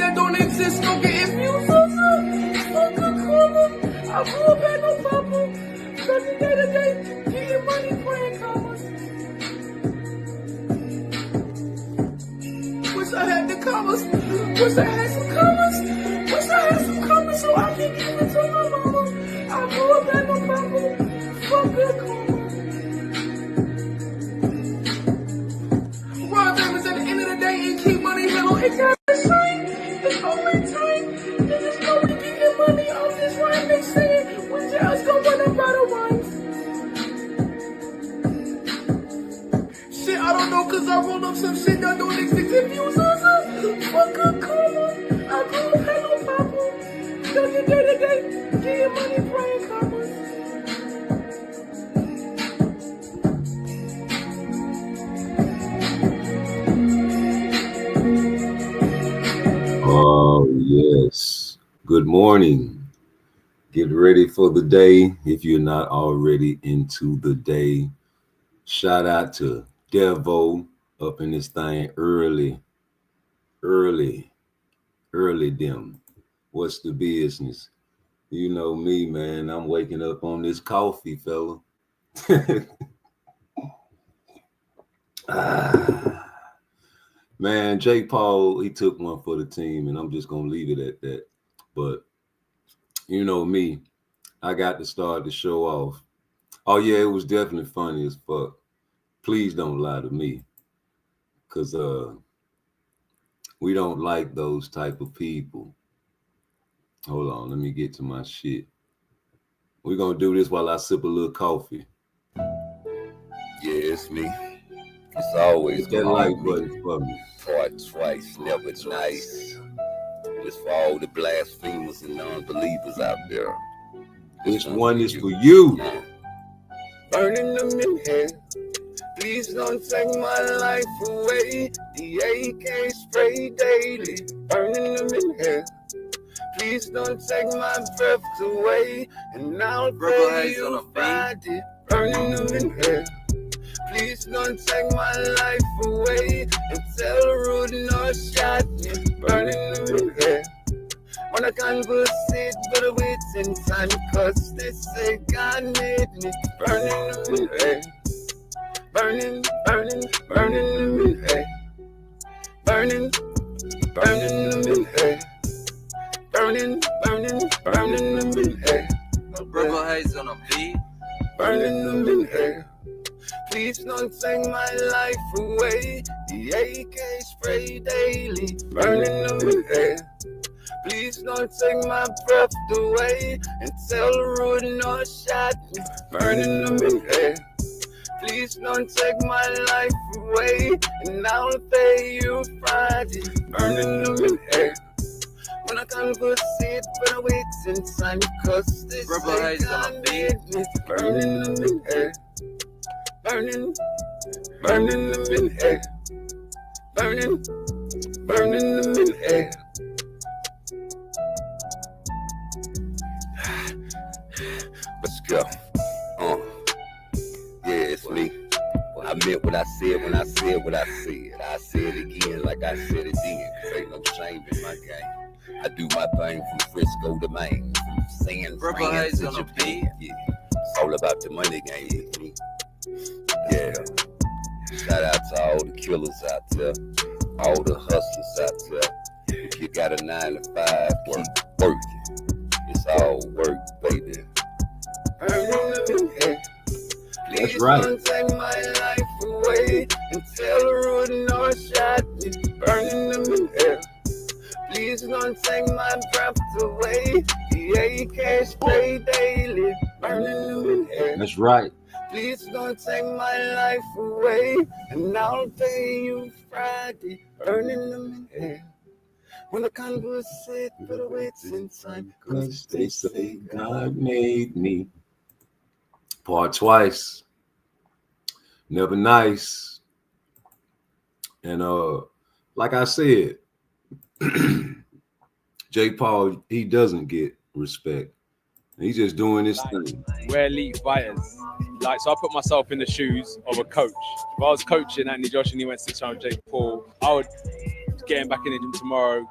that don't exist, don't get infused. Fuck a karma. I grew up at no papa. Nothing day to day, getting money, praying commas. Wish I had the commas. Wish I had some commas. Wish I had some commas so I can give it to my mama. I grew up at no papa. Fuck a karma. Run diamonds at the end of the day and keep money little. It got to shine. It's only time. Niggas know we getting money off this rhyme. They say when just go run up out of rhymes. Shit, I don't know, cause I rolled up some shit that don't exist. If you fuck a karma. I grew up at no papa. Nothing day to day. Getting money, praying commas. Oh, yes. Good morning. Get ready for the day if you're not already into the day. Shout out to Devo up in this thing early them. What's the business? You know me, man. I'm waking up on this coffee, fella. Man, Jake Paul, he took one for the team, and I'm just going to leave it at that. But, you know me, I got to start the show off. Oh, yeah, it was definitely funny as fuck. Please don't lie to me, because we don't like those type of people. Hold on, let me get to my shit. We're going to do this while I sip a little coffee. Yeah, it's me. It's always that like button for me. Part twice, never nice. It's for all the blasphemers and non-believers out there. This one is for you. Burning them in hell. Please don't take my life away. The AK spray daily. Burning them in hell. Please don't take my breath away. And I'll pay you Friday. Burning them in hell. Please don't take my life away and tell Rude no shot me. Burning them in hell. When I conversate, but wait in time, cause they say God made me. Burning them in hell. Burning them in hell. Burning them in hell. Burning them in hell. Rubber Haze on a beat. Burning them in hell. Please don't take my life away. The AK spray daily. Burning them in hell. Please don't take my breath away and tell Rude no shot me. Burning them in hell. Please don't take my life away and I'll pay you Friday. Burning them in hell. When I conversate, but I wait in time, cause this say God made me. Burning them in hell. Burning them in hell. Burning them in hell. Let's go. Yeah, it's me. I meant what I said when I said what I said. I said it again like I said it then. Cause ain't no shame in my game. I do my thing from Frisco to Maine. From San Fran to Japan. Yeah, it's all about the money game. Yeah. Shout out to all the killers out there. All the hustlers out there. If you got a 9 to 5, keep working. It's all work, baby. That's right. Don't take my life away and tell Rude no shot me. Burning them in hell. Please don't take my breath away. The AK spray daily. Burning them in hell. That's right. Please don't take my life away and I'll pay you Friday. Burning them in hell. When I conversate, but I wait in time, cause they say God made me. Part twice. Never nice. And like I said, Jake Paul, he doesn't get respect. He's just doing his thing. We're elite fighters. Like, so I put myself in the shoes of a coach. If I was coaching Anthony Josh and he went 6 rounds with Jake Paul, I would get him back in the gym tomorrow,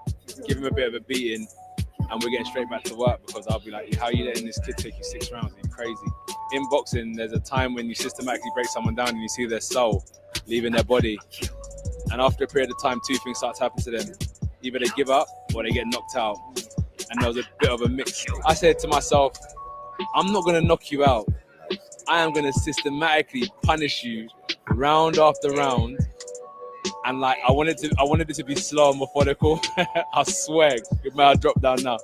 give him a bit of a beating, and we're getting straight back to work because I'll be like, how are you letting this kid take you 6 rounds? Are you crazy? In boxing, there's a time when you systematically break someone down and you see their soul leaving their body. And after a period of time, 2 things start to happen to them. Either they give up or they get knocked out. And there was a bit of a mix. I said to myself, I'm not going to knock you out. I am going to systematically punish you round after round. And like, I wanted it to be slow and methodical. I swear, it might have dropped down now.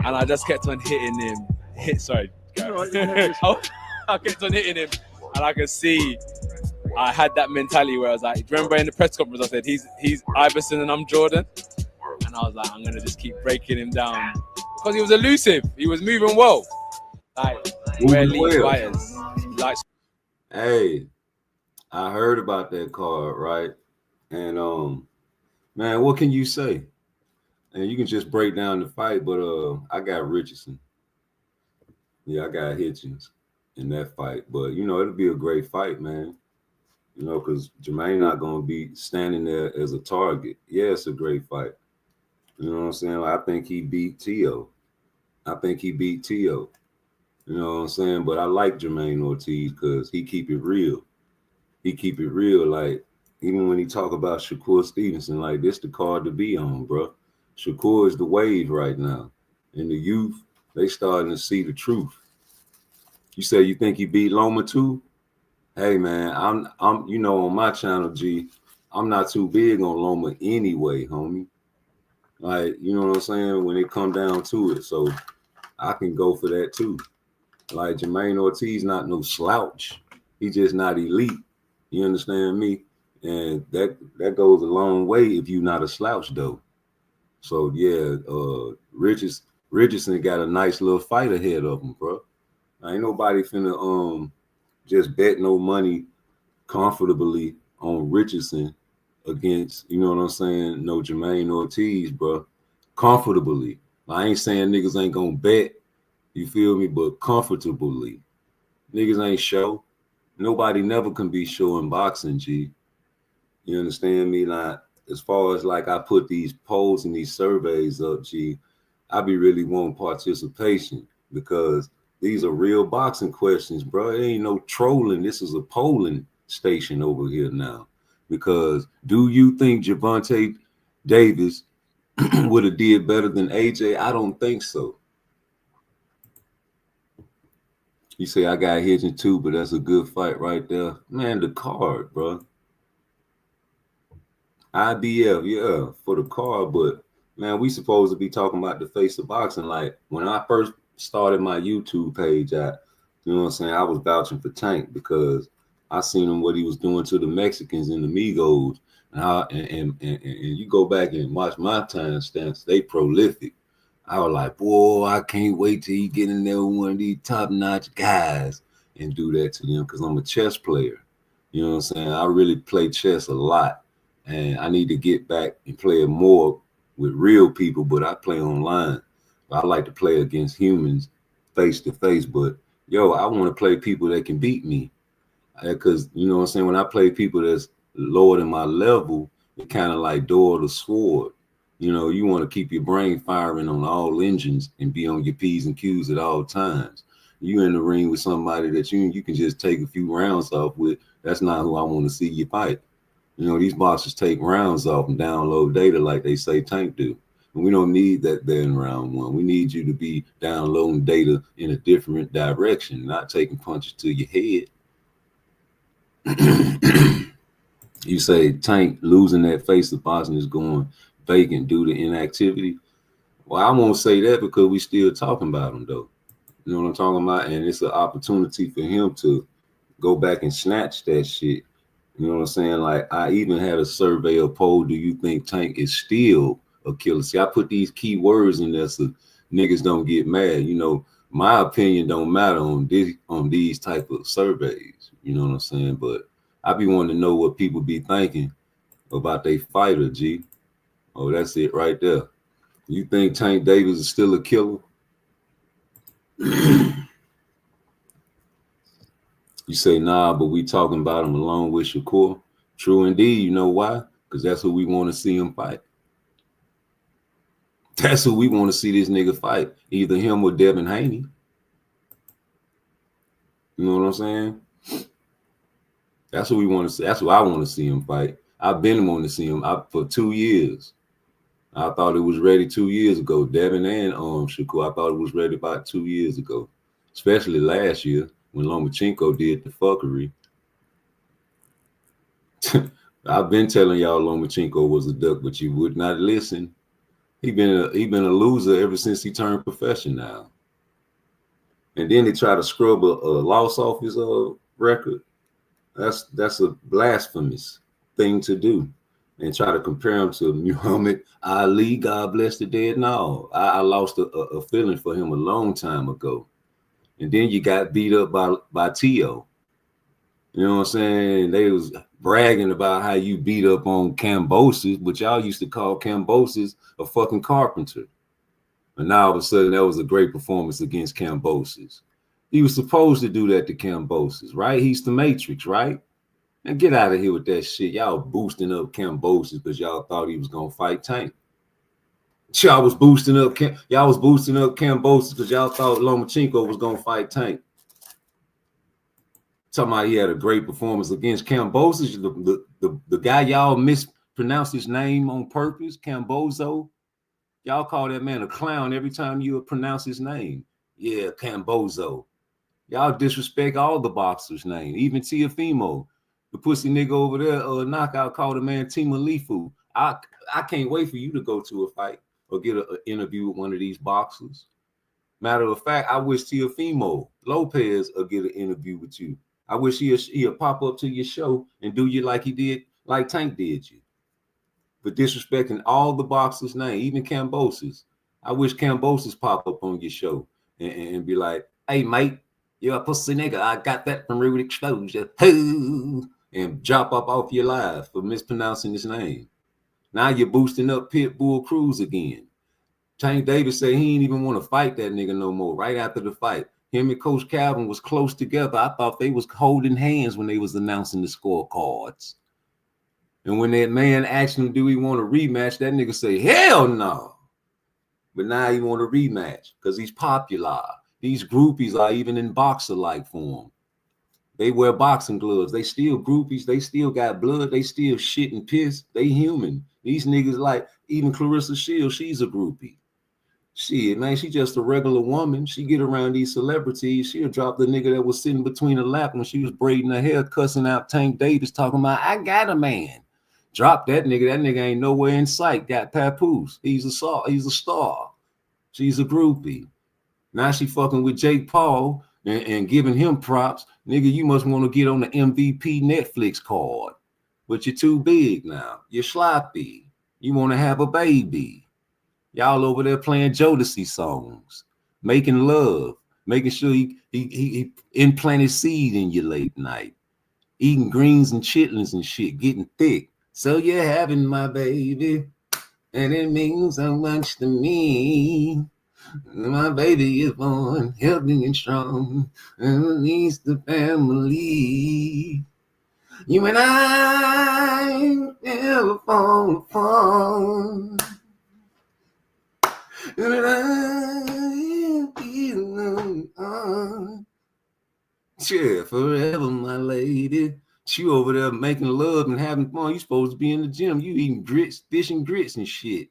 And I just kept on hitting him. I kept on hitting him. And I could see, I had that mentality where I was like, remember in the press conference, I said, he's Iverson and I'm Jordan. And I was like, I'm going to just keep breaking him down. Because he was elusive. He was moving well. Like, where Lee fighters. Like, hey, I heard about that card, right? And man, what can you say? And you can just break down the fight, but I got Richardson. Yeah, I got Hitchens in that fight. But you know, it'll be a great fight, man. You know, because Jermaine not gonna be standing there as a target. Yeah, it's a great fight. You know what I'm saying? Like, I think he beat Tio. You know what I'm saying? But I like Jermaine Ortiz because he keep it real. Like, even when he talk about Shakur Stevenson, like, this the card to be on, bro. Shakur is the wave right now. And the youth, they starting to see the truth. You say you think he beat Loma too? Hey, man, I'm you know, on my channel, G, I'm not too big on Loma anyway, homie. Like, you know what I'm saying? When it come down to it. So I can go for that too. Like, Jermaine Ortiz not no slouch. He just not elite. You understand me? And that goes a long way if you're not a slouch, though. So yeah, Richardson got a nice little fight ahead of him, bro. Ain't nobody finna just bet no money comfortably on Richardson against, you know what I'm saying, no Jermaine Ortiz, bro. Comfortably. I ain't saying niggas ain't gonna bet, you feel me, but comfortably. Niggas ain't show. Nobody never can be show in boxing, G. You understand me? Like, as far as like I put these polls and these surveys up, G, I be really wanting participation because these are real boxing questions, bro. It ain't no trolling. This is a polling station over here now. Because do you think Gervonta Davis would have did better than AJ? I don't think so. You say I got Hitchens too, but that's a good fight right there. Man, the card, bro. IBF, yeah, for the card, but man, we supposed to be talking about the face of boxing. Like, when I first started my YouTube page, you know what I'm saying, I was vouching for Tank because I seen him what he was doing to the Mexicans and the Migos, and you go back and watch my timestamps, they prolific. I was like, boy, I can't wait till he get in there with one of these top-notch guys and do that to them because I'm a chess player. You know what I'm saying? I really play chess a lot, and I need to get back and play it more with real people, but I play online. I like to play against humans face-to-face, but, yo, I want to play people that can beat me because, you know what I'm saying, when I play people that's lower than my level, it kind of like door to sword. You know, you want to keep your brain firing on all engines and be on your P's and Q's at all times. You in the ring with somebody that you can just take a few rounds off with. That's not who I want to see you fight. You know, these boxers take rounds off and download data like they say Tank do. And we don't need that there in round one. We need you to be downloading data in a different direction, not taking punches to your head. You say Tank losing that face of boxing is going vacant due to inactivity. Well, I won't say that because we still talking about him, though. You know what I'm talking about? And it's an opportunity for him to go back and snatch that shit. You know what I'm saying? Like, I even had a survey, a poll, do you think Tank is still a killer? See, I put these key words in there so niggas don't get mad. You know, my opinion don't matter on these type of surveys. You know what I'm saying? But I be wanting to know what people be thinking about their fighter, G. Oh, that's it right there. You think Tank Davis is still a killer? You say, nah, but we talking about him along with Shakur. True indeed. You know why? Because that's who we want to see him fight. That's who we want to see this nigga fight. Either him or Devin Haney. You know what I'm saying? That's what we want to see. That's what I want to see him fight. I've been wanting to see him for 2 years. I thought it was ready 2 years ago. Devin and Shakur, I thought it was ready about 2 years ago. Especially last year when Lomachenko did the fuckery. I've been telling y'all Lomachenko was a duck, but you would not listen. He been a loser ever since he turned professional. And then they try to scrub a loss off his record. That's a blasphemous thing to do. And try to compare him to Muhammad Ali, God bless the dead. No, I lost a feeling for him a long time ago. And then you got beat up by Tio. You know what I'm saying? They was bragging about how you beat up on Kambosos, but y'all used to call Kambosos a fucking carpenter. And now all of a sudden that was a great performance against Kambosos. He was supposed to do that to Kambosos, right? He's the Matrix, right? And get out of here with that shit. Y'all boosting up Kambosos because y'all thought he was gonna fight Tank. Y'all was boosting up Kambosos because y'all thought Lomachenko was gonna fight Tank. Talking about he had a great performance against Kambosos, the guy y'all mispronounced his name on purpose, Cambozo. Y'all call that man a clown every time you pronounce his name. Yeah, Cambozo. Y'all disrespect all the boxers' name, even Teofimo. The pussy nigga over there, knockout, called the man Timalifu. I can't wait for you to go to a fight or get an interview with one of these boxers. Matter of fact, I wish Teofimo Lopez will get an interview with you. I wish he'll pop up to your show and do you like he did, like Tank did you. But disrespecting all the boxers' name, even Kambosos. I wish Kambosos pop up on your show and be like, hey, mate, you're a pussy nigga. I got that from Rude Exposure. And drop up off your live for mispronouncing his name. Now you're boosting up Pitbull Cruz again. Tank Davis said he ain't even want to fight that nigga no more right after the fight. Him and Coach Calvin was close together. I thought they was holding hands when they was announcing the scorecards. And when that man asked him, do he want a rematch, that nigga say, hell no. But now he want a rematch because he's popular. These groupies are even in boxer-like form. They wear boxing gloves. They still groupies. They still got blood. They still shit and piss. They human. These niggas like, even Clarissa Shields, she's a groupie. Shit, man, she just a regular woman. She get around these celebrities. She'll drop the nigga that was sitting between her lap when she was braiding her hair, cussing out Tank Davis, talking about, I got a man. Drop that nigga. That nigga ain't nowhere in sight. Got papoose. He's a star. She's a groupie. Now she fucking with Jake Paul and giving him props. Nigga, you must want to get on the MVP Netflix card. But you're too big now. You're sloppy. You want to have a baby. Y'all over there playing Jodeci songs, making love, making sure he implanted seed in you late night, eating greens and chitlins and shit, getting thick. So you're having my baby, and it means so much to me. My baby is born, healthy and strong, and leads the family. You and I never fall apart. Yeah, forever, my lady. You over there making love and having fun. You supposed to be in the gym. You eating grits, fish and grits and shit.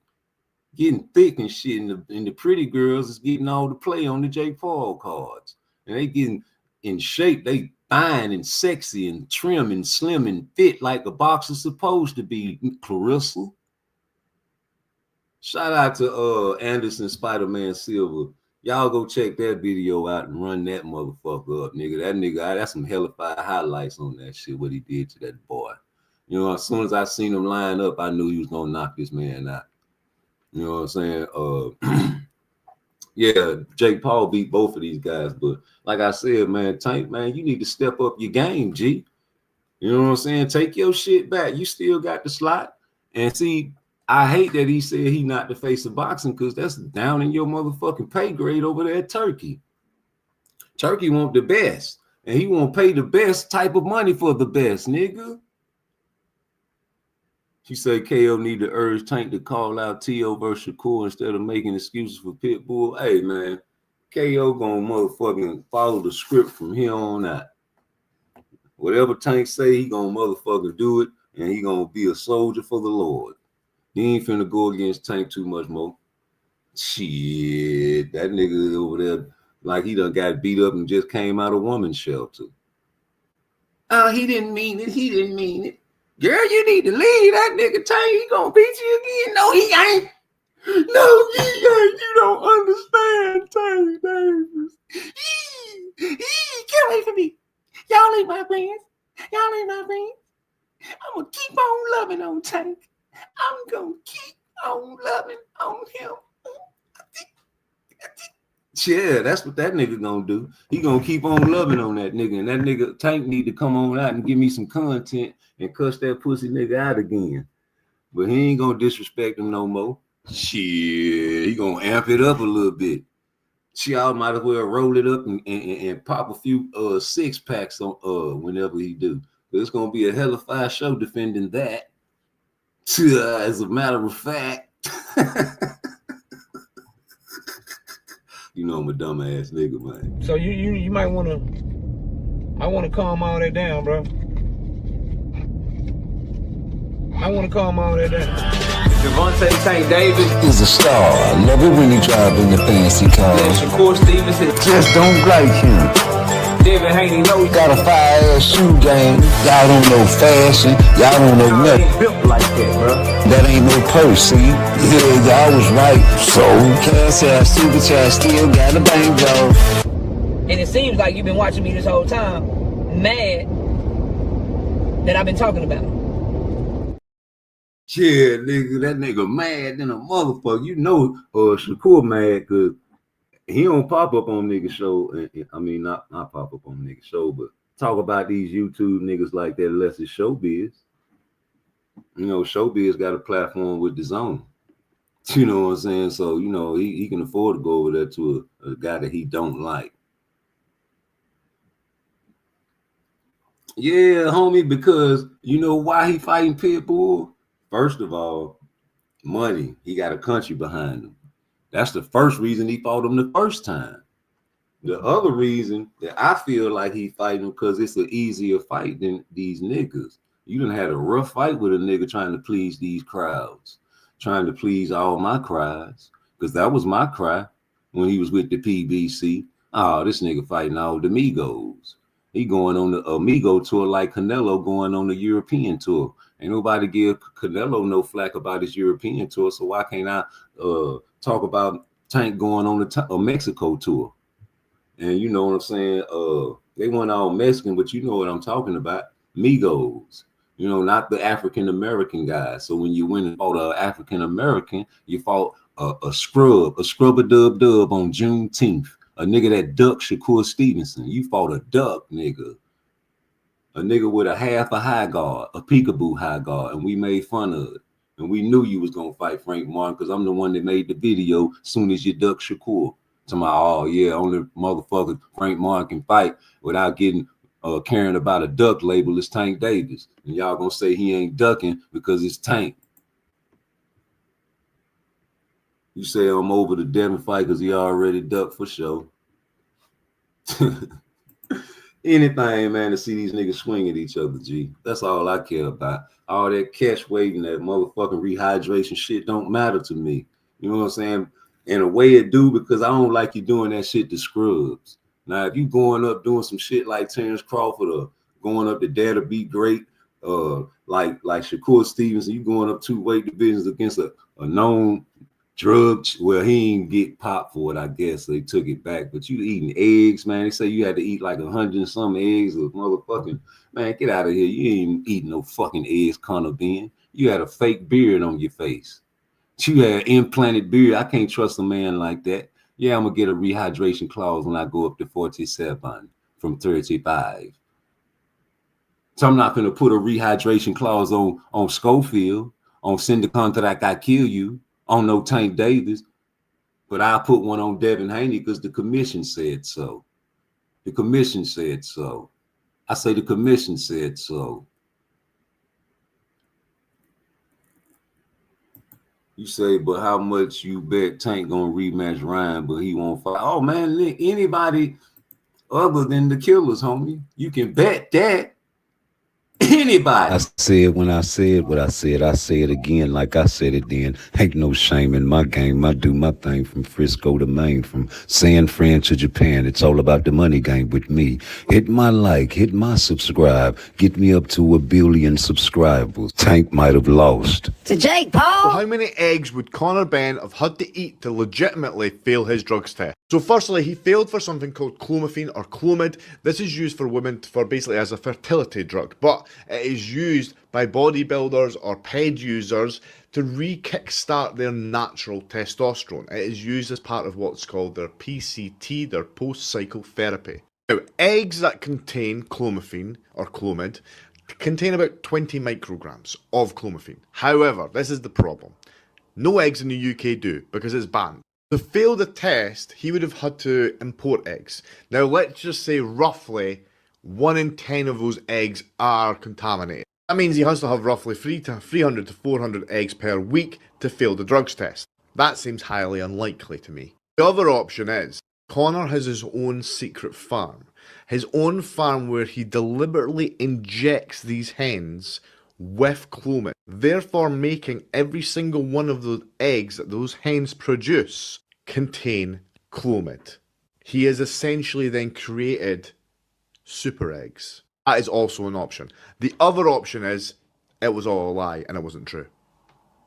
Getting thick and shit. And the pretty girls is getting all the play on the Jake Paul cards. And they getting in shape. They fine and sexy and trim and slim and fit like a boxer's supposed to be, Clarissa. Shout out to Anderson Spider-Man Silver. Y'all go check that video out and run that motherfucker up, nigga. That nigga, that's some hellified highlights on that shit, what he did to that boy. You know, as soon as I seen him line up, I knew he was gonna knock this man out. You know what I'm saying? Yeah, Jake Paul beat both of these guys, but like I said, man, Tank, man, you need to step up your game, G. You know what I'm saying? Take your shit back. You still got the slot. And see, I hate that he said he not the face of boxing because that's down in your motherfucking pay grade over there at Turkey. Turkey want the best, and he won't pay the best type of money for the best, nigga. She said KO need to urge Tank to call out T.O. versus Shakur instead of making excuses for Pitbull. Hey, man, KO gonna motherfucking follow the script from here on out. Whatever Tank say, he gonna motherfucking do it, and he gonna be a soldier for the Lord. He ain't finna go against Tank too much more. Shit, that nigga over there, like he done got beat up and just came out of woman's shelter. Oh, he didn't mean it. He didn't mean it. Girl, you need to leave that nigga Tank. He gonna beat you again. No, he ain't. No, he ain't. You don't understand, Tank Davis. Get away from me. Y'all ain't my friends. Y'all ain't my friends. I'm gonna keep on loving on Tank. I'm gonna keep on loving on him. Yeah, that's what that nigga gonna do. He gonna keep on loving on that nigga, and that nigga Tank need to come on out and give me some content and cuss that pussy nigga out again. But he ain't gonna disrespect him no more. Shit, he gonna amp it up a little bit. Y'all might as well roll it up and pop a few 6-packs on whenever he do. But it's gonna be a hell of a show defending that. As a matter of fact. You know I'm a dumbass nigga, man. So you might want to. I want to calm all that down, bro. I want to calm all that down. Devontae Tank Davis. He's a star. I love it when he drive in the fancy car. Shakur Stevenson. Just don't like him. Devin Haney know he Got a fire-ass shoe game. Y'all don't know fashion. Y'all don't know nothing. built like that, bro. That ain't no purse, see? Yeah, y'all was right. So, cash ass, super chat, still got a banjo. And it seems like you've been watching me this whole time, mad that I've been talking about him. Yeah, nigga, that nigga mad than a motherfucker. You know, Shakur mad because he don't pop up on nigga show. I mean, not pop up on nigga show, but talk about these YouTube niggas like that unless it's showbiz. You know, showbiz got a platform with the zone. You know what I'm saying? So, you know, he can afford to go over there to a guy that he don't like. Yeah, homie, because you know why he fighting Pitbull? First of all, money. He got a country behind him. That's the first reason he fought him the first time. The other reason that I feel like he fighting him because it's an easier fight than these niggas. You done had a rough fight with a nigga trying to please these crowds, trying to please all my cries, because that was my cry when he was with the PBC. Oh, this nigga fighting all the Migos. He going on the Amigo tour like Canelo going on the European tour. Ain't nobody give Canelo no flack about his European tour, so why can't I talk about Tank going on the Mexico tour? And you know what I'm saying? They weren't all Mexican, but you know what I'm talking about. Migos. You know, not the African-American guys. So when you went and fought an African-American, you fought a scrub-a-dub-dub on Juneteenth. A nigga that ducked Shakur Stevenson. You fought a duck, nigga. A nigga with a half a high guard, a peekaboo high guard, and we made fun of it. And we knew you was gonna fight Frank Martin because I'm the one that made the video soon as you duck Shakur. To my, oh yeah, only motherfucker Frank Martin can fight without getting caring about a duck label is Tank Davis. And y'all gonna say he ain't ducking because it's Tank. You say I'm over the Devin fight because he already ducked for sure. Anything, man, to see these niggas swing at each other, G. That's all I care about. All that cash waiting, that motherfucking rehydration shit don't matter to me. You know what I'm saying? In a way it do, because I don't like you doing that shit to scrubs. Now, if you going up doing some shit like Terrence Crawford or going up to Dare to Be Great, like Shakur Stevenson, you going up 2 weight divisions against a known drug, well, he ain't get popped for it, I guess. So they took it back. But you eating eggs, man. They say you had to eat like 100 and some eggs or motherfucking, man, get out of here. You ain't eating no fucking eggs, Connor Bean. You had a fake beard on your face. You had implanted beard. I can't trust a man like that. Yeah, I'm gonna get a rehydration clause when I go up to 47 from 35. So I'm not gonna put a rehydration clause on Schofield, on send the contract I kill you, on no Tank Davis, but I put one on Devin Haney because the commission said so. The commission said so. I say the commission said so. You say, but how much you bet Tank gonna rematch Ryan, but he won't fight? Oh man, anybody other than the Killers, homie, you can bet that. Anybody. I said when I said what I say it again like I said it then. Ain't no shame in my game. I do my thing from Frisco to Maine, from San Fran to Japan. It's all about the money game with me. Hit my like, hit my subscribe. Get me up to 1 billion subscribers. Tank might have lost. To Jake Paul. So how many eggs would Conor Benn have had to eat to legitimately fail his drugs test? So firstly, he failed for something called clomiphene or Clomid. This is used for women for basically as a fertility drug, but it is used by bodybuilders or PED users to re-kickstart their natural testosterone. It is used as part of what's called their PCT, their post-cycle therapy. Now, eggs that contain clomiphene or Clomid contain about 20 micrograms of clomiphene. However, this is the problem. No eggs in the UK do, because it's banned. To fail the test, he would have had to import eggs. Now, let's just say roughly 1 in 10 of those eggs are contaminated. That means he has to have roughly 300 to 400 eggs per week to fail the drugs test. That seems highly unlikely to me. The other option is, Conor has his own secret farm. His own farm where he deliberately injects these hens with Clomid, therefore making every single one of the eggs that those hens produce contain Clomid. He has essentially then created super eggs. That is also an option. The other option is it was all a lie and it wasn't true.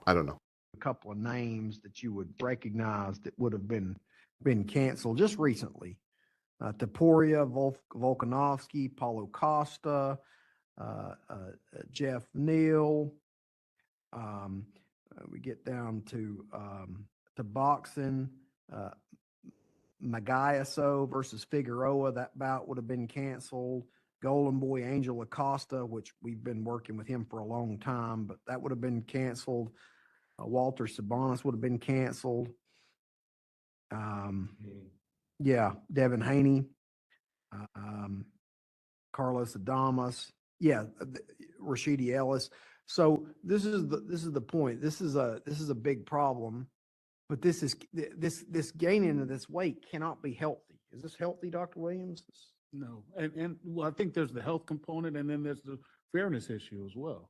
I don't know. A couple of names that you would recognize that would have been canceled just recently. Taporia Volkanovski, Paulo Costa, Jeff Neal. We get down to boxing. Magayaso versus Figueroa. That bout would have been canceled. Golden Boy Angel Acosta, which we've been working with him for a long time, but that would have been canceled. Walter Sabonis would have been canceled. Yeah, Devin Haney, Carlos Adamas, Rashidi Ellis. So this is the point. This is a big problem, but this gaining of this weight cannot be healthy. Is this healthy, Dr. Williams? No, and well, I think there's the health component, and then there's the fairness issue as well.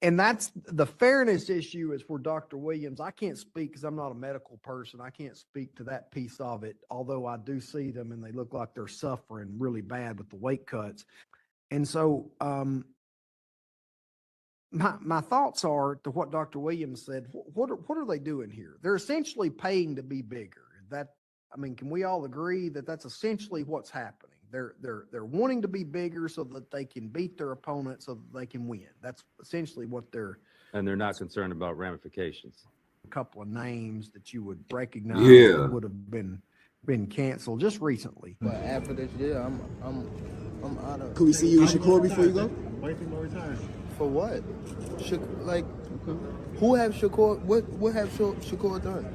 And that's the fairness issue is for Dr. Williams. I can't speak because I'm not a medical person. I can't speak to that piece of it, although I do see them and they look like they're suffering really bad with the weight cuts. And so my thoughts are to what Dr. Williams said. What are they doing here? They're essentially paying to be bigger. Can we all agree that that's essentially what's happening? They're wanting to be bigger so that they can beat their opponent so that they can win. That's essentially what they're. And they're not concerned about ramifications. A couple of names that you would recognize that would have been canceled just recently. But after this year, I'm out of. Could we see you in Shakur before you go? For what? Who have Shakur? What have Shakur done?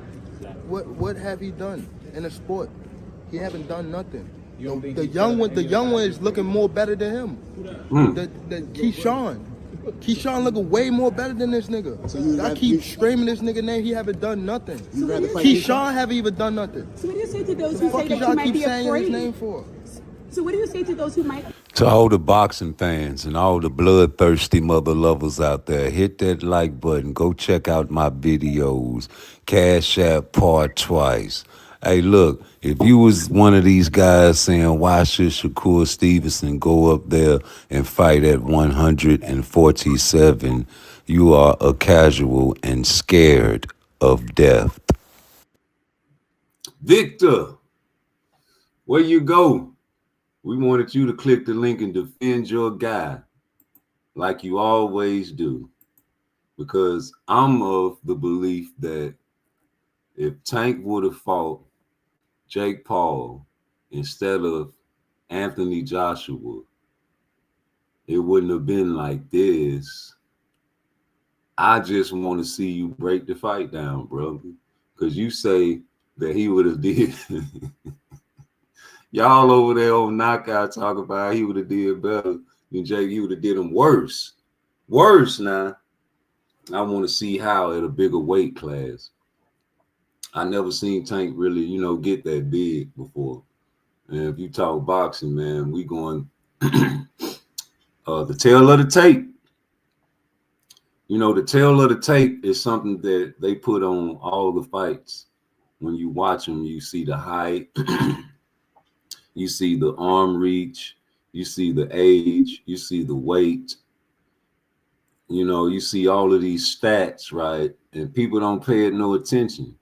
What have he done in the sport? He haven't done nothing. The young one is looking more better than him. The Keyshawn looking way more better than this nigga. So I keep screaming this nigga name. He haven't done nothing. Keyshawn haven't even done nothing. So what do you say to those who say that you might be afraid? His name for? So what do you say to those who might? To all the boxing fans and all the bloodthirsty mother lovers out there, hit that like button. Go check out my videos. Cash App PARTTWICE. Hey, look, if you was one of these guys saying, why should Shakur Stevenson go up there and fight at 147, you are a casual and scared of death. Victor, where you go? We wanted you to click the link and defend your guy like you always do. Because I'm of the belief that if Tank would have fought Jake Paul instead of Anthony Joshua, it wouldn't have been like this. I just want to see you break the fight down, brother. Because you say that he would have did. Y'all over there on Knockout talk about he would have did better than Jake. He would have did him worse. Worse now. I want to see how at a bigger weight class. I never seen Tank really, get that big before. And if you talk boxing, man, we going the tail of the tape. The tail of the tape is something that they put on all the fights. When you watch them, you see the height, you see the arm reach, you see the age, you see the weight. You see all of these stats, right? And people don't pay it no attention.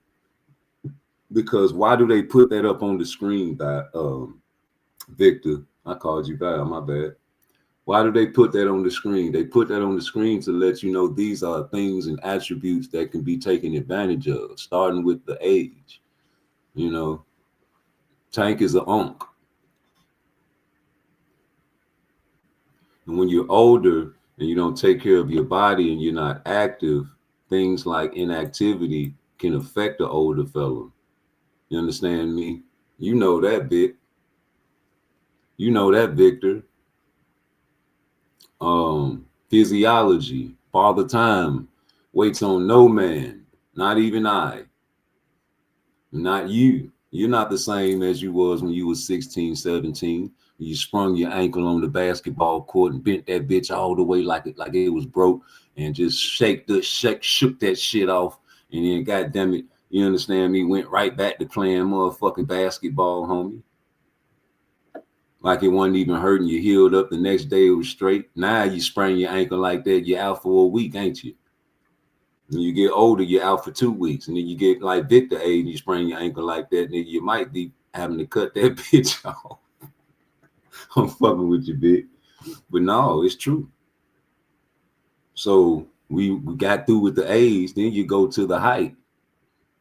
Because why do they put that up on the screen, Victor? I called you back, my bad. Why do they put that on the screen? They put that on the screen to let you know these are things and attributes that can be taken advantage of, starting with the age. Tank is an unk. And when you're older and you don't take care of your body and you're not active, things like inactivity can affect the older fella. You understand me? You know that, Vic. You know that, Victor. Physiology, Father Time waits on no man, not even I, not you. You're not the same as you was when you was 16, 17. You sprung your ankle on the basketball court and bent that bitch all the way like it was broke and just shook that shit off. And then, goddamn it, you understand me, went right back to playing motherfucking basketball, homie. Like it wasn't even hurting. You healed up the next day, it was straight. Now you sprain your ankle like that, you're out for a week, ain't you? When you get older, you're out for 2 weeks. And then you get like Victor age, you sprain your ankle like that, then you might be having to cut that bitch off. I'm fucking with you, Vic. But no, it's true. So we got through with the age, then you go to the height.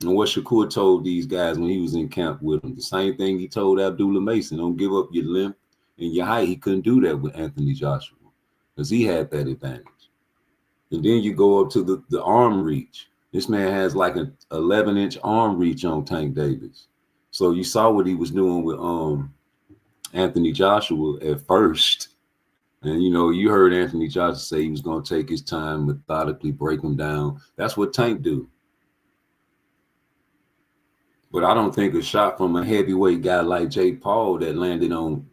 And what Shakur told these guys when he was in camp with them, the same thing he told Abdullah Mason: don't give up your length and your height. He couldn't do that with Anthony Joshua because he had that advantage. And then you go up to the arm reach. This man has like an 11-inch arm reach on Tank Davis. So you saw what he was doing with Anthony Joshua at first. And, you heard Anthony Joshua say he was going to take his time, methodically break him down. That's what Tank do. But I don't think a shot from a heavyweight guy like Jake Paul that landed on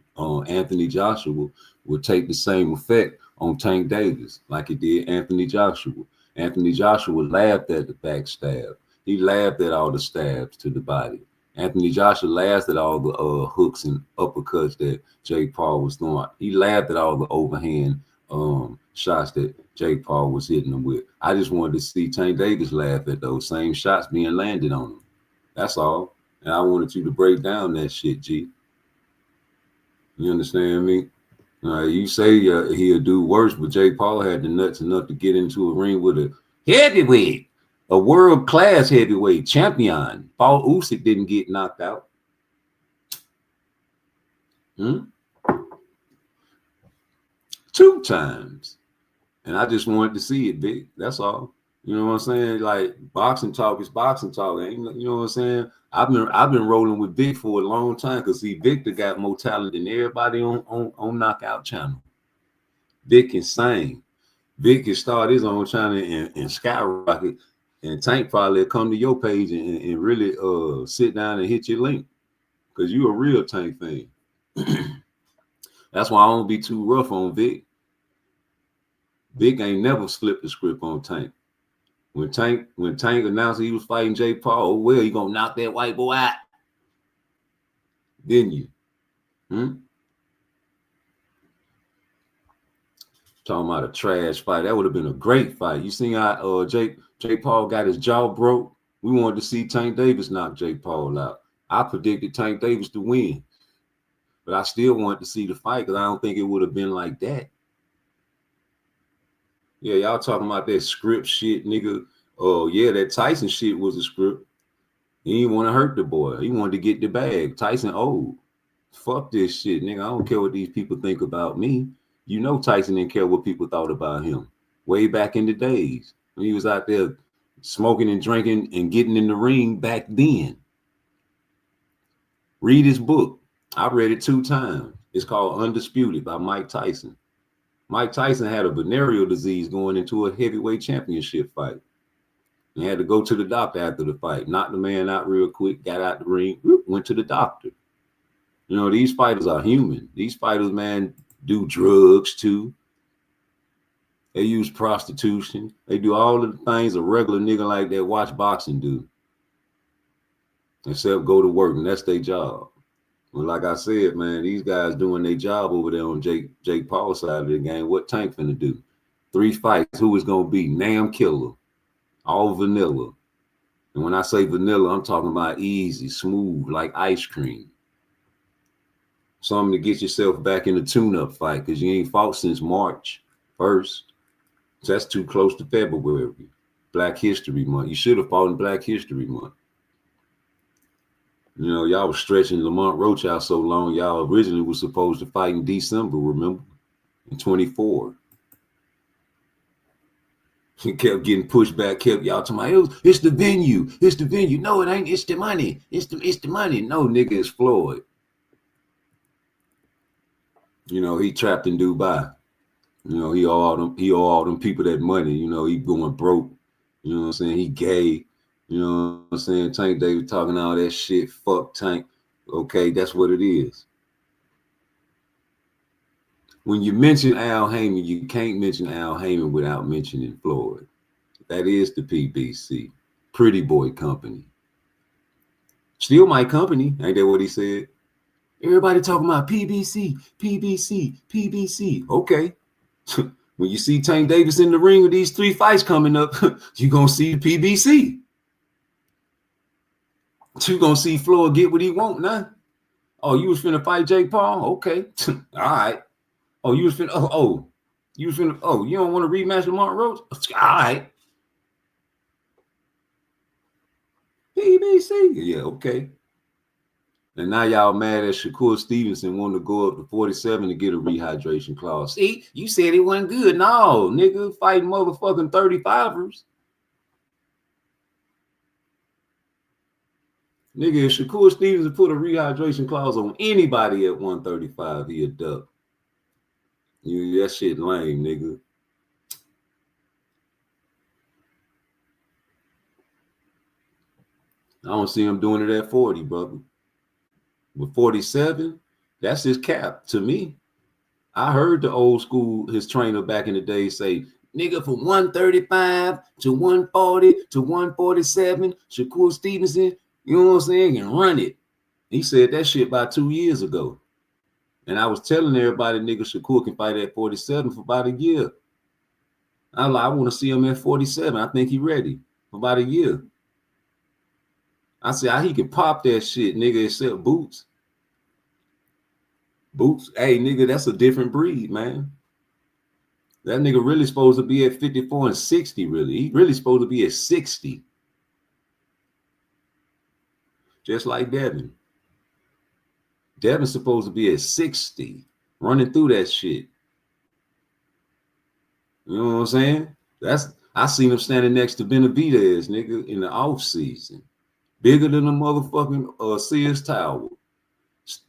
Anthony Joshua would take the same effect on Tank Davis like it did Anthony Joshua. Anthony Joshua laughed at the backstab. He laughed at all the stabs to the body. Anthony Joshua laughed at all the hooks and uppercuts that Jake Paul was throwing. He laughed at all the overhand shots that Jake Paul was hitting him with. I just wanted to see Tank Davis laugh at those same shots being landed on him. That's all. And I wanted you to break down that shit, G. You understand me? You say he'll do worse, but Jake Paul had the nuts enough to get into a ring with a heavyweight, a world-class heavyweight champion. Paul Usyk didn't get knocked out. 2 times. And I just wanted to see it, Vic. That's all. You know what I'm saying? Like boxing talk is boxing talk. You know what I'm saying? I've been rolling with Vic for a long time because Victor got more talent than everybody on Knockout Channel. Vic can sing. Vic can start his own channel and skyrocket. And Tank probably come to your page and really sit down and hit your link because you a real Tank fan. That's why I don't be too rough on Vic. Vic ain't never flipped the script on Tank. When Tank announced he was fighting Jake Paul, oh, well, you gonna knock that white boy out, didn't you? Talking about a trash fight. That would have been a great fight. You seen how Jake Paul got his jaw broke? We wanted to see Tank Davis knock Jake Paul out. I predicted Tank Davis to win, but I still wanted to see the fight because I don't think it would have been like that. Yeah, y'all talking about that script shit, nigga. Oh, yeah, that Tyson shit was a script. He didn't want to hurt the boy. He wanted to get the bag. Tyson old. Fuck this shit, nigga. I don't care what these people think about me. You know Tyson didn't care what people thought about him. Way back in the days. When he was out there smoking and drinking and getting in the ring back then. Read his book. I read it 2 times. It's called Undisputed by Mike Tyson. Mike Tyson had a venereal disease going into a heavyweight championship fight. He had to go to the doctor after the fight. Knocked the man out real quick, got out the ring, went to the doctor. You know, these fighters are human. These fighters, man, do drugs too. They use prostitution. They do all of the things a regular nigga like that watch boxing do. Except go to work, and that's their job. Well, like I said, man, these guys doing their job over there on Jake Paul's side of the game. What Tank finna do? 3 fights. Who is gonna be? Nam killer. All vanilla. And when I say vanilla, I'm talking about easy, smooth, like ice cream. Something to get yourself back in the tune-up fight, because you ain't fought since March 1st. So that's too close to February. Black History Month. You should have fought in Black History Month. You know, y'all was stretching Lamont Roach out so long, y'all originally was supposed to fight in December, remember? In 24. He kept getting pushed back, kept y'all talking about, it's the venue, it's the venue. No, it ain't, it's the money, it's the money. No, nigga, it's Floyd. You know, he trapped in Dubai. You know, he owe all them people that money. You know, he going broke. You know what I'm saying? He gay. You know what I'm saying? Tank David talking all that shit. Fuck Tank. Okay, that's what it is. When you mention Al Heyman, you can't mention Al Heyman without mentioning Floyd. That is the PBC. Pretty Boy Company. Still my company. Ain't that what he said? Everybody talking about PBC, PBC, PBC. Okay. When you see Tank Davis in the ring with these 3 fights coming up, you're going to see the PBC. You're going to see Floyd get what he want now. Oh, you was finna fight Jake Paul? Okay. All right. Oh, you was finna, you was finna, you don't want to rematch Lamont Roach? All right. PBC. Yeah, okay. And now y'all mad at Shakur Stevenson wanting to go up to 47 to get a rehydration clause. See, you said it wasn't good. No, nigga, fighting motherfucking 35ers. Nigga, if Shakur Stevenson put a rehydration clause on anybody at 135, he a duck. That shit lame, nigga. I don't see him doing it at 40, brother. With 47, that's his cap to me. I heard the old school, his trainer back in the day say, nigga, from 135 to 140 to 147, Shakur Stevenson, you know what I'm saying, can run it. He said that shit about 2 years ago. And I was telling everybody, nigga, Shakur can fight at 47 for about a year. I want to see him at 47. I think he ready for about a year. I said, he can pop that shit, nigga, except Boots. Boots, hey, nigga, that's a different breed, man. That nigga really supposed to be at 54 and 60, really. He really supposed to be at 60. Just like Devin. Devin's supposed to be at 60, running through that shit. You know what I'm saying? I seen him standing next to Benavidez, nigga, in the off season. Bigger than a motherfucking Sears Tower.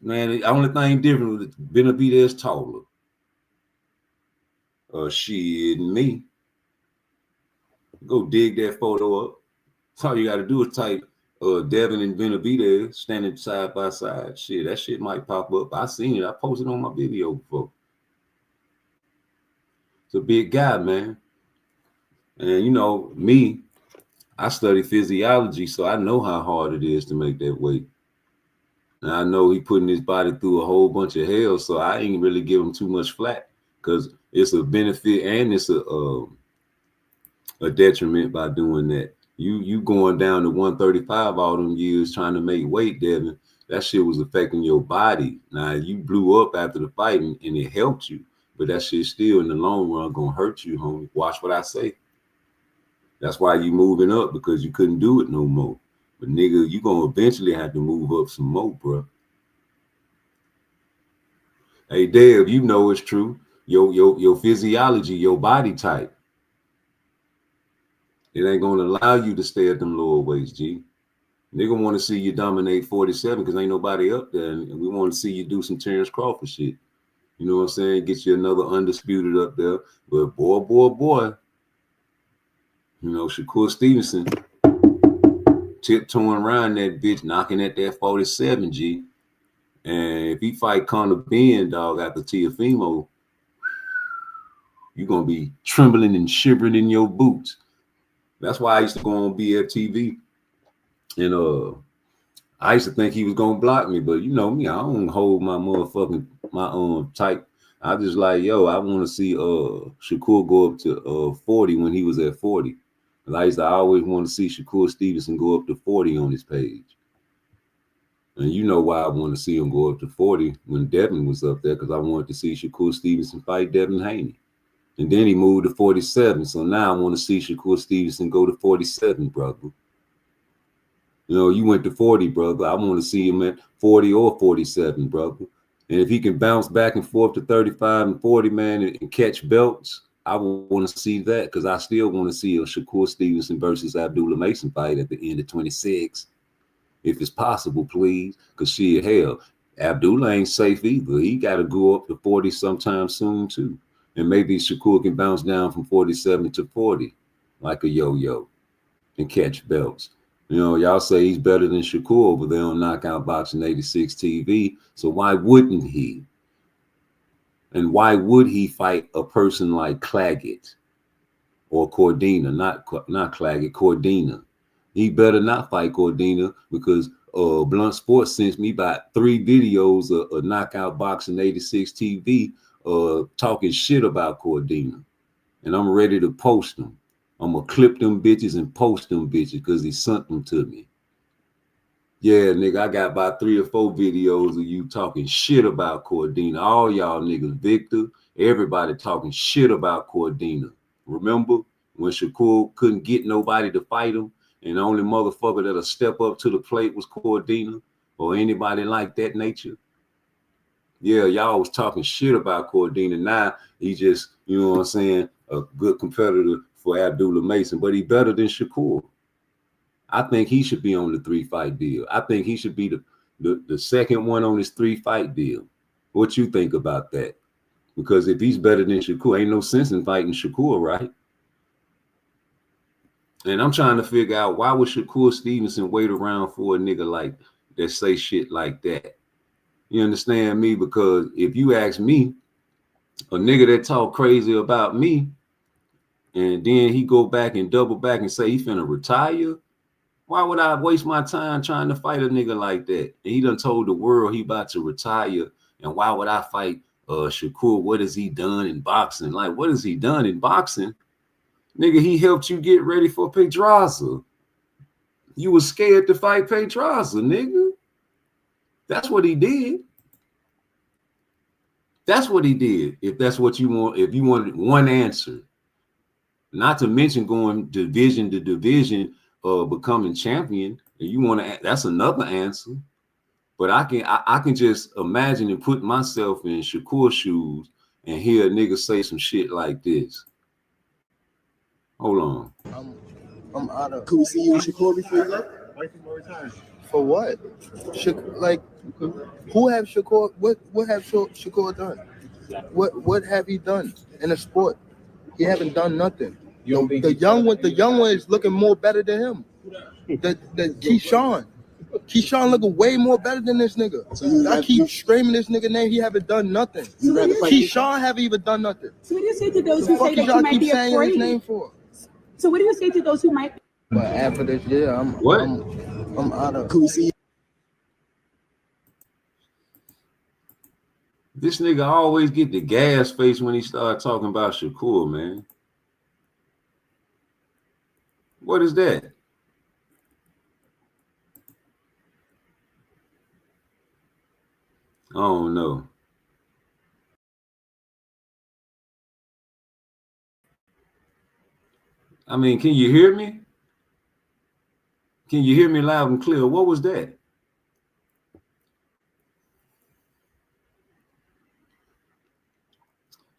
Man, the only thing different was Benavidez taller. Shit, me. Go dig that photo up. That's all you got to do is type Devin and Benavidez standing side by side. Shit, that shit might pop up. I seen it. I posted on my video before. It's a big guy, man. And you know, me, I study physiology, so I know how hard it is to make that weight. And I know he putting his body through a whole bunch of hell, so I ain't really give him too much flack because it's a benefit and it's a detriment by doing that. You going down to 135 all them years trying to make weight, Devin, that shit was affecting your body. Now, you blew up after the fight and it helped you, but that shit still in the long run gonna hurt you, homie. Watch what I say. That's why you moving up, because you couldn't do it no more. But nigga, you gonna eventually have to move up some more, bro. Hey, Dev, you know it's true. Your physiology, your body type, it ain't gonna allow you to stay at them lower weights, G. Nigga want to see you dominate 47 because ain't nobody up there, and we want to see you do some Terrence Crawford shit. You know what I'm saying? Get you another undisputed up there. But boy, you know, Shakur Stevenson tiptoeing around that bitch, knocking at that 47, G. And if he fight Conor Ben, dog, after Teofimo, you're gonna be trembling and shivering in your boots. That's why I used to go on BFTV, and I used to think he was gonna block me, but you know me, I don't hold my motherfucking type. I just like, yo, I want to see Shakur go up to 40 when he was at 40. I always want to see Shakur Stevenson go up to 40 on his page. And you know why I want to see him go up to 40 when Devin was up there, because I wanted to see Shakur Stevenson fight Devin Haney. And then he moved to 47. So now I want to see Shakur Stevenson go to 47, brother. You know, you went to 40, brother. I want to see him at 40 or 47, brother. And if he can bounce back and forth to 35 and 40, man, and catch belts, I want to see that, because I still want to see a Shakur Stevenson versus Abdullah Mason fight at the end of 26. If it's possible, please. Because shit, hell, Abdullah ain't safe either. He got to go up to 40 sometime soon, too. And maybe Shakur can bounce down from 47 to 40 like a yo-yo and catch belts. You know, y'all say he's better than Shakur over there on Knockout Boxing 86 TV. So why wouldn't he? And why would he fight a person like Claggett or Cordina? Not Claggett, Cordina. He better not fight Cordina, because Blunt Sports sends me about 3 videos of Knockout Boxing 86 TV talking shit about Cordina. And I'm ready to post them. I'm going to clip them bitches and post them bitches because he sent them to me. Yeah, nigga, I got about 3 or 4 videos of you talking shit about Cordina. All y'all niggas, Victor, everybody talking shit about Cordina. Remember when Shakur couldn't get nobody to fight him, and the only motherfucker that'll step up to the plate was Cordina or anybody like that nature? Yeah, y'all was talking shit about Cordina. Now he just, you know what I'm saying, a good competitor for Abdullah Mason, but he better than Shakur. I think he should be on the 3-fight deal. I think he should be the second one on this 3-fight deal. What you think about that? Because if he's better than Shakur, ain't no sense in fighting Shakur, right? And I'm trying to figure out, why would Shakur Stevenson wait around for a nigga like that say shit like that? You understand me? Because if you ask me, a nigga that talk crazy about me, and then he go back and double back and say he finna retire, why would I waste my time trying to fight a nigga like that? And he done told the world he about to retire, and why would I fight Shakur? What has he done in boxing? Like, what has he done in boxing? Nigga, he helped you get ready for Pedraza. You was scared to fight Pedraza, nigga. That's what he did. That's what he did. If that's what you want, if you wanted one answer, not to mention going division to division, becoming champion, and you want to, that's another answer. But I can just imagine and put myself in Shakur's shoes and hear a nigga say some shit like this. Hold on. I'm out of. Could we see you with Shakur before you go? For what? Like, who have Shakur? What have Shakur done? What have he done in the sport? He haven't done nothing. The young one is looking more better than him. The Keyshawn. Keyshawn looking way more better than this nigga. So I keep screaming this nigga name. He haven't done nothing. Keyshawn haven't even done nothing. So what do you say to those who say that you might be afraid? His name for? So what do you say to those who might? But after this year, I'm out of. Could we see? This nigga always get the gas face when he start talking about Shakur, man. What is that? I don't know. I mean, can you hear me? Can you hear me loud and clear? What was that?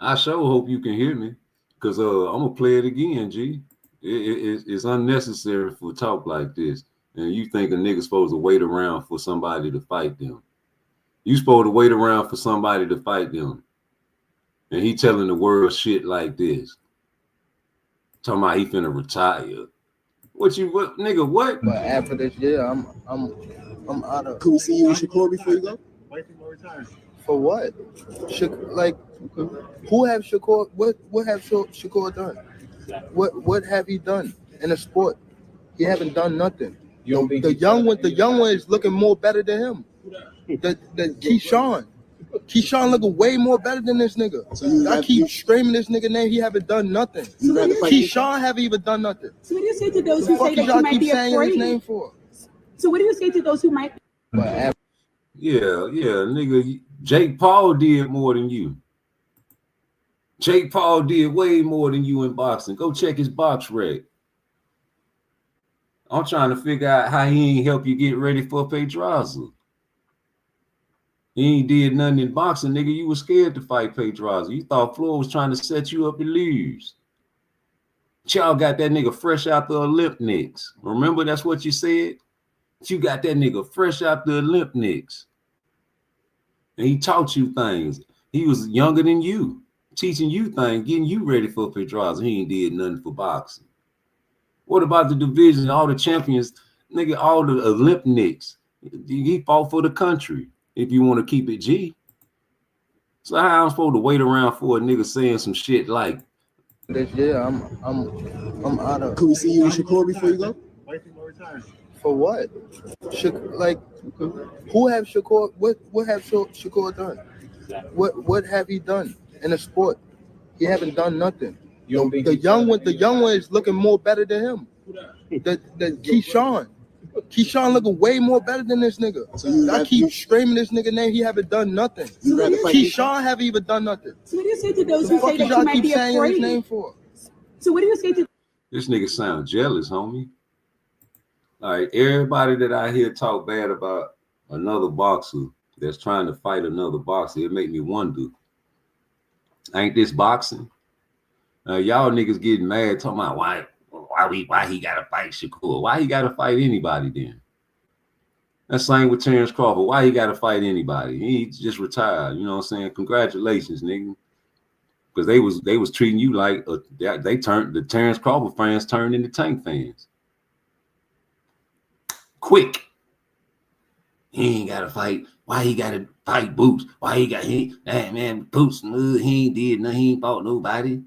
I sure hope you can hear me, because I'm gonna play it again, G. It's unnecessary for talk like this. And you think a nigga's supposed to wait around for somebody to fight them. You supposed to wait around for somebody to fight them. And he telling the world shit like this. Talking about he finna retire. What nigga, what? But after this year, I'm out of. Can we see you in Shakur before you go? For what? Like, who have Shakur? What have Shakur done? What have he done in the sport? He haven't done nothing. The young one is looking more better than him. The Keyshawn. Keyshawn looking way more better than this nigga. So I keep screaming this nigga name. He haven't done nothing. Keyshawn haven't even done nothing. So what do you say to those who say that you might be afraid? His name for? So what do you say to those who might? Yeah, nigga. Jake Paul did more than you. Jake Paul did way more than you in boxing. Go check his box rec. I'm trying to figure out how he ain't help you get ready for Pedraza. He ain't did nothing in boxing, nigga. You was scared to fight Pedraza. You thought Floyd was trying to set you up to lose. Y'all got that nigga fresh out the Olympics. Remember, that's what you said? You got that nigga fresh out the Olympics. And he taught you things. He was younger than you, teaching you things, getting you ready for Pedraza. He ain't did nothing for boxing. What about the division, all the champions, nigga, all the Olympics? He fought for the country, if you want to keep it G. So how I'm supposed to wait around for a nigga saying some shit like this year? I'm out of. Can we see you in Shakur before you go? For what? Like, who have Shakur? What have Shakur done? What have he done in the sport? He haven't done nothing. The young one is looking more better than him. The Keyshawn. Keyshawn looking way more better than this nigga. So I keep screaming this nigga name. He haven't done nothing. Keyshawn haven't even done nothing. So what do you say to those who say that you might be afraid? His name for? So what do you say to? This nigga sound jealous, homie. All right, everybody that I hear talk bad about another boxer that's trying to fight another boxer, it make me wonder, ain't this boxing? Y'all niggas getting mad talking about why he gotta fight Shakur? Why he gotta fight anybody then? That's same with Terrence Crawford. Why he gotta fight anybody? He just retired. You know what I'm saying? Congratulations, nigga. Because they was treating you like they turned the Terrence Crawford fans turned into Tank fans. Quick. He ain't gotta fight. Why he gotta fight Boots? Why Boots, he ain't did nothing, he ain't fought nobody.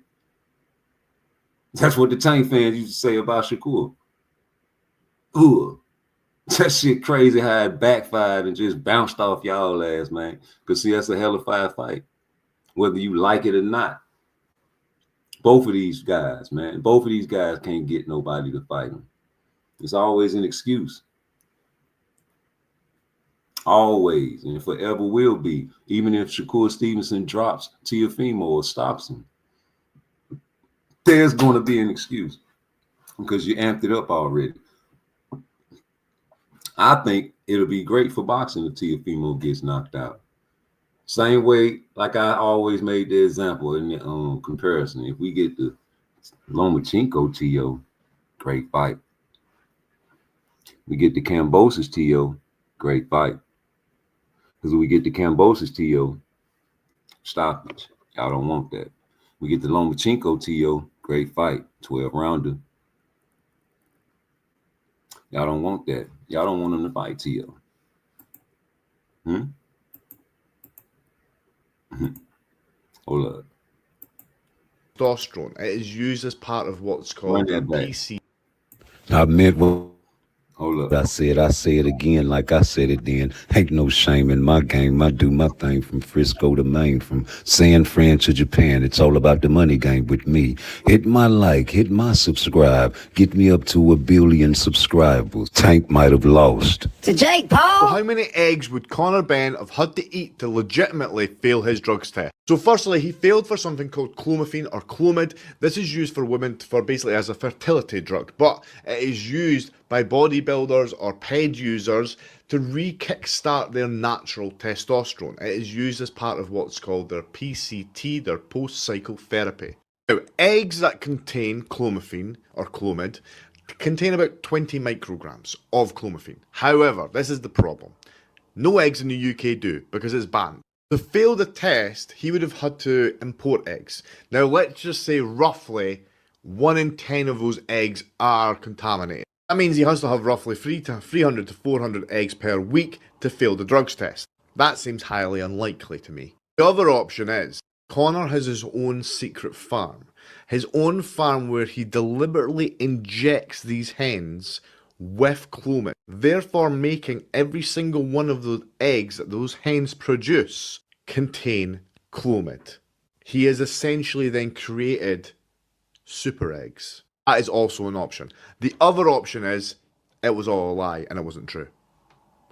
That's what the Tank fans used to say about Shakur. Ooh, that shit crazy how it backfired and just bounced off y'all ass, man. Because see, that's a hell of a fight, whether you like it or not. Both of these guys, man, can't get nobody to fight them. It's always an excuse. Always, and forever will be. Even if Shakur Stevenson drops Teofimo or stops him, there's going to be an excuse because you amped it up already. I think it'll be great for boxing if Teofimo gets knocked out. Same way, like I always made the example in the comparison. If we get the Lomachenko TO, great fight. We get the Kambosos TO, great fight. Because we get the Kambosos TO, stoppage. Y'all don't want that. We get the Lomachenko TO, great fight, 12-rounder. Y'all don't want that. Y'all don't want him to fight TO. Hold up. Testosterone. It is used as part of what's called a PC. I meant what Hold up. I say it again like I said it then. Ain't no shame in my game. I do my thing from Frisco to Maine, from San Fran to Japan. It's all about the money game with me. Hit my like, hit my subscribe. Get me up to 1 billion subscribers. Tank might have lost. To Jake Paul? So how many eggs would Conor Benn have had to eat to legitimately fail his drugs test? So firstly, he failed for something called clomiphene or Clomid. This is used for women for basically as a fertility drug, but it is used by bodybuilders or PED users to re-kickstart their natural testosterone. It is used as part of what's called their PCT, their post-cycle therapy. Now, eggs that contain clomiphene or Clomid contain about 20 micrograms of clomiphene. However, this is the problem. No eggs in the UK do because it's banned. To fail the test, he would have had to import eggs. Now, let's just say roughly 1 in 10 of those eggs are contaminated. That means he has to have roughly 300 to 400 eggs per week to fail the drugs test. That seems highly unlikely to me. The other option is Connor has his own secret farm. His own farm where he deliberately injects these hens with Clomid, therefore making every single one of the eggs that those hens produce contain Clomid. He has essentially then created super eggs. That is also an option. The other option is it was all a lie and it wasn't true.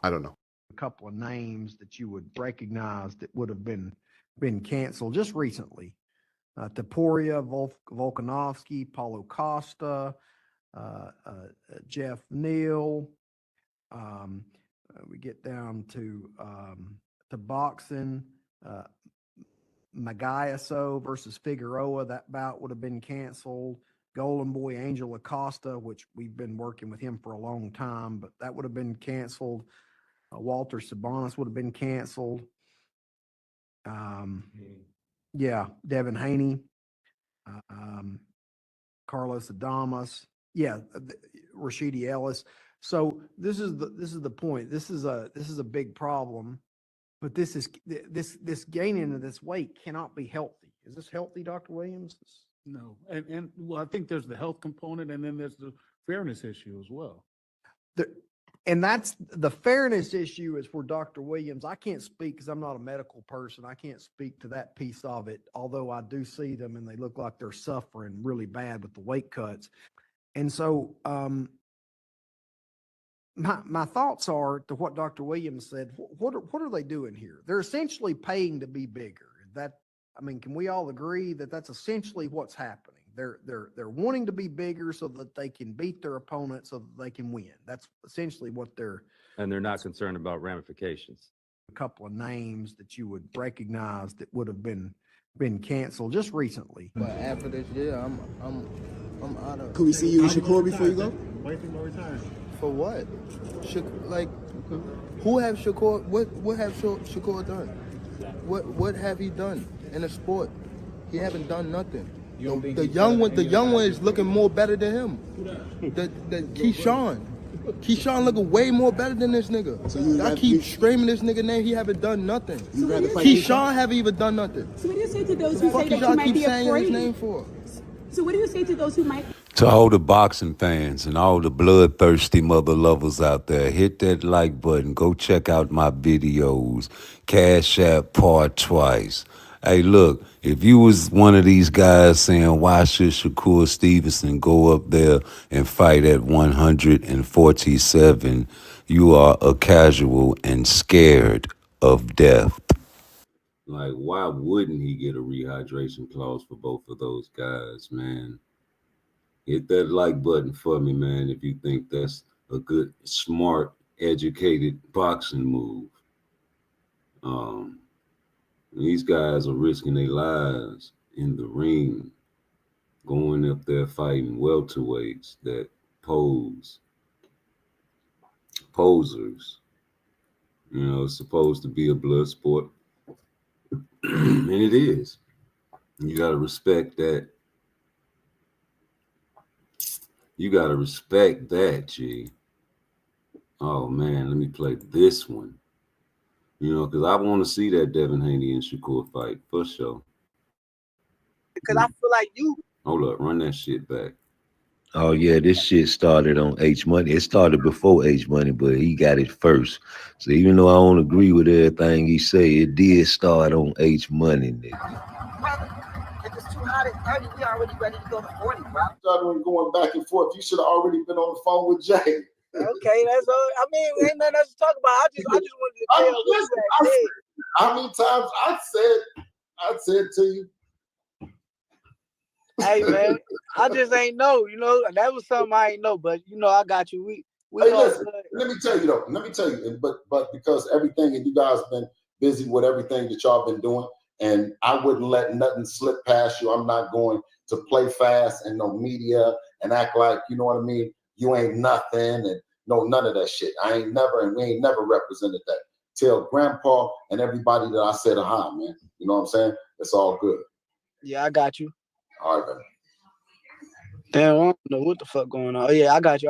I don't know. A couple of names that you would recognize that would have been canceled just recently. Taporia Volkanovski, Paulo Costa, Jeff Neal. We get down to boxing. Magayaso versus Figueroa. That bout would have been canceled. Golden Boy Angel Acosta, which we've been working with him for a long time, but that would have been canceled. Walter Sabonis would have been canceled. Yeah, Devin Haney, Carlos Adamas, Rashidi Ellis. So this is the point. This is a big problem, but this gaining of this weight cannot be healthy. Is this healthy, Dr. Williams? No, and well, I think there's the health component, and then there's the fairness issue as well. And that's the fairness issue is for Dr. Williams. I can't speak because I'm not a medical person. I can't speak to that piece of it, although I do see them and they look like they're suffering really bad with the weight cuts. And so my thoughts are to what Dr. Williams said. What are they doing here? They're essentially paying to be bigger. Can we all agree that that's essentially what's happening? They're wanting to be bigger so that they can beat their opponent so that they can win. That's essentially what they're. And they're not concerned about ramifications. A couple of names that you would recognize that would have been canceled just recently. But after this year, I'm out of. Could we see you in Shakur before you go? Why do you think about retiring? For what? Who have Shakur? What have Shakur done? What have he done in the sport? He haven't done nothing. The young one is looking more better than him. The Keyshawn looking way more better than this nigga. So I keep screaming this nigga name. He haven't done nothing. Keyshawn haven't even done nothing. So what do you say to those who say that you might be afraid? His name for? So what do you say to those who might? To all the boxing fans and all the bloodthirsty mother lovers out there, hit that like button. Go check out my videos. Cash App PARTTWICE. Hey, look, if you was one of these guys saying, why should Shakur Stevenson go up there and fight at 147, you are a casual and scared of death. Like, why wouldn't he get a rehydration clause for both of those guys, man? Hit that like button for me, man, if you think that's a good, smart, educated boxing move. These guys are risking their lives in the ring, going up there fighting welterweights that posers. You know, it's supposed to be a blood sport, and it is. You got to respect that. You got to respect that, G. Oh, man, let me play this one. You know, because I want to see that Devin Haney and Shakur fight, for sure. Because I feel like you. Hold up, run that shit back. Oh, yeah, this shit started on H Money. It started before H Money, but he got it first. So even though I don't agree with everything he say, it did start on H Money, nigga. If it's too hot at 30, we already ready to go to 40, bro. Started going back and forth. You should have already been on the phone with Jay. Okay, that's all. I mean, ain't nothing else to talk about. I just wanted to tell you what you said. How many times I said to you? Hey, man, I just ain't know, you know, that was something I ain't know, but, you know, I got you. We hey, listen, let me tell you, though. Let me tell you, but because everything, and you guys have been busy with everything that y'all been doing, and I wouldn't let nothing slip past you. I'm not going to play fast and no media and act like, you know what I mean, you ain't nothing and no, none of that shit. I ain't never, and we ain't never represented that. tell Grandpa and everybody that I said a hi, man. You know what I'm saying? It's all good. Yeah, I got you. All right, man. Damn, I don't know what the fuck going on. Oh, yeah, I got you.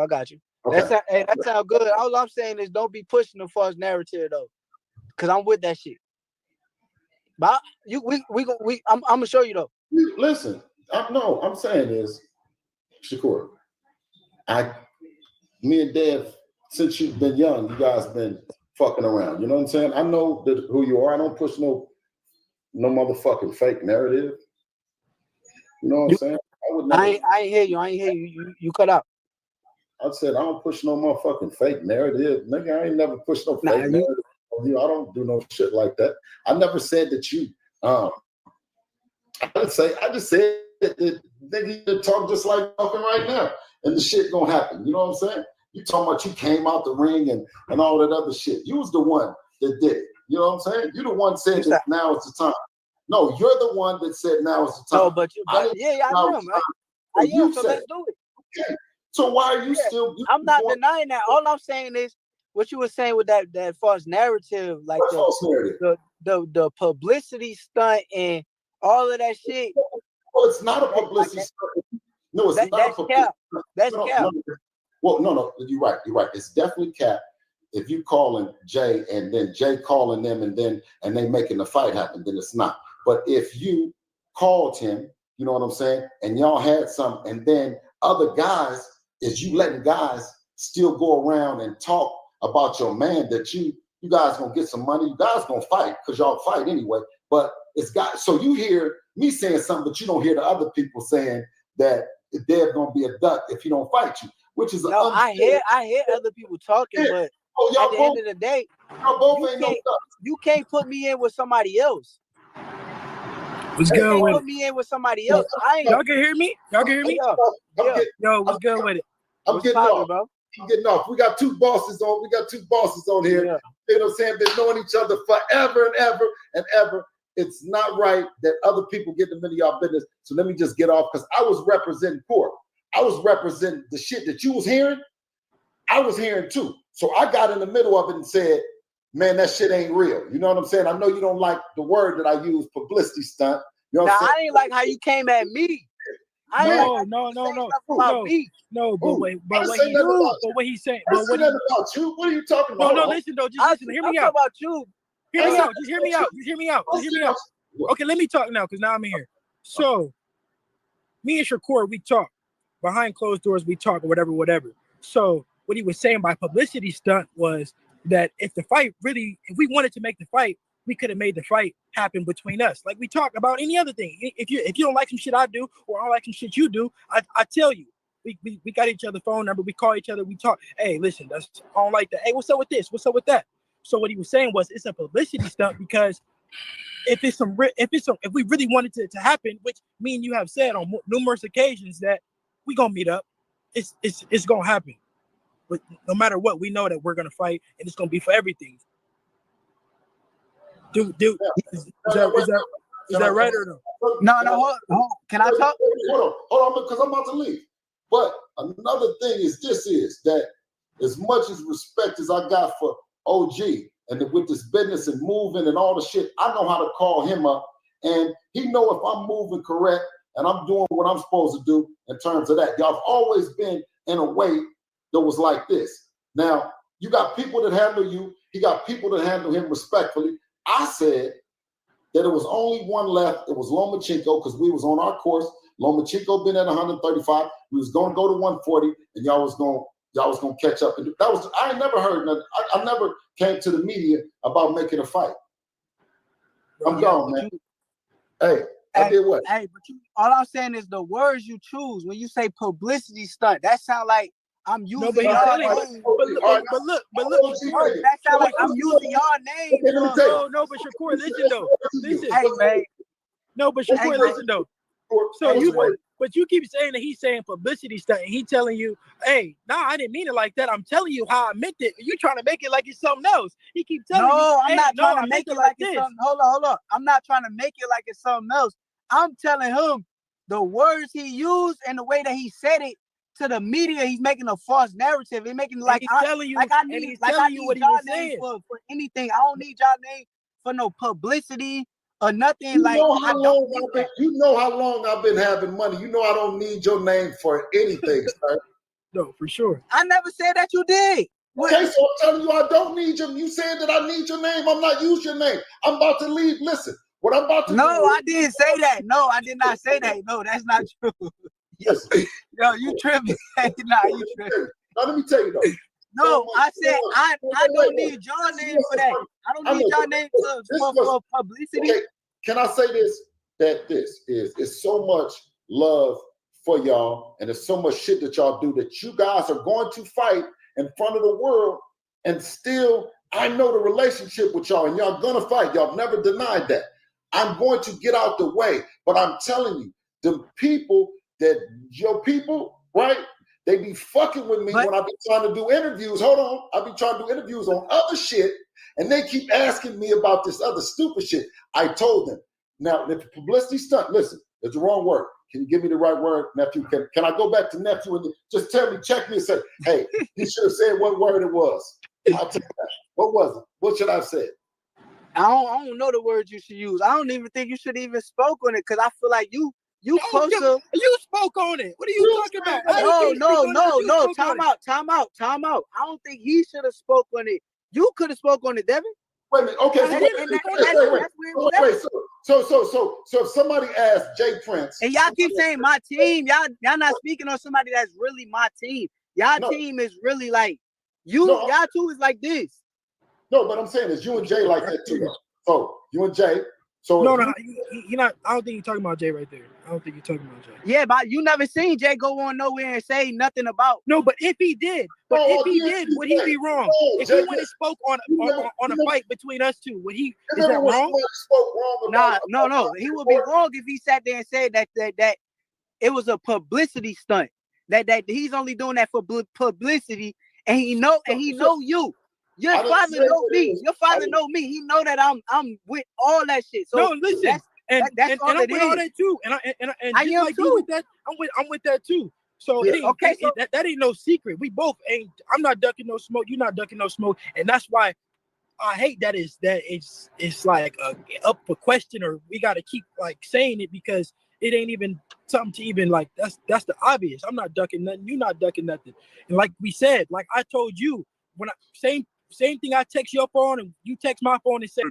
Okay. That sound good. All I'm saying is don't be pushing the false narrative though, cause I'm with that shit. But I'm gonna show you though. Listen, I'm saying is, Shakur, me and Dev, since you've been young, you guys been fucking around. You know what I'm saying? I know who you are. I don't push no motherfucking fake narrative. You know what I'm saying? I ain't hear you. You cut out. I said I don't push no motherfucking fake narrative. Nigga, I ain't never pushed no fake narrative on you. I don't do no shit like that. I never said that you I just said that nigga you talk just like talking right now. And the shit gonna happen. You know what I'm saying? You talking about you came out the ring and all that other shit. You was the one that did it. You know what I'm saying? You the one said that now is the time. No, you're the one that said now is the time. No, but I am. I am, so let's do it. Okay. So why are you still? I'm not denying that. All I'm saying is what you were saying with that false narrative, like the publicity stunt and all of that shit. Well, it's not a publicity stunt. No, it's not a publicity stunt. That's cap. Well, no, you're right. It's definitely cap. If you calling Jay and then Jay calling them and they making the fight happen, then it's not. But if you called him, you know what I'm saying, and y'all had some, and then other guys, is you letting guys still go around and talk about your man that you guys gonna get some money, you guys gonna fight because y'all fight anyway. But it's got so you hear me saying something, but you don't hear the other people saying that they're gonna be a duck if he don't fight you, which is I hear other people talking, but at the end of the day, you can't put me in with somebody else. What's good with put me in with somebody else. Y'all can hear me? Y'all can hear me? Yo, what's good with it? I'm getting off. Bro? I'm getting off. We got two bosses on. Here. Yeah. You know what I'm saying? Been knowing each other forever and ever and ever. It's not right that other people get in the middle of y'all business. So let me just get off because I was representing court. I was representing the shit that you was hearing. I was hearing too. So I got in the middle of it and said, man, that shit ain't real. You know what I'm saying? I know you don't like the word that I use, publicity stunt. You know what I'm saying? I ain't like how you came at me. No, but what he's saying. But what about you? What are you talking about? No, listen though. Just listen. Hear me out. About you. Hear me out. Just hear me out. Just hear me out. Just hear me out. Okay, let me talk now because now I'm here. So, me and Shakur, we talk behind closed doors. We talk or whatever. So, what he was saying by publicity stunt was that if we wanted to make the fight, we could have made the fight happen between us. Like we talk about any other thing. If you don't like some shit I do, or I don't like some shit you do, I tell you. We got each other's phone number. We call each other. We talk. Hey, listen, I don't like that. Hey, what's up with this? What's up with that? So what he was saying was it's a publicity stunt because if we really wanted to happen, which me and you have said on numerous occasions that we gonna meet up, it's gonna happen. But no matter what, we know that we're gonna fight, and it's gonna be for everything. Dude, is that right or no? No, hold on. Can I talk? Hold on, because I'm about to leave. But another thing is that as much as respect as I got for OG and with this business and moving and all the shit, I know how to call him up, and he know if I'm moving correct and I'm doing what I'm supposed to do in terms of that. Y'all have always been in a way that was like this. Now, you got people that handle you. He got people that handle him respectfully. I said that it was only one left. It was Lomachenko because we was on our course. Lomachenko been at 135. We was going to go to 140, and y'all was going to catch up. And that was I ain't never heard nothing. I never came to the media about making a fight. I'm gone, man. I did what? Hey, but all I'm saying is the words you choose when you say publicity stunt. That sound like I'm using your name. But look. That sound like I'm using your name. No, but Shakur, listen though. Listen. Hey, man. No, but Shakur, listen though. So but you keep saying that he's saying publicity stunt, and he telling you, hey, I didn't mean it like that. I'm telling you how I meant it. You trying to make it like it's something else. He keeps telling you. No, I'm not trying to make it like it's something. Hold on. I'm not trying to make it like it's something else. I'm telling him the words he used and the way that he said it to the media, he's making a false narrative. He's making like I need y'all name for anything. I don't need y'all name for no publicity or nothing. You like know how I don't long I've been, you know how long I've been having money. You know I don't need your name for anything, sir. No, for sure. I never said that you did. Okay, so I'm telling you I don't need you. You saying that I need your name. I'm not using your name. I'm about to leave. Listen, what I'm about to do. No, I didn't say that. No, I did not say that. No, that's not true. Yo, you tripping. Nah, you tripping. Now, let me tell you though. No, I said I don't need your name for that. I don't need your name for publicity. Okay, can I say this? That this is so much love for y'all, and there's so much shit that y'all do that you guys are going to fight in front of the world, and still I know the relationship with y'all, and y'all gonna fight. Y'all never denied that. I'm going to get out the way, but I'm telling you, the people that your people, right? They be fucking with me when I be trying to do interviews. Hold on, I be trying to do interviews on other shit, and they keep asking me about this other stupid shit. I told them. Now, if the publicity stunt, listen, it's the wrong word. Can you give me the right word, nephew? Can I go back to nephew and just tell me, check me and say, hey, you should have said what word it was. I'll tell you that. What was it? What should I have said? I don't know the words you should use. I don't even think you should even spoke on it, because I feel like you supposed to. You spoke on it. What are you talking about? No. Time out. I don't think he should have spoke on it. You could have spoke on it, Devin. Wait a minute. Okay. Wait. So if somebody asked Jay Prince, and y'all keep saying my team, y'all not speaking on somebody that's really my team. Y'all team is really like you. No, y'all two is like this. No, but I'm saying is you and Jay like that too. So you and Jay. So no, you're not. I don't think you're talking about Jay right there. I don't think you're talking about Jay. Yeah, but you never seen Jay go on nowhere and say nothing about. No, but if he did, would he be wrong? If he went and spoke on a fight between us two, would he? Is that wrong? No. He would be wrong if he sat there and said that it was a publicity stunt. That he's only doing that for publicity, and he know you. Your father know me. Your father know me. He know that I'm with all that shit. So no, listen. That's all I'm with all that too. And I just am like too. you with that, I'm with that too. So that ain't no secret. We both ain't. I'm not ducking no smoke. You're not ducking no smoke, and that's why I hate that it's like up for question, or we got to keep like saying it, because it ain't even something to even like. That's the obvious. I'm not ducking nothing. You're not ducking nothing. And like we said, like I told you, when same thing, I text your phone and you text my phone and say,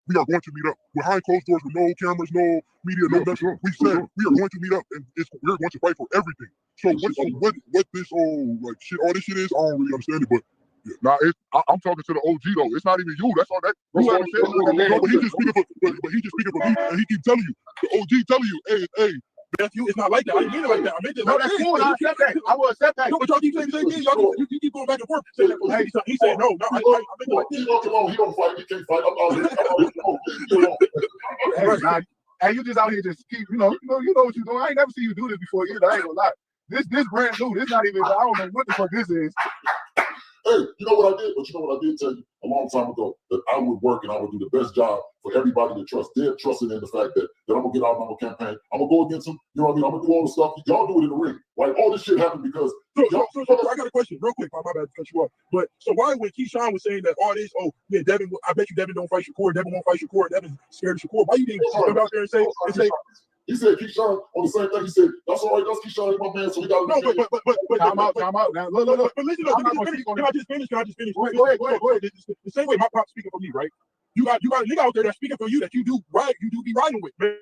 we are going to meet up behind closed doors with no cameras, no media, no nothing. We said we are going to meet up, and we're going to fight for everything. So what this whole like shit, all this shit is, I don't really understand it. But yeah, I'm talking to the OG though. It's not even you. That's all that. You haven't said it. No, but he just speaking for me, and he keep telling you, the OG telling you, hey. Nephew, it's not like that. I didn't mean it like that. I meant it. No, that's cool. I accept that. I will accept that. No, but y'all keep saying the same thing. Y'all keep going back and forth. Saying that, hey, he said no. I meant it like this. He don't fight. He can't fight. Hey, you just out here just keep, you know what you're doing. I ain't never seen you do this before either. I ain't gonna lie. This brand new. This not even. I don't know what the fuck this is. Hey, you know what I did? But you know what I did tell you a long time ago? That I would work and I would do the best job for everybody to trust. They're trusting in the fact that I'm going to get out and I'm going to campaign. I'm going to go against them. You know what I mean? I'm going to do all the stuff. Y'all do it in the ring. Like, all this shit happened because... So I got a question real quick. My bad to cut you off. But so why when Keyshawn was saying that all this, Devin, I bet you Devin don't fight Shakur. Devin won't fight Shakur. Devin's scared of Shakur. Why you didn't come out there and say... He said Keyshawn on the same thing. He said, that's all right, that's Keyshawn, my man, so we got to... No, but time out. Now, look. But listen, can I just finish? Go ahead. The same way my pop's speaking for me, right? You got a nigga out there that's speaking for you that you do be riding with, man.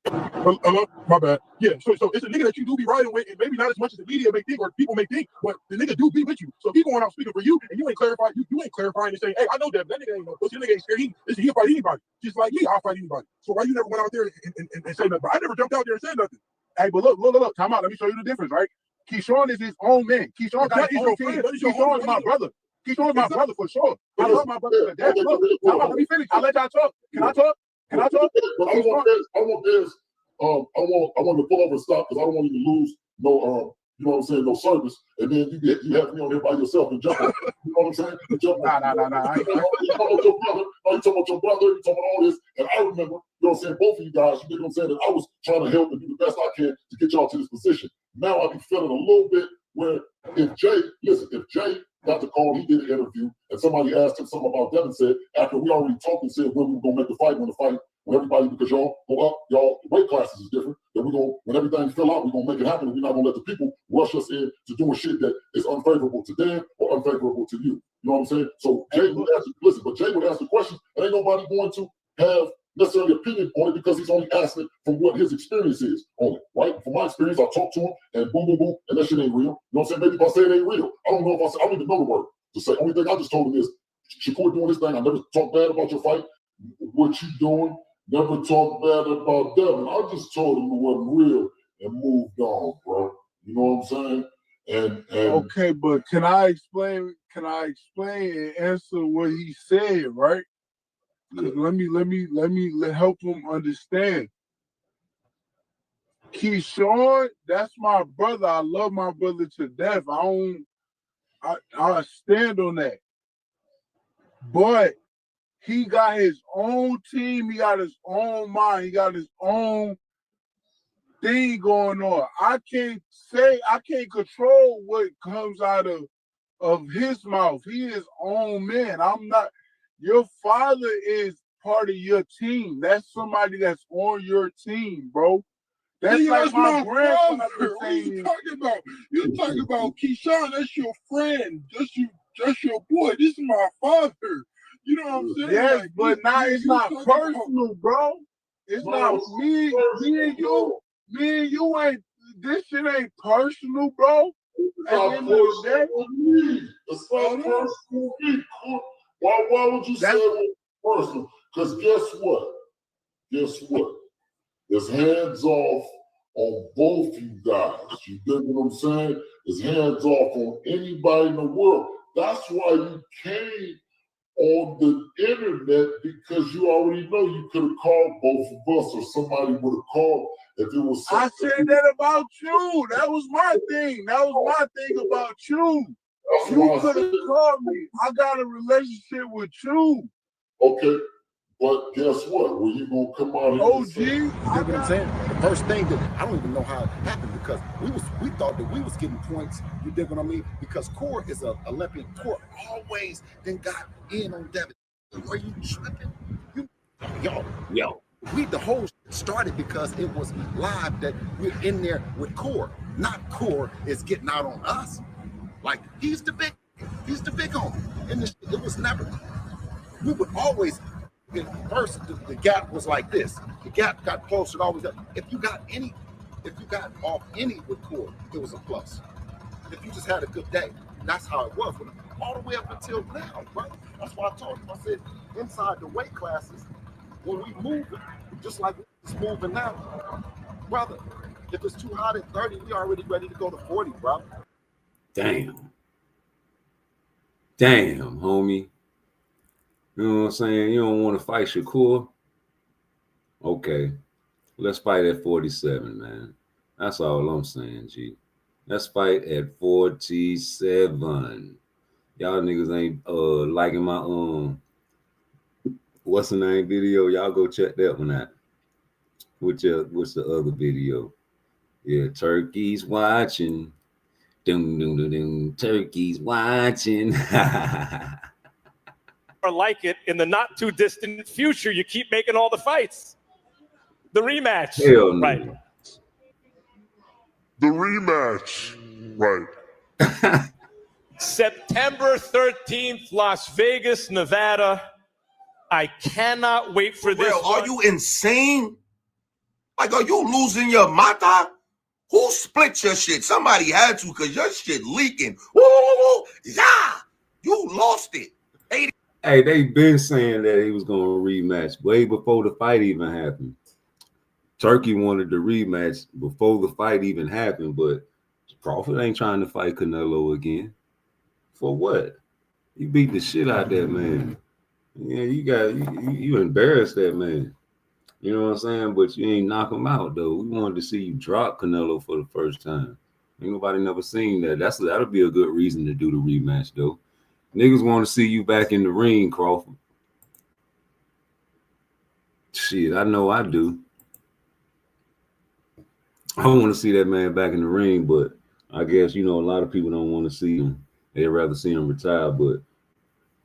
Hello? My bad. Yeah, so it's a nigga that you do be riding with, and maybe not as much as the media may think or people may think, but the nigga do be with you. So if he going out speaking for you, and you ain't clarifying, you ain't clarifying and saying, hey, I know that nigga ain't no pussy, nigga ain't scared. He'll fight anybody. Just like me, I'll fight anybody. So why you never went out there and say nothing? But I never jumped out there and said nothing. Hey, but look, time out. Let me show you the difference, right? Keyshawn is his own man. Keyshawn got his own team. Keyshawn is my brother. Keyshawn is my brother for sure. I love my brother to death. Look, time out. Let me finish. I'll let y'all talk. Can I talk? But I want this. I want to pull over and stop because I don't want you to lose no you know what I'm saying, no service, and then you have me on here by yourself and jump on. You know what I'm saying? Nah. You talking about your brother, you talking about all this, and I remember, you know what I'm saying, both of you guys, you know what I'm saying, that I was trying to help and do the best I can to get y'all to this position. now I be feeling a little bit where if Jay got the call, he did an interview, and somebody asked him something about Devin, said, after we already talked and said when we were going to make the fight, when everybody, because y'all go up, y'all weight classes is different, then we're going, when everything fill out, we're going to make it happen, and we're not going to let the people rush us in to doing shit that is unfavorable to them or unfavorable to you. You know what I'm saying? So Jay would ask, listen, but Jay would ask the question, and ain't nobody going to have necessarily opinion on it because he's only asking from what his experience is on it, right? From my experience, I talk to him and boom, boom, boom, and that shit ain't real. You know what I'm saying? Maybe if I say it ain't real, I don't know if I say, I don't even know the word to say. Only thing I just told him is, Shakur doing this thing, I never talk bad about your fight, what you doing, never talk bad about Devin. I just told him it wasn't real and moved on, bro. You know what I'm saying? And okay, but can I explain and answer what he said, right? Yeah. Let me help him understand. Keyshawn, that's my brother. I love my brother to death. I stand on that. But he got his own team, he got his own mind, he got his own thing going on. I can't control what comes out of his mouth. He is own man. I'm not. Your father is part of your team. That's somebody that's on your team, bro. That's like my grandfather. What are you talking about? You're talking about Keyshawn. That's your friend. That's your boy. This is my father. You know what I'm saying? Yes, like, but now it's not personal, bro. It's not me and you. Me and you ain't. This shit ain't personal, bro. It's not personal me. It's not personal me. Why would you say it was personal? Because guess what? It's hands off on both you guys. You get what I'm saying? It's hands off on anybody in the world. That's why you came on the internet, because you already know you could have called both of us, or somebody would have called if it was something. I said that about you. That was my thing. That was my thing about you. You could have called me. I got a relationship with you. Okay. But guess what? When you gonna come out here? OG, you know what I'm saying? The first thing that I don't even know how it happened, because we thought that we was getting points. You dig what I mean? Because Core is an Olympian. Core always then got in on Devin. Are you tripping? Yo. The whole started because it was live that we're in there with Core. Not Core is getting out on us. Like he's the big homie. And it was never. We would always. First, the gap was like this. The gap got closer and always up. If you got off any with Core, it was a plus. If you just had a good day, that's how it was with him. All the way up until now, right? That's why I told him. I said, inside the weight classes, when we move it, just like it's moving now, brother, if it's too hot at 30, we already ready to go to 40, bro. Damn, homie. You know what I'm saying? You don't want to fight Shakur? Okay. Let's fight at 47, man. That's all I'm saying, G. Let's fight at 47. Y'all niggas ain't liking my what's the name video? Y'all go check that one out. What's the other video? Yeah, turkey's watching. Dum dum dum dum. Turkey's watching. Or like it in the not too distant future. You keep making all the fights. The rematch. Hell no. Right. The rematch. Right. September 13th, Las Vegas, Nevada. I cannot wait for this. Are you insane? Like, are you losing your mata? Who split your shit? Somebody had to, because your shit leaking. Woo, woo, woo. Yeah, you lost it. Hey, they been saying that he was going to rematch way before the fight even happened. Turkey wanted the rematch before the fight even happened, but Crawford ain't trying to fight Canelo again. For what? You beat the shit out that man. Yeah, you embarrassed that man. You know what I'm saying? But you ain't knock him out, though. We wanted to see you drop Canelo for the first time. Ain't nobody never seen that. That'll be a good reason to do the rematch, though. Niggas want to see you back in the ring, Crawford. Shit, I know I do. I want to see that man back in the ring, but I guess, you know, a lot of people don't want to see him. They'd rather see him retire. But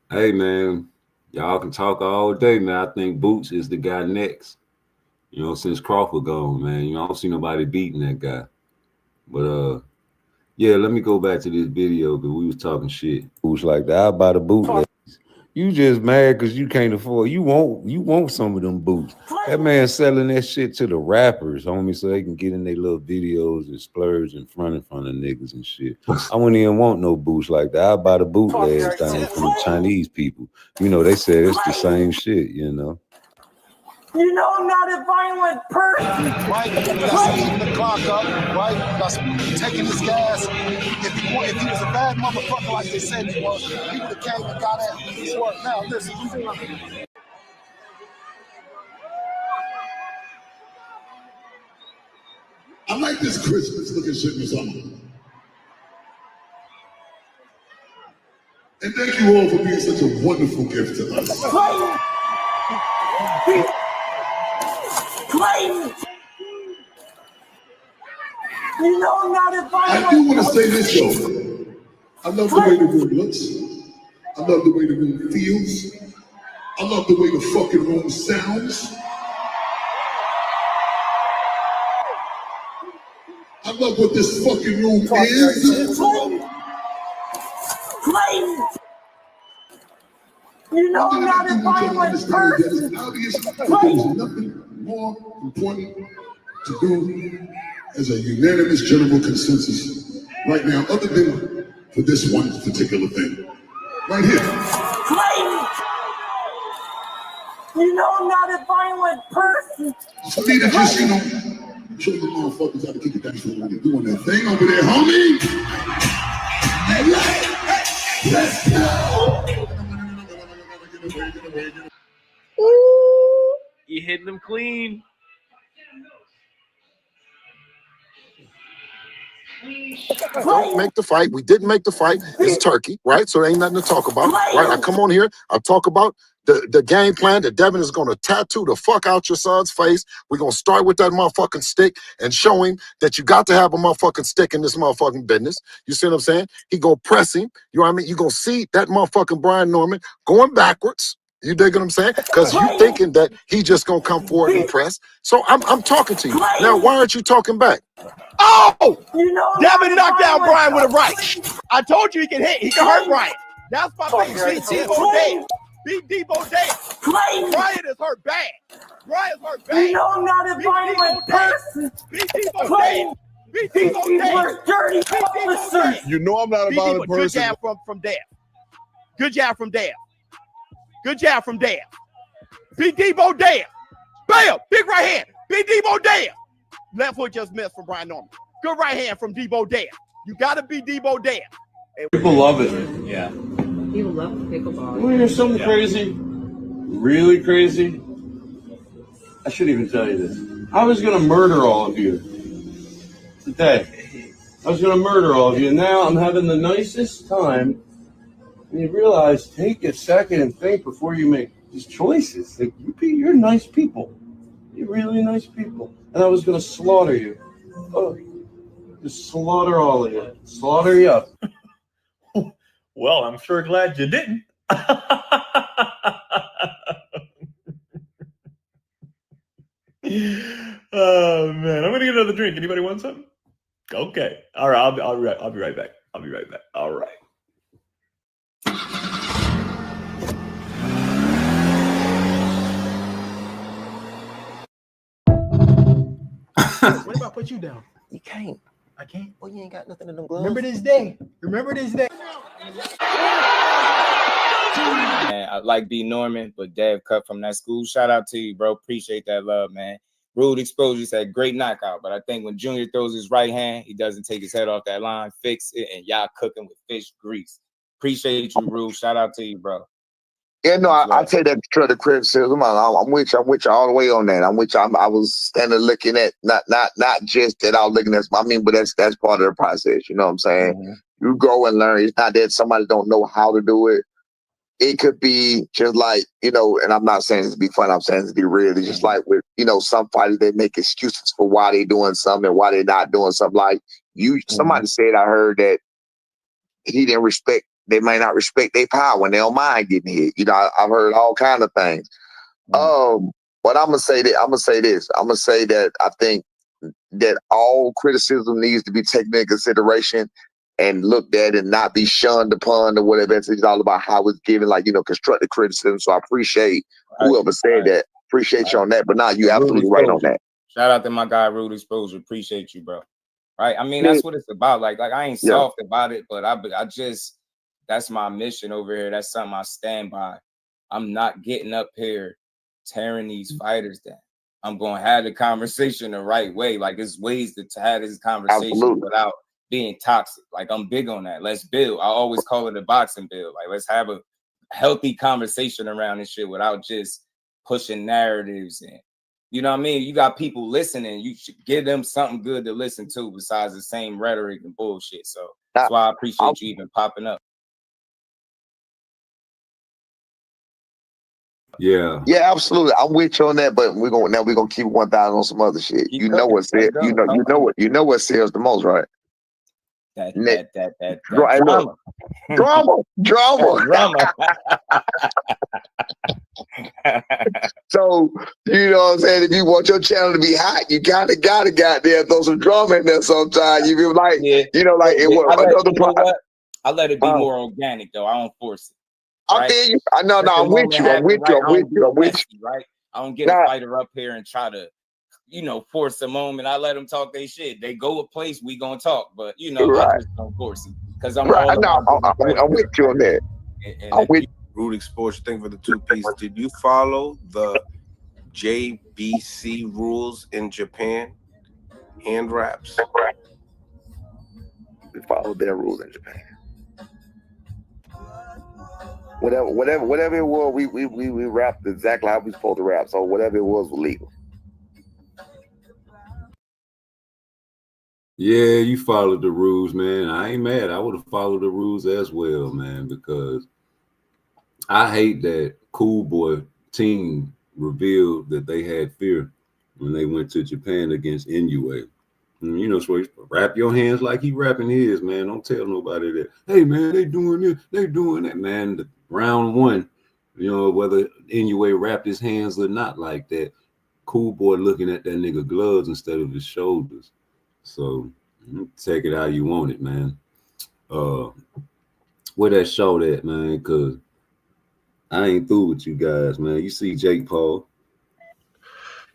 hey, man, y'all can talk all day, man. I think Boots is the guy next. You know, since Crawford gone, man. You know, I don't see nobody beating that guy. But yeah, let me go back to this video because we was talking shit. Boots like that. I buy the bootleg. You just mad because you can't afford. You want some of them boots. That man selling that shit to the rappers, homie, so they can get in their little videos and splurge in front of niggas and shit. I wouldn't even want no boots like that. I buy the bootleg thing from the Chinese people. You know, they said it's the same shit, you know. You know I'm not a violent person. Right? That's keeping the clock up, right? That's taking his gas. If he was a bad motherfucker like they said he was, he would have came and got out. Now listen. I like this Christmas looking shit, Miss Summer. And thank you all for being such a wonderful gift to us. You know I'm not a violent I do want to say this though. I love the way the room looks. I love the way the room feels. I love the way the fucking room sounds. I love what this fucking room is. You know I'm not a violent person. There's nothing more important to do as a unanimous general consensus right now, other than for this one particular thing. Right here. You know I'm not a violent person. For me to just, you know, show you motherfuckers how to kick it down when you're doing that thing over there, homie. Let's go. You hitting them clean. Don't make the fight. We didn't make the fight. It's Turkey, right? So there ain't nothing to talk about, right? I come on here. I talk about the game plan that Devin is going to tattoo the fuck out your son's face. We're going to start with that motherfucking stick and show him that you got to have a motherfucking stick in this motherfucking business. You see what I'm saying? He going to press him. You know what I mean? You're going to see that motherfucking Brian Norman going backwards. You dig what I'm saying? Because you thinking that he just going to come forward and press. So I'm talking to you. Now, why aren't you talking back? Oh! You know Devin knocked down Brian with a right. I told you he can hit. He can hurt Brian. That's my thing. Beat Debo dead. Beat Debo dead. Brian is hurt bad. Brian's hurt bad. You know I'm not a violent person. Beat Debo dead. Beat Debo dead. Dirty officer. You know I'm not a violent Good person. jab from Dev. Good jab from Dev. Good jab from Dev. Beat Debo Dev. Bam! Big right hand. Beat Debo Dev. Left foot just missed from Brian Norman. Good right hand from Debo Dev. You got to be Debo Dev. People love it. Yeah. People love pickleball. Want to hear something crazy? Really crazy? I shouldn't even tell you this. I was going to murder all of you today. I was going to murder all of you. Now I'm having the nicest time. And you realize, take a second and think before you make these choices. Like, you're nice people. You're really nice people. And I was going to slaughter you. Oh, just slaughter all of you. Slaughter you up. Well, I'm sure glad you didn't. Oh man, I'm gonna get another drink. Anybody want something? Okay. All right. I'll be right back. I'll be right back. All right. What if I put you down? You can't. I can't. Well, you ain't got nothing in them gloves. Remember this day. Remember this day. Man, I like B Norman, but Dev cut from that school. Shout out to you, bro. Appreciate that love, man. Rude Exposure said great knockout, but I think when Junior throws his right hand, he doesn't take his head off that line, fix it, and y'all cooking with fish grease. Appreciate you, Rude. Shout out to you, bro. Yeah, no, I take that to the criticism. I'm with you all the way on that. I'm with you. I was standing looking at not just that I was looking at. I mean, but that's part of the process. You know what I'm saying? You grow and learn. It's not that somebody don't know how to do it. it could be just like, and I'm not saying this to be fun, I'm saying this to be real. It's just like with, some fighters, they make excuses for why they doing something and why they not doing something. Like somebody said, I heard that they might not respect their power when they don't mind getting hit. I've heard all kind of things. But I'm gonna say that I'm gonna say that I think that all criticism needs to be taken into consideration and looked at and not be shunned upon or whatever. It's all about how it's given, like, constructive criticism. So I appreciate whoever said that. Appreciate you on that. But now you absolutely right on that. Shout out to my guy, Rude Exposure. Appreciate you, bro. Right? I mean, that's what it's about. Like I ain't soft about it, but I just, that's my mission over here. That's something I stand by. I'm not getting up here tearing these fighters down. I'm going to have the conversation the right way. Like, there's ways to have this conversation without being toxic. Like, I'm big on that. Let's build. I always call it a boxing build. Like, let's have a healthy conversation around this shit without just pushing narratives. And you know what I mean? You got people listening. You should give them something good to listen to besides the same rhetoric and bullshit. So that's why I appreciate you even popping up. Yeah, absolutely. I'm with you on that, but we're gonna keep 1,000 on some other shit. You know what sells the most, right? That drama. Drama. So, you know what I'm saying? If you want your channel to be hot, you gotta goddamn throw some drama in there sometimes. You be like, I let it be more organic though. I don't force it. I feel you. I'm with you. Right? I don't get a fighter up here and try to, force a moment. I let them talk their shit. They go a place, we gonna talk. But I just don't force it because I'm all about I'm with you on that. I'm with Rude Exposure. Thank you for the 2-piece. Did you follow the JBC rules in Japan? Hand wraps. We followed their rules in Japan. Whatever it was, we rapped exactly how we supposed to rap. So whatever it was legal. Yeah, you followed the rules, man. I ain't mad. I would have followed the rules as well, man, because I hate that Cool Boy team revealed that they had fear when they went to Japan against Inoue. So wrap your hands like he rapping his, man. Don't tell nobody that, hey, man, they doing this, they doing that, man. The round one, whether Inoue wrapped his hands or not like that, Cool Boy looking at that nigga gloves instead of his shoulders. So take it how you want it, man. Where that show at, man? Because I ain't through with you guys, man. You see Jake Paul.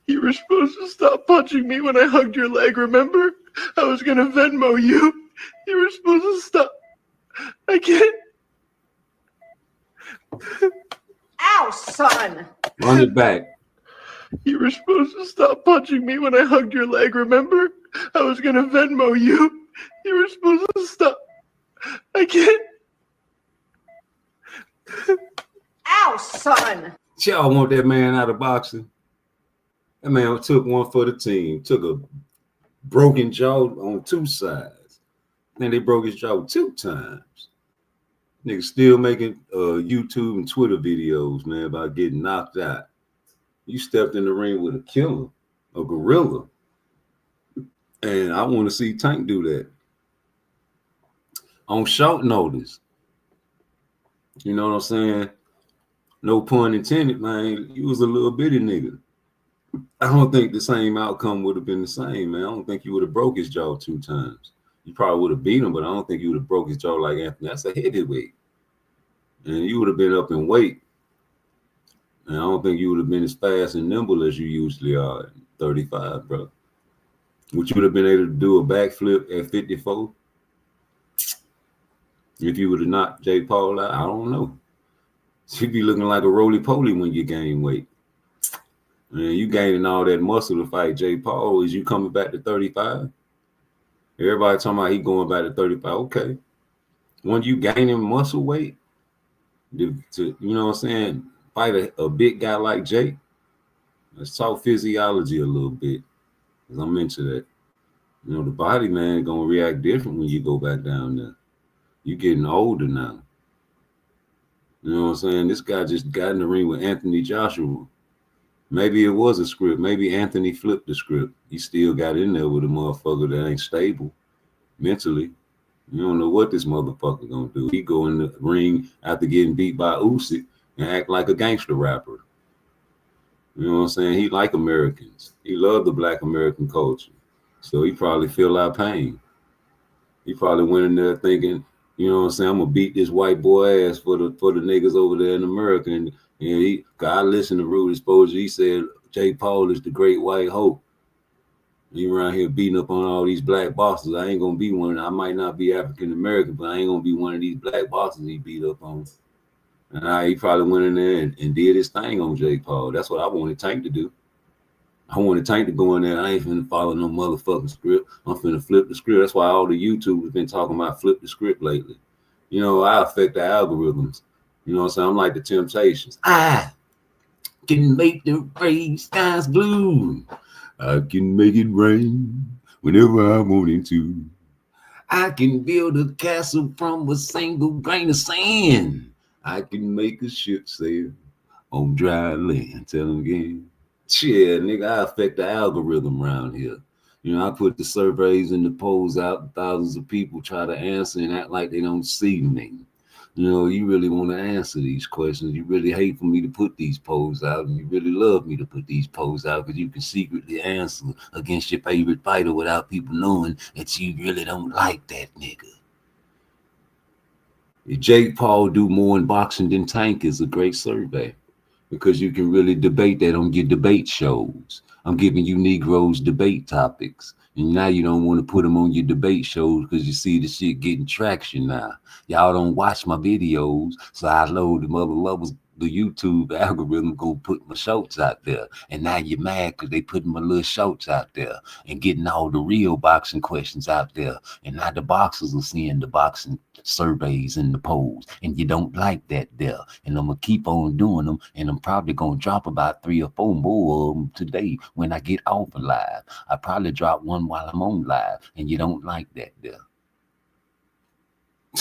You were supposed to stop punching me when I hugged your leg, remember? I was gonna Venmo you. You were supposed to stop. I can't. Ow, son! Run it back. You were supposed to stop punching me when I hugged your leg, remember? I was gonna Venmo you. You were supposed to stop. I can't. Ow, son! Y'all want that man out of boxing? That man took one for the team. Took a broken jaw on 2 sides. Then they broke his jaw 2 times. Nigga still making YouTube and Twitter videos, man, about getting knocked out. You stepped in the ring with a killer, a gorilla. And I want to see Tank do that. On short notice. You know what I'm saying? No pun intended, man. You was a little bitty nigga. I don't think the same outcome would have been the same, man. I don't think you would have broke his jaw 2 times. You probably would have beat him, but I don't think you would have broke his jaw like Anthony. That's a heavyweight. And you would have been up in weight. And I don't think you would have been as fast and nimble as you usually are at 35, bro. Would you would have been able to do a backflip at 54? If you would have knocked Jake Paul out, I don't know. You'd be looking like a roly-poly when you gain weight. And you gaining all that muscle to fight Jake Paul. Is you coming back to 35? Everybody talking about he going back to 35. Okay. When you gaining muscle weight, you know what I'm saying, fight a big guy like Jake, let's talk physiology a little bit. Because I'm into that. The body, man, going to react different when you go back down there. You're getting older now. You know what I'm saying? This guy just got in the ring with Anthony Joshua. Maybe it was a script. Maybe Anthony flipped the script. He still got in there with a motherfucker that ain't stable mentally. You don't know what this motherfucker gonna do. He go in the ring after getting beat by Usyk and act like a gangster rapper. You know what I'm saying? He like Americans. He love the Black American culture. So he probably feel our pain. He probably went in there thinking, you know what I'm saying, I'm gonna beat this white boy ass for the niggas over there in America. And he, I listened to Rude Exposure. He said Jake Paul is the great white hope. He around here beating up on all these black bosses. I ain't gonna be one. I might not be African American, but I ain't gonna be one of these black bosses he beat up on. And he probably went in there and did his thing on Jake Paul. That's what I wanted Tank to do. I wanted Tank to go in there. I ain't finna follow no motherfucking script. I'm finna flip the script. That's why all the YouTubers been talking about flip the script lately. You know, I affect the algorithms. You know what I'm saying? I'm like the Temptations. I can make the gray skies blue. I can make it rain whenever I want it to. I can build a castle from a single grain of sand. I can make a ship sail on dry land. Tell them again. Shit, nigga, I affect the algorithm around here. You know, I put the surveys and the polls out, thousands of people try to answer and act like they don't see me. You know, you really want to answer these questions. You really hate for me to put these polls out, and you really love me to put these polls out because you can secretly answer against your favorite fighter without people knowing that you really don't like that nigga. If Jake Paul do more in boxing than Tank is a great survey, because you can really debate that on your debate shows. I'm giving you Negroes debate topics. And now you don't want to put them on your debate shows because you see the shit getting traction now. Y'all don't watch my videos, so I load the mother lovers. The YouTube algorithm go put my shorts out there. And now you're mad because they putting my little shorts out there and getting all the real boxing questions out there. And now the boxers are seeing the boxing surveys and the polls. And you don't like that there. And I'm going to keep on doing them. And I'm probably going to drop about 3 or 4 more of them today when I get off of live. I probably drop one while I'm on live. And you don't like that there.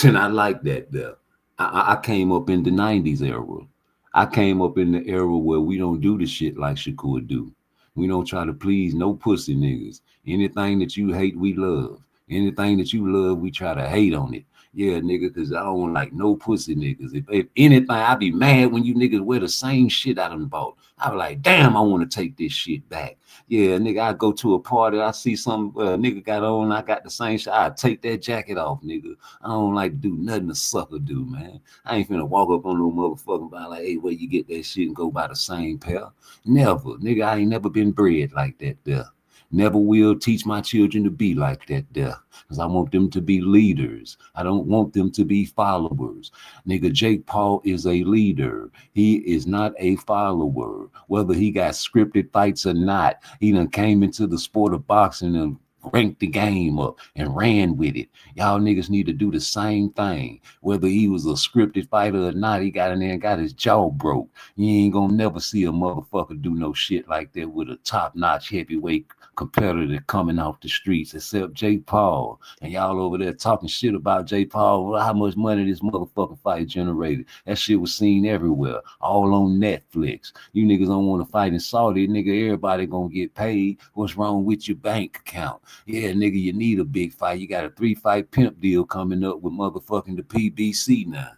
And I like that there. I came up in the 90s era. I came up in the era where we don't do the shit like Shakur do. We don't try to please no pussy niggas. Anything that you hate, we love. Anything that you love, we try to hate on it. Yeah, nigga, because I don't like no pussy niggas. If anything, I be mad when you niggas wear the same shit I done bought. I be like, damn, I want to take this shit back. Yeah, nigga, I go to a party, I see some nigga got on, I got the same shit. I take that jacket off, nigga. I don't like to do nothing a sucker do, man. I ain't finna walk up on no motherfucking bar like, hey, where you get that shit and go buy the same pair? Never. Nigga, I ain't never been bred like that there. Never will teach my children to be like that there. Because I want them to be leaders. I don't want them to be followers. Nigga, Jake Paul is a leader. He is not a follower. Whether he got scripted fights or not, he done came into the sport of boxing and ranked the game up and ran with it. Y'all niggas need to do the same thing. Whether he was a scripted fighter or not, he got in there and got his jaw broke. You ain't gonna never see a motherfucker do no shit like that with a top-notch heavyweight competitor coming off the streets except Jake Paul. And y'all over there talking shit about Jake Paul. Well, how much money this motherfucking fight generated? That shit was seen everywhere, all on Netflix. You niggas don't want to fight in Saudi, nigga. Everybody gonna get paid. What's wrong with your bank account? Yeah, nigga, you need a big fight. You got a 3-fight pimp deal coming up with motherfucking the PBC now.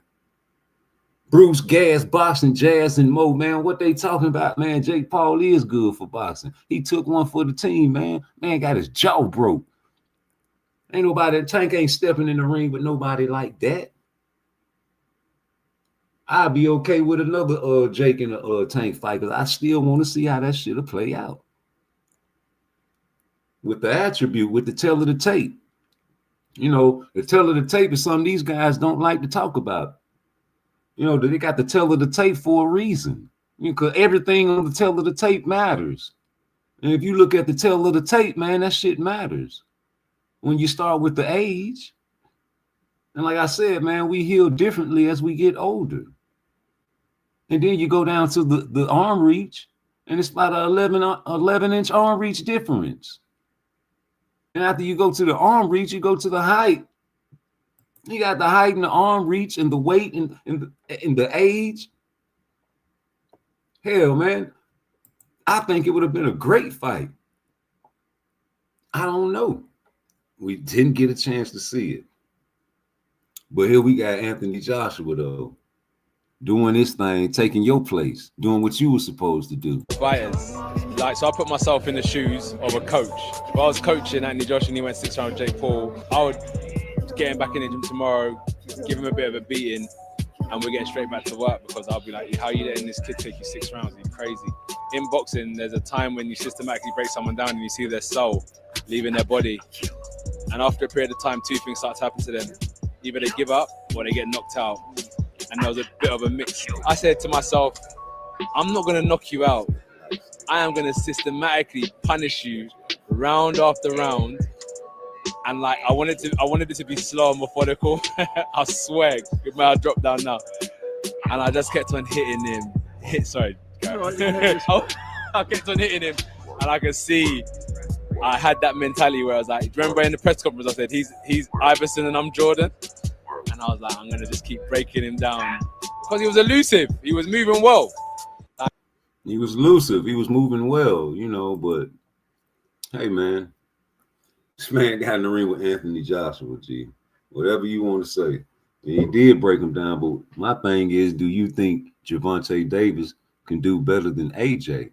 Bruce, Gas, Boxing, Jazz, and Mo, man, what they talking about, man? Jake Paul is good for boxing. He took one for the team, man. Man got his jaw broke. Ain't nobody, Tank ain't stepping in the ring with nobody like that. I'll be okay with another Jake and a Tank fight because I still want to see how that shit'll play out. With the attribute, with the tell of the tape. You know, the tell of the tape is something these guys don't like to talk about. You know, they got the tell of the tape for a reason. Because everything on the tell of the tape matters. And if you look at the tell of the tape, man, that shit matters. When you start with the age. And like I said, man, we heal differently as we get older. And then you go down to the arm reach, and it's about an 11-inch arm reach difference. And after you go to the arm reach, you go to the height. You got the height and the arm reach and the weight and the age. Hell, man, I think it would have been a great fight. I don't know. We didn't get a chance to see it. But here we got Anthony Joshua, though, doing this thing, taking your place, doing what you were supposed to do. Fighters, like, so I put myself in the shoes of a coach. If I was coaching Anthony Joshua and he went 6 rounds with Jake Paul, I would get him back in the gym tomorrow, give him a bit of a beating, and we're getting straight back to work, because I'll be like, how are you letting this kid take you 6 rounds? You're crazy. In boxing, there's a time when you systematically break someone down and you see their soul leaving their body. And after a period of time, 2 things start to happen to them. Either they give up or they get knocked out. And there was a bit of a mix. I said to myself, I'm not going to knock you out. I am going to systematically punish you round after round. And like, I wanted it to be slow and methodical. I swear, your mouth dropped down now. And I just kept on hitting him. I kept on hitting him. And I could see I had that mentality where I was like, remember in the press conference I said, he's Iverson and I'm Jordan? And I was like, I'm going to just keep breaking him down. Because he was elusive. He was moving well. He was elusive. He was moving well, but hey, man, this man got in the ring with Anthony Joshua, G. Whatever you want to say. And he did break him down, but my thing is, do you think Gervonta Davis can do better than AJ?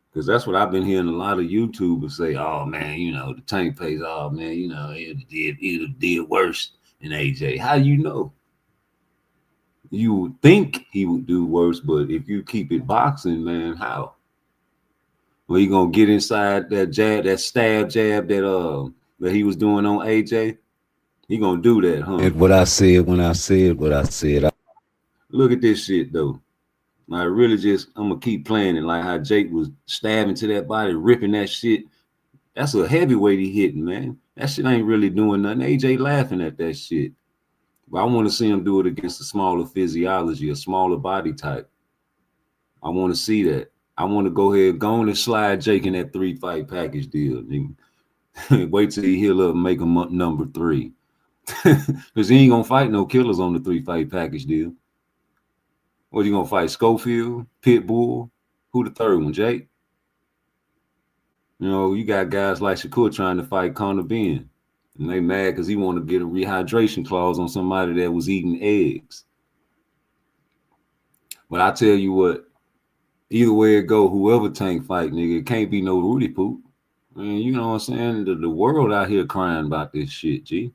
Because that's what I've been hearing a lot of YouTubers say, oh, man, the Tank pays, oh, man, it did worse than AJ. How you know? You would think he would do worse, but if you keep it boxing, man, how? Well, you gonna get inside that jab, that stab jab that he was doing on AJ? He gonna do that, huh? And what I said when I said what I said. Look at this shit though. I really I'm gonna keep playing it like how Jake was stabbing to that body, ripping that shit. That's a heavyweight he hitting, man. That shit ain't really doing nothing. AJ laughing at that shit. But I want to see him do it against a smaller physiology, a smaller body type. I want to see that. I want to go on and slide Jake in that 3-fight package deal. Wait till he heal up and make him number 3. Because he ain't going to fight no killers on the 3-fight package deal. What, you going to fight? Schofield? Pitbull? Who the third one, Jake? You got guys like Shakur trying to fight Conor Ben. And they mad because he want to get a rehydration clause on somebody that was eating eggs. But I tell you what, either way it go, whoever Tank fight, nigga, it can't be no Rudy poop. I mean, you know what I'm saying? The world out here crying about this shit, G.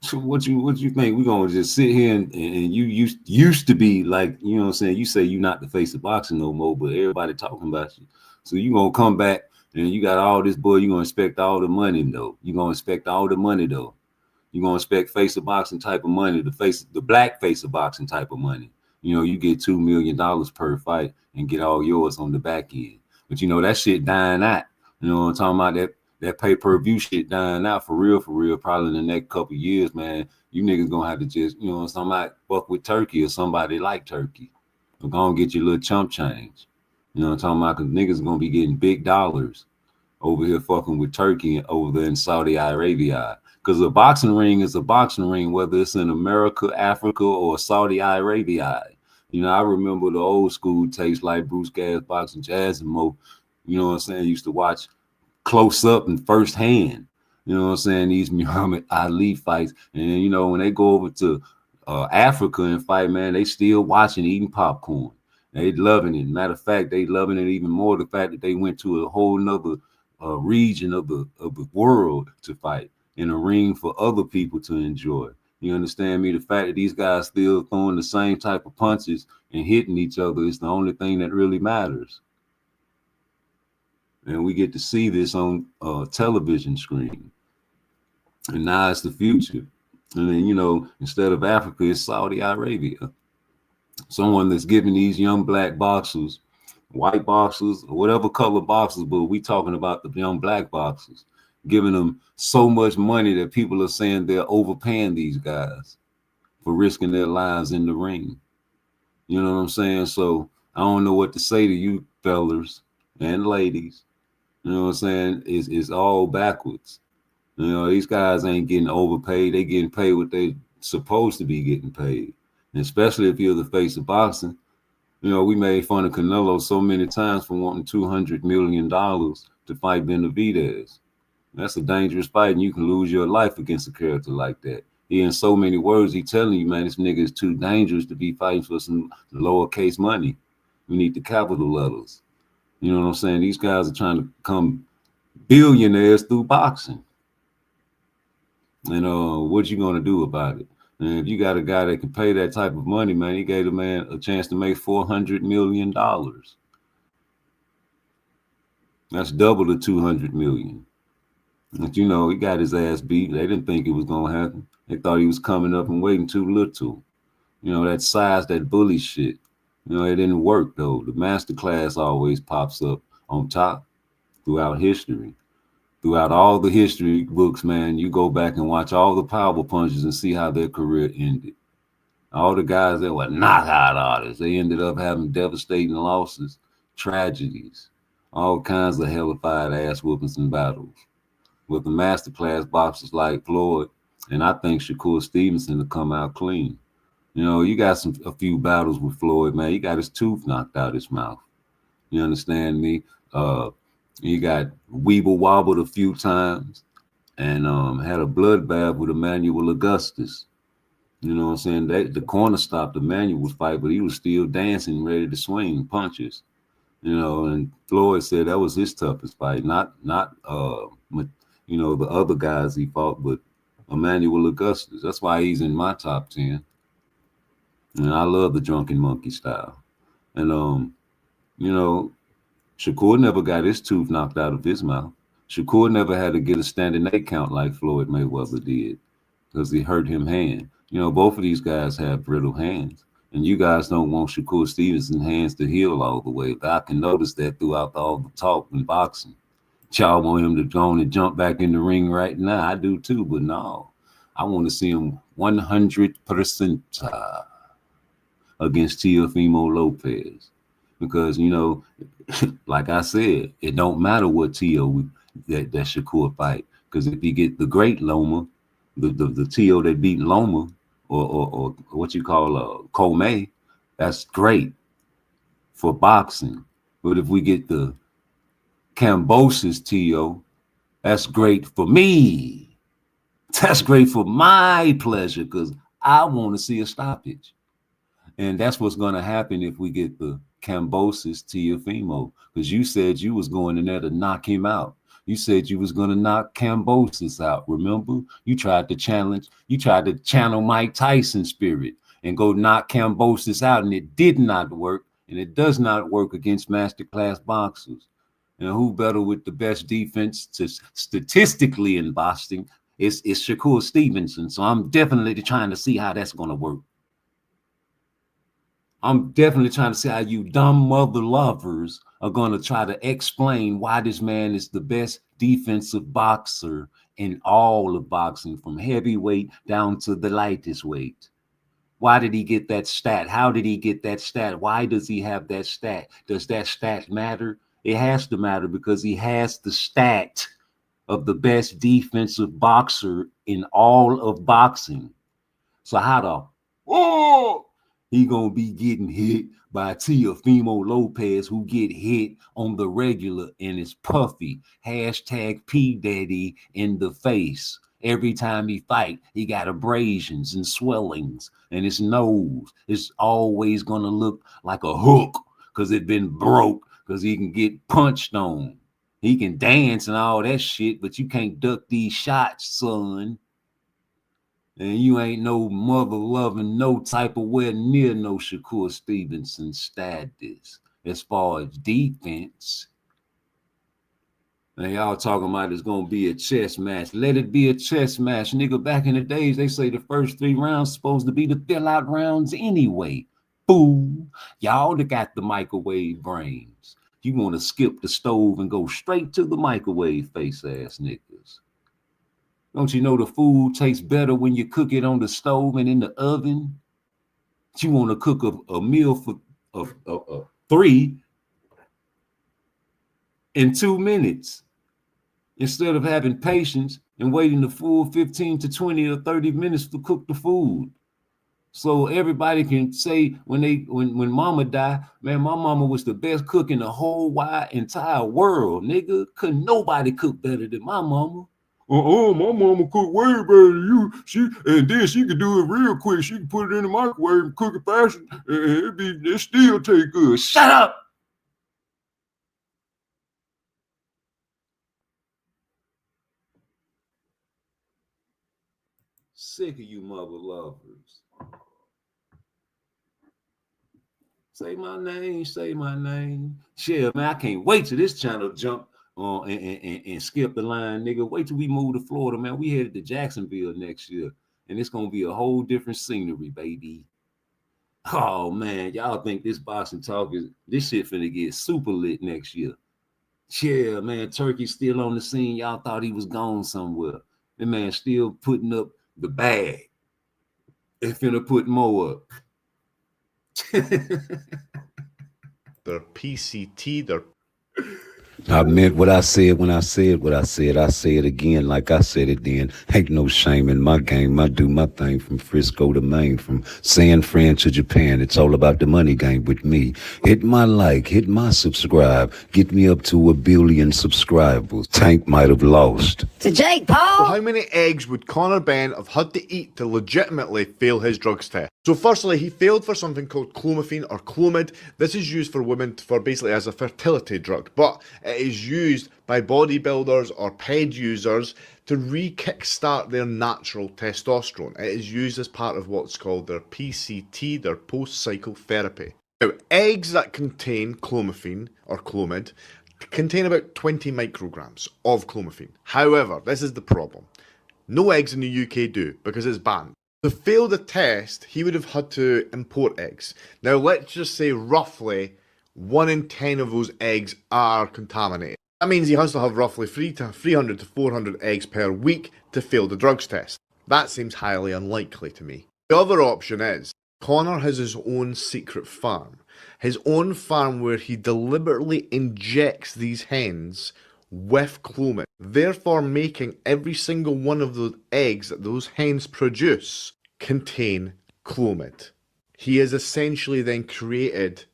So what you think? We're gonna just sit here and you used to be like, you know what I'm saying? You say you're not the face of boxing no more, but everybody talking about you. So you gonna come back and you got all this, boy, you're going to expect all the money, though. You're going to expect all the money, though. You're going to expect face of boxing type of money, the black face of boxing type of money. You get $2 million per fight and get all yours on the back end. But, that shit dying out. You know what I'm talking about? That pay-per-view shit dying out for real, probably in the next couple of years, man. You niggas going to have to just, somebody fuck with Turkey or somebody like Turkey. We're going to get your little chump change. You know what I'm talking about? Because niggas are going to be getting big dollars over here fucking with Turkey over there in Saudi Arabia. Because a boxing ring is a boxing ring, whether it's in America, Africa, or Saudi Arabia. I remember the old school tapes like Bruce Gas Boxing Jazz and Mo, you know what I'm saying, used to watch close up and first hand, you know what I'm saying, these Muhammad Ali fights. And, when they go over to Africa and fight, man, they still watching, eating popcorn. They loving it. Matter of fact, they loving it even more, the fact that they went to a whole nother region of the world to fight in a ring for other people to enjoy. You understand me? The fact that these guys still throwing the same type of punches and hitting each other is the only thing that really matters. And we get to see this on a television screen. And now it's the future. And then, instead of Africa, it's Saudi Arabia. Someone that's giving these young black boxers, white boxers, or whatever color boxers, but we talking about the young black boxers, giving them so much money that people are saying they're overpaying these guys for risking their lives in the ring. You know what I'm saying? So I don't know what to say to you fellas and ladies. You know what I'm saying? It's all backwards. You know, these guys ain't getting overpaid. They getting paid what they supposed to be getting paid. And especially if you're the face of boxing. You know, we made fun of Canelo so many times for wanting $200 million to fight Benavidez. That's a dangerous fight, and you can lose your life against a character like that. He, in so many words, he telling you, man, this nigga is too dangerous to be fighting for some lowercase money. We need the capital letters. You know what I'm saying? These guys are trying to become billionaires through boxing. And what you gonna do about it? And if you got a guy that can pay that type of money, man, he gave the man a chance to make $400 million. That's double the 200 million. But you know, he got his ass beat. They didn't think it was gonna happen. They thought he was coming up and waiting too little. You know, that size, that bully shit. You know, it didn't work though. The master class always pops up on top throughout history. Throughout all the history books, man, you go back and watch all the power punches and see how their career ended. All the guys that were knockout artists, they ended up having devastating losses, tragedies, all kinds of hellified ass whoopings and battles. With the masterclass boxers like Floyd, and I think Shakur Stevenson to come out clean. You know, you got a few battles with Floyd, man. He got his tooth knocked out his mouth. You understand me? He got weeble wobbled a few times and had a bloodbath with Emmanuel Augustus. You know what I'm saying? The corner stopped Emmanuel's fight, but he was still dancing, ready to swing punches. You know, and Floyd said that was his toughest fight, not you know, the other guys he fought, but Emmanuel Augustus. That's why he's in my top 10. And I love the drunken monkey style. And you know, Shakur never got his tooth knocked out of his mouth. Shakur never had to get a standing 8 count like Floyd Mayweather did because he hurt him hand. You know, both of these guys have brittle hands. And you guys don't want Shakur Stevenson's hands to heal all the way. But I can notice that throughout all the talk in boxing. Y'all want him to go on and jump back in the ring right now. I do too, but no. I want to see him 100% against Teofimo Lopez. Because, you know, like I said, it don't matter what Teo that Shakur fight. Because if you get the great Loma, the Teo that beat Loma, or what you call Comey, that's great for boxing. But if we get the Kambosos Teo, that's great for me. That's great for my pleasure because I want to see a stoppage. And that's what's going to happen if we get the Kambosos Teofimo, because you said you was going in there to knock him out. You said you was going to knock Kambosos out. Remember? You tried to channel Mike Tyson's spirit and go knock Kambosos out, and it did not work, and it does not work against masterclass boxers. And who better with the best defense statistically in boxing is Shakur Stevenson. So I'm definitely trying to see how that's going to work. I'm definitely trying to see how you dumb mother lovers are going to try to explain why this man is the best defensive boxer in all of boxing, from heavyweight down to the lightest weight. Why did he get that stat? How did he get that stat? Why does he have that stat? Does that stat matter? It has to matter because he has the stat of the best defensive boxer in all of boxing. So how he gonna be getting hit by Teofimo Lopez, who get hit on the regular and is puffy. Hashtag P Daddy in the face. Every time he fight, he got abrasions and swellings, and his nose is always gonna look like a hook because it been broke, because he can get punched on. He can dance and all that shit, but you can't duck these shots, son. And you ain't no mother loving, no type of where near no Shakur Stevenson status as far as defense. And y'all talking about it's gonna be a chess match. Let it be a chess match, nigga. Back in the days, they say the first 3 rounds supposed to be the fill out rounds anyway. Fool, y'all that got the microwave brains. You want to skip the stove and go straight to the microwave, face ass niggas. Don't you know the food tastes better when you cook it on the stove and in the oven? You want to cook a meal for 3 in 2 minutes. instead of having patience and waiting the full 15 to 20 or 30 minutes to cook the food. So everybody can say when mama died, man, my mama was the best cook in the whole wide entire world, nigga. Couldn't nobody cook better than my mama. My mama cooked way better than you. And then she could do it real quick. She could put it in the microwave and cook it faster, and it still taste good. Shut up. Sick of you mother lovers. Say my name, say my name. Shit, man, I can't wait till this channel jump on and skip the line, nigga. Wait till we move to Florida, man. We headed to Jacksonville next year, and it's gonna be a whole different scenery, baby. Oh man, y'all think this boxing talk is this shit finna get super lit next year? Yeah, man, Turkey's still on the scene. Y'all thought he was gone somewhere. The man still putting up the bag. They finna put more up. Their PCT, their I meant what I said when I said what I said. I say it again like I said it then. Ain't no shame in my game. I do my thing from Frisco to Maine, from San Fran to Japan. It's all about the money game with me. Hit my like, hit my subscribe. Get me up to 1 billion subscribers. Tank might have lost. To Jake Paul. Well, how many eggs would Conor Benn have had to eat to legitimately fail his drugs test? So firstly, he failed for something called clomiphene or Clomid. This is used for women for basically as a fertility drug, but it is used by bodybuilders or PED users to re-kickstart their natural testosterone. It is used as part of what's called their PCT, their post-cycle therapy. Now, eggs that contain clomiphene or Clomid contain about 20 micrograms of clomiphene. However, this is the problem. No eggs in the UK do, because it's banned. To fail the test, he would have had to import eggs. Now, let's just say roughly 1 in 10 of those eggs are contaminated. That means he has to have roughly 300 to 400 eggs per week to fail the drugs test. That seems highly unlikely to me. The other option is, Conor has his own secret farm. His own farm where he deliberately injects these hens with Clomid, therefore making every single one of the eggs that those hens produce contain Clomid. He has essentially then created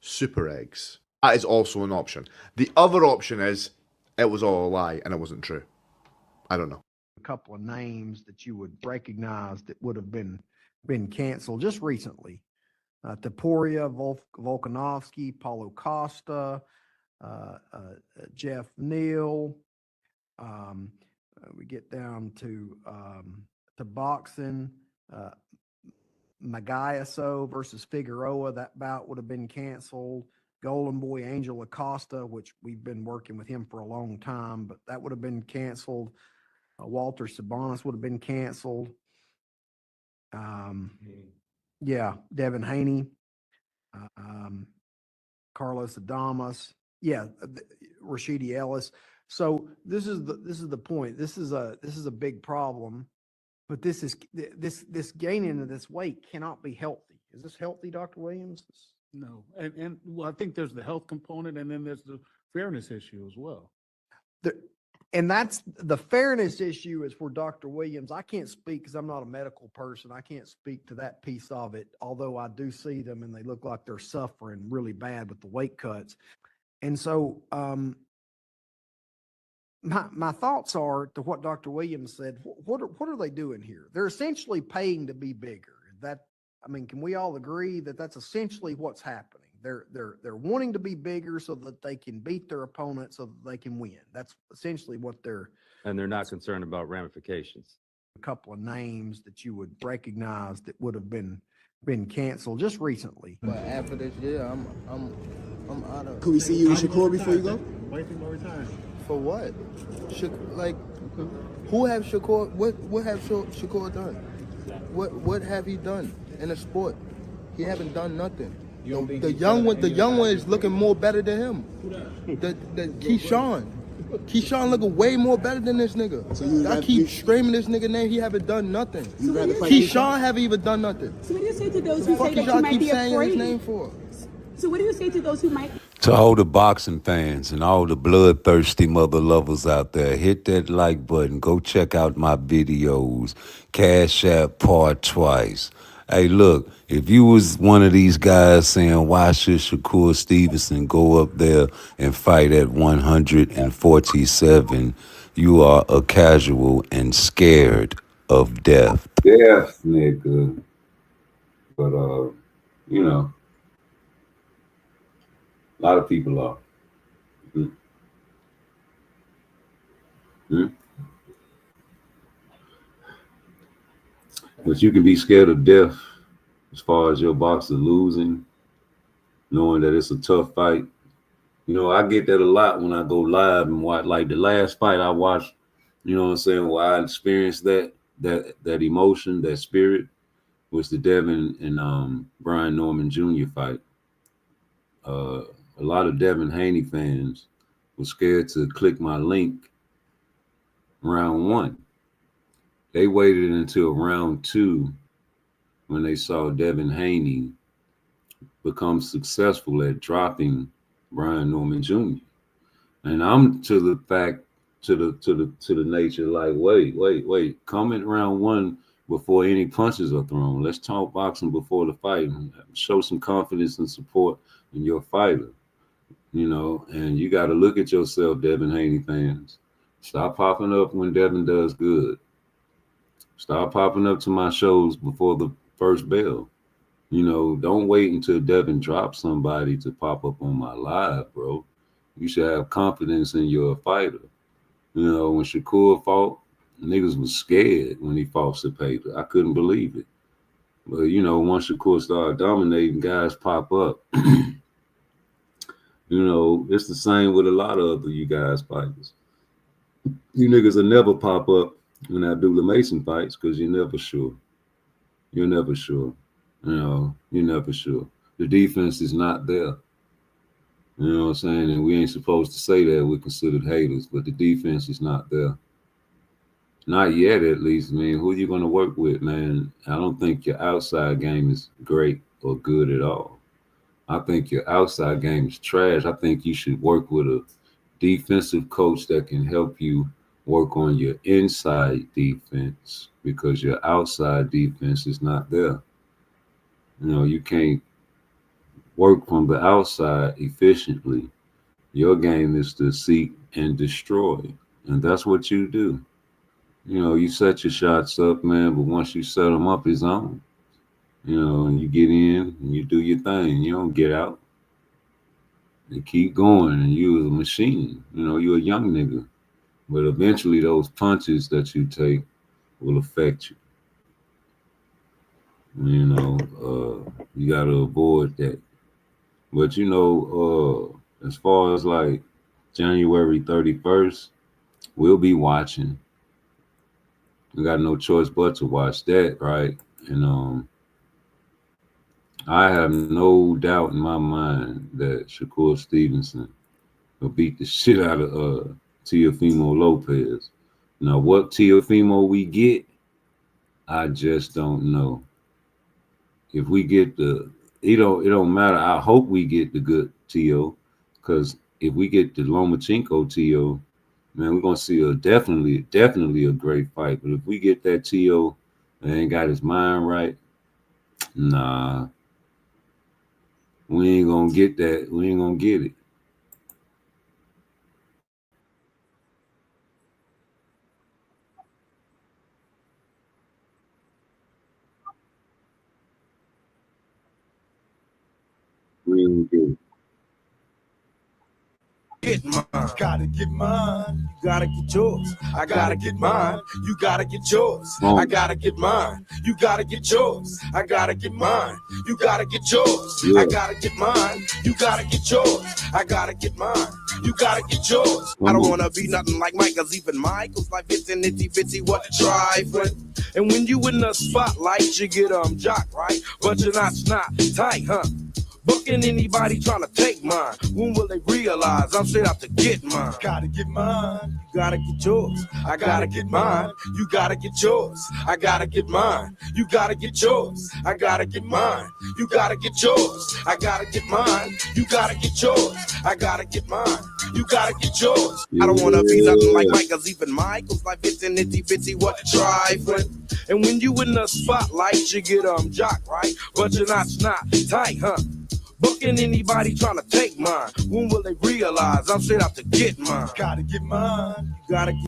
super eggs. That is also an option. The other option is it was all a lie and it wasn't true. I don't know. A couple of names that you would recognize that would have been canceled just recently. Taporia Volkanovski, Paulo Costa, Jeff Neal. We get down to boxing. Magayaso versus Figueroa. That bout would have been canceled. Golden Boy Angel Acosta, which we've been working with him for a long time, but that would have been canceled. Walter Sabonis would have been canceled. Yeah, Devin Haney, Carlos Adamas. Yeah, Rashidi Ellis. So this is the point. This is a big problem, but this gaining of this weight cannot be healthy. Is this healthy, Dr. Williams? No, and well, I think there's the health component, and then there's the fairness issue as well. And that's the fairness issue is for Dr. Williams. I can't speak because I'm not a medical person. I can't speak to that piece of it, although I do see them and they look like they're suffering really bad with the weight cuts. And so my thoughts are to what Dr. Williams said. What are they doing here? They're essentially paying to be bigger. Can we all agree that that's essentially what's happening? They're wanting to be bigger so that they can beat their opponent so that they can win. That's essentially what they're. And they're not concerned about ramifications. A couple of names that you would recognize that would have been canceled just recently. But after this year, I'm out of. Could we see you in Shakur before you go? Why do you think about retiring? For what? Who have Shakur? What have Shakur done? What have he done in the sport? He haven't done nothing. The young one is looking more better than him. The Keyshawn. Keyshawn looking way more better than this nigga. So I keep screaming this nigga name. He haven't done nothing. Keyshawn haven't even done nothing. So what do you say to those who say that you might be afraid? His name for? So what do you say to those who might? To all the boxing fans and all the bloodthirsty mother lovers out there, hit that like button. Go check out my videos. Cash App PARTTWICE. Hey, look, if you was one of these guys saying, why should Shakur Stevenson go up there and fight at 147, you are a casual and scared of death. Death, nigga. But, you know, a lot of people are. But you can be scared of death as far as your boxer losing, knowing that it's a tough fight. You know, I get that a lot when I go live and watch. Like the last fight I watched, you know what I'm saying, where I experienced that emotion, that spirit, was the Devin and Brian Norman Jr. fight. A lot of Devin Haney fans were scared to click my link round 1. They waited until round 2 when they saw Devin Haney become successful at dropping Brian Norman Jr. And I'm to the fact, to the nature, like, wait, come in round 1 before any punches are thrown. Let's talk boxing before the fight and show some confidence and support in your fighter. You know, and you got to look at yourself, Devin Haney fans. Stop popping up when Devin does good. Stop popping up to my shows before the first bell. You know, don't wait until Devin drops somebody to pop up on my live, bro. You should have confidence in your fighter. You know, when Shakur fought, niggas was scared when he fought Cepeda. I couldn't believe it. But, you know, once Shakur started dominating, guys pop up. You know, it's the same with a lot of other you guys fighters. You niggas will never pop up when I do the Mason fights because you're never sure. You're never sure. You know, you're never sure. The defense is not there. You know what I'm saying? And we ain't supposed to say that. We're considered haters, but the defense is not there. Not yet, at least. I mean, who are you going to work with, man? I don't think your outside game is great or good at all. I think your outside game is trash. I think you should work with a defensive coach that can help you work on your inside defense because your outside defense is not there. You know, you can't work from the outside efficiently. Your game is to seek and destroy, and that's what you do. You know, you set your shots up, man, but once you set them up, it's on. You know, and you get in and you do your thing. You don't get out. You keep going, and you're a machine. You know, you're a young nigga. But eventually those punches that you take will affect you. You know, you got to avoid that. But, you know, as far as like January 31st, we'll be watching. We got no choice but to watch that, right? And I have no doubt in my mind that Shakur Stevenson will beat the shit out of Teofimo Lopez. Now, what Teofimo we get, I just don't know. If we get it don't matter. I hope we get the good Teo, because if we get the Lomachenko Teo, man, we're gonna see definitely a great fight. But if we get that Teo that ain't got his mind right, nah. We ain't gonna get that. We ain't gonna get it. We ain't gonna get it. Get mine. Gotta get mine. You gotta get yours. I gotta get mine. You gotta get yours. I gotta get mine. You gotta get yours. I gotta get mine. You gotta get yours. I gotta get mine. You gotta get yours. I gotta get mine. You gotta get yours. I don't wanna be nothing like Mike, cause even Michael's like it's an itty bitty what trifling. And when you in the spotlight, you get jock, right? But you're not tight, huh? But Fucking anybody trying to take mine. When will they realize I'm straight out to get mine? Gotta get mine. You gotta get yours. I gotta get mine. You gotta get yours. I gotta get mine. You gotta get yours. I gotta get mine. You gotta get yours. I gotta get mine. You gotta get yours. I gotta get mine. You gotta get yours. I don't wanna be nothing like Mike, cause even Michael's like it's an itty bitty what trifling. And when you in the spotlight, you get jock, right? But you're not tight, huh? Bucking anybody trying to take mine. When will they realize I'm straight out to get mine? Gotta get mine. You gotta get.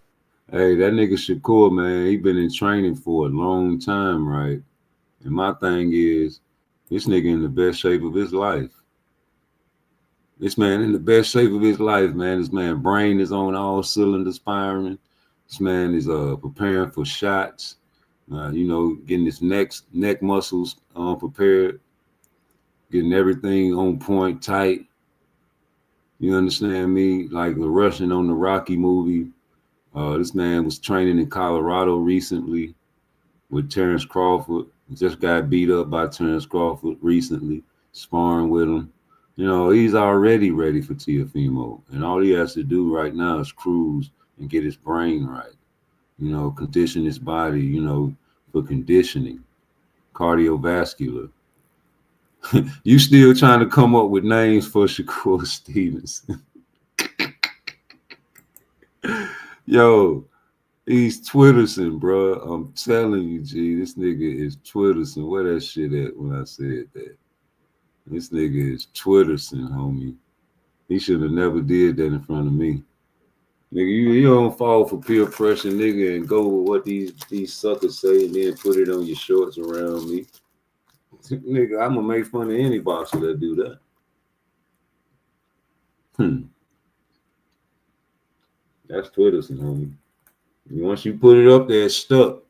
Hey, that nigga Shakur, man, he been in training for a long time, right? And my thing is, this nigga in the best shape of his life. This man in the best shape of his life, man. This man brain is on all cylinders firing. This man is preparing for shots. You know, getting his neck muscles prepared, getting everything on point, tight. You understand me? Like the Russian on the Rocky movie. This man was training in Colorado recently with Terrence Crawford. Just got beat up by Terrence Crawford recently, sparring with him. You know, he's already ready for Teofimo. And all he has to do right now is cruise and get his brain right. You know, condition his body, you know, for conditioning, cardiovascular. You still trying to come up with names for Shakur Stevenson. Yo, he's Twitterson, bro. I'm telling you, G, this nigga is Twitterson. Where that shit at when I said that? This nigga is Twitterson, homie. He should have never did that in front of me. Nigga, you don't fall for peer pressure, nigga, and go with what these suckers say and then put it on your shorts around me. Nigga, I'm gonna make fun of any boxer that do that. That's Twitterson, homie. Once you put it up there, it's stuck.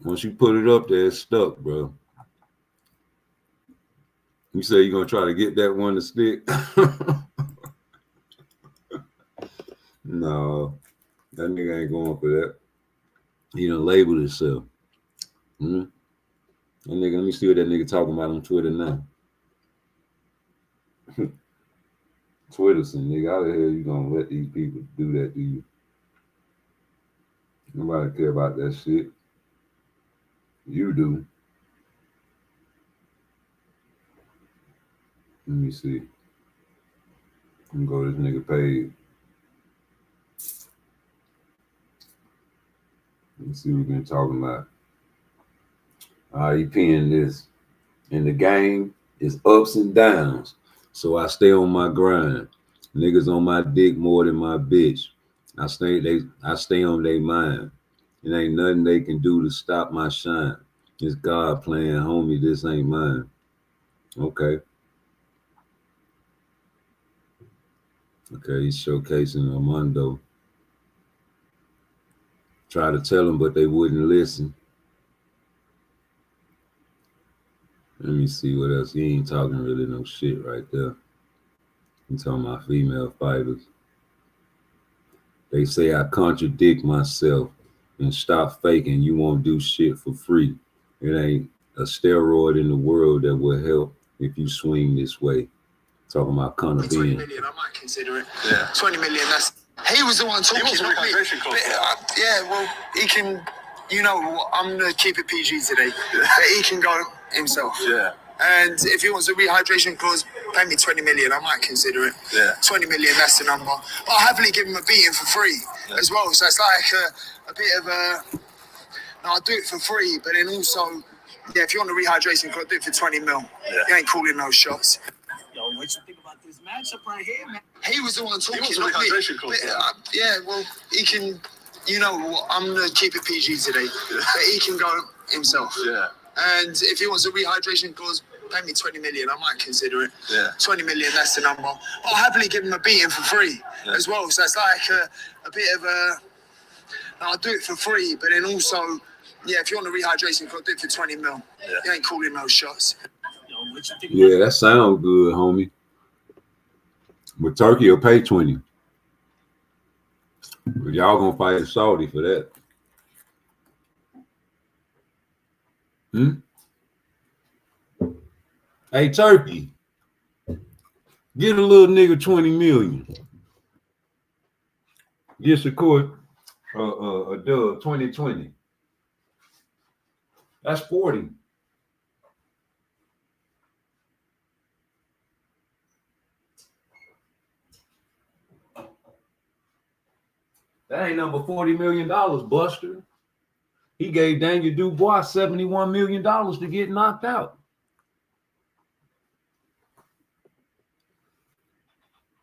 Once you put it up there, it's stuck, bro. You say you're gonna try to get that one to stick? No, that nigga ain't going for that. He done labeled himself. That nigga, let me see what that nigga talking about on Twitter now. Twitterson, nigga, how the hell you gonna let these people do that to you? Nobody care about that shit. You do. Let me see. I'm gonna go to this nigga page. Let's see what we've been talking about. He pinned this. And the game is ups and downs. So I stay on my grind. Niggas on my dick more than my bitch. I stay on their mind. It ain't nothing they can do to stop my shine. It's God playing, homie, this ain't mine. Okay. Okay, he's showcasing Armando. Try to tell them, but they wouldn't listen. Let me see what else. He ain't talking really no shit right there. He's talking about female fighters. They say I contradict myself and stop faking. You won't do shit for free. It ain't a steroid in the world that will help if you swing this way. Talking about Conor 20 Ben. million, I might consider it. Yeah. 20 million, he was the one talking, not me. Yeah, well, he can, you know, I'm going to keep it PG today. But he can go himself. Yeah. And if he wants a rehydration clause, pay me 20 million, I might consider it. Yeah. 20 million, that's the number. But I'll happily give him a beating for free as well. So it's like a bit of a, no, I'll do it for free, but then also, yeah, if you want a rehydration clause, do it for 20 mil. Yeah. You ain't calling no shots. Yo, what you think about this matchup right here, man? He was the one talking, not me. Yeah, well, he can, you know, I'm going to keep it PG today. But he can go himself. Yeah. And if he wants a rehydration clause, pay me 20 million, I might consider it. Yeah. 20 million, that's the number. I'll happily give him a beating for free as well. So it's like a bit of a, no, I'll do it for free, but then also, yeah, if you want a rehydration clause, do it for 20 mil. Yeah. You ain't calling no shots. Yeah, that sounds good, homie. But Turkey will pay 20. But y'all gonna fight Saudi for that. Hey, Turkey, get a little nigga 20 million. Get Shakur a dub 2020. That's 40. That ain't number $40 million, Buster. He gave Daniel Dubois $71 million to get knocked out.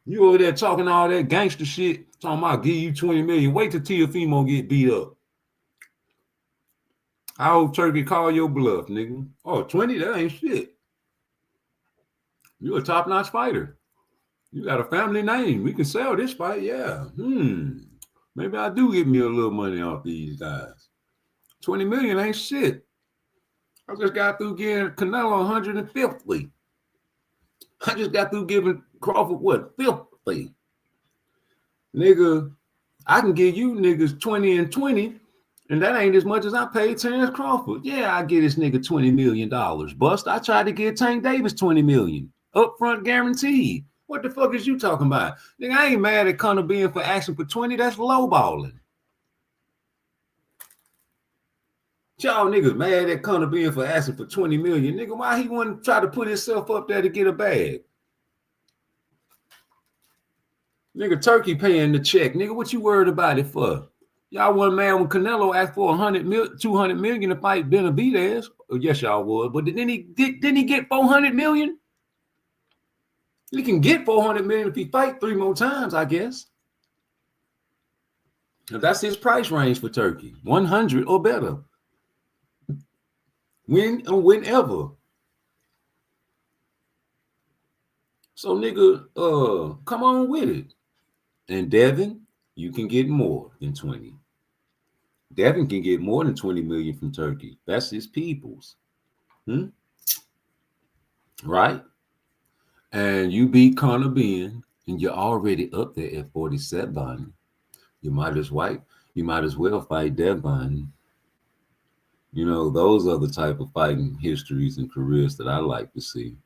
You over there talking all that gangster shit, talking about give you 20 million. Wait till Teofimo get beat up. How old Turkey call your bluff, nigga? Oh, 20, that ain't shit. You a top-notch fighter. You got a family name. We can sell this fight, yeah. Maybe I do get me a little money off these guys. 20 million ain't shit. I just got through giving Canelo 150. I just got through giving Crawford what? 50. Nigga, I can give you niggas 20 and 20, and that ain't as much as I paid Terrence Crawford. Yeah, I get this nigga $20 million. Bust, I tried to give Tank Davis 20 million. Upfront guaranteed. What the fuck is you talking about? Nigga, I ain't mad at Conor being for asking for 20. That's lowballing. Y'all niggas mad at Conor being for asking for 20 million. Nigga, why he wouldn't try to put himself up there to get a bag? Nigga, Turkey paying the check. Nigga, what you worried about it for? Y'all wasn't mad when Canelo asked for 200 million to fight Benavidez. Oh, yes, y'all was. But didn't he get 400 million? He can get 400 million if he fight 3 more times, I guess. Now, that's his price range for Turkey. 100 or better. When and whenever. So, nigga, come on with it. And Devin, you can get more than 20. Devin can get more than 20 million from Turkey. That's his people's. Right? And you beat Conor Ben, and you're already up there at 47. You might as well fight Devin. You know, those are the type of fighting histories and careers that I like to see.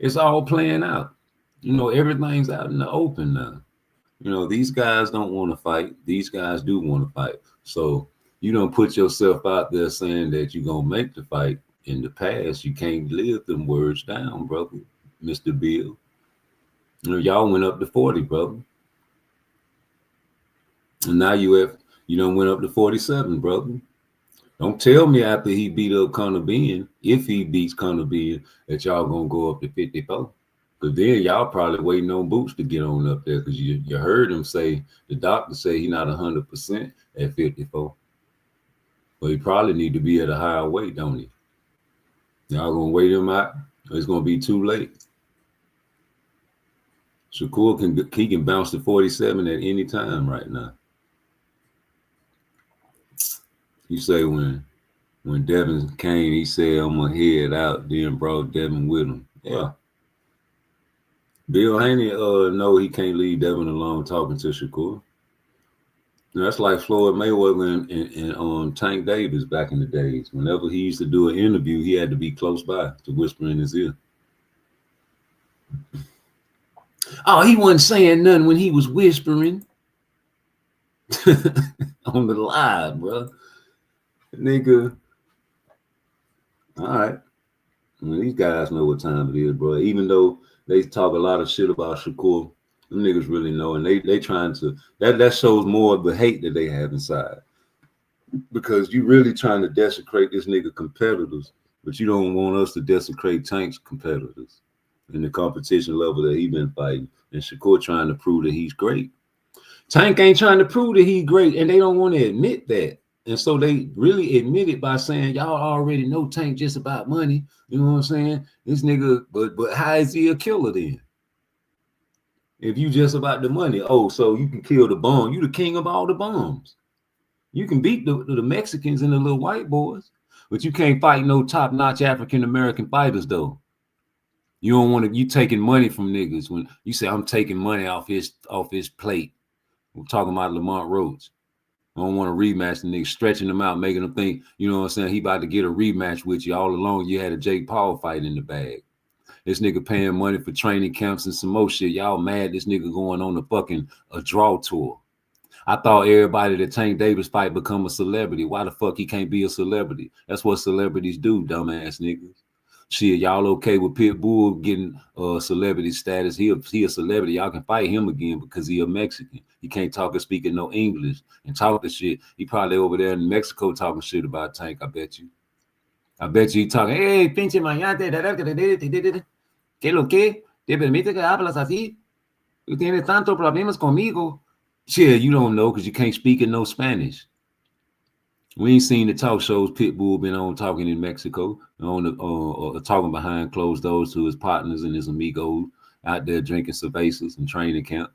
It's all playing out. You know, everything's out in the open now. You know, these guys don't want to fight. These guys do want to fight. So you don't put yourself out there saying that you're going to make the fight. In the past, you can't live them words down, brother, Mr. Bill. You know, y'all went up to 40, brother. And now you done went up to 47, brother. Don't tell me after he beat up Conor Ben, if he beats Conor Ben, that y'all going to go up to 54. Because then y'all probably waiting on Boots to get on up there because you heard him say, the doctor say he's not 100% at 54. But he probably need to be at a higher weight, don't he? Y'all going to wait him out? Or it's going to be too late. Shakur can bounce to 47 at any time right now. You say when Devin came, he said, I'm going to head out, then brought Devin with him. Yeah. Bill Haney know he can't leave Devin alone talking to Shakur. That's like Floyd Mayweather and Tank Davis back in the days. Whenever he used to do an interview, he had to be close by to whisper in his ear. Oh, he wasn't saying nothing when he was whispering on the live, bro. Nigga. All right. Well, these guys know what time it is, bro. Even though they talk a lot of shit about Shakur, them niggas really know, and they trying to that shows more of the hate that they have inside. Because you really trying to desecrate this nigga competitors, but you don't want us to desecrate Tank's competitors in the competition level that he been fighting. And Shakur trying to prove that he's great. Tank ain't trying to prove that he's great, and they don't want to admit that. And so they really admit it by saying, y'all already know Tank just about money. You know what I'm saying? This nigga, but how is he a killer then? If you just about the money, oh, so you can kill the bomb. You the king of all the bombs. You can beat the Mexicans and the little white boys, but you can't fight no top-notch African-American fighters, though. You don't want to, you taking money from niggas when you say, I'm taking money off his plate. We're talking about Lamont Rhodes. I don't want to rematch the nigga, stretching them out, making them think, you know what I'm saying, he about to get a rematch with you. All along, you had a Jake Paul fight in the bag. This nigga paying money for training camps and some more shit. Y'all mad this nigga going on a draw tour. I thought everybody that Tank Davis fight become a celebrity. Why the fuck he can't be a celebrity? That's what celebrities do, dumbass niggas. Shit, y'all okay with Pitbull getting celebrity status? He a celebrity. Y'all can fight him again because he a Mexican. He can't talk or speak in no English and talk the shit. He probably over there in Mexico talking shit about Tank. I bet you. I bet you he talking. Hey, pinche mayate, ¿qué lo que? ¿Te permite que hablas así? Tú tienes tantos problemas conmigo. Shit, you don't know because you can't speak in no Spanish. We ain't seen the talk shows Pitbull been on talking in Mexico, on the talking behind closed doors to his partners and his amigos out there drinking cervezas and training camp.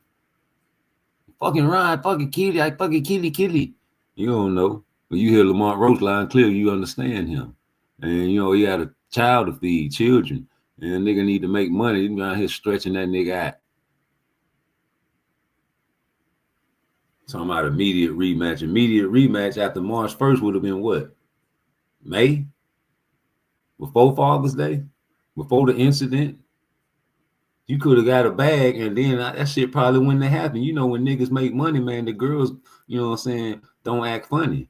Fucking ride, fucking kill I fucking kill you. You don't know. When you hear Lamont Roach line clear, you understand him. And you know, he had a child to feed, children. And a nigga need to make money. He be out here stretching that nigga out. Talking about immediate rematch. Immediate rematch after March 1st would have been what? May? Before Father's Day? Before the incident? You could have got a bag and then that shit probably wouldn't have happened. You know, when niggas make money, man, the girls, you know what I'm saying, don't act funny.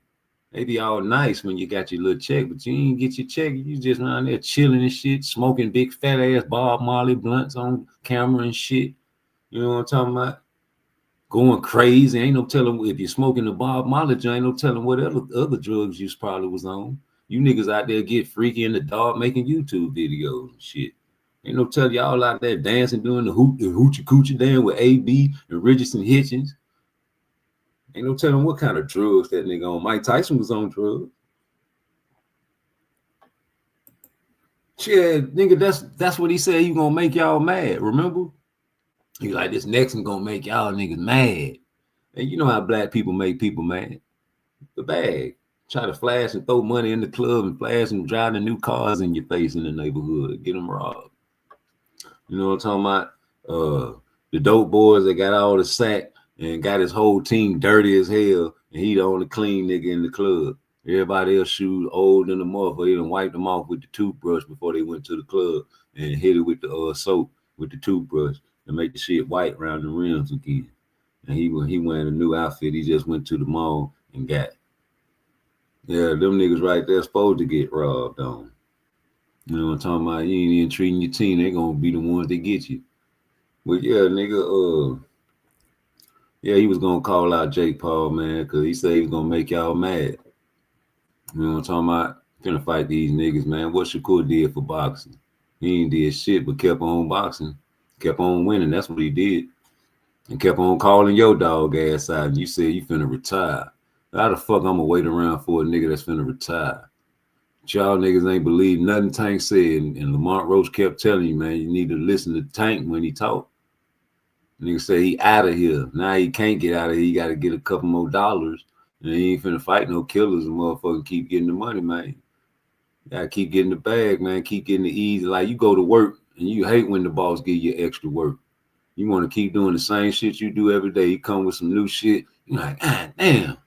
They be all nice when you got your little check, but you ain't get your check. You just around there chilling and shit, smoking big fat ass Bob Marley blunts on camera and shit. You know what I'm talking about? Going crazy. Ain't no telling if you're smoking the Bob Marley joint, ain't no telling what other drugs you probably was on. You niggas out there get freaky in the dark making YouTube videos and shit. Ain't no telling y'all out there dancing, doing the hoochie coochie dance with AB and Richardson Hitchens. Ain't no telling what kind of drugs that nigga on. Mike Tyson was on drugs. Shit, nigga, that's what he said. He gonna make y'all mad. Remember? He like, this next one gonna make y'all niggas mad. And you know how black people make people mad. The bag. Try to flash and throw money in the club and flash and drive the new cars in your face in the neighborhood. Get them robbed. You know what I'm talking about? The dope boys that got all the sack and got his whole team dirty as hell, and he the only clean nigga in the club. Everybody else shoes old in the motherfucker. They done wiped them off with the toothbrush before they went to the club and hit it with the soap with the toothbrush and make the shit white around the rims again. And he wearing a new outfit. He just went to the mall and got it. Yeah, them niggas right there supposed to get robbed on. You know what I'm talking about? You ain't even treating your team. They gonna be the ones that get you. But yeah, nigga, yeah, he was gonna call out Jake Paul, man, because he said he was gonna make y'all mad. You know what I'm talking about? Finna fight these niggas, man. What Shakur did for boxing? He ain't did shit but kept on boxing, kept on winning. That's what he did. And kept on calling your dog ass out. And you said you finna retire. How the fuck I'm gonna wait around for a nigga that's finna retire? Y'all niggas ain't believe nothing Tank said. And Lamont Roach kept telling you, man, you need to listen to Tank when he talk. Nigga say he out of here. Now he can't get out of here. He got to get a couple more dollars. And he ain't finna fight no killers and motherfucking keep getting the money, man. You gotta keep getting the bag, man. Keep getting the easy. Like you go to work and you hate when the boss give you extra work. You want to keep doing the same shit you do every day. You come with some new shit. You're like, ah, damn.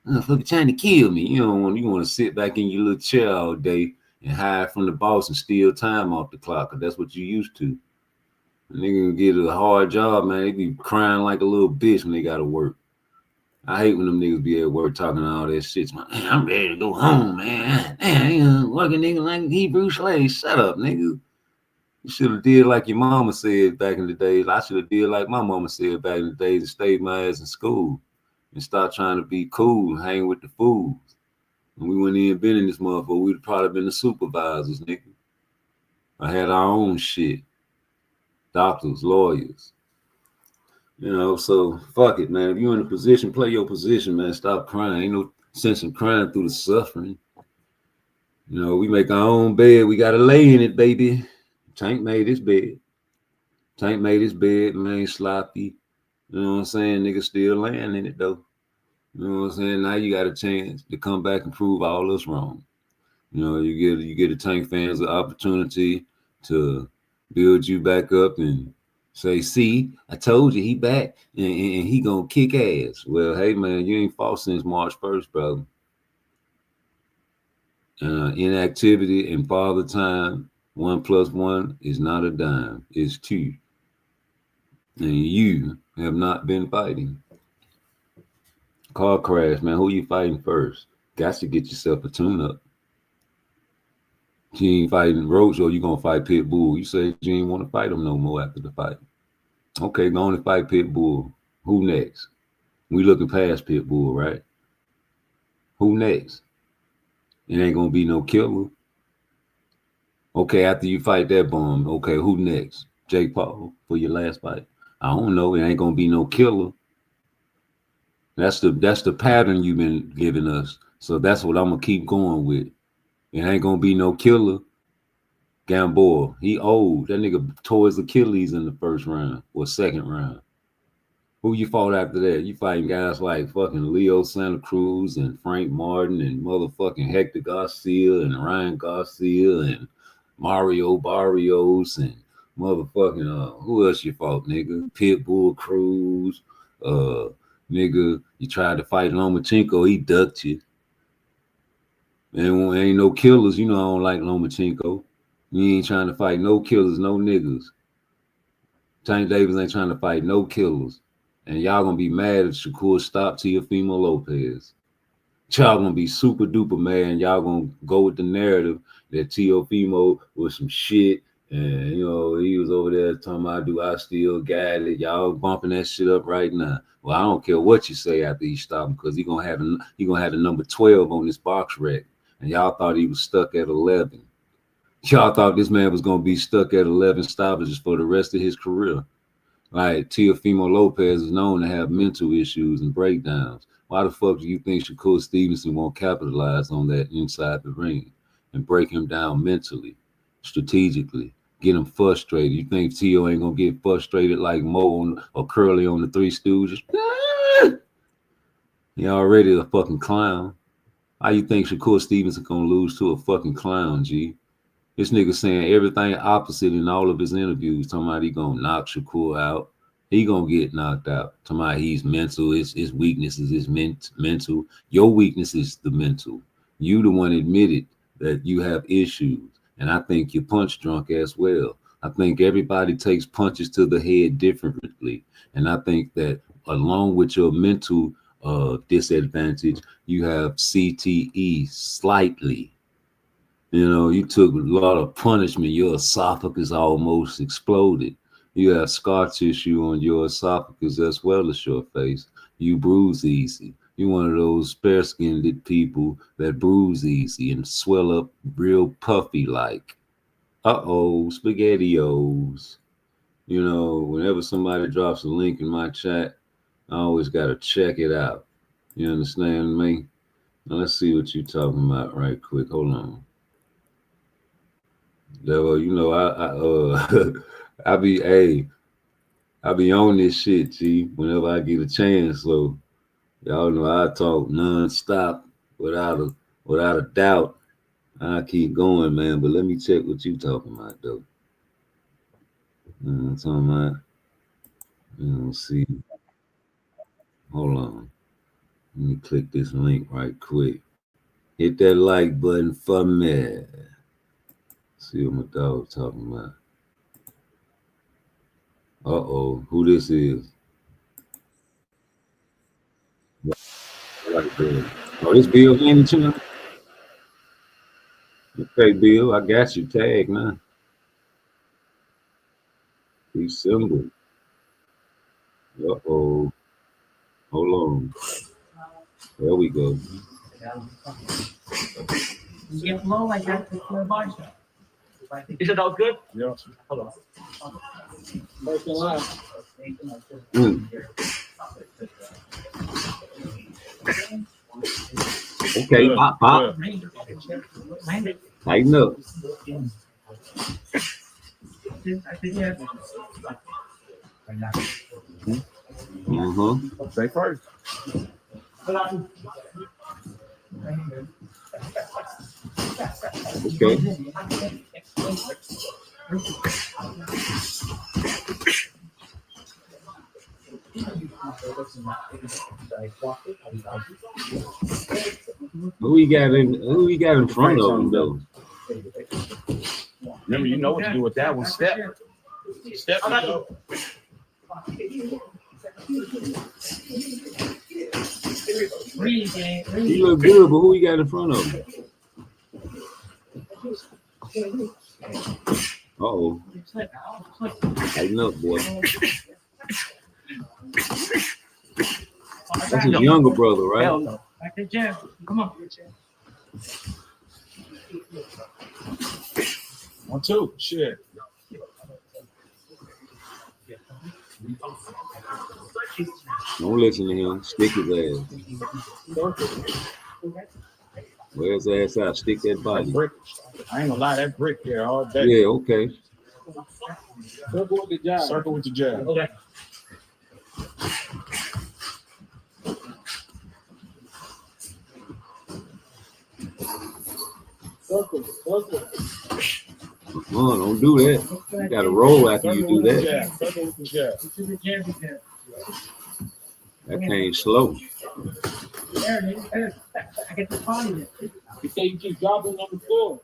Motherfucker trying to kill me. You want to sit back in your little chair all day and hide from the boss and steal time off the clock, because that's what you used to. A nigga get a hard job, man. They be crying like a little bitch when they gotta work. I hate when them niggas be at work talking all that shit. Man, I'm ready to go home, man. Damn, working nigga like Hebrew slaves. Shut up, nigga. You should have did like your mama said back in the days. I should have did like my mama said back in the days and stayed my ass in school and start trying to be cool and hang with the fools. And we wouldn't even been in this motherfucker. We'd probably been the supervisors, nigga. I had our own shit. Doctors, lawyers. You know, so fuck it, man. If you're in a position, play your position, man. Stop crying. Ain't no sense in crying through the suffering. You know, we make our own bed. We got to lay in it, baby. Tank made his bed. Tank made his bed, man, sloppy. You know what I'm saying? Nigga still laying in it, though. You know what I'm saying? Now you got a chance to come back and prove all us wrong. You know, you get the Tank fans an opportunity to build you back up and say, see, I told you he back and he gonna kick ass. Well, hey, man, you ain't fought since March 1st, brother. Inactivity and father time 1 + 1 is not a dime, it's 2. And you have not been fighting. Car crash, man. Who you fighting first? Got to get yourself a tune-up. You ain't fighting Roach, or you gonna fight Pitbull. You say you ain't want to fight him no more after the fight. Okay, go on and fight Pitbull. Who next? We looking past Pitbull, right? Who next? It ain't gonna be no killer. Okay, after you fight that bum, okay, who next? Jake Paul for your last fight. I don't know. It ain't gonna be no killer. That's the pattern you've been giving us. So that's what I'm gonna keep going with. It ain't gonna be no killer. Gamboa, he old. That nigga tore his Achilles in the first round or second round. Who you fought after that? You fighting guys like fucking Leo Santa Cruz and Frank Martin and motherfucking Hector Garcia and Ryan Garcia and Mario Barrios and motherfucking who else you fought, nigga? Pitbull Cruz, nigga, you tried to fight Lomachenko, he ducked you. And ain't no killers, you know I don't like Lomachenko. You ain't trying to fight no killers, no niggas. Tank Davis ain't trying to fight no killers. And y'all gonna be mad if Shakur stopped Teofimo Lopez. Y'all gonna be super duper mad, and y'all gonna go with the narrative that Teofimo was some shit, and you know he was over there talking about, do I still got it? Y'all bumping that shit up right now. Well, I don't care what you say after he stopped him, because he gonna have the number 12 on this box rec, and y'all thought he was stuck at 11. Y'all thought this man was gonna be stuck at 11 stoppages for the rest of his career. Like Teofimo Lopez is known to have mental issues and breakdowns. Why the fuck do you think Shakur Stevenson won't capitalize on that inside the ring and break him down mentally, strategically, get him frustrated? You think Teo ain't gonna get frustrated like Mo or Curly on the Three Stooges? He already a fucking clown. How you think Shakur Stevenson gonna lose to a fucking clown, G? This nigga saying everything opposite in all of his interviews. Talking about he gonna knock Shakur out. He gonna get knocked out. Talking about he's mental. His weakness is his mental. Your weakness is the mental. You the one admitted that you have issues. And I think you're punch drunk as well. I think everybody takes punches to the head differently. And I think that along with your mental disadvantage, you have CTE slightly. You know, you took a lot of punishment. Your esophagus almost exploded. You have scar tissue on your esophagus as well as your face. You bruise easy. You're one of those spare-skinned people that bruise easy and swell up real puffy like. Uh-oh, SpaghettiOs. You know, whenever somebody drops a link in my chat, I always got to check it out. You understand me? Now let's see what you're talking about right quick. Hold on. Well, you know, I be on this shit, G, whenever I get a chance. So y'all know I talk non-stop without a doubt. I keep going, man. But let me check what you talking about, though. I'm talking about. Let's see. Hold on. Let me click this link right quick. Hit that like button for me. See what my dog's talking about. Uh-oh, who this is? Oh, this Bill Henderson? Okay, Bill, I got you tagged now. December. Uh-oh. Hold on. There we go. Get low like that before body shot. Is it all good? Yeah. Hold on. Okay, pop. Tighten up. Say first. Okay. Who we got in front of him though? Remember, you know what to do with that one. Step. Step. He look good, but who he got in front of him? Uh-oh. Tighten up, boy. That's his younger brother, right? Hell no. Back to Jeff. Come on. 1, 2. Shit. Don't listen to him. Stick his ass. Wear his ass out. Stick that body. I ain't gonna lie, that brick there all day. Yeah, okay. Circle with the jab. Circle with the jab. Okay. Circle. Don't do that. You gotta roll after you do that. Circle with the jab. That came slow. There it is. I get the body. You say you keep dropping on the floor.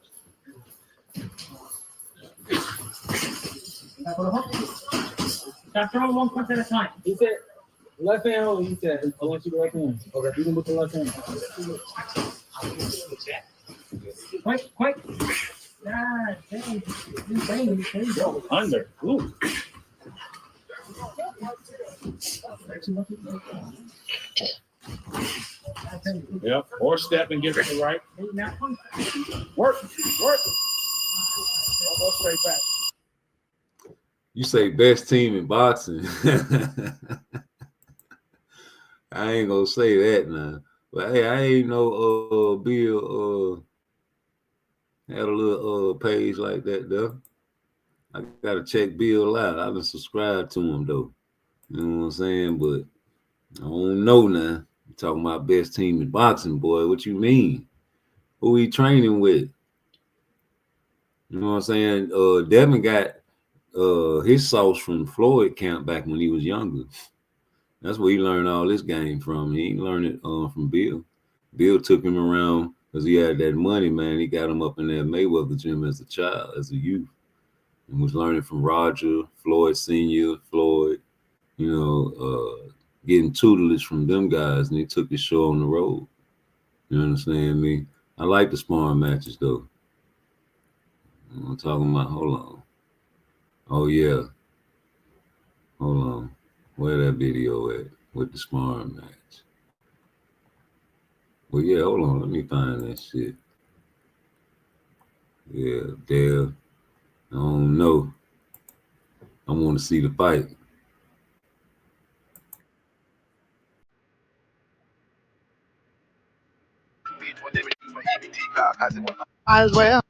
Stop throwing one punch at a time. He said, left hand only. He said, I want you to left hand. Okay. You can put the left hand. Quick. Ah, dang. Yo, under. Ooh. Yep. Or step and get to the right. Work. I'll go straight back. You say best team in boxing. I ain't gonna say that now. But hey, I ain't know Bill had a little page like that though. I gotta check Bill out. I've been subscribed to him though. You know what I'm saying? But I don't know now. You talking about best team in boxing, boy. What you mean? Who he training with? You know what I'm saying? Devin got his sauce from Floyd camp back when he was younger. That's where he learned all this game from. He ain't learned it from Bill. Bill took him around because he had that money, man. He got him up in that Mayweather gym as a child, as a youth, and was learning from Roger, Floyd Sr., Floyd, you know, getting tutelage from them guys, and he took his show on the road. You understand me? I like the sparring matches, though. I'm talking about, hold on. Oh, yeah. Hold on. Where that video at with the sparring match? Well, yeah, hold on. Let me find that shit. Yeah, there. I don't know. I want to see the fight. As well.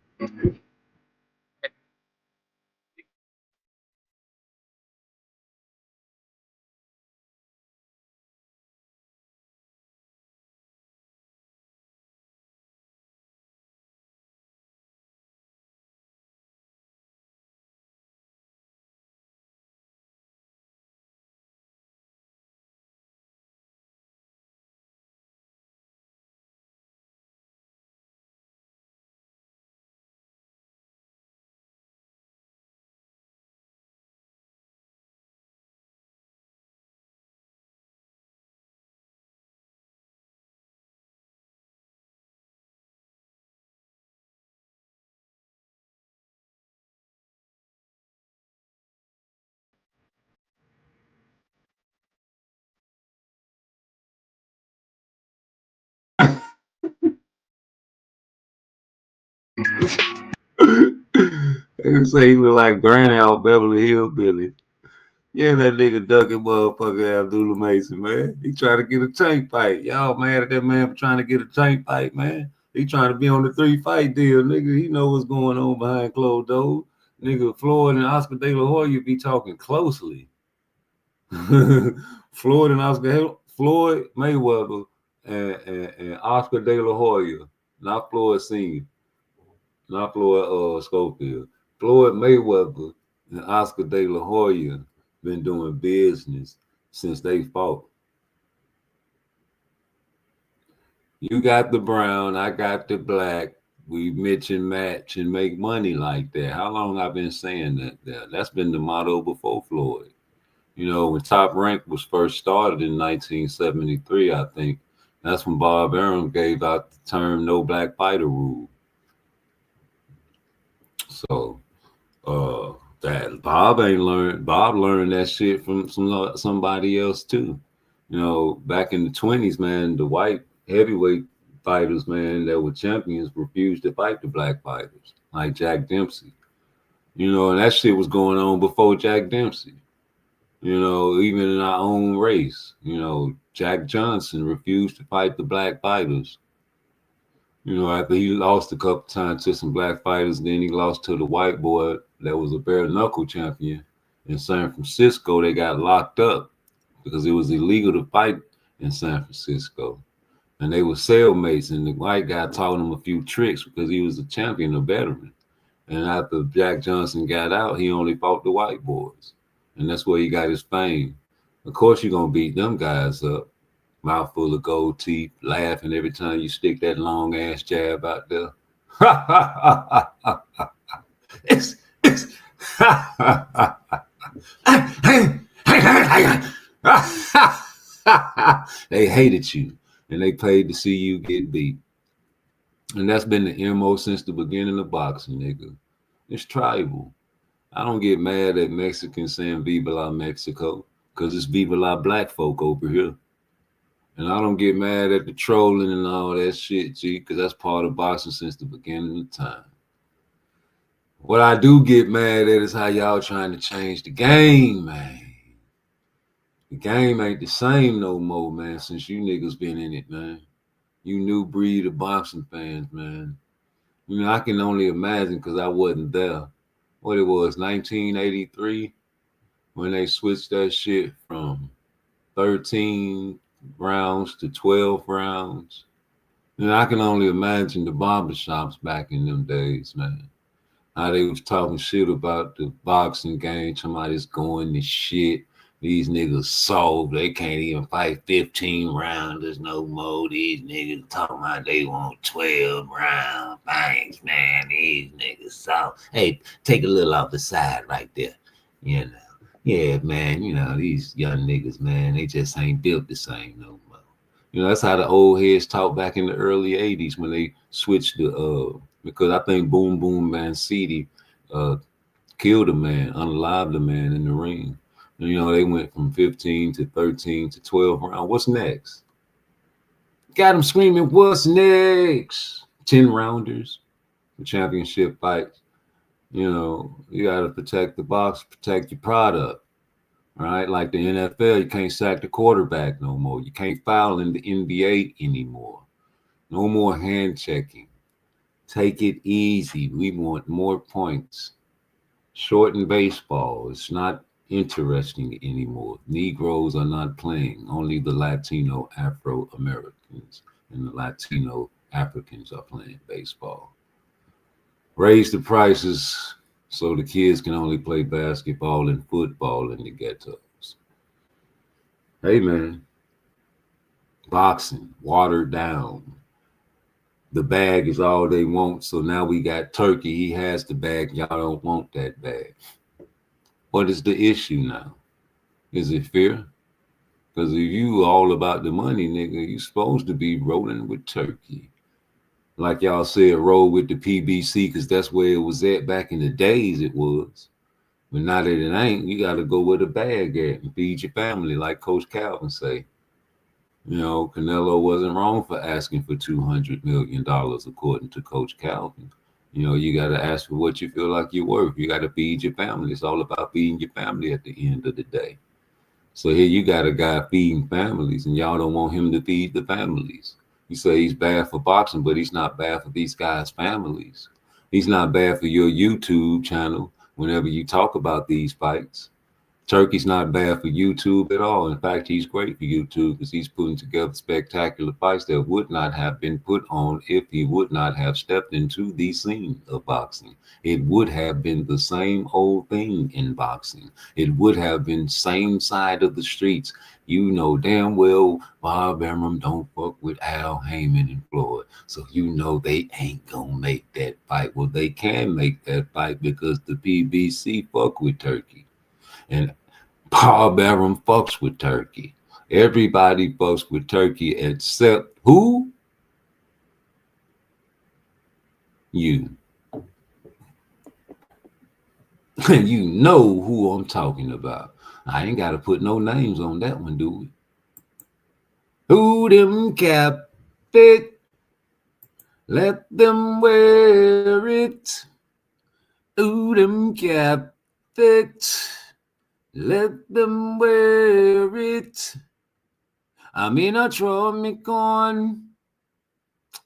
They say he look like Granny out Beverly Hillbilly. Yeah, that nigga ducking motherfucker Abdullah Mason, man. He trying to get a tank fight. Y'all mad at that man for trying to get a tank fight, man. He trying to be on the 3-fight deal, nigga. He know what's going on behind closed doors. Nigga, Floyd and Oscar De La Hoya be talking closely. Floyd Mayweather and Oscar De La Hoya, not Floyd Sr., not Floyd Schofield. Floyd Mayweather and Oscar De La Hoya been doing business since they fought. You got the brown, I got the black. We mix and match and make money like that. How long I've been saying that? That's been the motto before Floyd. You know, when Top Rank was first started in 1973, I think, that's when Bob Arum gave out the term "No Black Fighter" rule. So, that Bob learned that shit from somebody else too. You know, back in the 20s, man, the white heavyweight fighters, man, that were champions refused to fight the black fighters, like Jack Dempsey. You know, and that shit was going on before Jack Dempsey. You know, even in our own race, you know, Jack Johnson refused to fight the black fighters. You know, after he lost a couple times to some black fighters, then he lost to the white boy that was a bare knuckle champion in San Francisco. They got locked up because it was illegal to fight in San Francisco. And they were cellmates, and the white guy taught him a few tricks because he was a champion, a veteran. And after Jack Johnson got out, he only fought the white boys. And that's where he got his fame. Of course, you're going to beat them guys up. Mouthful of gold teeth, laughing every time you stick that long ass jab out there. it's they hated you, and they paid to see you get beat. And that's been the MO since the beginning of boxing, nigga. It's tribal. I don't get mad at Mexicans saying Viva la Mexico, because it's Viva la black folk over here. And I don't get mad at the trolling and all that shit, G, because that's part of boxing since the beginning of time. What I do get mad at is how y'all trying to change the game, man. The game ain't the same no more, man, since you niggas been in it, man. You new breed of boxing fans, man. You know, I can only imagine because I wasn't there. What it was, 1983, when they switched that shit from 13 rounds to 12 rounds. And I can only imagine the barbershops back in them days, man. How they was talking shit about the boxing game. Somebody's going to shit. These niggas soft. They can't even fight 15 rounders no more. These niggas talking about they want 12 round fights, man. These niggas soft. Hey, take a little off the side right there. You know. Yeah, man, you know, these young niggas, man, they just ain't built the same no more. You know, that's how the old heads talk back in the early 80s when they switched the because I think Boom Boom Man City killed a man, unalived a man in the ring. And, you know, they went from 15 to 13 to 12 rounds. What's next? Got them screaming, what's next? 10 rounders, the championship fights. You know, you got to protect the box, protect your product. All right, like the NFL, you can't sack the quarterback no more. You can't foul in the NBA anymore. No more hand checking. Take it easy. We want more points. Shorten baseball. It's not interesting anymore. Negroes are not playing. Only the Latino Afro-Americans and the Latino Africans are playing baseball. Raise the prices so the kids can only play basketball and football in the ghettos. Hey, man. Boxing, watered down. The bag is all they want, so now we got Turkey. He has the bag. Y'all don't want that bag. What is the issue now? Is it fear? Because if you all about the money, nigga, you supposed to be rolling with Turkey. Like y'all said, roll with the PBC because that's where it was at back in the days it was. But now that it ain't, you got to go where the bag at and feed your family, like Coach Calvin say. You know, Canelo wasn't wrong for asking for $200 million, according to Coach Calvin. You know, you got to ask for what you feel like you're worth. You got to feed your family. It's all about feeding your family at the end of the day. So here you got a guy feeding families, and y'all don't want him to feed the families. You say he's bad for boxing, but he's not bad for these guys' families. He's not bad for your YouTube channel whenever you talk about these fights. Turkey's not bad for YouTube at all. In fact, he's great for YouTube because he's putting together spectacular fights that would not have been put on if he would not have stepped into the scene of boxing. It would have been the same old thing in boxing. It would have been same side of the streets. You know damn well Bob Arum don't fuck with Al Heyman and Floyd. So you know they ain't gonna make that fight. Well, they can make that fight because the PBC fuck with Turkey. And Bob Arum fucks with Turkey. Everybody fucks with Turkey except who? You. You know who I'm talking about. I ain't got to put no names on that one, do we? Who them cap fit? Let them wear it. Who them cap fit? Let them wear it. I'm in a Tropicon.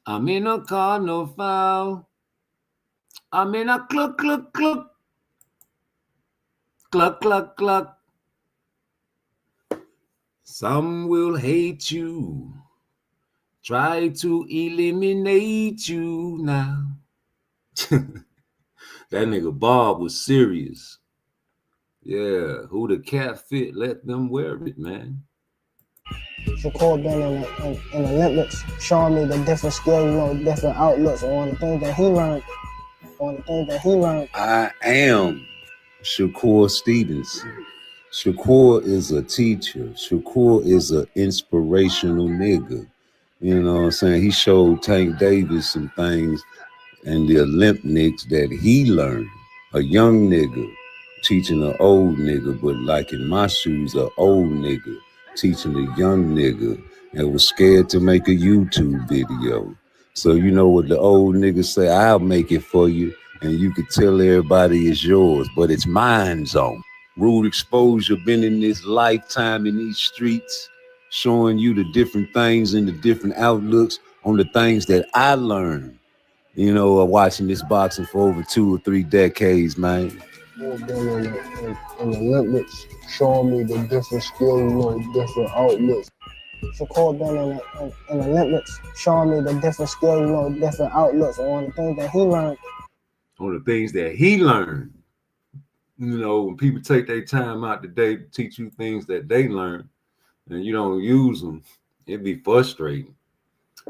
I'm in a carnival. I'm in a cluck, cluck, cluck. Cluck, cluck, cluck. Some will hate you. Try to eliminate you now. That nigga Bob was serious. Yeah, who the cat fit, let them wear it, man. Shakur been in the Olympics, showing me the different skills, different outlooks on the things that he learned. I am Shakur Stevenson. Shakur is a teacher. Shakur is an inspirational nigga. You know what I'm saying? He showed Tank Davis some things in the Olympics that he learned. A young nigga teaching an old nigga, but like in my shoes, an old nigga teaching a young nigga and was scared to make a YouTube video. So you know what the old niggas say, I'll make it for you, and you could tell everybody it's yours, but it's mine zone. Rude exposure, been in this lifetime in these streets, showing you the different things and the different outlooks on the things that I learned. You know, watching this boxing for over 2 or 3 decades, man. Shakur been in the Olympics, showing me the different skills, different outlooks. Shakur been in the Olympics, showing me the different skills, different outlooks on the things that he learned. On the things that he learned. You know, when people take their time out today to teach you things that they learned and you don't use them, it'd be frustrating.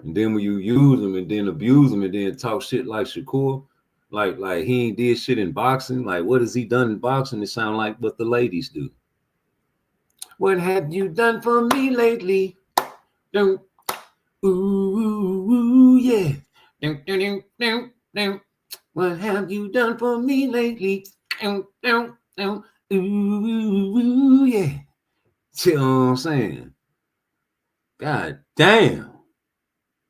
And then when you use them and then abuse them and then talk shit like Shakur, like he ain't did shit in boxing, like what has he done in boxing? It sound like what the ladies do. What have you done for me lately? Ooh, ooh, ooh, yeah. What have you done for me lately? Ooh, yeah. See what I'm saying? God damn.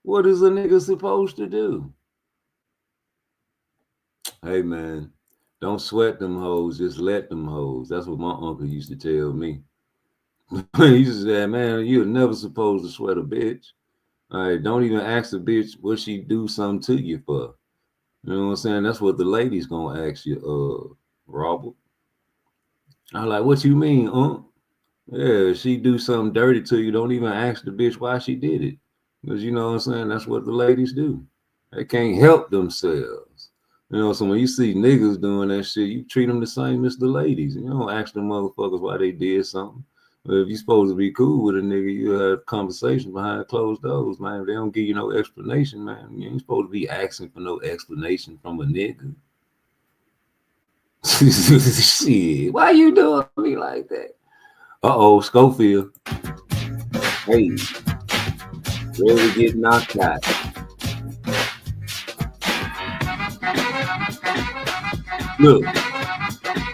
What is a nigga supposed to do? Hey, man, don't sweat them hoes. Just let them hoes. That's what my uncle used to tell me. He used to say, man, you're never supposed to sweat a bitch. All right, don't even ask a bitch what she do something to you for. You know what I'm saying? That's what the ladies gonna ask you, Robert. I'm like, what you mean, Yeah, she do something dirty to you, don't even ask the bitch why she did it. Because you know what I'm saying? That's what the ladies do. They can't help themselves. You know, so when you see niggas doing that shit, you treat them the same as the ladies. You don't ask them motherfuckers why they did something. But if you're supposed to be cool with a nigga, you have conversations behind closed doors, man. If they don't give you no explanation, man, you ain't supposed to be asking for no explanation from a nigga. Shit, why you doing me like that? Uh-oh, Schofield. Hey, ready to get knocked out. Look.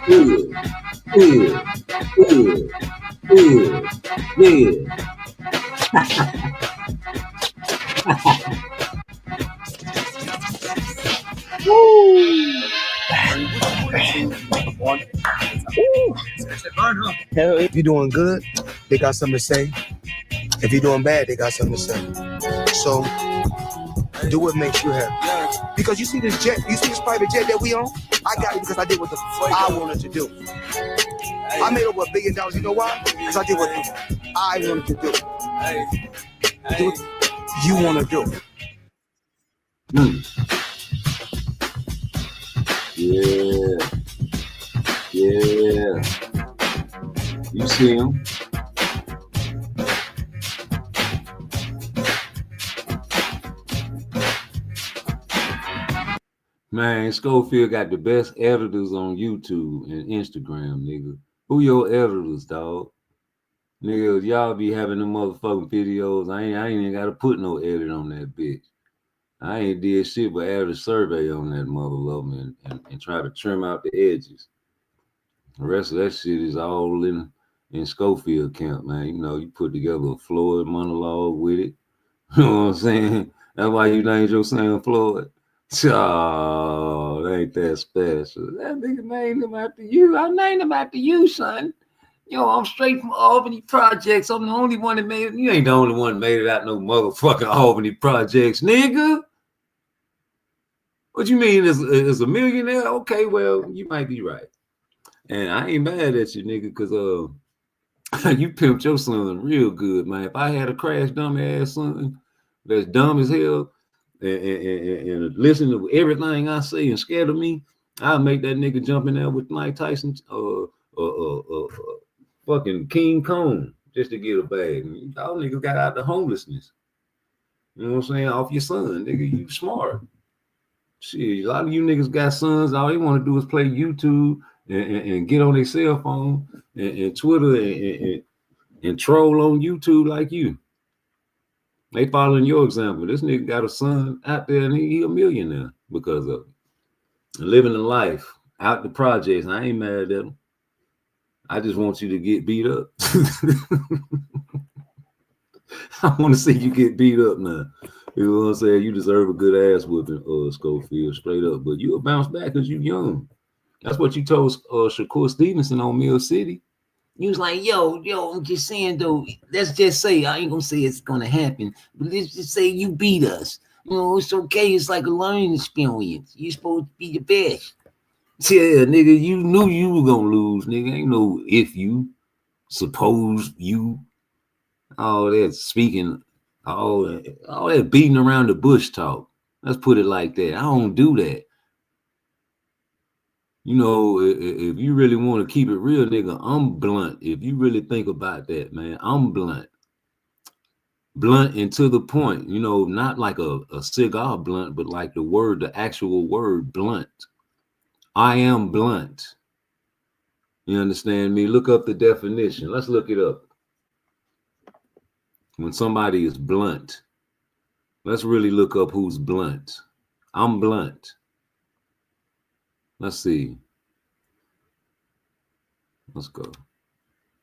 Yeah. If you're doing good, they got something to say. If you're doing bad, they got something to say. So do what makes you happy. Because you see this jet, you see this private jet that we own? I got it because I did what I wanted to do. I made over $1 billion. You know why? Because I did what I wanted to do. Do what you want to do. Yeah. You see him. Man, Schofield got the best editors on YouTube and Instagram, nigga. Who your editors, dog? Nigga, y'all be having them motherfucking videos. I ain't even got to put no edit on that bitch. I ain't did shit but add a survey on that mother lover and try to trim out the edges. The rest of that shit is all in Schofield camp, man. You know, you put together a Floyd monologue with it. You know what I'm saying? That's why you named your son Floyd. Oh, that ain't that special. That nigga named him after you. I named him after you, son. Yo, I'm straight from Albany Projects. I'm the only one that made it. You ain't the only one that made it out no motherfucking Albany Projects, nigga. What you mean is a millionaire? Okay, well, you might be right. And I ain't mad at you, nigga, because you pimped your son real good, man. If I had a crash dummy ass son that's dumb as hell and listen to everything I say and scared of me, I'll make that nigga jump in there with Mike Tyson fucking King Kong just to get a bag. Y'all niggas got out the homelessness. You know what I'm saying? Off your son, nigga. You smart. Shit, a lot of you niggas got sons. All they want to do is play YouTube and get on their cell phone and Twitter and troll on YouTube like you. They following your example. This nigga got a son out there and he a millionaire because of it. Living a life out the projects. I ain't mad at him. I just want you to get beat up. I want to see you get beat up now. You know what I'm saying? You deserve a good ass whooping, Schofield, straight up. But you'll bounce back because you young. That's what you told Shakur Stevenson on Mill City. You was like, yo, I'm just saying, though, let's just say, I ain't going to say it's going to happen, but let's just say you beat us. You know, it's okay. It's like a learning experience. You're supposed to be the best. Yeah, nigga, you knew you were going to lose, nigga. Ain't no if you, suppose you, all that speaking, all that beating around the bush talk. Let's put it like that. I don't do that. You know, if you really want to keep it real, nigga, I'm blunt. If you really think about that, man, I'm blunt. Blunt and to the point, you know, not like a cigar blunt, but like the actual word blunt. I am blunt. You understand me? Look up the definition. Let's look it up. When somebody is blunt, let's really look up who's blunt. I'm blunt. Let's see. Let's go.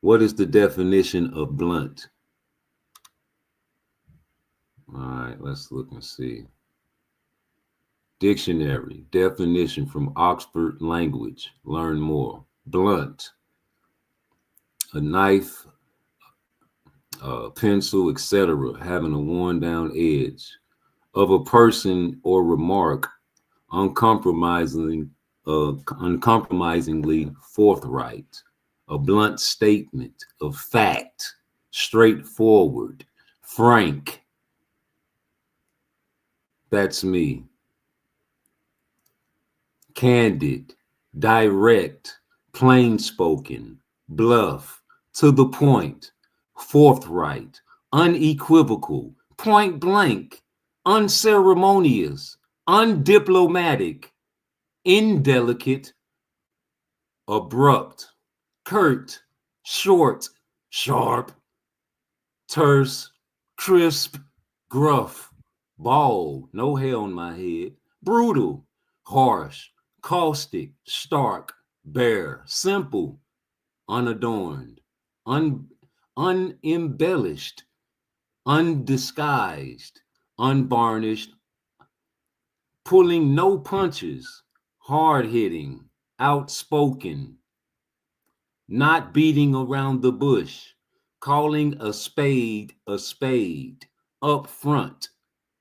What is the definition of blunt? All right, let's look and see. Dictionary, definition from Oxford Language. Learn more. Blunt, a knife, pencil, etc., having a worn down edge of a person or remark, uncompromisingly forthright, a blunt statement of fact, straightforward, frank. That's me. Candid, direct, plain spoken, bluff, to the point, forthright, unequivocal, point blank, unceremonious, undiplomatic, indelicate, abrupt, curt, short, sharp, terse, crisp, gruff, bald, no hair on my head, brutal, harsh, caustic, stark, bare, simple, unadorned, unembellished, undisguised, unvarnished, pulling no punches, hard-hitting, outspoken, not beating around the bush, calling a spade, up front.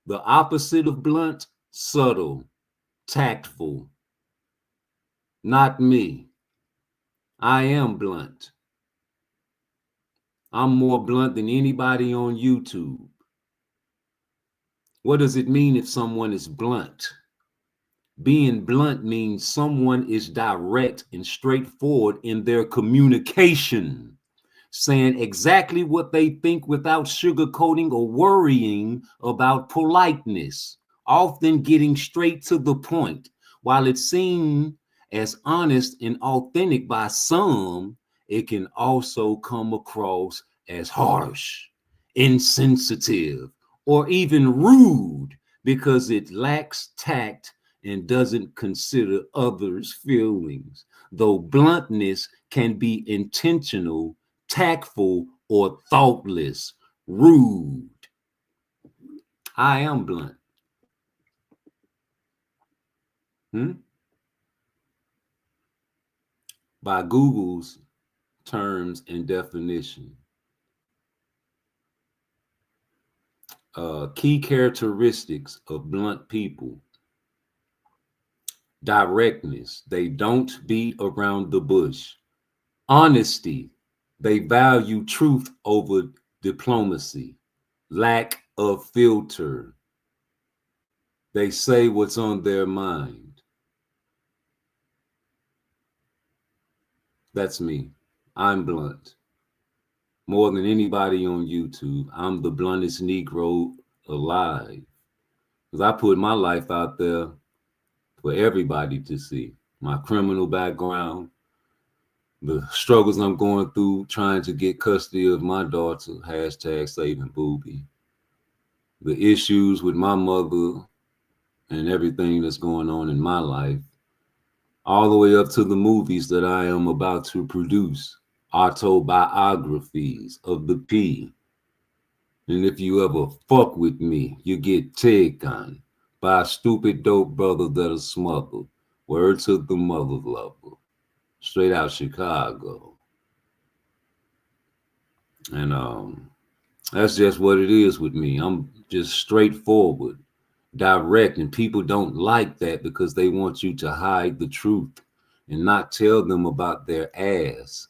The opposite of blunt, subtle, tactful. Not me. I am blunt. I'm more blunt than anybody on YouTube. What does it mean if someone is blunt? Being blunt means someone is direct and straightforward in their communication, saying exactly what they think without sugarcoating or worrying about politeness, often getting straight to the point While it's seen as honest and authentic by some, it can also come across as harsh, insensitive, or even rude because it lacks tact and doesn't consider others' feelings. Though bluntness can be intentional, tactful, or thoughtless, rude. I am blunt. By Google's terms and definition. Key characteristics of blunt people. Directness. They don't beat around the bush. Honesty. They value truth over diplomacy. Lack of filter. They say what's on their mind. That's me. I'm blunt. More than anybody on YouTube, I'm the bluntest Negro alive. Because I put my life out there for everybody to see. My criminal background, the struggles I'm going through trying to get custody of my daughter, #saving Booby. The issues with my mother and everything that's going on in my life, all the way up to the movies that I am about to produce, autobiographies of the P. And if you ever fuck with me, you get taken by a stupid dope brother that'll smuggle. Word to the mother lover. Straight out Chicago. And that's just what it is with me. I'm just straightforward, direct, and people don't like that because they want you to hide the truth and not tell them about their ass.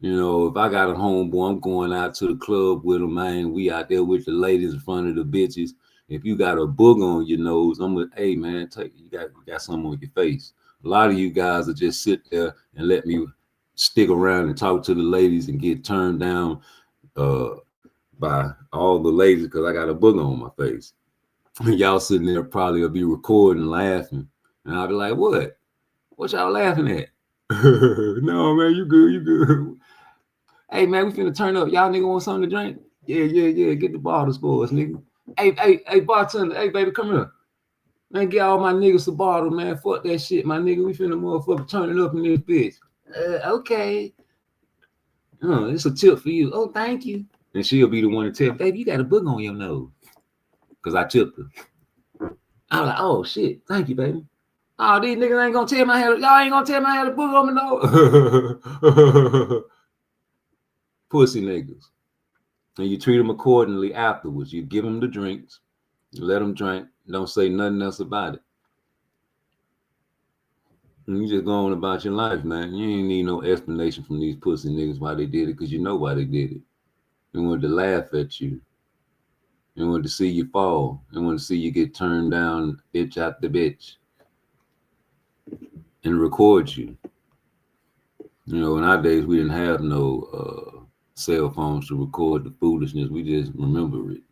You know, if I got a homeboy, I'm going out to the club with him, man. We out there with the ladies in front of the bitches. If you got a booger on your nose, I'm like, hey man, you got something on your face. A lot of you guys will just sit there and let me stick around and talk to the ladies and get turned down by all the ladies because I got a booger on my face. Y'all sitting there probably will be recording, laughing, and I'll be like, what? What y'all laughing at? No, man, you good, you good. Hey, man, we finna turn up. Y'all nigga want something to drink? Yeah. Get the bottles for us, nigga. Hey, bartender. Hey, baby, come here. Man, get all my niggas a bottle, man. Fuck that shit, my nigga. We finna motherfucker turn it up in this bitch. Okay. It's a tip for you. Oh, thank you. And she'll be the one to tell, baby, you got a booger on your nose. Because I tipped her. I'm like, oh, shit. Thank you, baby. Oh, these niggas ain't gonna tell me y'all ain't gonna tell me I had a booger on my nose. Pussy niggas. And you treat them accordingly afterwards. You give them the drinks, you let them drink, don't say nothing else about it. And you just go on about your life, man. You ain't need no explanation from these pussy niggas why they did it, because you know why they did it. They wanted to laugh at you. They wanted to see you fall. They wanted to see you get turned down, bitch out the bitch, and record you. You know, in our days, we didn't have no cell phones to record the foolishness. We just remember it.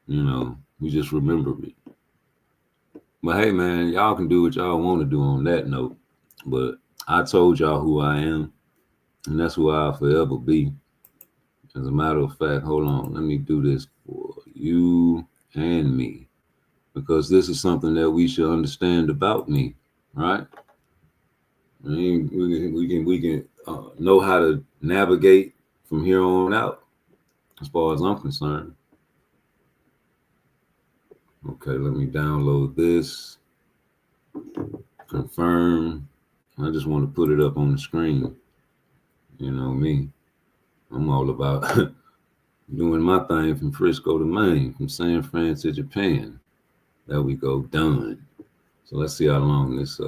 You know, we just remember it. But hey, man, y'all can do what y'all want to do on that note. But I told y'all who I am, and that's who I'll forever be. As a matter of fact, hold on, let me do this for you and me, because this is something that we should understand about me, right? I mean, we can know how to navigate from here on out, as far as I'm concerned. Okay, let me download this. Confirm. I just want to put it up on the screen. You know me. I'm all about doing my thing from Frisco to Maine, from San Fran to Japan. There we go, done. So let's see how long this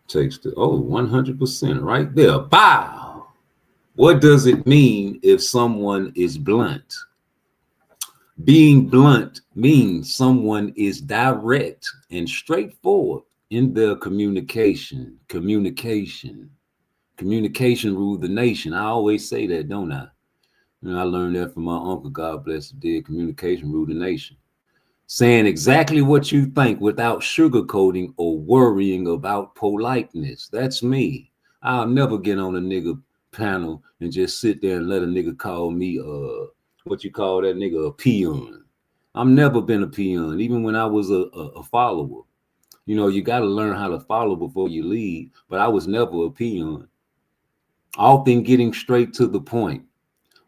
takes to, 100% right there. Bow. What does it mean if someone is blunt? Being blunt means someone is direct and straightforward in their communication. Communication ruled the nation. I always say that, don't I? You know, I learned that from my uncle, God bless him, did. Communication ruled the nation. saying exactly what you think without sugarcoating or worrying about politeness. That's me. I'll never get on a nigga panel and just sit there and let a nigga call me what you call that nigga, a peon. I've never been a peon, even when I was a follower. You know, you got to learn how to follow before you lead, but I was never a peon. Often getting straight to the point.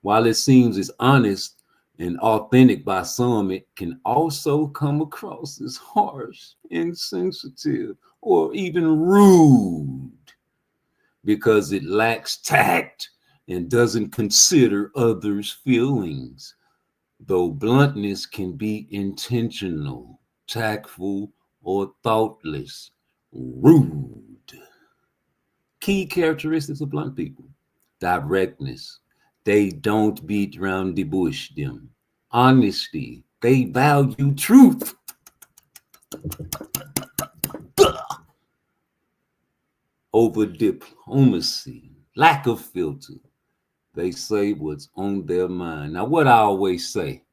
While it seems as honest and authentic by some, it can also come across as harsh, insensitive, or even rude because it lacks tact and doesn't consider others' feelings. Though bluntness can be intentional, tactful, or thoughtless, rude. Key characteristics of blunt people: directness. They don't beat around the bush them. Honesty. They value truth. Over diplomacy. Lack of filter. They say what's on their mind. Now, what I always say,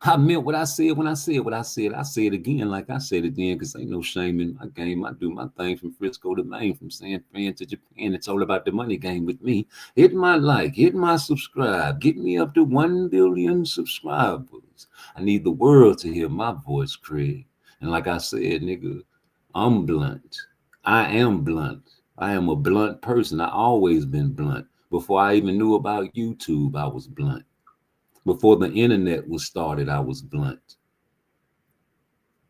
I meant what I said when I said what I said. I say it again like I said it then, because ain't no shame in my game. I do my thing from Frisco to Maine, from San Fran to Japan. It's all about the money game with me. Hit my like, hit my subscribe. Get me up to 1 billion subscribers. I need the world to hear my voice, Craig. And like I said, nigga, I'm blunt. I am blunt. I am a blunt person. I always been blunt. Before I even knew about YouTube, I was blunt. Before the internet was started, I was blunt.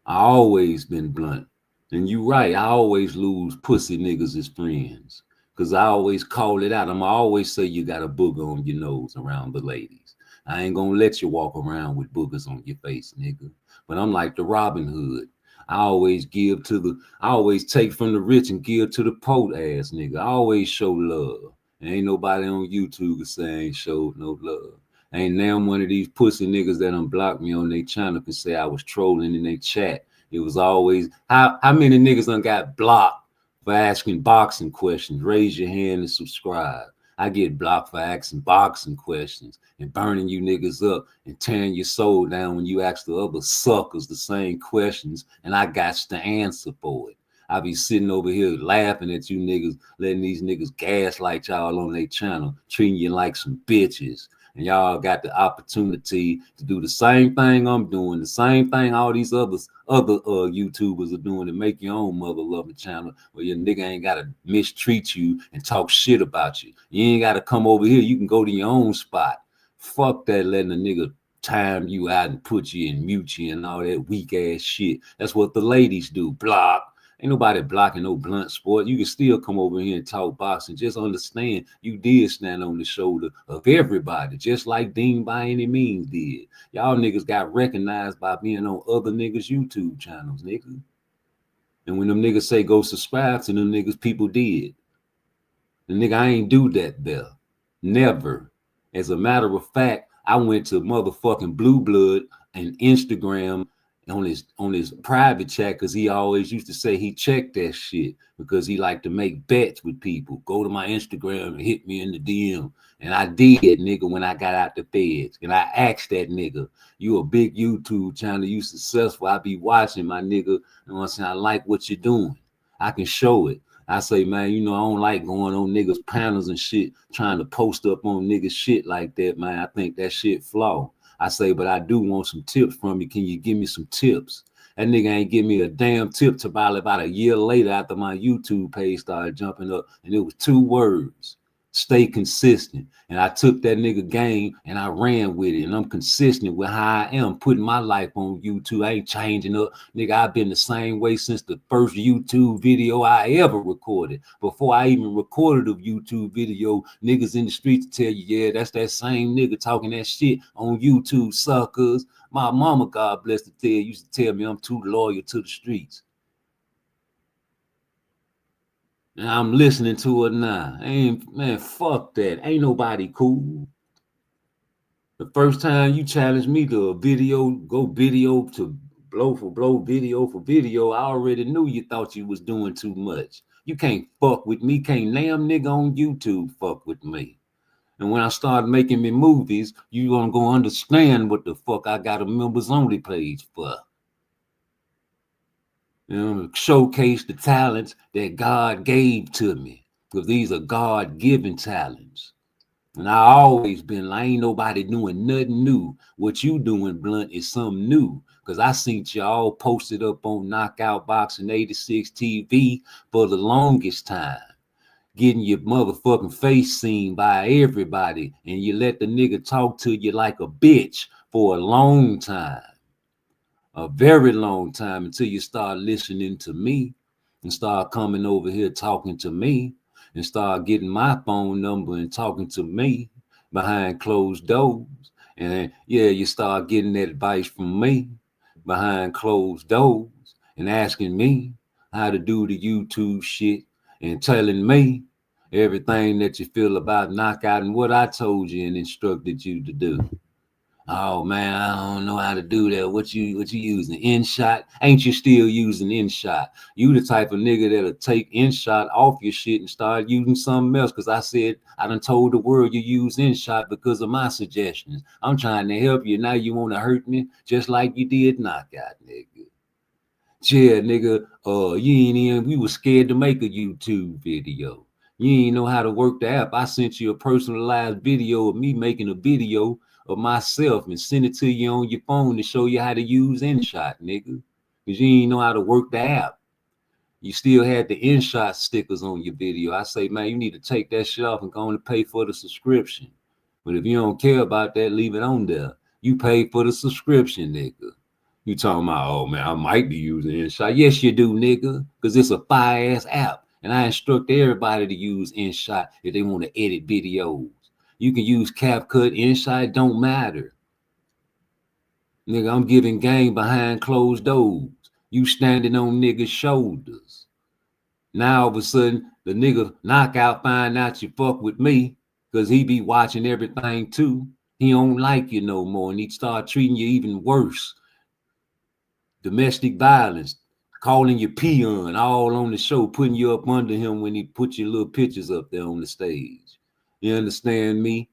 I always been blunt. And you right, I always lose pussy niggas as friends. Because I always call it out. I'ma always say you got a booger on your nose around the ladies. I ain't gonna let you walk around with boogers on your face, nigga. But I'm like the Robin Hood. I always take from the rich and give to the poor ass nigga. I always show love. And ain't nobody on YouTube can say I ain't showed no love. Ain't now one of these pussy niggas that unblocked me on their channel can say I was trolling in their chat. It was always, how many niggas done got blocked for asking boxing questions? Raise your hand and subscribe. I get blocked for asking boxing questions and burning you niggas up and tearing your soul down when you ask the other suckers the same questions, and I got the answer for it. I be sitting over here laughing at you niggas, letting these niggas gaslight y'all on their channel, treating you like some bitches. And y'all got the opportunity to do the same thing I'm doing, the same thing all these other YouTubers are doing, to make your own mother loving channel where your nigga ain't gotta mistreat you and talk shit about you. You ain't gotta come over here. You can go to your own spot. Fuck that letting a nigga time you out and put you in mute you and all that weak ass shit. That's what the ladies do. Block. Ain't nobody blocking no blunt sport. You can still come over here and talk boxing. Just understand you did stand on the shoulder of everybody, just like Dean by Any Means did. Y'all niggas got recognized by being on other niggas' YouTube channels, nigga. And when them niggas say go subscribe to them niggas, people did. The nigga, I ain't do that there. Never. As a matter of fact, I went to motherfucking Blue Blood and Instagram on his private chat, because he always used to say he checked that shit because he liked to make bets with people. Go to my Instagram and hit me in the DM. And I did, nigga, when I got out the feds. And I asked that nigga, you a big YouTube channel, you successful, I be watching, my nigga. You know what I'm saying? I like what you're doing. I can show it. I say, man, you know, I don't like going on niggas' panels and shit, trying to post up on niggas' shit like that, man. I think that shit flawed. I say, but I do want some tips from you. Can you give me some tips? That nigga ain't give me a damn tip till about a year later after my YouTube page started jumping up. And it was 2 words: stay consistent. And I took that nigga game and I ran with it. And I'm consistent with how I am putting my life on YouTube. I ain't changing up. Nigga, I've been the same way since the first YouTube video I ever recorded. Before I even recorded a YouTube video, niggas in the streets tell you, yeah, that's that same nigga talking that shit on YouTube, suckers. My mama, God bless, used to tell me I'm too loyal to the streets. And I'm listening to it now. Man, fuck that. Ain't nobody cool. The first time you challenged me to a video, go video to blow for blow, video for video, I already knew you thought you was doing too much. You can't fuck with me. Can't damn nigga on YouTube fuck with me. And when I start making me movies, you gonna go understand what the fuck I got a members only page for. Showcase the talents that God gave to me, because these are God-given talents. And I always been like, ain't nobody doing nothing new. What you doing, Blunt, is something new. Because I seen y'all posted up on Knockout Boxing 86 TV for the longest time, getting your motherfucking face seen by everybody, and you let the nigga talk to you like a bitch for a long time. A very long time, until you start listening to me and start coming over here talking to me and start getting my phone number and talking to me behind closed doors. And yeah, you start getting that advice from me behind closed doors and asking me how to do the YouTube shit and telling me everything that you feel about Knockout and what I told you and instructed you to do. Oh man, I don't know how to do that. What you using? InShot? Ain't you still using InShot? You the type of nigga that'll take InShot off your shit and start using something else. Cause I said I done told the world you use InShot because of my suggestions. I'm trying to help you. Now you want to hurt me just like you did Knockout, nigga. Yeah, nigga. You ain't even. We was scared to make a YouTube video. You ain't know how to work the app. I sent you a personalized video of me making a video of myself and send it to you on your phone to show you how to use InShot, nigga. Because you ain't know how to work the app. You still had the InShot stickers on your video. I say, man, you need to take that shit off and go on and pay for the subscription. But if you don't care about that, leave it on there. You pay for the subscription, nigga. You talking about, oh man, I might be using InShot. Yes, you do, nigga, because it's a fire-ass app. And I instruct everybody to use InShot if they want to edit videos. You can use CapCut, InShot, don't matter. Nigga, I'm giving game behind closed doors. You standing on niggas' shoulders. Now all of a sudden, the nigga Knockout find out you fuck with me because he be watching everything too. He don't like you no more, and he start treating you even worse. Domestic violence, calling you peon, all on the show, putting you up under him when he put your little pictures up there on the stage. You understand me?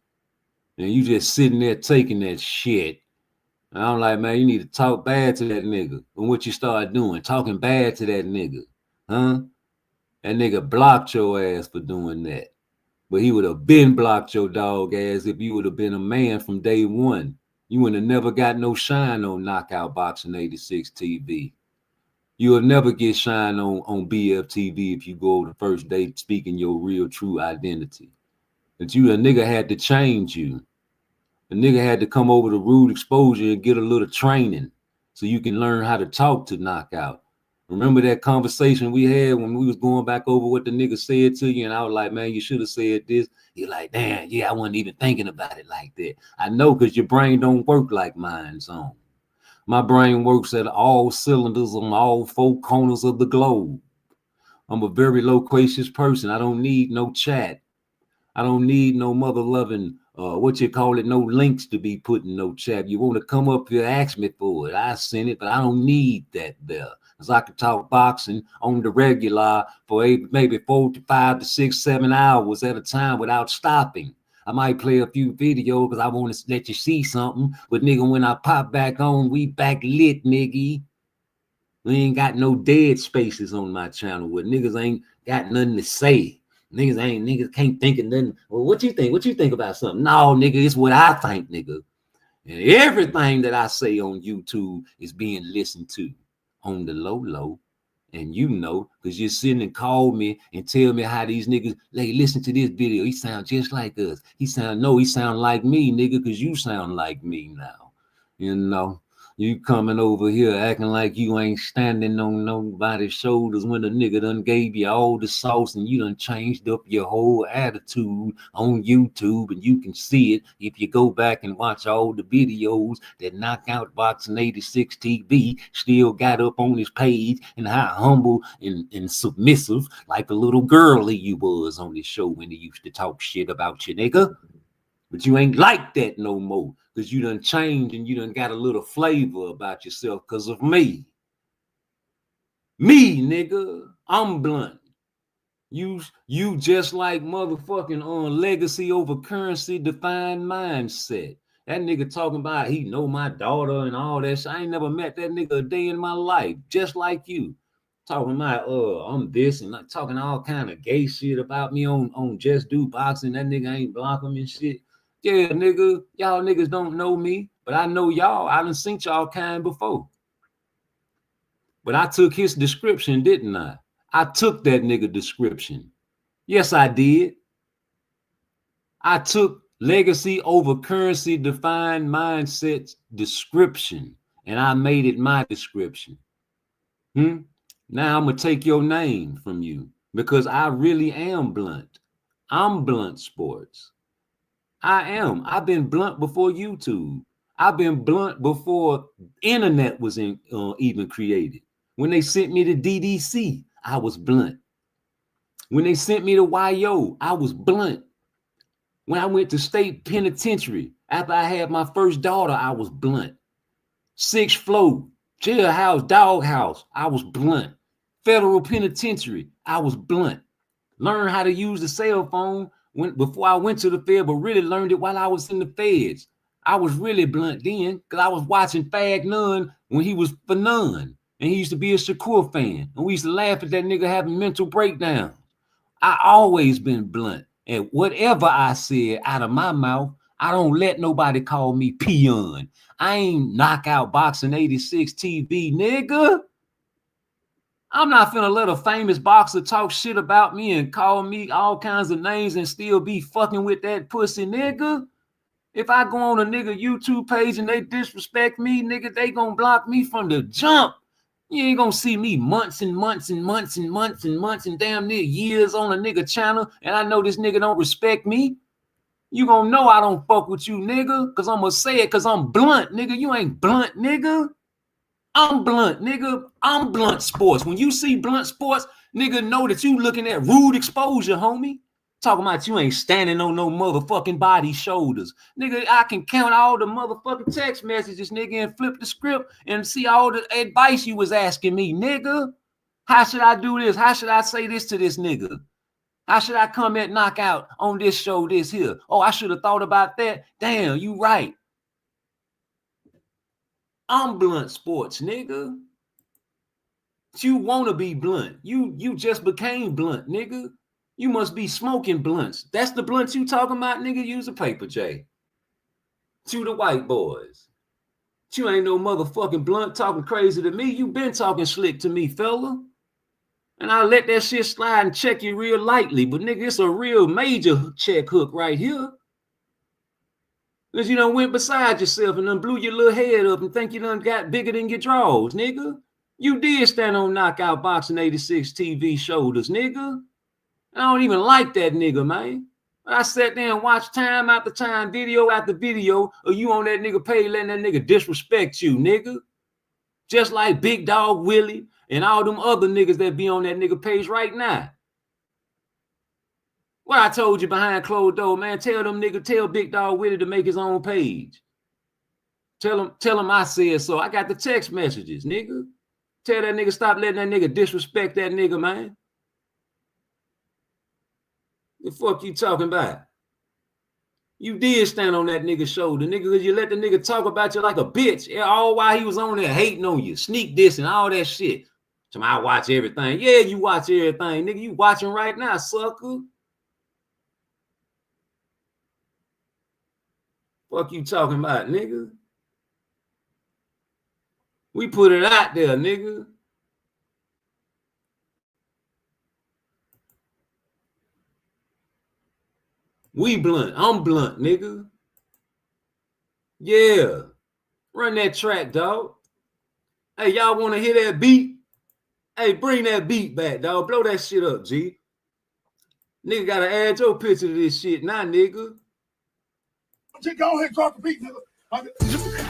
And you just sitting there taking that shit. And I'm like, man, you need to talk bad to that nigga. And what you start doing, talking bad to that nigga. Huh? That nigga blocked your ass for doing that. But he would have been blocked your dog ass if you would have been a man from day one. You would have never got no shine on Knockout Boxing 86 TV. You'll never get shine on BFTV if you go the first day speaking your real true identity. But you, a nigga had to change you. The nigga had to come over to Rude Exposure and get a little training so you can learn how to talk to Knockout. Remember that conversation we had when we was going back over what the nigga said to you, and I was like, man, you should have said this. You're like, damn, yeah, I wasn't even thinking about it like that. I know, because your brain don't work like mine's on. My brain works at all cylinders on all four corners of the globe. I'm a very loquacious person. I don't need no chat. I don't need no mother-loving, no links to be put in no chat. You want to come up here, ask me for it. I send it, but I don't need that there. Because I can talk boxing on the regular for maybe 4 to 5 to 6, 7 hours at a time without stopping. I might play a few videos because I want to let you see something. But nigga, when I pop back on, we back lit, nigga. We ain't got no dead spaces on my channel where niggas ain't got nothing to say. Niggas can't think of nothing. Well, what you think? What you think about something? No, nigga, it's what I think, nigga. And everything that I say on YouTube is being listened to on the low. And you know, because you're sitting and call me and tell me how these niggas, like, listen to this video. He sound just like us. He sound like me, nigga, because you sound like me now. You know, you coming over here acting like you ain't standing on nobody's shoulders when the nigga done gave you all the sauce and you done changed up your whole attitude on YouTube, and you can see it if you go back and watch all the videos that Knockout Boxing 86 TV still got up on his page, and how humble and submissive like a little girly you was on his show when he used to talk shit about you, nigga. But you ain't like that no more, because you done changed and you done got a little flavor about yourself because of me. Me, nigga. I'm Blunt. You just like motherfucking on legacy over currency defined mindset. That nigga talking about he know my daughter and all that shit. I ain't never met that nigga a day in my life, just like you. talking about I'm this and like talking all kind of gay shit about me on Just Do Boxing. That nigga ain't block him and shit. Yeah, nigga, y'all niggas don't know me, but I know y'all. I done seen y'all kind before. But I took his description, didn't I? I took that nigga description. Yes, I did. I took legacy over currency defined mindsets description, and I made it my description. Now I'm gonna take your name from you because I really am blunt. I'm Blunt Sports. I am. I've been blunt before YouTube. I've been blunt before internet was even created. When they sent me to DDC, I was blunt. When they sent me to YO, I was blunt. When I went to state penitentiary, after I had my first daughter, I was blunt. 6th floor, jailhouse, doghouse, I was blunt. Federal penitentiary, I was blunt. Learned how to use the cell phone before I went to the Fed, but really learned it while I was in the Feds. I was really blunt then because I was watching Fag Nunn when he was for none. And he used to be a Shakur fan. And we used to laugh at that nigga having mental breakdown. I always been blunt. And whatever I said out of my mouth, I don't let nobody call me peon. I ain't knockout boxing 86 TV, nigga. I'm not finna let a famous boxer talk shit about me and call me all kinds of names and still be fucking with that pussy, nigga. If I go on a nigga YouTube page and they disrespect me, nigga, they gonna block me from the jump. You ain't gonna see me months and months and months and months and months and damn near years on a nigga channel, and I know this nigga don't respect me. You gonna know I don't fuck with you, nigga, because I'm gonna say it because I'm blunt, nigga. You ain't blunt, nigga. I'm blunt, nigga. I'm Blunt Sports. When you see Blunt Sports, nigga, know that you looking at rude exposure, homie. Talking about you ain't standing on no motherfucking body shoulders. Nigga, I can count all the motherfucking text messages, nigga, and flip the script and see all the advice you was asking me, nigga. How should I do this? How should I say this to this nigga? How should I come at knockout on this show, this here? Oh, I should have thought about that. Damn, you right. I'm Blunt Sports, nigga. You want to be blunt. You just became blunt, nigga. You must be smoking blunts. That's the blunts you talking about, nigga. Use a paper, J. To the white boys. You ain't no motherfucking blunt talking crazy to me. You been talking slick to me, fella. And I let that shit slide and check you real lightly. But, nigga, it's a real major check hook right here. Because you done went beside yourself and done blew your little head up and think you done got bigger than your drawers, nigga. You did stand on Knockout Boxing 86 TV shoulders, nigga. I don't even like that nigga, man. I sat there and watched time after time, video after video of you on that nigga page letting that nigga disrespect you, nigga. Just like Big Dog Willie and all them other niggas that be on that nigga page right now. What I told you behind closed door, man, tell them nigga, tell Big Dog Willie to make his own page. Tell him I said so. I got the text messages, nigga. Tell that nigga stop letting that nigga disrespect that nigga, man. The fuck you talking about? You did stand on that nigga's shoulder, nigga, because you let the nigga talk about you like a bitch all while he was on there hating on you, sneak dissing, all that shit. So I watch everything. Yeah, you watch everything, nigga. You watching right now, sucker. Fuck you talking about, nigga? We put it out there, nigga. We blunt. I'm blunt, nigga. Yeah. Run that track, dog. Hey, y'all want to hear that beat? Hey, bring that beat back, dog. Blow that shit up, G. Nigga gotta add your picture to this shit now, nigga. Just go ahead and drop the beat, nigga.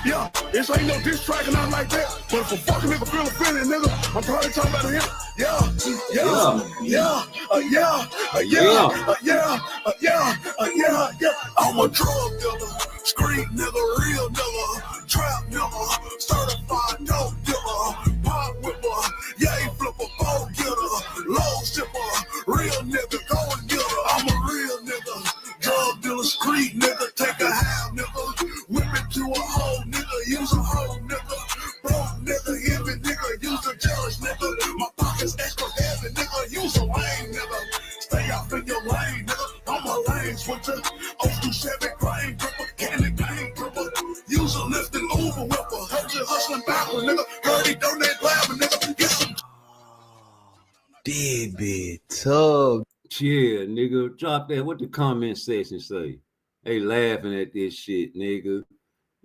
Yeah, this ain't no diss track or nothing like that. But if a fucking nigga feel offended, nigga, I'm probably talking about him. Yeah. I'm a drug dealer, street nigga, real nigga, trap nigga, certified dope dealer, pop whipper, yay flipper, ball getter, low shipper, real nigga, go and get her. I'm a real nigga, drug dealer, street nigga, take a half nigga, whip it to a hoe nigga, use a hoe nigga, broke nigga, heavy nigga, use a jealous nigga, my pockets Sub. Yeah, nigga. Drop that. What the comment section say? They laughing at this shit, nigga.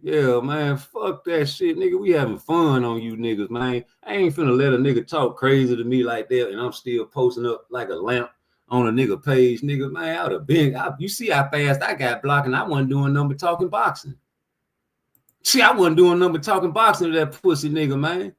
Yeah, man, fuck that shit, nigga. We having fun on you niggas, man. I ain't finna let a nigga talk crazy to me like that, and I'm still posting up like a lamp on a nigga page, nigga. Man, I would have been. You see how fast I got blocked, and I wasn't doing nothing but talking boxing. See, I wasn't doing nothing but talking boxing to that pussy nigga, man.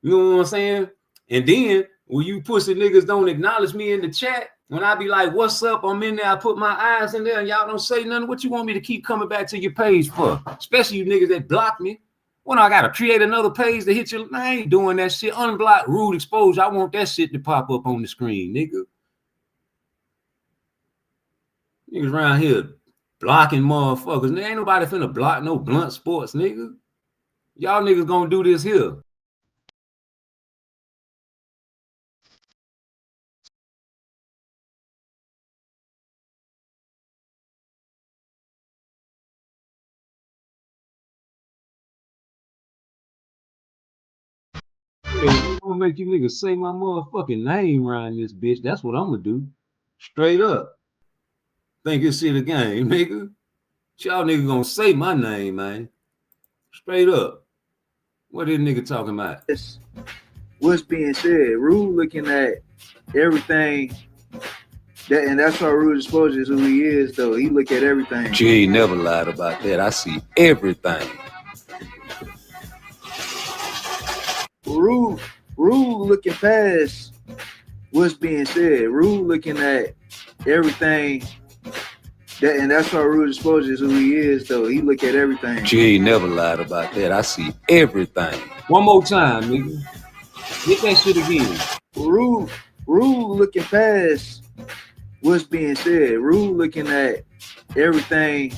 You know what I'm saying? And then when you pussy niggas don't acknowledge me in the chat, when I be like, what's up? I'm in there, I put my eyes in there, and y'all don't say nothing. What you want me to keep coming back to your page for? Especially you niggas that block me. When I gotta create another page to hit you, I ain't doing that shit. Unblock, rude exposure. I want that shit to pop up on the screen, nigga. Niggas around here blocking motherfuckers. There ain't nobody finna block no blunt sports, nigga. Y'all niggas gonna do this here. Hey, I'm gonna make you niggas say my motherfucking name around this bitch. That's what I'm gonna do. Straight up. Think it's shit a game, nigga. Y'all niggas gonna say my name, man. Straight up. What this nigga talking about? What's being said, Rude looking at everything that, and that's why Rude Exposure is who he is, though. He look at everything. She ain't never lied about that. I see everything. Rude looking past what's being said. Rude looking at everything that, and that's why Rude Exposure is who he is, though. He look at everything. She ain't never lied about that. I see everything. One more time, nigga. Get that shit again. Rude looking past what's being said. Rude looking at everything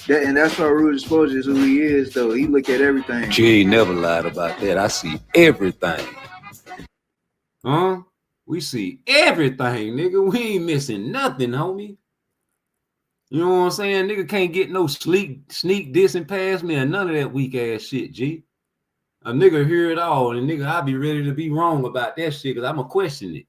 that, and that's why Rude Exposure is who he is, though. He look at everything. She ain't never lied about that. I see everything. Huh? We see everything, nigga. We ain't missing nothing, homie. You know what I'm saying? Nigga can't get no sneak dissing past me or none of that weak ass shit, G. A nigga hear it all, and nigga, I be ready to be wrong about that shit because I'ma question it.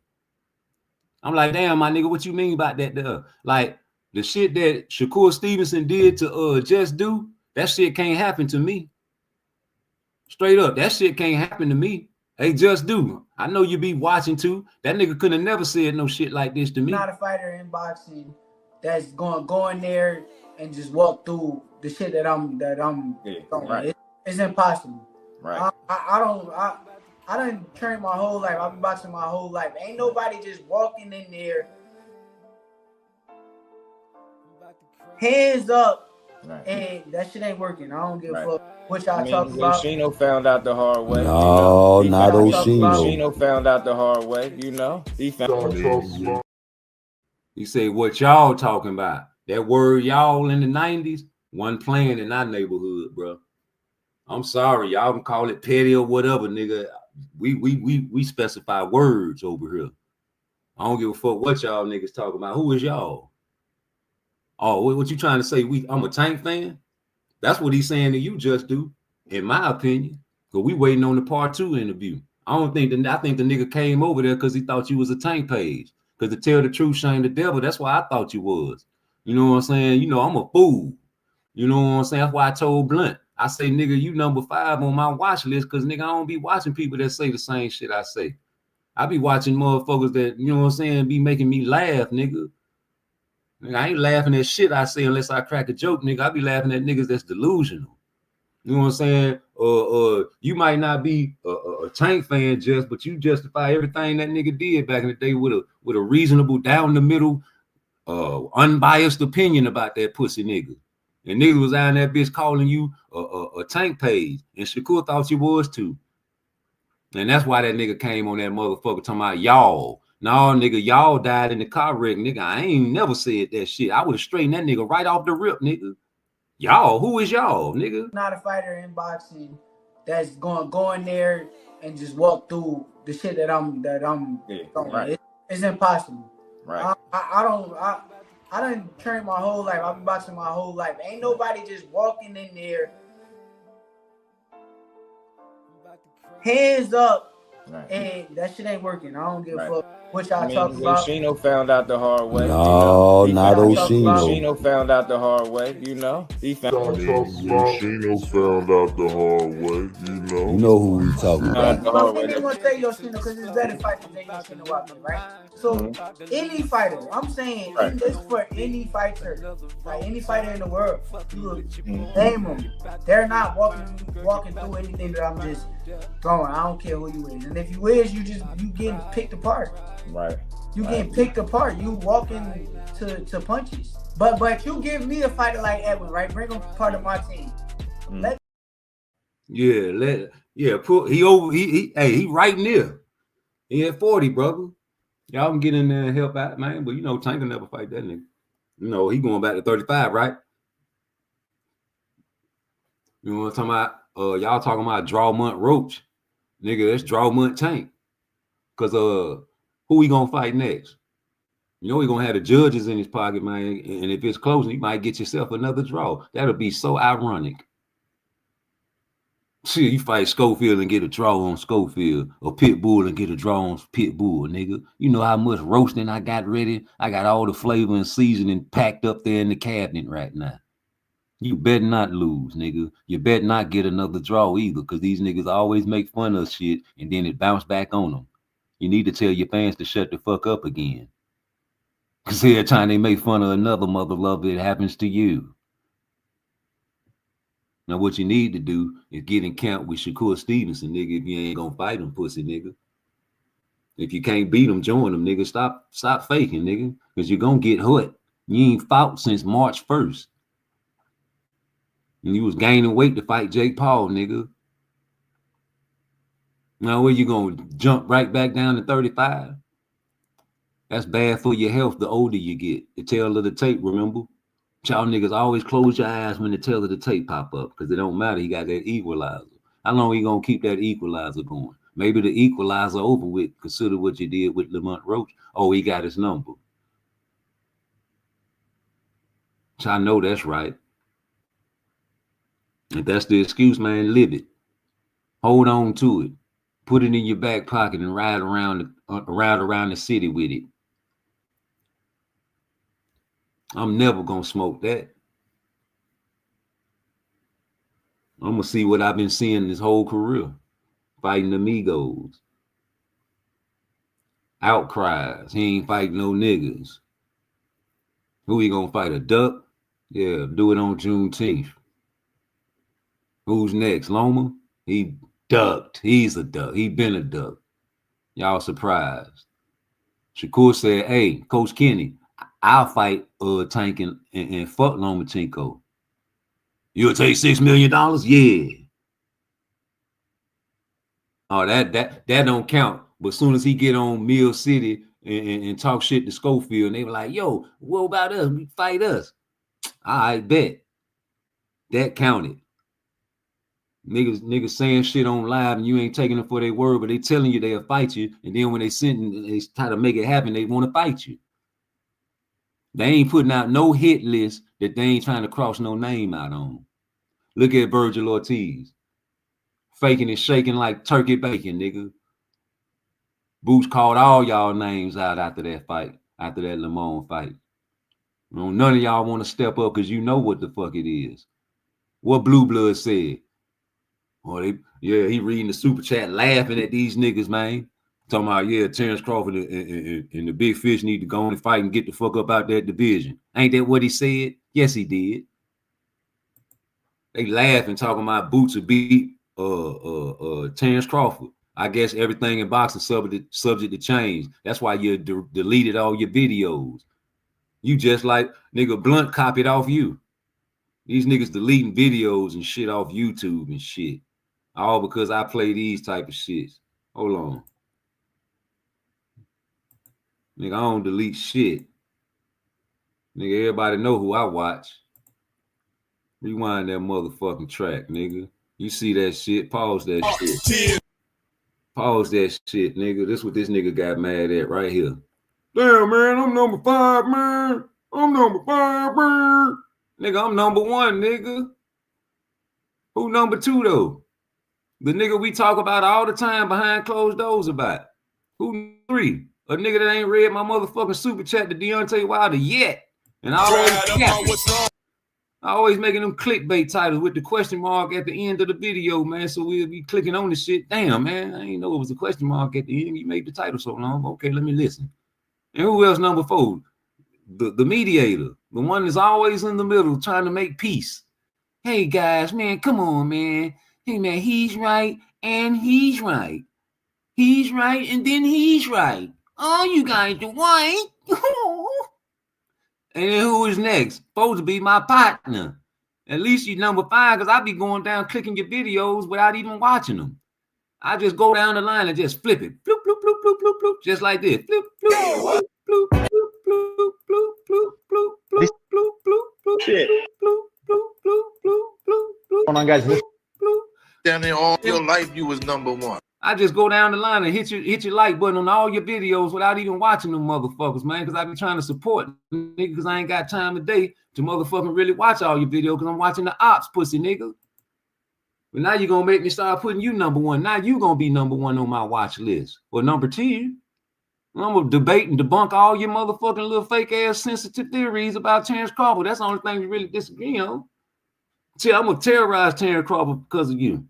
I'm like, damn, my nigga, what you mean about that? Like the shit that Shakur Stevenson did to Just Do, that shit can't happen to me. Straight up, that shit can't happen to me. Hey, Just Do, I know you be watching too. That nigga could have never said no shit like this to me. Not a fighter in boxing that's going to go in there and just walk through the shit that I'm right. It's impossible. Right. I done trained my whole life. I've been boxing my whole life. Ain't nobody just walking in there, hands up, right. And that shit ain't working. I don't give a fuck what I y'all mean, talking about. Oshino found out the hard way. No, you know? not Oshino. Oshino found out the hard way. You know, he found. He say, what y'all talking about? That word y'all in the 90s wasn't playing in our neighborhood, bro. I'm sorry, y'all can call it petty or whatever, nigga. We specify words over here. I don't give a fuck what y'all niggas talking about. Who is y'all? Oh, what you trying to say? I'm a Tank fan? That's what he's saying to you, Just Do, in my opinion. Because we waiting on the part 2 interview. I think the nigga came over there because he thought you was a Tank page. Because to tell the truth, shame the devil, that's why I thought you was. You know what I'm saying? You know, I'm a fool. You know what I'm saying? That's why I told Blunt. I say, nigga, you number 5 on my watch list because, nigga, I don't be watching people that say the same shit I say. I be watching motherfuckers that, you know what I'm saying, be making me laugh, nigga. Nigga, I ain't laughing at shit I say unless I crack a joke, nigga. I be laughing at niggas that's delusional. You know what I'm saying? You might not be a Tank fan, just, but you justify everything that nigga did back in the day with a reasonable, down the middle, unbiased opinion about that pussy nigga. And niggas was out in that bitch calling you a Tank page, and Shakur thought you was too. And that's why that nigga came on that motherfucker talking about y'all. No, nigga, y'all died in the car wreck, nigga. I ain't never said that shit. I would have straightened that nigga right off the rip, nigga. Y'all, who is y'all, nigga? Not a fighter in boxing that's going to go in there and just walk through the shit that I'm right. It's impossible. Right. I done trained my whole life. I've been boxing my whole life. Ain't nobody just walking in there, hands up, right. And that shit ain't working. I don't give a fuck What y'all I mean, talk about? Oshino found out the hard way. No, not Oshino. Oshino found out the hard way. You know, he found. Yoshino found out the hard way, you know. You know who we talking about. But we ain't gonna say Yoshino because it's better fighters than Yoshino out there, right? So any fighter, I'm saying, this for any fighter, like any fighter in the world, you name them. They're not walking through anything that I'm just going. I don't care who you is, and if you is, you getting picked apart. Right. You getting picked apart. You walking to punches. But you give me a fighter like Edwin, right? Bring him part of my team. He right near. He at 40, brother. Y'all can get in there and help out, man. But you know, Tank will never fight that nigga. You know, he going back to 35, right? You know what I'm talking about? Y'all talking about Drawmont Roach. Nigga, that's Drawmont Tank. Cause who we gonna fight next? You know he gonna have the judges in his pocket, man. And if it's close, you might get yourself another draw. That'll be so ironic. See, you fight Schofield and get a draw on Schofield, or Pitbull and get a draw on Pitbull, nigga. You know how much roasting I got ready? I got all the flavor and seasoning packed up there in the cabinet right now. You better not lose, nigga. You better not get another draw either, because these niggas always make fun of shit and then it bounce back on them. You need to tell your fans to shut the fuck up again. Because every time they make fun of another mother lover, it happens to you. Now, what you need to do is get in camp with Shakur Stevenson, nigga, if you ain't gonna fight him, pussy, nigga. If you can't beat him, join him, nigga. Stop faking, nigga, because you're gonna get hurt. You ain't fought since March 1st. And you was gaining weight to fight Jake Paul, nigga. Now, where you gonna jump right back down to 35? That's bad for your health the older you get. The tail of the tape, remember? Y'all niggas always close your eyes when the tail of the tape pop up, because it don't matter. He got that equalizer. How long you gonna keep that equalizer going? Maybe the equalizer over with. Consider what you did with Lamont Roach. Oh, he got his number. So I know that's right. If that's the excuse, man, live it. Hold on to it. Put it in your back pocket and ride around the city with it. I'm never gonna smoke that. I'm gonna see what I've been seeing this whole career. Fighting amigos. Outcries. He ain't fighting no niggas. Who he gonna fight? A duck? Yeah, do it on Juneteenth. Who's next? Loma? He ducked. He's a duck. He been a duck. Y'all surprised. Shakur said, hey, Coach Kenny, I'll fight Tank and fuck Lomachenko. You'll take $6 million? Yeah. Oh, that don't count. But as soon as he get on Mill City and talk shit to Schofield, and they were like, yo, what about us? Fight us. I bet. That counted. Niggas saying shit on live and you ain't taking them for their word, but they telling you they'll fight you. And then when they try to make it happen, they want to fight you. They ain't putting out no hit list that they ain't trying to cross no name out on. Look at Virgil Ortiz. Faking and shaking like turkey bacon, nigga. Boots called all y'all names out after that fight, after that Lamone fight. You know, none of y'all want to step up because you know what the fuck it is. What Blue Blood said. Oh, he reading the super chat, laughing at these niggas, man. Talking about, Terrence Crawford and the big fish need to go on and fight and get the fuck up out that division. Ain't that what he said? Yes, he did. They laughing, talking about Boots will beat Terrence Crawford. I guess everything in boxing subject to change. That's why you deleted all your videos. You just like nigga Blunt copied off you. These niggas deleting videos and shit off YouTube and shit. All because I play these type of shits. Hold on. Nigga, I don't delete shit. Nigga, everybody know who I watch. Rewind that motherfucking track, nigga. You see that shit? Pause that shit. Pause that shit, nigga. This what this nigga got mad at right here. Damn, man, I'm number 5, man. I'm number 5, man. Nigga, I'm number 1, nigga. Who number 2, though? The nigga we talk about all the time behind closed doors about. Who 3? a nigga that ain't read my motherfucking super chat to Deontay Wilder yet. And I always making them clickbait titles with the question mark at the end of the video, man. So we'll be clicking on the shit. Damn, man, I didn't know it was a question mark at the end. You made the title so long. Okay, let me listen. And who else number 4? The mediator, the one that's always in the middle trying to make peace. Hey guys, man, come on, man. Hey man, he's right and he's right. He's right and then he's right. Oh, you guys are white. And then who is next? Supposed to be my partner. At least you number 5, because I be going down clicking your videos without even watching them. I just go down the line and just flip it. Bloop, bloop, bloop, bloop, bloop, bloop. Just like this. Bloop, bloop, bloop, bloop, bloop, bloop, bloop, bloop, bloop, bloop, bloop, bloop, bloop, Shit. bloop, bloop, bloop, bloop, bloop, bloop. Hold on, guys. Bloop. Down there all your life, you was number 1. I just go down the line and hit your like button on all your videos without even watching them motherfuckers, man, because I be trying to support nigga, because I ain't got time today to motherfucking really watch all your videos because I'm watching the ops, pussy nigga. But now you're going to make me start putting you number 1. Now you going to be number 1 on my watch list. Or number 10. I'm going to debate and debunk all your motherfucking little fake-ass sensitive theories about Terrence Crawford. That's the only thing you really disagree on. See, I'm going to terrorize Terrence Crawford because of you.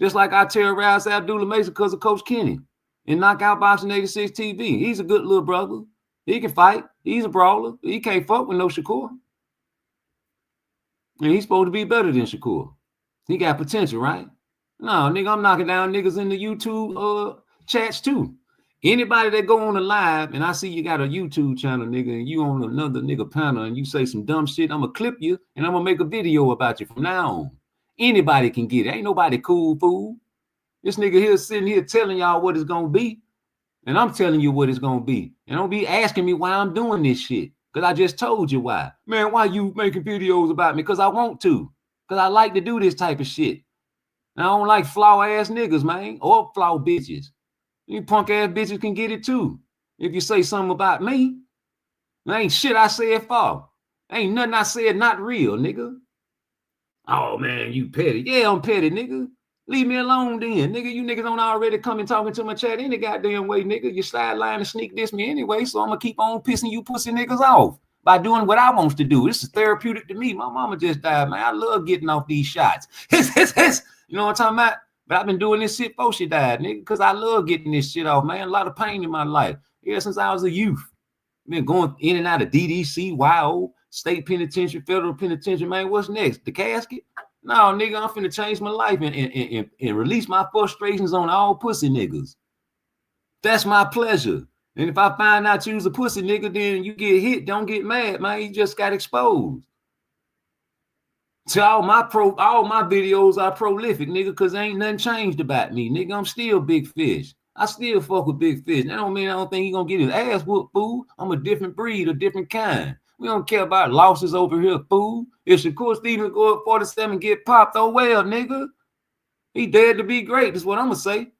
Just like I terrorized Abdullah Mason because of Coach Kenny and Knockout Boxing 86 TV. He's a good little brother. He can fight. He's a brawler. He can't fuck with no Shakur. And he's supposed to be better than Shakur. He got potential, right? No, nigga, I'm knocking down niggas in the YouTube chats too. Anybody that go on the live and I see you got a YouTube channel, nigga, and you on another nigga panel and you say some dumb shit, I'm going to clip you and I'm going to make a video about you from now on. Anybody can get it. Ain't nobody cool, fool. This nigga here sitting here telling y'all what it's going to be. And I'm telling you what it's going to be. And don't be asking me why I'm doing this shit. Because I just told you why. Man, why you making videos about me? Because I want to. Because I like to do this type of shit. And I don't like flaw-ass niggas, man. Or flaw bitches. You punk-ass bitches can get it too. If you say something about me, there ain't shit I said for. Ain't nothing I said not real, nigga. Oh, man, you petty. Yeah, I'm petty, nigga. Leave me alone then, nigga. You niggas don't already come and talking to my chat any goddamn way, nigga. You sideline and sneak diss me anyway, so I'm going to keep on pissing you pussy niggas off by doing what I want to do. This is therapeutic to me. My mama just died, man. I love getting off these shots. You know what I'm talking about? But I've been doing this shit before she died, nigga, because I love getting this shit off, man. A lot of pain in my life. Yeah, since I was a youth. Been going in and out of DDC, YO, state penitentiary, federal penitentiary, man. What's next? The casket? No, nigga, I'm finna change my life and release my frustrations on all pussy niggas. That's my pleasure. And if I find out you was a pussy nigga, then you get hit. Don't get mad, man. You just got exposed. So all my videos are prolific, nigga, because ain't nothing changed about me, nigga. I'm still big fish. I still fuck with big fish. That don't mean I don't think he gonna get his ass whooped, fool. I'm a different breed, a different kind. We don't care about losses over here, fool. If Shakur Stevens go up 47 and get popped, oh well, nigga. He dead to be great. That's what I'm gonna say.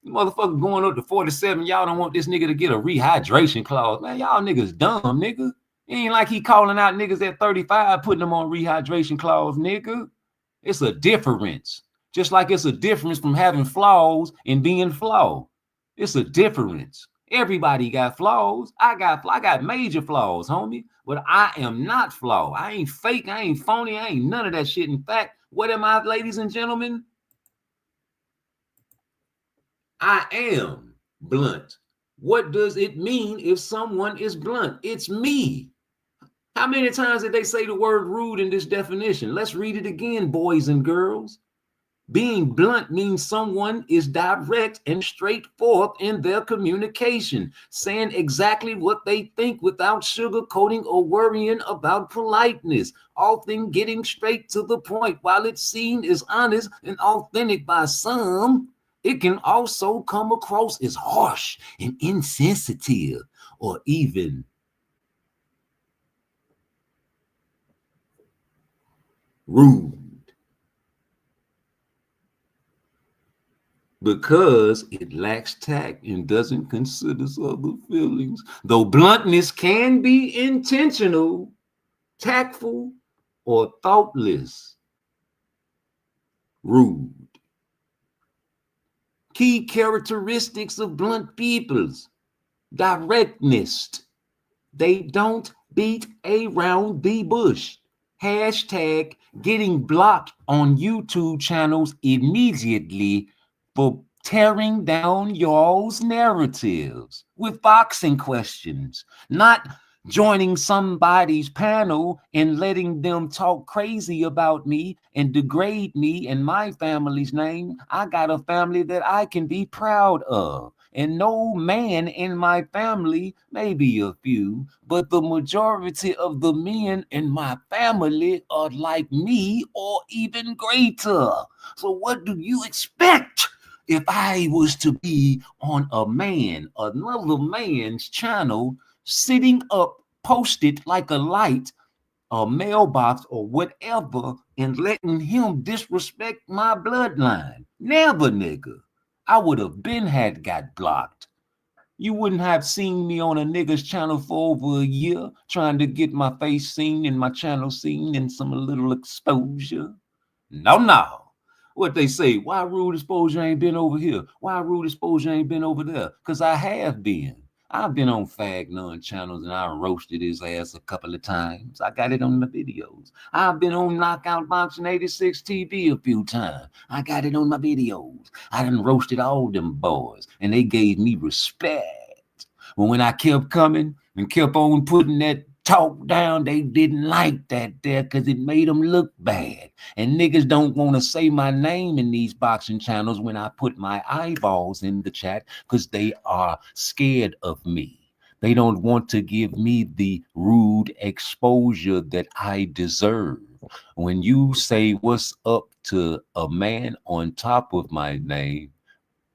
You motherfucker going up to 47, y'all don't want this nigga to get a rehydration clause. Man, y'all niggas dumb, nigga. It ain't like he calling out niggas at 35, putting them on rehydration clause, nigga. It's a difference. Just like it's a difference from having flaws and being flawed. It's a difference. Everybody got flaws. I got major flaws, homie. But I am not flawed. I ain't fake. I ain't phony. I ain't none of that shit. In fact, what am I, ladies and gentlemen? I am blunt. What does it mean if someone is blunt? It's me. How many times did they say the word rude in this definition? Let's read it again, boys and girls. Being blunt means someone is direct and straightforward in their communication, saying exactly what they think without sugarcoating or worrying about politeness, often getting straight to the point. While it's seen as honest and authentic by some, it can also come across as harsh and insensitive or even rude. Because it lacks tact and doesn't consider other feelings. Though bluntness can be intentional, tactful, or thoughtless. Rude. Key characteristics of blunt peoples. directness. They don't beat around the bush. Hashtag getting blocked on YouTube channels immediately for tearing down y'all's narratives with boxing questions, not joining somebody's panel and letting them talk crazy about me and degrade me and my family's name. I got a family that I can be proud of. And no man in my family, maybe a few, but the majority of the men in my family are like me or even greater. So what do you expect if I was to be on another man's channel, sitting up, posted like a light, a mailbox or whatever, and letting him disrespect my bloodline? Never, nigga. I would have been got blocked. You wouldn't have seen me on a nigga's channel for over a year trying to get my face seen and my channel seen and some little exposure. No. What they say, why Rude Exposure ain't been over here? Why Rude Exposure ain't been over there? Because I have been. I've been on Fag None channels and I roasted his ass a couple of times. I got it on the videos. I've been on Knockout Boxing 86 TV a few times. I got it on my videos. I done roasted all them boys and they gave me respect. But when I kept coming and kept on putting that talk down, they didn't like that there because it made them look bad. And niggas don't want to say my name in these boxing channels when I put my eyeballs in the chat because they are scared of me. They don't want to give me the rude exposure that I deserve. When you say what's up to a man on top of my name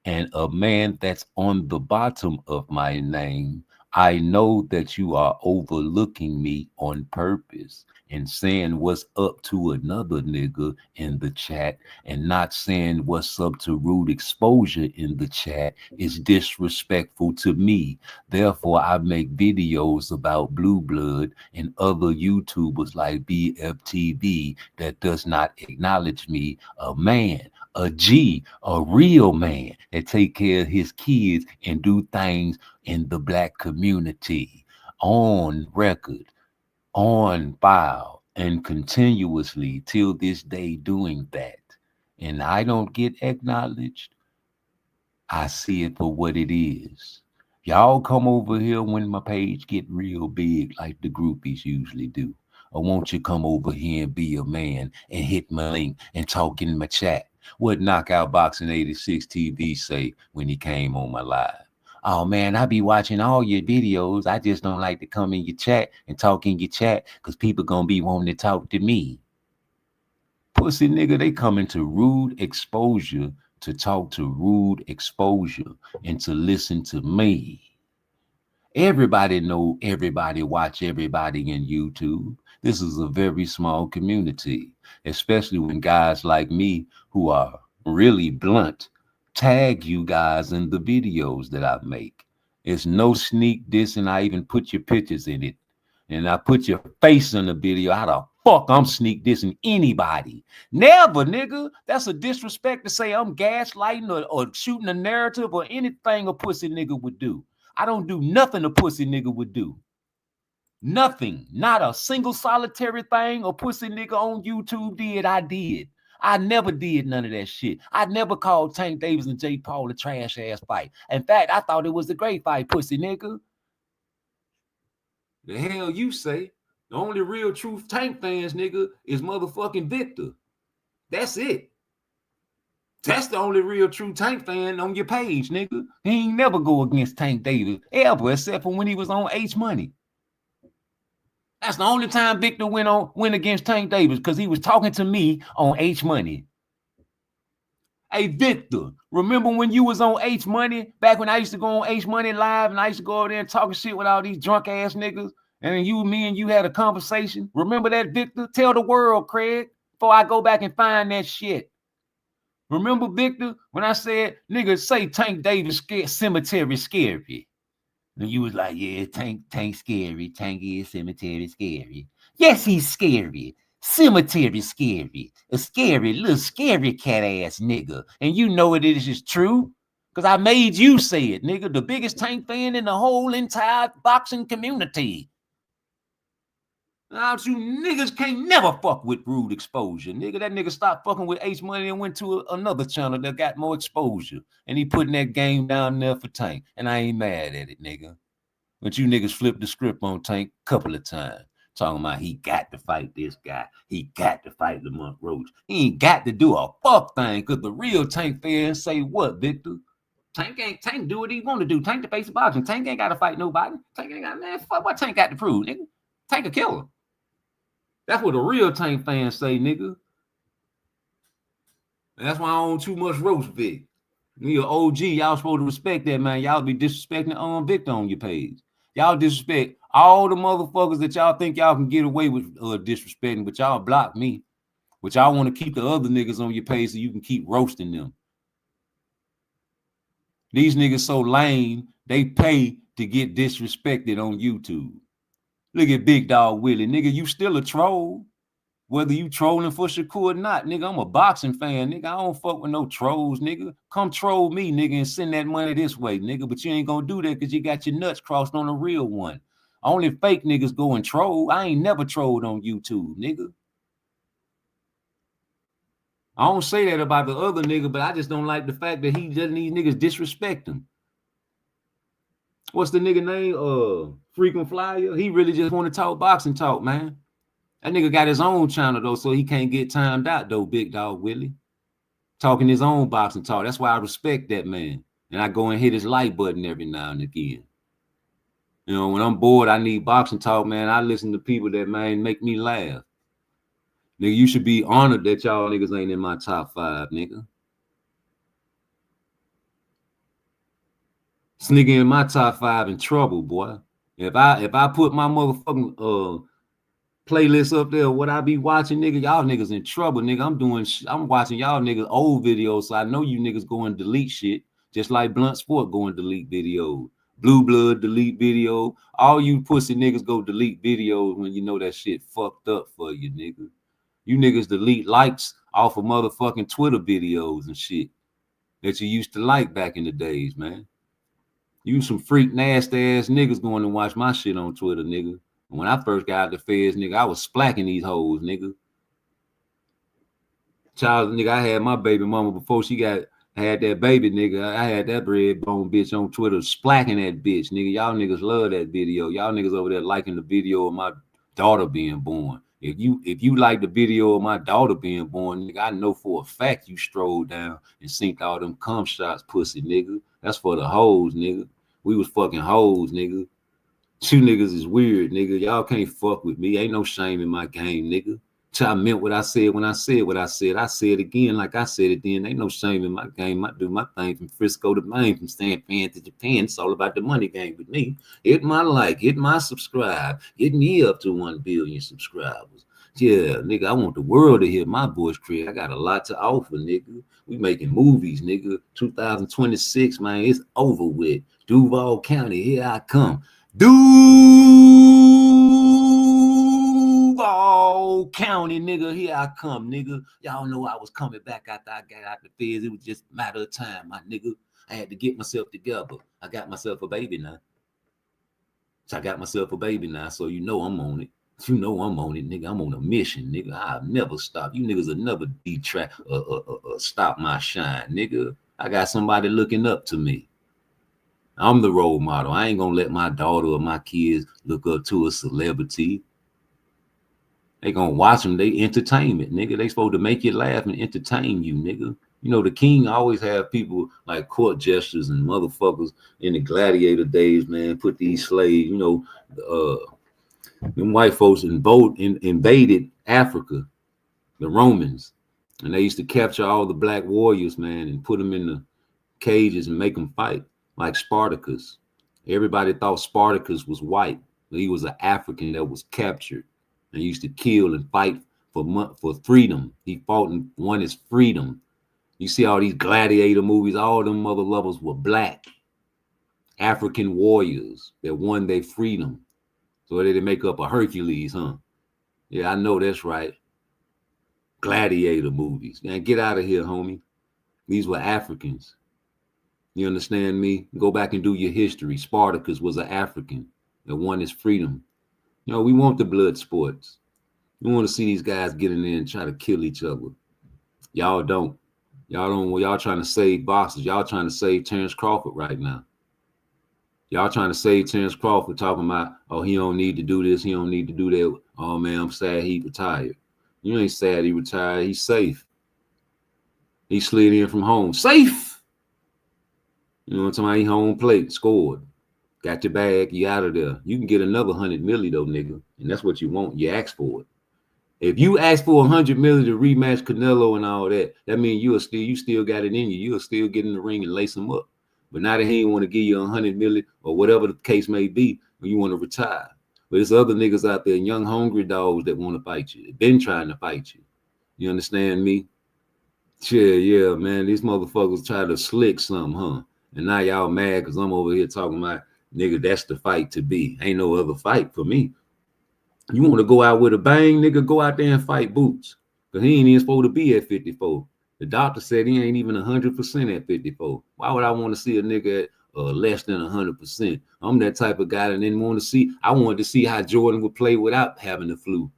and a man that's on the bottom of my name, I know that you are overlooking me on purpose and saying what's up to another nigga in the chat and not saying what's up to Rude Exposure in the chat is disrespectful to me. Therefore, I make videos about Blue Blood and other YouTubers like BFTV that does not acknowledge me, a man, a G, a real man that take care of his kids and do things in the Black community, on record, on file, and continuously till this day doing that. And I don't get acknowledged. I see it for what it is. Y'all come over here when my page get real big like the groupies usually do. Or won't you come over here and be a man and hit my link and talk in my chat? What Knockout Boxing 86 TV say when he came on my live? Oh man, I be watching all your videos. I just don't like to come in your chat and talk in your chat because people gonna be wanting to talk to me. Pussy nigga, they coming to Rude Exposure to talk to Rude Exposure and to listen to me. Everybody know everybody watch everybody in YouTube. This is a very small community, especially when guys like me who are really blunt tag you guys in the videos that I make. It's no sneak diss, and I even put your pictures in it. And I put your face in the video. How the fuck I'm sneak dissing anybody? Never, nigga. That's a disrespect to say I'm gaslighting or shooting a narrative or anything a pussy nigga would do. I don't do nothing a pussy nigga would do. Nothing. Not a single solitary thing a pussy nigga on YouTube did, I did. I never did none of that shit. I never called Tank Davis and Jake Paul a trash ass fight. In fact, I thought it was a great fight, pussy nigga. The hell you say? The only real true Tank fans, nigga, is motherfucking Victor. That's it. That's the only real true Tank fan on your page, nigga. He ain't never go against Tank Davis ever, except for when he was on H Money. That's the only time Victor went against Tank Davis because he was talking to me on H Money. Hey, Victor, remember when you was on H Money, back when I used to go on H Money Live and I used to go over there and talking shit with all these drunk ass niggas, and then me and you had a conversation? Remember that, Victor? Tell the world, Craig, before I go back and find that shit. Remember, Victor, when I said, niggas say Tank Davis cemetery scary? And you was like, yeah, Tank scary. Tank is cemetery scary. Yes, he's scary. Cemetery scary. A scary, little scary cat ass nigga. And you know it is true. Because I made you say it, nigga. The biggest Tank fan in the whole entire boxing community. Now, you niggas can't never fuck with Rude Exposure, nigga. That nigga stopped fucking with H Money and went to another channel that got more exposure. And he putting that game down there for Tank. And I ain't mad at it, nigga. But you niggas flipped the script on Tank a couple of times. Talking about he got to fight this guy. He got to fight Lamont Roach. He ain't got to do a fuck thing because the real Tank fans say what, Victor? Tank do what he want to do. Tank the face of boxing. Tank ain't got to fight nobody. Tank ain't got, man, fuck what Tank got to prove, nigga. Tank a killer. That's what the real Tank fans say, nigga. And that's why I own too much roast, Vic. Me an OG, y'all supposed to respect that, man. Y'all be disrespecting Victor on your page. Y'all disrespect all the motherfuckers that y'all think y'all can get away with disrespecting, but y'all block me. But y'all want to keep the other niggas on your page so you can keep roasting them. These niggas so lame, they pay to get disrespected on YouTube. Look at Big Dog Willie. Nigga, you still a troll. Whether you trolling for Shakur or not, nigga, I'm a boxing fan, nigga. I don't fuck with no trolls, nigga. Come troll me, nigga, and send that money this way, nigga. But you ain't gonna do that because you got your nuts crossed on a real one. Only fake niggas go and troll. I ain't never trolled on YouTube, nigga. I don't say that about the other nigga, but I just don't like the fact that he doesn't these niggas disrespect him. What's the nigga name? Frequent Flyer. He really just want to talk boxing talk, man. That nigga got his own channel, though, so he can't get timed out, though, Big Dog Willie. Talking his own boxing talk. That's why I respect that man. And I go and hit his like button every now and again. You know, when I'm bored, I need boxing talk, man. I listen to people that, man, make me laugh. Nigga, you should be honored that y'all niggas ain't in my top 5, nigga. This nigga in my top 5 in trouble, boy. If I put my motherfucking playlist up there, what I be watching, nigga, y'all niggas in trouble, nigga. I'm watching y'all niggas old videos, so I know you niggas go and delete shit, just like Blunt Sport go and delete videos. Blue Blood delete video. All you pussy niggas go delete videos when you know that shit fucked up for you, nigga. You niggas delete likes off of motherfucking Twitter videos and shit that you used to like back in the days, man. You some freak nasty ass niggas going to watch my shit on Twitter, nigga. When I first got out the feds, nigga, I was splacking these hoes, nigga. Child, nigga, I had my baby mama before she had that baby, nigga. I had that bread bone bitch on Twitter splacking that bitch, nigga. Y'all niggas love that video. Y'all niggas over there liking the video of my daughter being born. If you like the video of my daughter being born, nigga, I know for a fact you strolled down and synced all them cum shots, pussy, nigga. That's for the hoes, nigga. We was fucking hoes, nigga. You niggas is weird, nigga. Y'all can't fuck with me. Ain't no shame in my game, nigga. I meant what I said when I said what I said. I said it again like I said it then. Ain't no shame in my game. I do my thing from Frisco to Maine, from San Fran to Japan. It's all about the money game with me. Hit my like, hit my subscribe. Get me up to 1 billion subscribers. Yeah, nigga, I want the world to hear my voice, Craig. I got a lot to offer, nigga. We making movies, nigga. 2026, man, it's over with. Duval County, here I come. Duval County, nigga, here I come, nigga. Y'all know I was coming back after I got out the feds. It was just a matter of time, my nigga. I had to get myself together. I got myself a baby now. So you know I'm on it. You know I'm on it, nigga. I'm on a mission, nigga. I'll never stop. You niggas will never detract stop my shine, nigga. I got somebody looking up to me. I'm the role model. I ain't gonna let my daughter or my kids look up to a celebrity. They gonna watch them. They entertainment, nigga. They supposed to make you laugh and entertain you, nigga. You know, the king always have people like court jesters and motherfuckers in the gladiator days, man. Put these slaves, you know, them white folks invaded Africa, the Romans, and they used to capture all the black warriors, man, and put them in the cages and make them fight like Spartacus. Everybody thought Spartacus was white, but he was an African that was captured and used to kill and fight for freedom. He fought and won his freedom. You see all these gladiator movies, all them mother lovers were black African warriors that won their freedom. So they make up a Hercules, huh? Yeah, I know that's right. Gladiator movies. Man, get out of here, homie. These were Africans. You understand me? Go back and do your history. Spartacus was an African that won his freedom. You know, we want the blood sports. We want to see these guys get in there and try to kill each other. Y'all don't. Y'all don't. Y'all trying to save boxers. Y'all trying to save Terrence Crawford right now. Y'all trying to save Terrence Crawford, talking about, oh, he don't need to do this, he don't need to do that. Oh man, I'm sad he retired. You ain't sad he retired. He's safe. He slid in from home. Safe. You know what I'm talking about? He home plate, scored. Got your bag, you out of there. You can get another 100 million though, nigga. And that's what you want. You ask for it. If you ask for 100 million to rematch Canelo and all that, that means you still got it in you. You'll still get in the ring and lace him up. But now that he ain't want to give you 100 million or whatever the case may be, when you want to retire. But there's other niggas out there, young hungry dogs that want to fight you. They've been trying to fight you. You understand me? Yeah, man. These motherfuckers try to slick something, huh? And now y'all mad because I'm over here talking about, nigga, that's the fight to be. Ain't no other fight for me. You want to go out with a bang, nigga, go out there and fight Boots. Because he ain't even supposed to be at 54. The doctor said he ain't even 100% at 54. Why would I want to see a nigga at less than 100%? I'm that type of guy that didn't want to see. I wanted to see how Jordan would play without having the flu.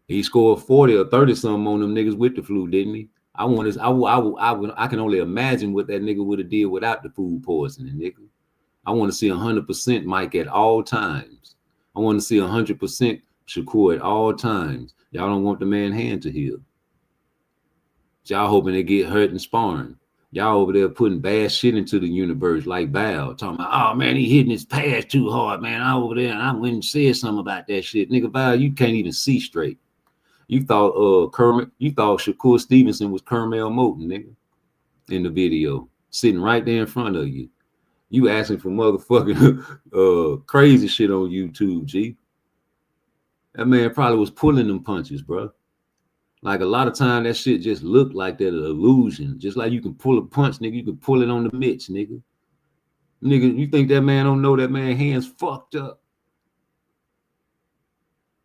He scored 40 or 30 something on them niggas with the flu, didn't he? I can only imagine what that nigga would have did without the food poisoning, nigga. I want to see 100% Mike at all times. I want to see 100% Shakur at all times. Y'all don't want the man hand to heal. Y'all hoping they get hurt and sparring. Y'all over there putting bad shit into the universe like Val, talking about, oh man, he hitting his pass too hard, man. I over there and I went and said something about that shit. Nigga, Val, you can't even see straight. You thought Shakur Stevenson was Kermel Moton, nigga, in the video, sitting right there in front of you. You asking for motherfucking crazy shit on YouTube, G. That man probably was pulling them punches, bro. Like a lot of time, that shit just looked like that illusion. Just like you can pull a punch, nigga, you can pull it on the mitts, nigga. Nigga, you think that man don't know that man hands fucked up?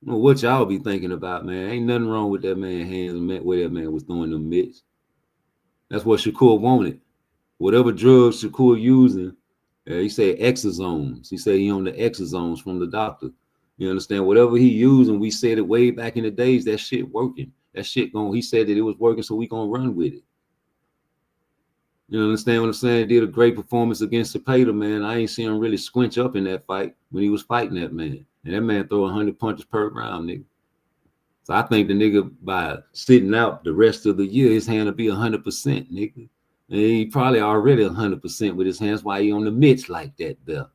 I don't know what y'all be thinking about, man. Ain't nothing wrong with that man hands and where that man was throwing them mitts. That's what Shakur wanted. Whatever drugs Shakur using, he said exosomes. He said he on the exosomes from the doctor. You understand? Whatever he using, we said it way back in the days, that shit working. That shit he said that it was working, so we gonna run with it. You understand what I'm saying? Did a great performance against Cepeda, man. I ain't seen him really squinch up in that fight when he was fighting that man. And that man throw 100 punches per round, nigga. So I think the nigga, by sitting out the rest of the year, his hand will be 100%, nigga. And he probably already 100% with his hands. Why he on the mitts like that there?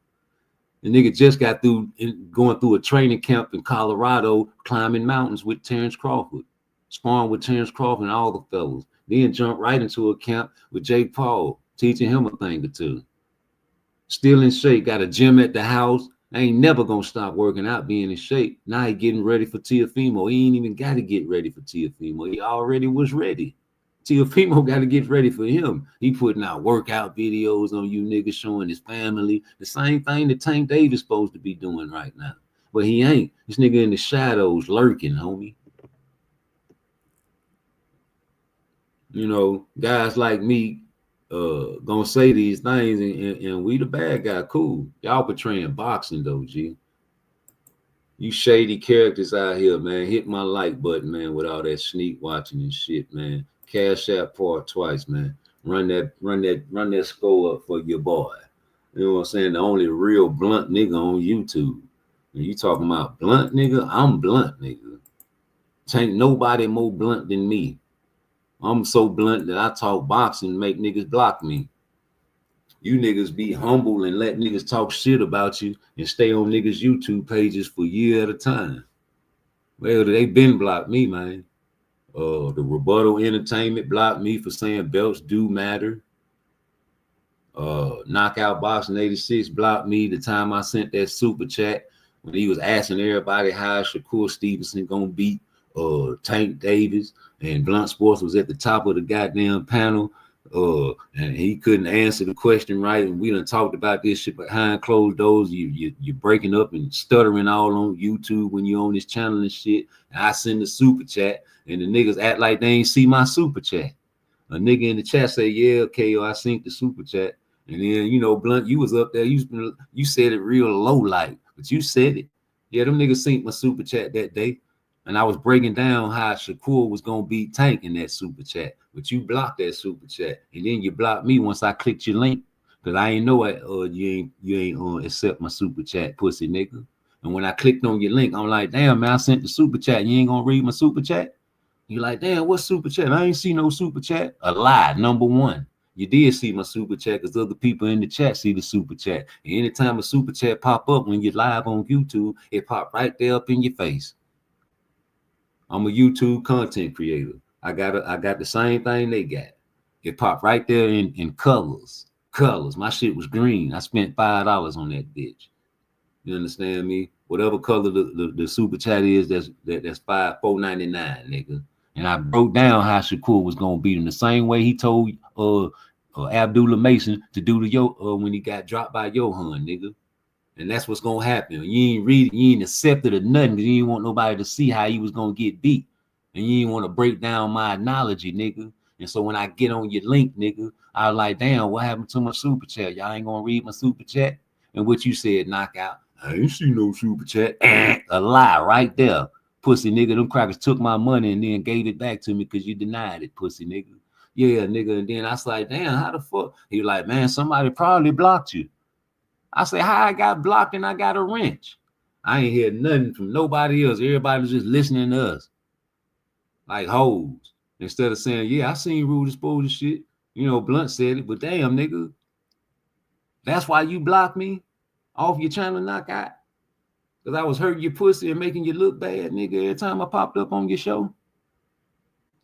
The nigga just got through going through a training camp in Colorado, climbing mountains with Terrence Crawford, sparring with Terrence Crawford and all the fellas. Then jumped right into a camp with Jake Paul, teaching him a thing or two. Still in shape, got a gym at the house. I ain't never gonna stop working out, being in shape. Now he getting ready for Teofimo. He ain't even got to get ready for Teofimo. He already was ready. Teofimo got to get ready for him. He putting out workout videos on you niggas, showing his family. The same thing that Tank Davis supposed to be doing right now. But he ain't. This nigga in the shadows lurking, homie. You know, guys like me gonna say these things and we the bad guy. Cool. Y'all portraying boxing though, G. You shady characters out here, man. Hit my like button, man, with all that sneak watching and shit, man. Cash App PARTTWICE, man. Run that score up for your boy. You know what I'm saying? The only real blunt nigga on YouTube. And you talking about blunt nigga? I'm blunt, nigga. Ain't nobody more blunt than me. I'm so blunt that I talk boxing and make niggas block me. You niggas be humble and let niggas talk shit about you and stay on niggas' YouTube pages for a year at a time. Well, they been blocked me, man. The Rebuttal Entertainment blocked me for saying belts do matter. Knockout Boxing 86 blocked me the time I sent that super chat when he was asking everybody how Shakur Stevenson gonna beat Tank Davis, and Blunt Sports was at the top of the goddamn panel, and he couldn't answer the question right. And we done talked about this shit behind closed doors. You're breaking up and stuttering all on YouTube when you're on this channel and shit. And I send the super chat, and the niggas act like they ain't see my super chat. A nigga in the chat say, yeah, KO, I seen the super chat. And then, you know, Blunt, you was up there, you said it real low like, but you said it. Yeah, them niggas seen my super chat that day. And I was breaking down how Shakur was gonna beat Tank in that super chat, but you blocked that super chat, and then you blocked me once I clicked your link, cause I ain't know it. You ain't accept my super chat, pussy nigga. And when I clicked on your link, I'm like, damn man, I sent the super chat. You ain't gonna read my super chat? You like, damn, what super chat? I ain't see no super chat. A lie, number one. You did see my super chat because other people in the chat see the super chat. And anytime a super chat pop up when you're live on YouTube, it pop right there up in your face. I'm a YouTube content creator. I got the same thing they got. It popped right there in colors. Colors. My shit was green. I spent $5 on that bitch. You understand me? Whatever color the super chat is, that's $4.99, nigga. And I broke down how Shakur was gonna beat him the same way he told Abdullah Mason to do to when he got dropped by Johan, nigga. And that's what's gonna happen. You ain't read it, you ain't accepted or nothing because you ain't want nobody to see how he was gonna get beat. And you ain't want to break down my analogy, nigga. And so when I get on your link, nigga, I was like, damn, what happened to my super chat? Y'all ain't gonna read my super chat? And what you said, knockout. I ain't see no super chat. A lie right there. Pussy nigga, them crackers took my money and then gave it back to me because you denied it, pussy nigga. Yeah, nigga. And then I was like, damn, how the fuck? He was like, man, somebody probably blocked you. I say, how I got blocked and I got a wrench? I ain't hear nothing from nobody else. Everybody's just listening to us. Like hoes. Instead of saying, yeah, I seen Rude Exposure shit. You know, Blunt said it, but damn, nigga. That's why you blocked me off your channel, knockout. Because I was hurting your pussy and making you look bad, nigga, every time I popped up on your show.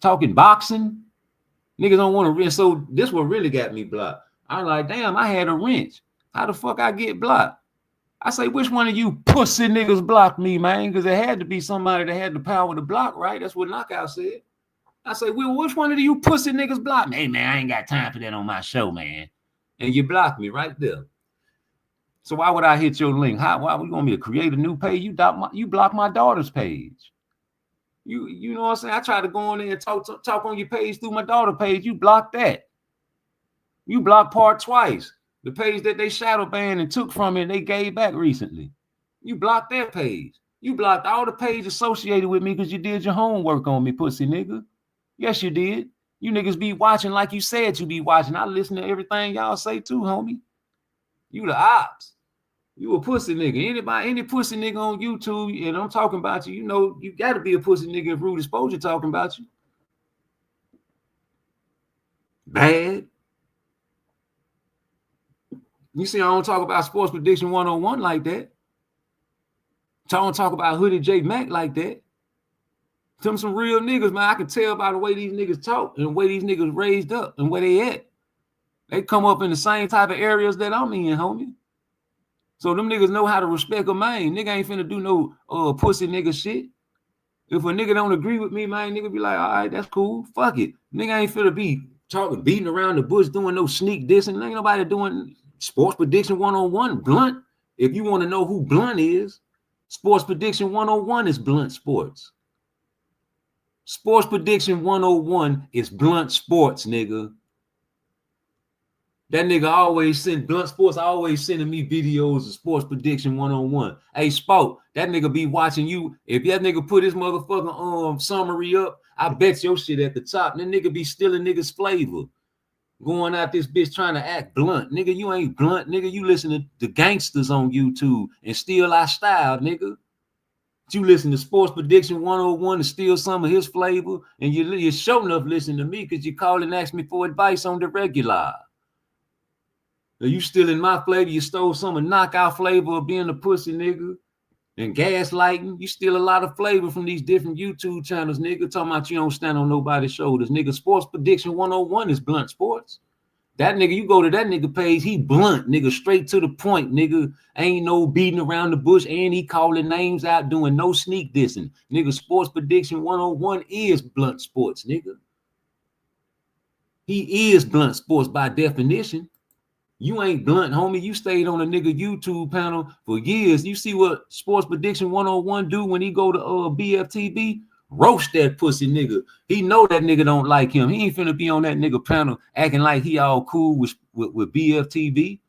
Talking boxing. Niggas don't want to wrench. So this what really got me blocked. I was like, damn, I had a wrench. How the fuck I get blocked? I say, which one of you pussy niggas blocked me, man? Because it had to be somebody that had the power to block, right? That's what Knockout said. I say, well, which one of you pussy niggas blocked me? Hey, man, I ain't got time for that on my show, man. And you blocked me right there. So why would I hit your link? Why would you want me to create a new page? You block my daughter's page. You know what I'm saying? I tried to go on there and talk on your page through my daughter page. You blocked that. You blocked PARTTWICE, the page that they shadow banned and took from it and they gave back recently. You blocked that page. You blocked all the pages associated with me because you did your homework on me, pussy nigga. Yes, you did. You niggas be watching like you said you be watching. I listen to everything y'all say too, homie. You the ops. You a pussy nigga. Any pussy nigga on YouTube, and I'm talking about you, you know, you got to be a pussy nigga if Rude Exposure talking about you. Bad. You see, I don't talk about Sports Prediction 101 like that. I don't talk about Hoodie J Mac like that. Them some real niggas, man. I can tell by the way these niggas talk and the way these niggas raised up and where they at. They come up in the same type of areas that I'm in, homie. So them niggas know how to respect a man. Nigga ain't finna do no pussy nigga shit. If a nigga don't agree with me, man, nigga be like, all right, that's cool. Fuck it. Nigga ain't finna be talking, beating around the bush, doing no sneak dissing. Ain't nobody doing Sports Prediction 101. Blunt. If you want to know who Blunt is, Sports Prediction 101 is Blunt Sports. Sports Prediction 101 is Blunt Sports, nigga. That nigga always send Blunt Sports, always sending me videos of Sports Prediction 101. Hey, Spoke, that nigga be watching you. If that nigga put his motherfucking summary up, I bet your shit at the top. That nigga be stealing niggas' flavor. Going out this bitch trying to act blunt. Nigga, you ain't blunt. Nigga, you listen to the gangsters on YouTube and steal our style, nigga. You listen to Sports Prediction 101 and steal some of his flavor, and you sure enough listen to me because you call and ask me for advice on the regular. Now you stealing my flavor, you stole some of Knockout flavor of being a pussy, nigga, and gaslighting. You steal a lot of flavor from these different YouTube channels, nigga, talking about you don't stand on nobody's shoulders. Nigga, Sports Prediction 101 is Blunt Sports. That nigga, you go to that nigga page, he blunt, nigga, straight to the point, nigga. Ain't no beating around the bush, and he calling names out, doing no sneak dissing. Nigga, Sports Prediction 101 is Blunt Sports, nigga. He is Blunt Sports by definition. You ain't blunt, homie. You stayed on a nigga YouTube panel for years. You see what Sports Prediction 101 do when he go to BFTB? Roast that pussy nigga. He know that nigga don't like him. He ain't finna be on that nigga panel acting like he all cool with BFTV.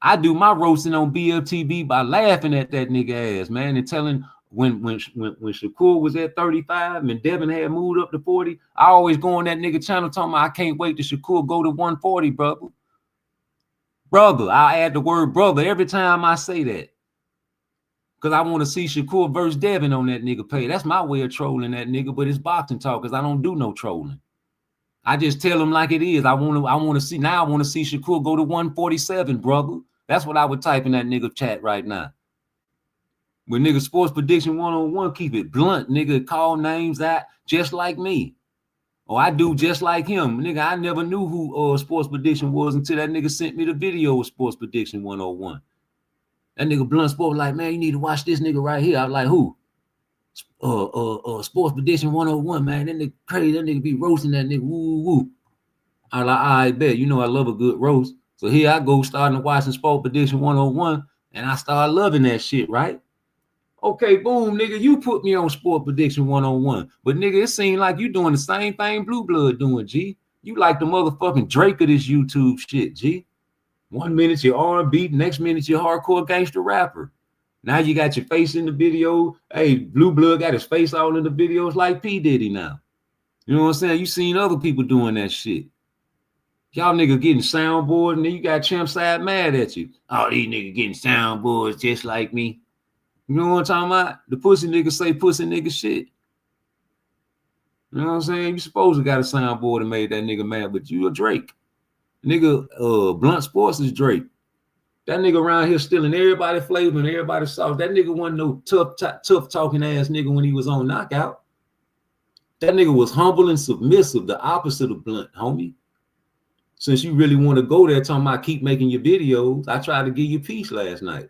I do my roasting on BFTV by laughing at that nigga ass, man, and telling when Shakur was at 35 and Devin had moved up to 40, I always go on that nigga channel talking about I can't wait to Shakur go to 140, brother. Brother, I add the word brother every time I say that. Because I want to see Shakur versus Devin on that nigga page. That's my way of trolling that nigga, but it's boxing talk because I don't do no trolling. I just tell him like it is. I want to see Shakur go to 147, brother. That's what I would type in that nigga chat right now. When nigga sports prediction 101, keep it blunt, nigga. Call names out just like me. Or I do just like him. Nigga, I never knew who sports prediction was until that nigga sent me the video of sports prediction 101. That nigga Blunt Sport like, man, you need to watch this nigga right here. I was like, who? Sports prediction 101, man. That nigga crazy. That nigga be roasting that nigga. Woo, woo. I like, I bet. You know I love a good roast. So here I go starting to watching Sports Prediction 101, and I start loving that shit, right? Okay, boom, nigga, you put me on Sport Prediction 101. But nigga, it seemed like you doing the same thing Blue Blood doing, G. You like the motherfucking Drake of this YouTube shit, G. 1 minute you're R&B, next minute you're hardcore gangster rapper. Now you got your face in the video. Hey, Blue Blood got his face all in the videos like P. Diddy now. You know what I'm saying? You seen other people doing that shit. Y'all niggas getting soundboard, and then you got Champ Side mad at you. Oh, these niggas getting soundboards just like me. You know what I'm talking about? The pussy niggas say pussy nigga shit. You know what I'm saying? You supposed to got a soundboard and made that nigga mad, but you a Drake. Nigga, Blunt Sports is Drake. That nigga around here stealing everybody flavor and everybody sauce. That nigga wasn't no tough talking ass nigga when he was on Knockout. That nigga was humble and submissive, the opposite of Blunt, homie. Since you really want to go there talking about keep making your videos, I tried to give you peace last night.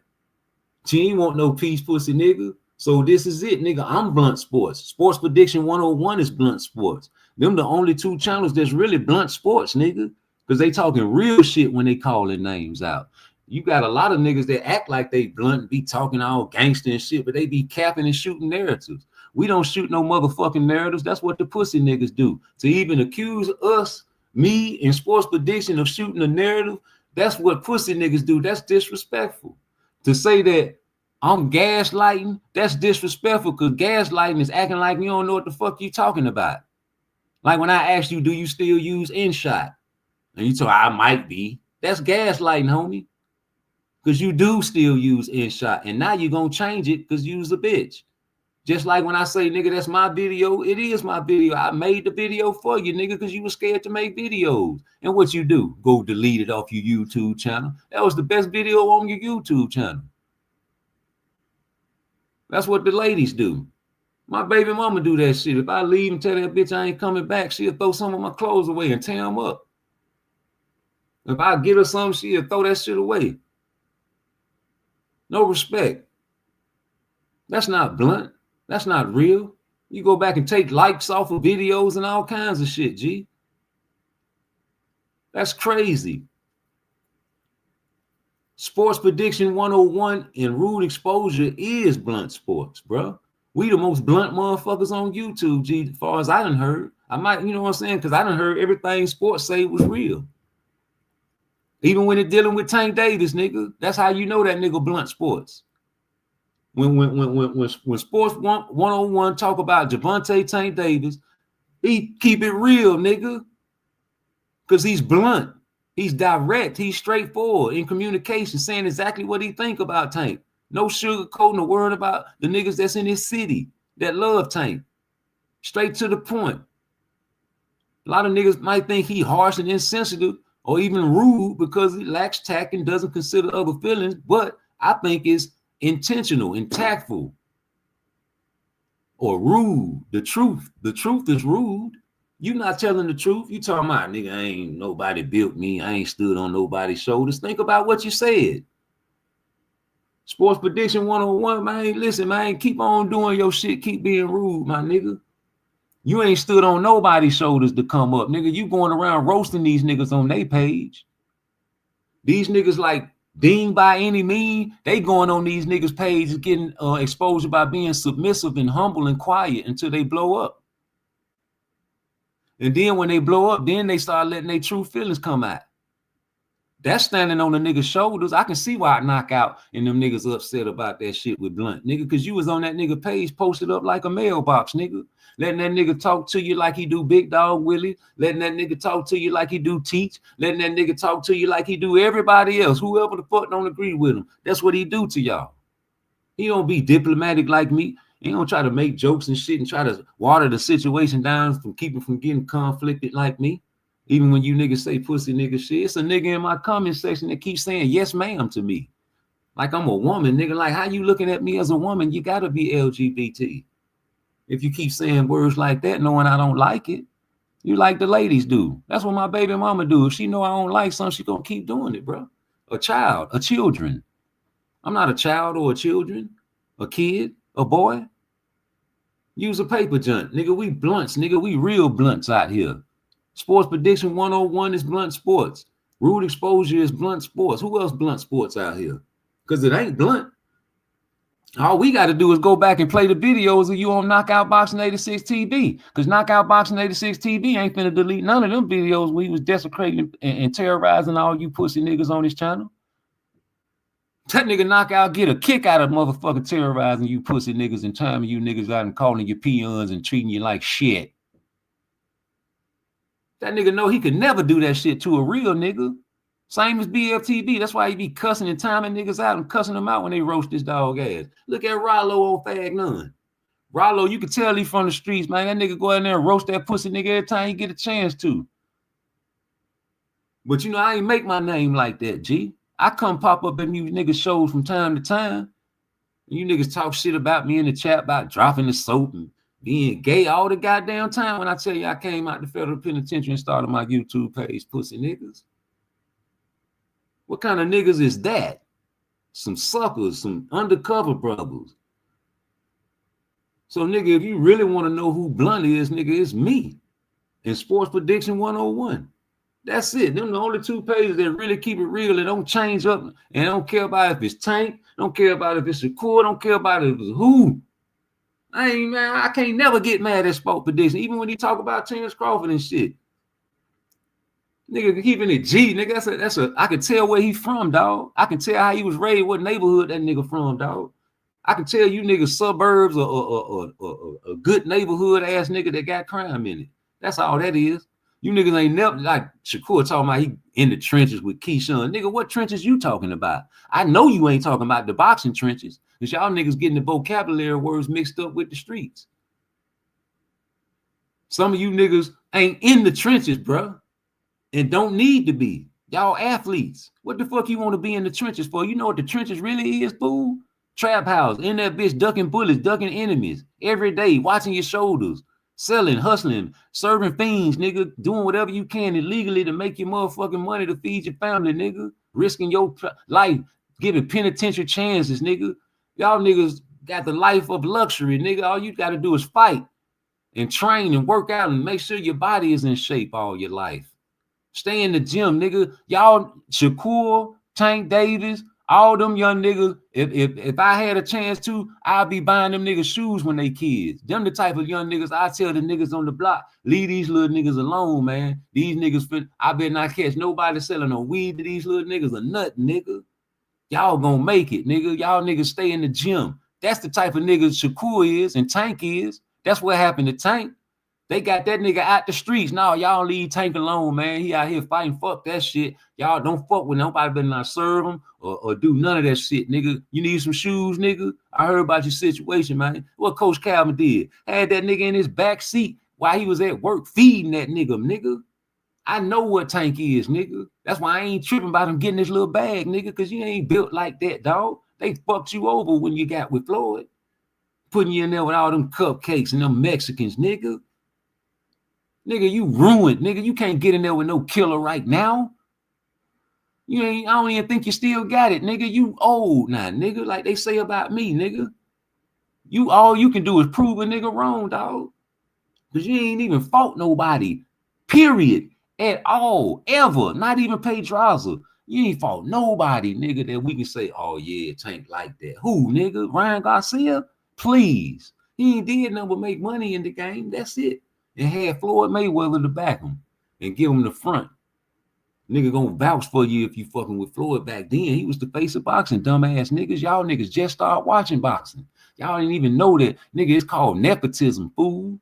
She ain't want no peace, pussy nigga. So this is it, nigga. I'm Blunt Sports. Sports Prediction 101 is Blunt Sports. Them the only two channels that's really Blunt Sports, nigga. Because they talking real shit when they calling names out. You got a lot of niggas that act like they blunt and be talking all gangster and shit, but they be capping and shooting narratives. We don't shoot no motherfucking narratives. That's what the pussy niggas do. To even accuse us, me, in Sports Prediction of shooting a narrative, that's what pussy niggas do. That's disrespectful. To say that I'm gaslighting, that's disrespectful because gaslighting is acting like you don't know what the fuck you talking about. Like when I asked you, do you still use InShot? And you told I might be. That's gaslighting, homie. Because you do still use InShot. And now you're going to change it because you's a bitch. Just like when I say, nigga, that's my video, it is my video. I made the video for you, nigga, because you were scared to make videos. And what you do? Go delete it off your YouTube channel. That was the best video on your YouTube channel. That's what the ladies do. My baby mama do that shit. If I leave and tell that bitch I ain't coming back, she'll throw some of my clothes away and tear them up. If I get her something, she'll throw that shit away. No respect. That's not blunt. That's not real. You go back and take likes off of videos and all kinds of shit, G. That's crazy. Sports Prediction 101 and Rude Exposure is Blunt Sports, bro. We the most blunt motherfuckers on YouTube, G, as far as I done heard. I might, you know what I'm saying? Because I done heard everything sports say was real. Even when it dealing with Tank Davis, nigga. That's how you know that nigga Blunt Sports. When Sports 101 talk about Javante Tank Davis, he keep it real, nigga. Because he's blunt. He's direct. He's straightforward in communication, saying exactly what he think about Tank. No sugarcoating a word about the niggas that's in his city that love Tank. Straight to the point. A lot of niggas might think he harsh and insensitive or even rude because he lacks tact and doesn't consider other feelings, but I think it's intentional and tactful. Or rude. The truth is rude. You not telling the truth. You talking about, nigga, ain't nobody built me. I ain't stood on nobody's shoulders. Think about what you said. Sports Prediction 101, man. Listen, man, keep on doing your shit. Keep being rude, my nigga. You ain't stood on nobody's shoulders to come up, nigga. You going around roasting these niggas on their page. These niggas like Deemed by any mean, they going on these niggas' pages getting exposure by being submissive and humble and quiet until they blow up. And then when they blow up, then they start letting their true feelings come out. That's standing on the nigga's shoulders. I can see why I knock out and them niggas upset about that shit with Blunt, nigga, because you was on that nigga page posted up like a mailbox, nigga. Letting that nigga talk to you like he do Big Dog Willie. Letting that nigga talk to you like he do Teach. Letting that nigga talk to you like he do everybody else. Whoever the fuck don't agree with him. That's what he do to y'all. He don't be diplomatic like me. He don't try to make jokes and shit and try to water the situation down from keeping from getting conflicted like me. Even when you niggas say pussy nigga shit, it's a nigga in my comment section that keeps saying yes ma'am to me. Like I'm a woman, nigga. Like how you looking at me as a woman? You gotta be LGBT. If you keep saying words like that, knowing I don't like it, you like the ladies do. That's what my baby mama do. If she know I don't like something, she gonna keep doing it, bro. A child, a children. I'm not a child or a children, a kid, a boy. Use a paper junk, nigga. We blunts, nigga. We real blunts out here. Sports Prediction 101 is Blunt Sports. Rude Exposure is Blunt Sports. Who else Blunt Sports out here? Because it ain't Blunt. All we got to do is go back and play the videos of you on Knockout Boxing 86 TV. Because Knockout Boxing 86 TV ain't finna delete none of them videos where he was desecrating and terrorizing all you pussy niggas on his channel. That nigga Knockout get a kick out of motherfucking terrorizing you pussy niggas and timing you niggas out and calling you peons and treating you like shit. That nigga know he could never do that shit to a real nigga. Same as BFTB. That's why he be cussing and timing niggas out and cussing them out when they roast this dog ass. Look at Rollo on Fag None. Rollo, you can tell he from the streets, man. That nigga go in there and roast that pussy nigga every time he get a chance to. But you know, I ain't make my name like that, G. I come pop up in you niggas shows from time to time. You niggas talk shit about me in the chat about dropping the soap and being gay all the goddamn time when I tell you I came out the federal penitentiary and started my YouTube page, pussy niggas. What kind of niggas is that? Some suckers, some undercover brothers. So nigga, if you really want to know who Blunt is, nigga, it's me. And Sports Prediction 101. That's it. Them the only two pages that really keep it real and don't change up and don't care about if it's Tank, don't care about if it's Shakur, don't care about if it's who. I can't never get mad at Sport Prediction, even when he talk about Terrence Crawford and shit. Nigga keeping it G, nigga. I can tell where he from, dog. I can tell how he was raised, what neighborhood that nigga from, dog. I can tell you niggas suburbs or a good neighborhood ass nigga that got crime in it. That's all that is. You niggas ain't never, like Shakur talking about he in the trenches with Keyshawn. Nigga, what trenches you talking about? I know you ain't talking about the boxing trenches. Because y'all niggas getting the vocabulary words mixed up with the streets. Some of you niggas ain't in the trenches, bro. And don't need to be. Y'all athletes. What the fuck you want to be in the trenches for? You know what the trenches really is, fool? Trap house. In that bitch ducking bullets, ducking enemies. Every day, watching your shoulders. Selling, hustling, serving fiends, nigga. Doing whatever you can illegally to make your motherfucking money to feed your family, nigga. Risking your life. Giving penitentiary chances, nigga. Y'all niggas got the life of luxury, nigga. All you got to do is fight and train and work out and make sure your body is in shape all your life. Stay in the gym, nigga. Y'all, Shakur, Tank Davis, all them young niggas, if I had a chance to, I'll be buying them niggas shoes when they kids. Them the type of young niggas I tell the niggas on the block, leave these little niggas alone, man. These niggas, I better not catch nobody selling no weed to these little niggas or nothing, nigga. Y'all gonna make it, nigga. Y'all niggas stay in the gym. That's the type of niggas Shakur is and Tank is. That's what happened to Tank. They got that nigga out the streets. Now y'all leave Tank alone, man. He out here fighting. Fuck that shit. Y'all don't fuck with nobody, better not serve him or do none of that shit, nigga. You need some shoes, nigga? I heard about your situation, man. What Coach Calvin did. Had that nigga in his back seat while he was at work feeding that nigga. I know what Tank is, nigga. That's why I ain't tripping about him getting this little bag, nigga, because you ain't built like that, dog. They fucked you over when you got with Floyd. Putting you in there with all them cupcakes and them Mexicans, nigga. Nigga, you ruined, nigga. You can't get in there with no killer right now. I don't even think you still got it, nigga. You old now, nigga, like they say about me, nigga. All you can do is prove a nigga wrong, dog. Because you ain't even fought nobody, period, at all, ever. Not even Pedraza. You ain't fought nobody, nigga, that we can say, oh yeah, Tank like that. Who, nigga? Ryan Garcia? Please. He ain't did nothing but make money in the game. That's it. And had Floyd Mayweather to back him and give him the front. Nigga gonna vouch for you if you fucking with Floyd back then. He was the face of boxing, dumbass niggas. Y'all niggas just started watching boxing. Y'all didn't even know that, nigga. It's called nepotism, fool.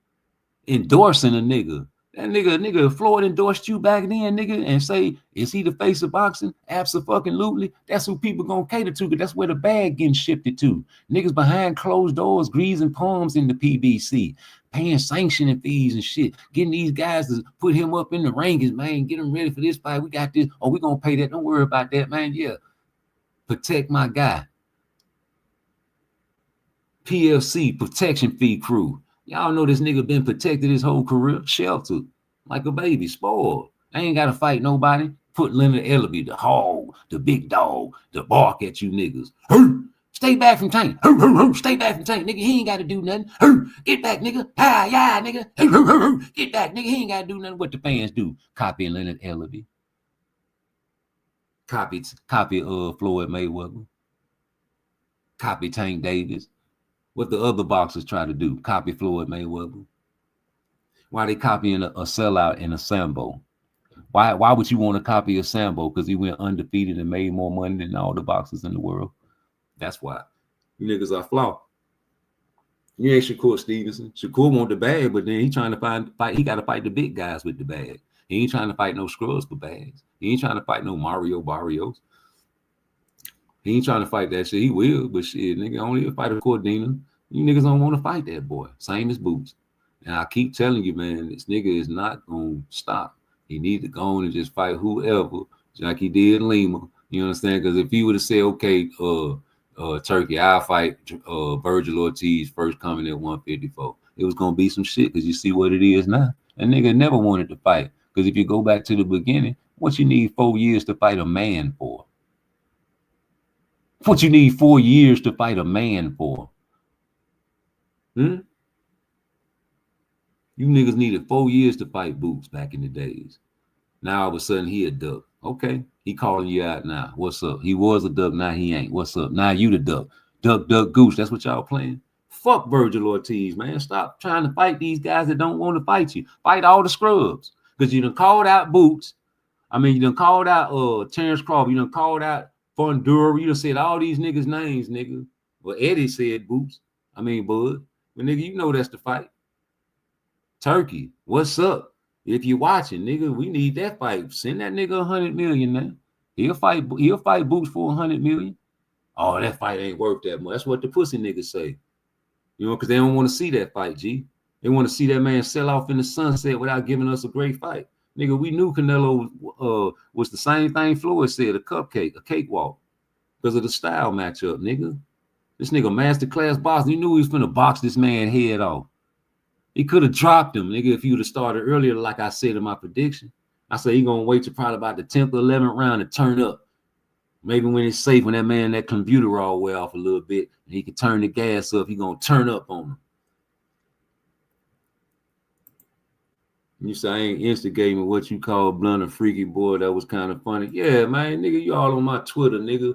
Endorsing a nigga. That nigga, Floyd endorsed you back then, nigga, and say, is he the face of boxing? Absolutely. That's who people gonna cater to, because that's where the bag getting shifted to. Niggas behind closed doors, greasing palms in the PBC, paying sanctioning fees and shit, getting these guys to put him up in the rankings, man, get him ready for this fight. We got this. Oh, we gonna pay that. Don't worry about that, man. Yeah. Protect my guy. PLC, protection fee crew. Y'all know this nigga been protected his whole career, sheltered, like a baby, spoiled. I ain't got to fight nobody. Put Leonard Ellerby, the hog, the big dog, to bark at you niggas. Stay back from Tank. Stay back from Tank, nigga. He ain't got to do nothing. Get back, nigga. Yeah, nigga. Get back, nigga. He ain't got to do nothing. What the fans do? Copy Leonard Ellerby. Copy Floyd Mayweather. Copy Tank Davis. What the other boxers try to do, copy Floyd Mayweather. Why they copying a sellout in a Sambo? Why would you want to copy a Sambo? Because he went undefeated and made more money than all the boxers in the world. That's why. You niggas are flawed. You ain't Shakur Stevenson. Shakur want the bag, but then he trying to fight. He got to fight the big guys with the bag. He ain't trying to fight no scrubs for bags. He ain't trying to fight no Mario Barrios. He ain't trying to fight that shit. He will, but shit, nigga, only fight a Cordina. You niggas don't want to fight that boy. Same as Boots. And I keep telling you, man, this nigga is not going to stop. He need to go on and just fight whoever, like he did in Lima. You understand? Because if he would have said, okay, Turkey, I'll fight Virgil Ortiz first coming at 154. It was going to be some shit, because you see what it is now. That nigga never wanted to fight. Because if you go back to the beginning, what you need 4 years to fight a man for? What you need 4 years to fight a man for? You niggas needed 4 years to fight Boots back in the days. Now all of a sudden he a duck. Okay, he calling you out now. What's up? He was a duck, now he ain't. What's up? Now you the duck. Duck, duck, goose. That's what y'all playing? Fuck Virgil Ortiz, man. Stop trying to fight these guys that don't want to fight you. Fight all the scrubs. Because you done called out Boots. I mean, you done called out Terrence Crawford. You done called out Fundura. You done said all these niggas' names, nigga. Well, Eddie said Boots. I mean, Bud. But nigga, you know that's the fight. Turkey, what's up? If you're watching, nigga, we need that fight. Send that nigga 100 million now. He'll fight Boots for 100 million. Oh, that fight ain't worth that much. That's what the pussy niggas say. You know, because they don't want to see that fight, G. They want to see that man sell off in the sunset without giving us a great fight. Nigga, we knew Canelo was the same thing Floyd said, a cupcake, a cakewalk, because of the style matchup, nigga. This nigga masterclass boxing. You knew he was finna box this man head off. He could have dropped him, nigga, if he would have started earlier, like I said in my prediction. I said he gonna wait till probably about the 10th or 11th round to turn up. Maybe when it's safe, when that computer all wear off a little bit, and he can turn the gas up, he gonna turn up on him. You say I ain't instigating what you call blunt or freaky, boy. That was kind of funny. Yeah, man, nigga, you all on my Twitter, nigga.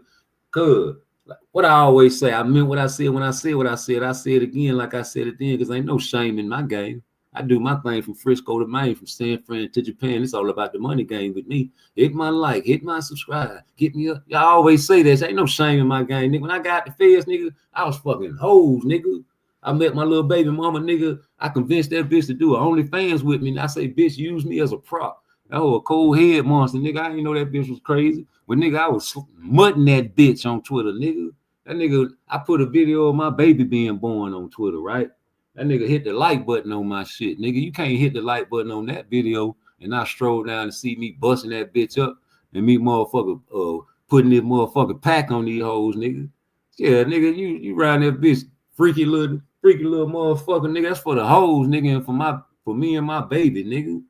Good. Like, what I always say, I meant what I said when I said what I said. I said it again like I said it then, because ain't no shame in my game. I do my thing from Frisco to Maine, from San Fran to Japan. It's all about the money game with me. Hit my like, hit my subscribe, get me up. Y'all always say that. Ain't no shame in my game, nigga. When I got the feds, nigga, I was fucking hoes, nigga. I met my little baby mama, nigga. I convinced that bitch to do it. OnlyFans with me. And I say, bitch, use me as a prop. That was a cold head monster, nigga. I didn't know that bitch was crazy. But nigga, I was mudding that bitch on Twitter, nigga. That nigga, I put a video of my baby being born on Twitter, right? That nigga hit the like button on my shit. Nigga, you can't hit the like button on that video and not stroll down and see me busting that bitch up and me motherfucker putting this motherfucker pack on these hoes, nigga. Yeah, nigga, you riding that bitch freaky little motherfucker, nigga. That's for the hoes, nigga, and for me and my baby, nigga.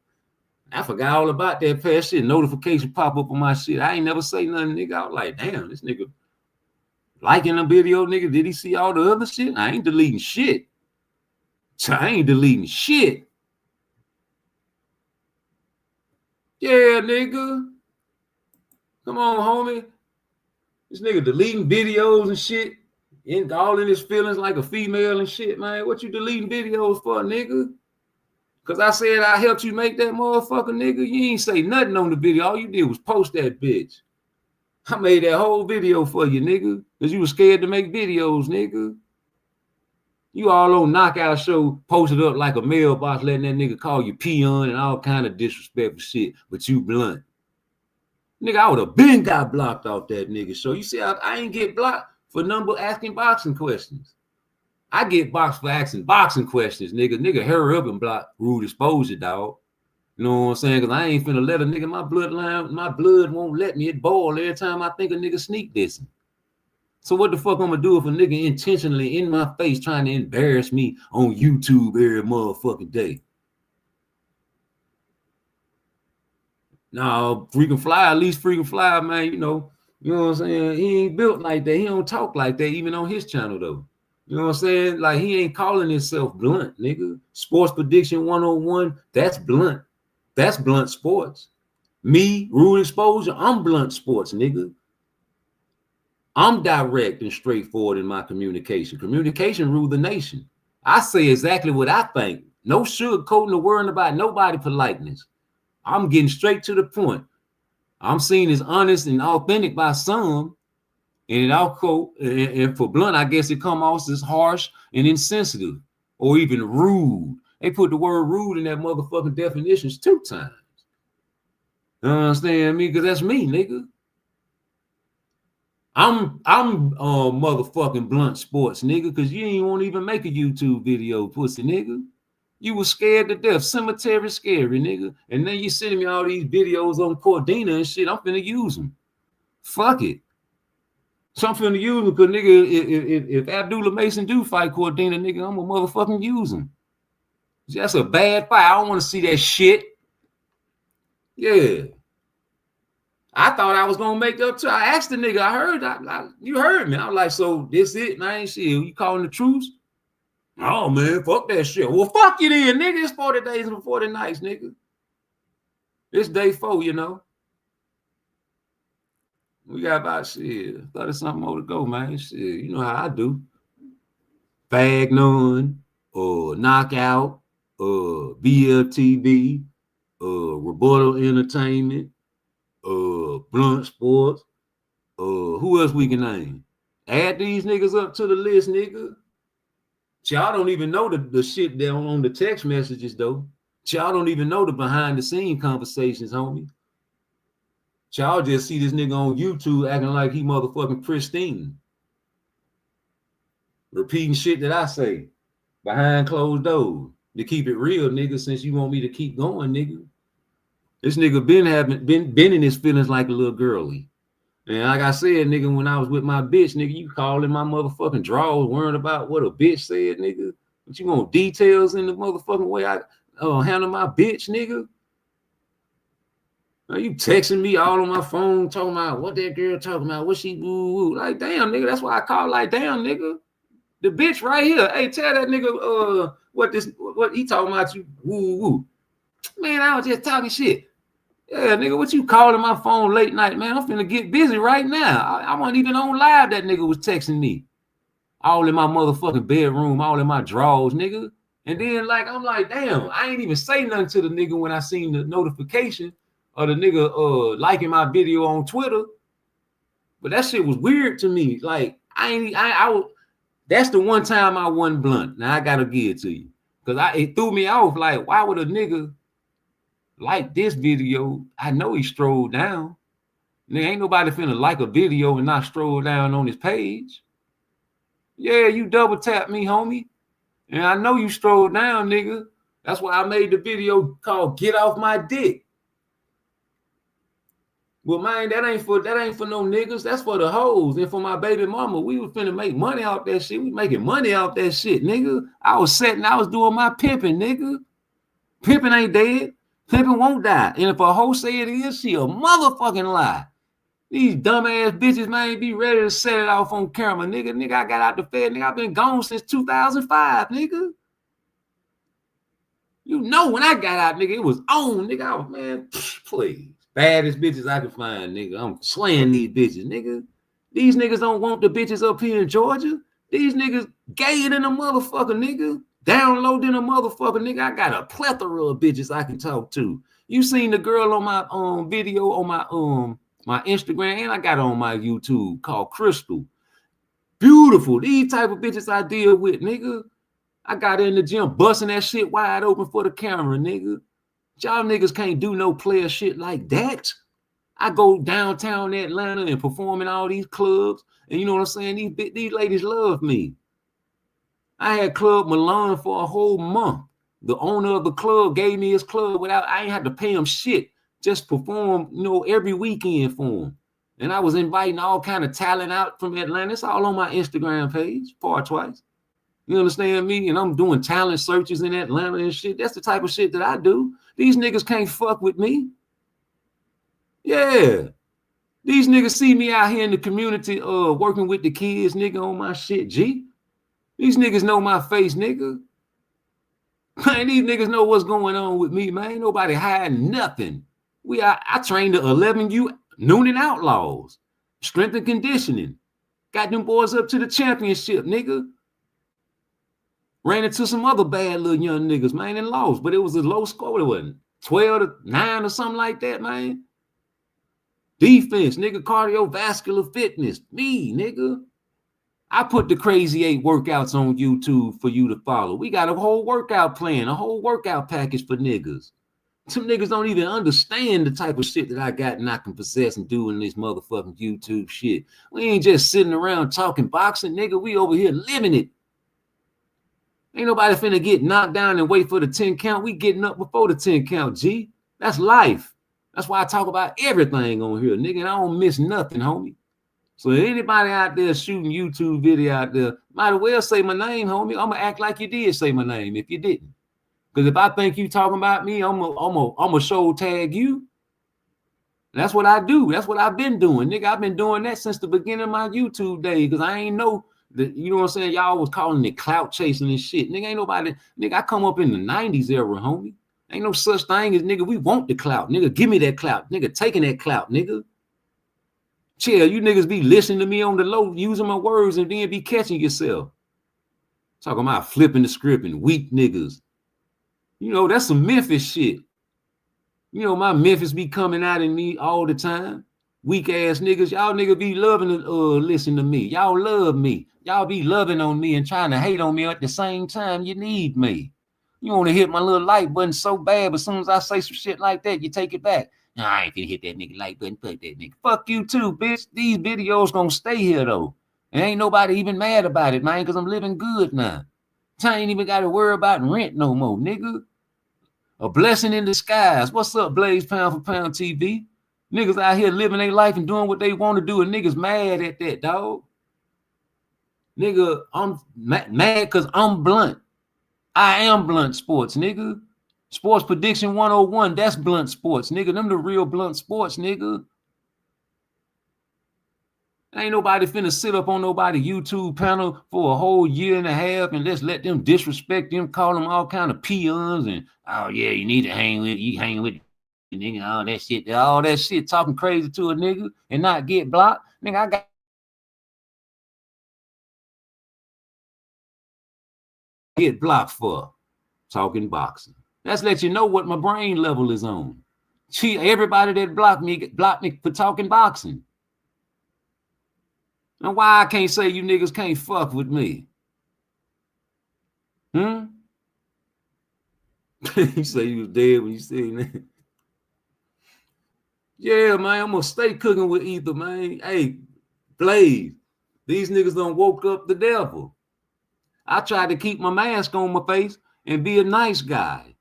I forgot all about that past shit. Notification pop up on my shit. I ain't never say nothing, nigga. I was like, damn, this nigga liking the video, nigga. Did he see all the other shit? I ain't deleting shit. I ain't deleting shit. Yeah, nigga. Come on, homie. This nigga deleting videos and shit. All in his feelings like a female and shit, man. What you deleting videos for, nigga? Because I said I helped you make that motherfucker, nigga. You ain't say nothing on the video. All you did was post that bitch. I made that whole video for you, nigga. Because you was scared to make videos, nigga. You all on Knockout Show, posted up like a mailbox, letting that nigga call you peon and all kind of disrespectful shit. But you blunt. Nigga, I would have been got blocked off that nigga show. You see, I ain't get blocked for number asking boxing questions. I get boxed for asking boxing questions, nigga. Nigga, hurry up and block rude exposure, dog. You know what I'm saying? Because I ain't finna let a nigga, my blood won't let me. It boil every time I think a nigga sneak dissing. So what the fuck I'm gonna do if a nigga intentionally in my face trying to embarrass me on YouTube every motherfucking day? No, freaking fly, at least freaking fly, man. You know what I'm saying? He ain't built like that. He don't talk like that, even on his channel, though. You know what I'm saying? Like, he ain't calling himself blunt, nigga. Sports Prediction 101, that's blunt. That's blunt sports. Me, rude exposure, I'm blunt sports, nigga. I'm direct and straightforward in my communication. Communication rule the nation. I say exactly what I think. No sugarcoating or worrying about nobody politeness. I'm getting straight to the point. I'm seen as honest and authentic by some, and and for blunt, I guess it come off as harsh and insensitive or even rude. They put the word rude in that motherfucking definitions 2 times. You understand me? Because that's me, nigga. I'm motherfucking blunt sports, nigga, because you ain't want to even make a YouTube video, pussy nigga. You was scared to death, cemetery scary, nigga. And then you sending me all these videos on Cordina and shit. I'm finna use them. Fuck it. So I'm finna use them because, nigga, if Abdullah Mason do fight Cordina, nigga, I'm gonna motherfucking use him. That's a bad fight. I don't want to see that shit. Yeah. I thought I was gonna make up to. I asked the nigga. I heard. You heard me. I was like, so this it, man? Shit, you calling the truce? Oh man, fuck that shit. Well, fuck you then, nigga. It's 40 days and 40 nights, nigga. It's day 4, you know. We got about 30 something more to go, man. Shit, you know how I do. Fag none, knockout, BLTV, rebuttal entertainment, blunt sports. Who else we can name? Add these niggas up to the list, nigga. Y'all don't even know the shit down on the text messages, though. Y'all don't even know the behind the scene conversations, homie. Y'all just see this nigga on YouTube acting like he motherfucking pristine. Repeating shit that I say behind closed doors. To keep it real, nigga, since you want me to keep going, nigga. This nigga been in his feelings like a little girly. And like I said, nigga, when I was with my bitch, nigga, you calling my motherfucking drawers, worrying about what a bitch said, nigga. But you want details in the motherfucking way I handle my bitch, nigga. Now you texting me all on my phone, talking about what that girl talking about, what she woo. Like, damn, nigga, that's why I call like, damn, nigga. The bitch right here. Hey, tell that nigga what he talking about you woo. Man, I was just talking shit. Yeah, nigga, what you calling my phone late night, man? I'm finna get busy right now. I wasn't even on live. That nigga was texting me. All in my motherfucking bedroom, all in my drawers, nigga. And then, like, I'm like, damn, I ain't even say nothing to the nigga when I seen the notification of the nigga liking my video on Twitter. But that shit was weird to me. Like, that's the one time I wasn't blunt. Now I gotta give it to you. Because it threw me off. Like, why would a nigga like this video? I know he strolled down. Nigga, ain't nobody finna like a video and not stroll down on his page. Yeah, you double tap me, homie. And I know you strolled down, nigga. That's why I made the video called Get Off My Dick. Well, man, that ain't for no niggas. That's for the hoes and for my baby mama. We was finna make money off that shit. We making money off that shit, nigga. I was doing my pimping, nigga. Pimping ain't dead. Pimping won't die. And if a hoe say it is, she a motherfucking lie. These dumbass bitches, man, be ready to set it off on camera, nigga. Nigga, I got out the Fed, nigga. I've been gone since 2005, nigga. You know when I got out, nigga, it was on, nigga. I was, man, please. Baddest bitches I can find, nigga. I'm slaying these bitches, nigga. These niggas don't want the bitches up here in Georgia. These niggas gayer than a motherfucker, nigga. Down low than a motherfucker, nigga. I got a plethora of bitches I can talk to. You seen the girl on my video on my Instagram, and I got it on my YouTube called Crystal. Beautiful. These type of bitches I deal with, nigga. I got in the gym busting that shit wide open for the camera, nigga. Y'all niggas can't do no player shit like that. I go downtown Atlanta and perform in all these clubs, and you know what I'm saying? These ladies love me. I had Club Milan for a whole month. The owner of the club gave me his club I ain't had to pay him shit. Just perform, you know, every weekend for him. And I was inviting all kind of talent out from Atlanta. It's all on my Instagram page, PARTTWICE. You understand me? And I'm doing talent searches in Atlanta and shit. That's the type of shit that I do. These niggas can't fuck with me. Yeah. These niggas see me out here in the community working with the kids, nigga, on my shit, G. These niggas know my face, nigga. Man, these niggas know what's going on with me, man. Ain't nobody hiding nothing. I trained the 11U Noonan Outlaws. Strength and conditioning. Got them boys up to the championship, nigga. Ran into some other bad little young niggas, man, and lost. But it was a low score. It wasn't 12-9 or something like that, man. Defense, nigga, cardiovascular fitness. Me, nigga. I put the Crazy 8 workouts on YouTube for you to follow. We got a whole workout plan, a whole workout package for niggas. Some niggas don't even understand the type of shit that I got and I can possess and do in this motherfucking YouTube shit. We ain't just sitting around talking boxing, nigga. We over here living it. Ain't nobody finna get knocked down and wait for the 10 count. We getting up before the 10 count, G. That's life. That's why I talk about everything on here, nigga. And I don't miss nothing, homie. So anybody out there shooting YouTube video out there, might as well say my name, homie. I'm gonna act like you did say my name if you didn't. Because if I think you talking about me, I'm a show tag you. That's what I do. That's what I've been doing, nigga. I've been doing that since the beginning of my YouTube days. Because I ain't know that, you know what I'm saying? Y'all was calling it clout chasing and shit. Nigga, ain't nobody, nigga, I come up in the 90s era, homie. Ain't no such thing as, nigga, we want the clout. Nigga, give me that clout. Nigga, taking that clout, nigga. Chill, you niggas be listening to me on the low, using my words, and then be catching yourself. Talking about flipping the script and weak niggas. You know, that's some Memphis shit. You know, my Memphis be coming out in me all the time. Weak ass niggas. Y'all niggas be loving to listen to me. Y'all love me. Y'all be loving on me and trying to hate on me at the same time. You need me. You want to hit my little like button so bad, but as soon as I say some shit like that, you take it back. Nah, I ain't finna hit that nigga like button. Fuck that nigga. Fuck you too, bitch. These videos gonna stay here though. And ain't nobody even mad about it, man, because I'm living good now. I ain't even got to worry about rent no more, nigga. A blessing in disguise. What's up, Blaze Pound for Pound TV? Niggas out here living their life and doing what they want to do, and niggas mad at that, dog. Nigga, I'm mad because I'm blunt. I am blunt sports, nigga. Sports Prediction 101, that's blunt sports, nigga. Them the real blunt sports, nigga. Ain't nobody finna sit up on nobody YouTube panel for a whole year and a half and let's let them disrespect them, call them all kind of peons and, oh yeah, you need to hang with nigga, all that shit, talking crazy to a nigga and not get blocked. Nigga, I got get blocked for talking boxing. Let's let you know what my brain level is on. Everybody that blocked me for talking boxing. And why I can't say you niggas can't fuck with me? You say you was dead when you seen that. Yeah, man, I'm gonna stay cooking with Ether, man. Hey, Blaze, these niggas done woke up the devil. I tried to keep my mask on my face and be a nice guy.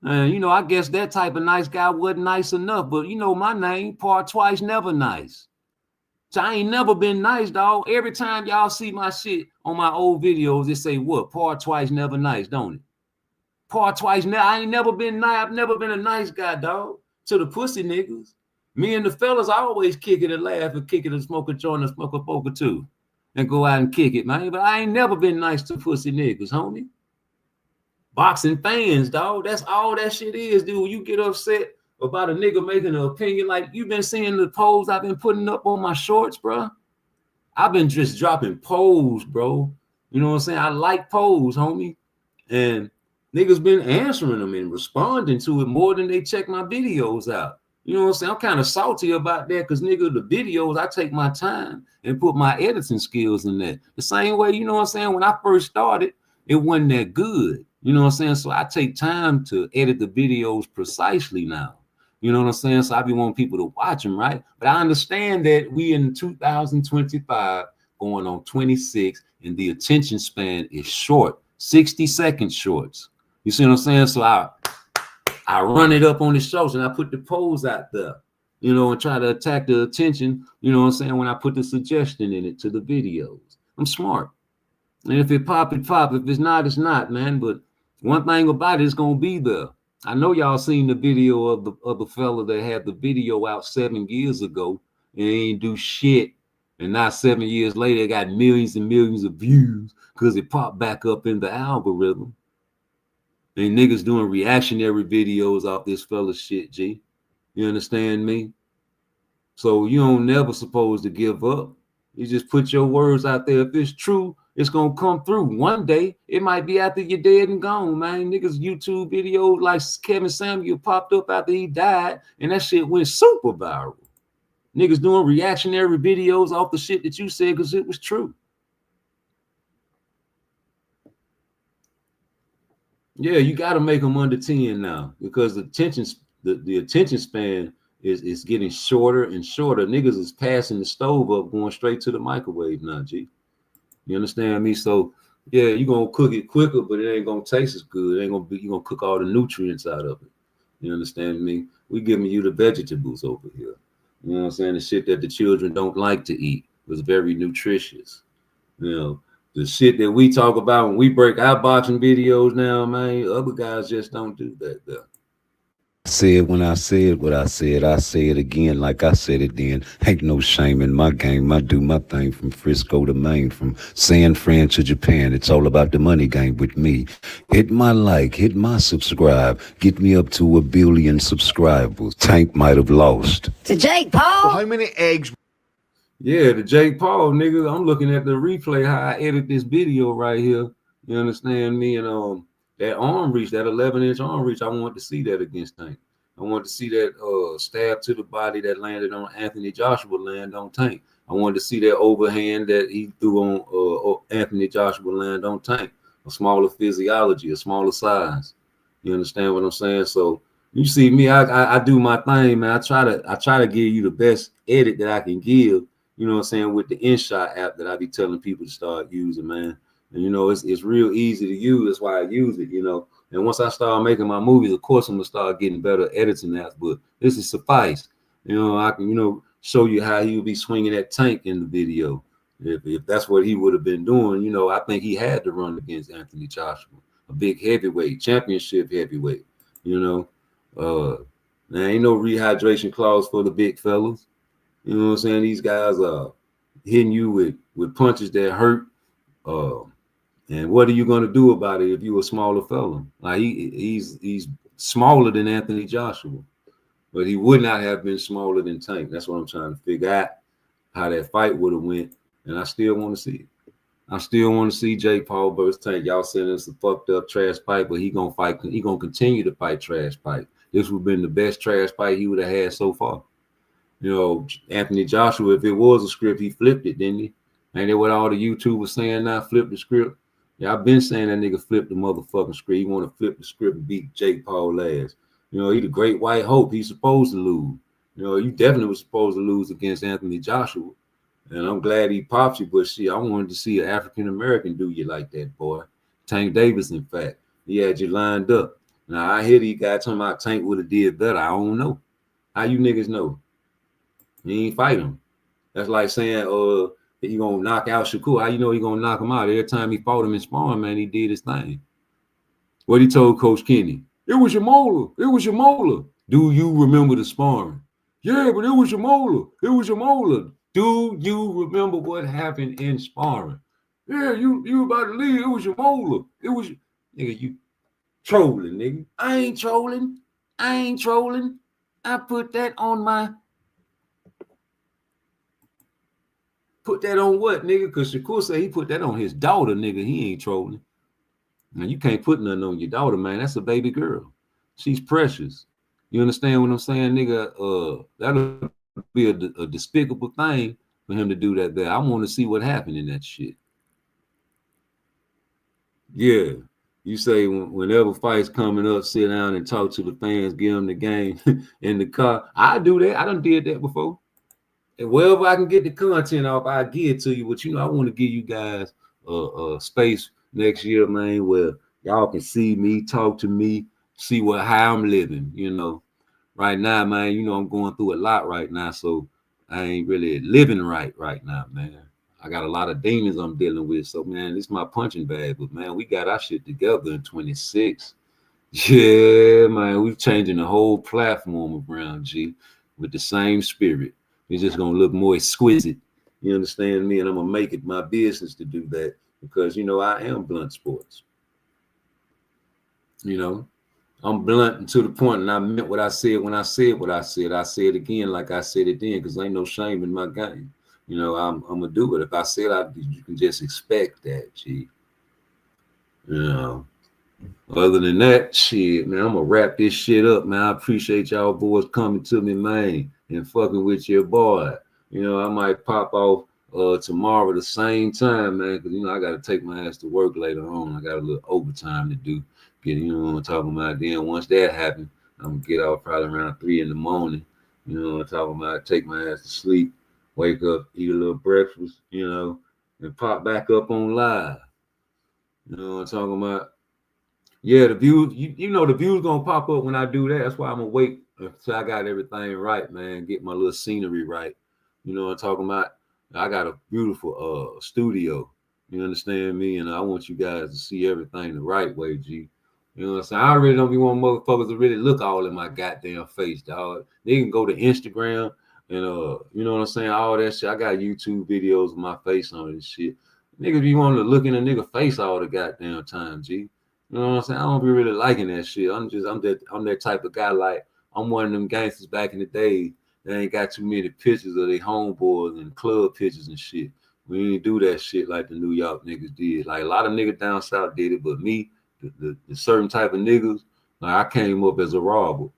You know, I guess that type of nice guy wasn't nice enough, but you know my name, PARTTWICE, never nice. So I ain't never been nice, dog. Every time y'all see my shit on my old videos, it say what? PARTTWICE, never nice, don't it? PARTTWICE, I ain't never been nice. I've never been a nice guy, dog. To the pussy niggas. Me and the fellas always kick it and laugh and kick it and smoke a joint and smoke a poker too. And go out and kick it, man. But I ain't never been nice to pussy niggas, homie. Boxing fans, dog. That's all that shit is, dude. When you get upset about a nigga making an opinion. Like, you've been seeing the polls I've been putting up on my shorts, bro. I've been just dropping polls, bro. You know what I'm saying? I like polls, homie. And niggas been answering them and responding to it more than they check my videos out. You know what I'm saying? I'm kind of salty about that because, nigga, the videos, I take my time and put my editing skills in that. The same way, you know what I'm saying? When I first started, it wasn't that good. You know what I'm saying? So I take time to edit the videos precisely now. You know what I'm saying? So I be wanting people to watch them, right? But I understand that we in 2025 going on 26 and the attention span is short, 60-second shorts. You see what I'm saying? So I run it up on the shows and I put the polls out there, you know, and try to attack the attention, you know what I'm saying, when I put the suggestion in it to the videos. I'm smart. And if it pop, it pop. If it's not, it's not, man. But one thing about it, it's gonna be there. I know y'all seen the video of the fella that had the video out 7 years ago and ain't do shit. And now 7 years later, it got millions and millions of views because it popped back up in the algorithm. And niggas doing reactionary videos off this fella shit, G. You understand me? So you don't never supposed to give up. You just put your words out there. If it's true, it's gonna come through. One day, it might be after you're dead and gone, man. Niggas YouTube videos like Kevin Samuel popped up after he died, and that shit went super viral. Niggas doing reactionary videos off the shit that you said because it was true. Yeah, you got to make them under 10 now because the attention span is getting shorter and shorter. Niggas is passing the stove up, going straight to the microwave now, G. You understand me? So yeah, you're gonna cook it quicker, but it ain't gonna taste as good. It ain't gonna be, you're gonna cook all the nutrients out of it. You understand me? We giving you the vegetables over here. You know what I'm saying? The shit that the children don't like to eat was very nutritious. You know, the shit that we talk about when we break our boxing videos now, man, other guys just don't do that though. I said when I said what I say it again like I said it then. Ain't no shame in my game. I do my thing from Frisco to Maine, from San Fran to Japan. It's all about the money game with me. Hit my like, hit my subscribe. Get me up to 1 billion subscribers. Tank might have lost. To Jake Paul? Well, how many eggs? Yeah, the Jake Paul, nigga. I'm looking at the replay, how I edit this video right here. You understand me? And that arm reach, that 11-inch arm reach, I want to see that against Tank. I want to see that stab to the body that landed on Anthony Joshua land on Tank. I wanted to see that overhand that he threw on Anthony Joshua land on Tank. A smaller physiology, a smaller size. You understand what I'm saying? So you see me, I do my thing, man. I try to give you the best edit that I can give. You know what I'm saying, with the InShot app that I be telling people to start using, man. And you know, it's real easy to use. That's why I use it, you know. And once I start making my movies, of course, I'm gonna start getting better editing apps. But this is suffice. You know, I can, you know, show you how he would be swinging that Tank in the video. If that's what he would have been doing, you know, I think he had to run against Anthony Joshua, a big heavyweight, championship heavyweight. You know, there ain't no rehydration clause for the big fellas. You know what I'm saying? These guys are hitting you with punches that hurt. And what are you going to do about it if you're a smaller fella? Like he's smaller than Anthony Joshua, but he would not have been smaller than Tank. That's what I'm trying to figure out, how that fight would have went. And I still want to see it. I still want to see Jake Paul versus Tank. Y'all saying it's a fucked up trash fight, but he gonna fight. He gonna continue to fight trash fight. This would have been the best trash fight he would have had so far. You know, Anthony Joshua, if it was a script, he flipped it, didn't he? Ain't that what all the YouTube was saying now? Flip the script. Yeah, I've been saying that nigga flipped the motherfucking script. He want to flip the script and beat Jake Paul last. You know, he the great white hope. He's supposed to lose. You know, you definitely was supposed to lose against Anthony Joshua. And I'm glad he popped you, but shit, I wanted to see an African-American do you like that, boy. Tank Davis, in fact. He had you lined up. Now, I hear these guys talking about Tank would have did better. I don't know. How you niggas know? He ain't fight him. That's like saying, he gonna knock out Shakur. How you know he gonna knock him out? Every time he fought him in sparring, man, he did his thing. What he told Coach Kenny, it was your molar. It was your molar. Do you remember the sparring? Yeah, but it was your molar. It was your molar. Do you remember what happened in sparring? Yeah, you about to leave. It was your molar. It was nigga, you trolling, nigga. I ain't trolling. I put that on my. Put that on what, nigga? Because Shakur said he put that on his daughter, nigga. He ain't trolling. Now, you can't put nothing on your daughter, man. That's a baby girl. She's precious. You understand what I'm saying, nigga? That'll be a despicable thing for him to do that there. I want to see what happened in that shit. Yeah. You say whenever fights coming up, sit down and talk to the fans, give them the game in the car. I do that. I done did that before. And wherever I can get the content off, I give it to you. But I want to give you guys space next year, man, where y'all can see me, talk to me, see how I'm living. Right now, man, I'm going through a lot right now, so I ain't really living right now, man. I got a lot of demons I'm dealing with, so man, this is my punching bag. But man, we got our shit together in 26. Yeah, man, we changing the whole platform around, G, with the same spirit. It's just gonna look more exquisite. You understand me? And I'm gonna make it my business to do that because I am blunt sports. I'm blunt to the point, and I meant what I said when I said what I said. I say it again like I said it then, because ain't no shame in my game. I'm gonna do it. If I said you can just expect that, G. Other than that, shit, man, I'm gonna wrap this shit up, man. I appreciate y'all boys coming to me, man, and fucking with your boy. I might pop off tomorrow at the same time, man, because I gotta take my ass to work later on. I got a little overtime to do. What I'm talking about. Then once that happens, I'm gonna get off probably around 3 in the morning. What I'm talking about. Take my ass to sleep, wake up, eat a little breakfast, and pop back up on live. What I'm talking about. Yeah, the views, the views gonna pop up when I do that. That's why I'm gonna wait until I got everything right, man. Get my little scenery right. What I'm talking about. I got a beautiful studio. You understand me? And I want you guys to see everything the right way, G. You know what I'm saying? I really don't be wanting motherfuckers to really look all in my goddamn face, dog. They can go to Instagram and you know what I'm saying? All that shit. I got YouTube videos of my face on this shit. Niggas be wanting to look in a nigga face all the goddamn time, G. You know what I'm saying? I don't be really liking that shit. I'm that type of guy. Like, I'm one of them gangsters back in the day that ain't got too many pictures of their homeboys and club pictures and shit. We ain't do that shit like the New York niggas did. Like, a lot of niggas down south did it, but me, the certain type of niggas, like, I came up as a robber.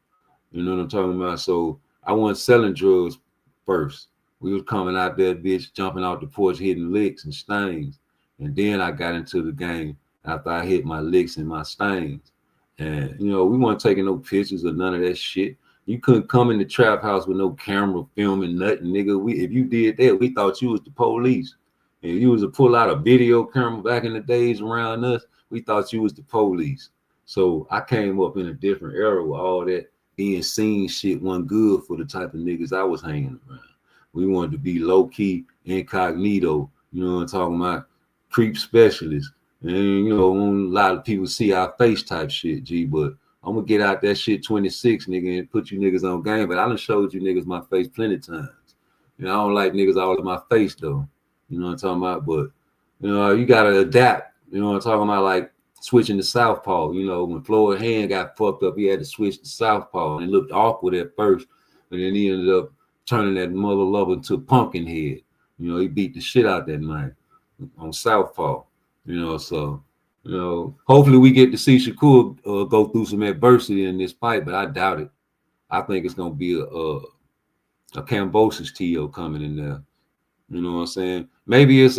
You know what I'm talking about? So I wasn't selling drugs first. We was coming out there, bitch, jumping out the porch, hitting licks and stains. And then I got into the game after I hit my licks and my stains. And, we weren't taking no pictures or none of that shit. You couldn't come in the trap house with no camera filming nothing, nigga. If you did that, we thought you was the police. And you was to pull out a video camera back in the days around us, we thought you was the police. So I came up in a different era with all that being seen shit wasn't good for the type of niggas I was hanging around. We wanted to be low-key, incognito, you know what I'm talking about, creep specialists. And, a lot of people see our face type shit, G, but I'm going to get out that shit 26, nigga, and put you niggas on game. But I done showed you niggas my face plenty of times. I don't like niggas all in my face, though. You know what I'm talking about? But, you got to adapt. You know what I'm talking about? Like switching to southpaw. When Floyd Hand got fucked up, he had to switch to southpaw. And it looked awkward at first. And then he ended up turning that mother lover into Pumpkinhead. He beat the shit out that man on southpaw. So, hopefully we get to see Shakur go through some adversity in this fight, but I doubt it. I think it's going to be a Kambosos T.O. coming in there. You know what I'm saying? Maybe it's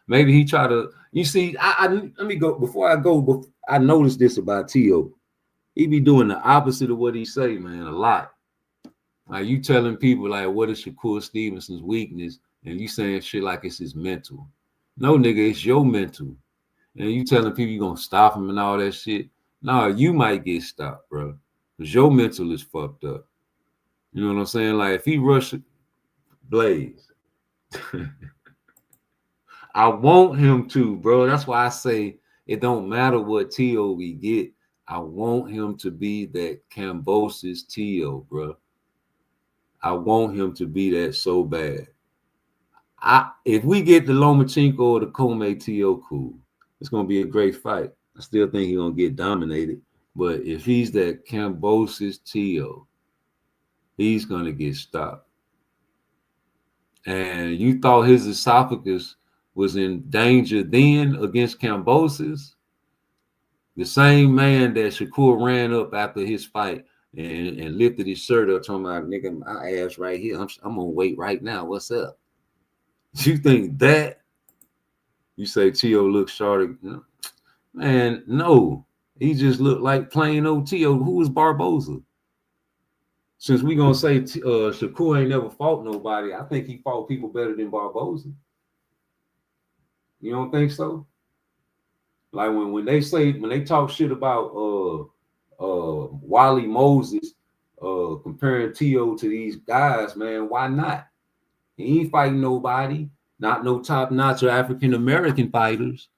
maybe he try to, you see, let me go, before I go, I noticed this about T.O. He be doing the opposite of what he say, man, a lot. Like, you telling people, like, what is Shakur Stevenson's weakness? And you saying shit like it's his mental. No, nigga, it's your mental. And you telling people you gonna stop him and all that shit. Nah, you might get stopped, bro. Because your mental is fucked up. You know what I'm saying? Like, if he rush Blaze, I want him to, bro. That's why I say it don't matter what T.O. we get. I want him to be that Kambosos T.O., bro. I want him to be that so bad. If we get the Lomachenko or the Kome T.O., cool. It's going to be a great fight. I still think he's going to get dominated. But if he's that Kambosos T.O., he's gonna get stopped. And you thought his esophagus was in danger then against Kambosos? The same man that Shakur ran up after his fight and lifted his shirt up, talking about, nigga, my ass right here. I'm on weight right now. What's up? You think that? You say T.O. looks shorter? Man, no. He just looked like plain old T.O. Who was Barboza? Since we gonna say Shakur ain't never fought nobody, I think he fought people better than Barboza. You don't think so? Like when they talk shit about Wally Moses comparing T.O. to these guys, man, why not? He ain't fighting nobody, not no top-notch African American fighters.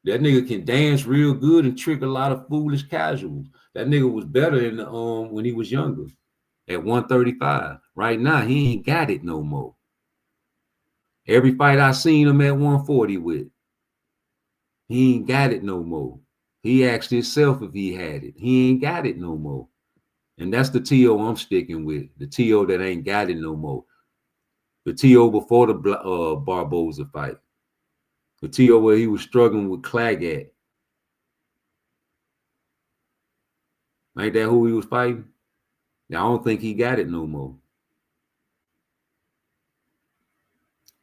That nigga can dance real good and trick a lot of foolish casuals. That nigga was better in the when he was younger at 135. Right now, he ain't got it no more. Every fight I seen him at 140 with, he ain't got it no more. He asked himself if he had it. He ain't got it no more. And that's the T.O. I'm sticking with. The T.O. that ain't got it no more. The T.O. before the Barboza fight. The T.O. where he was struggling with Claggett. Ain't that who he was fighting? Now, I don't think he got it no more.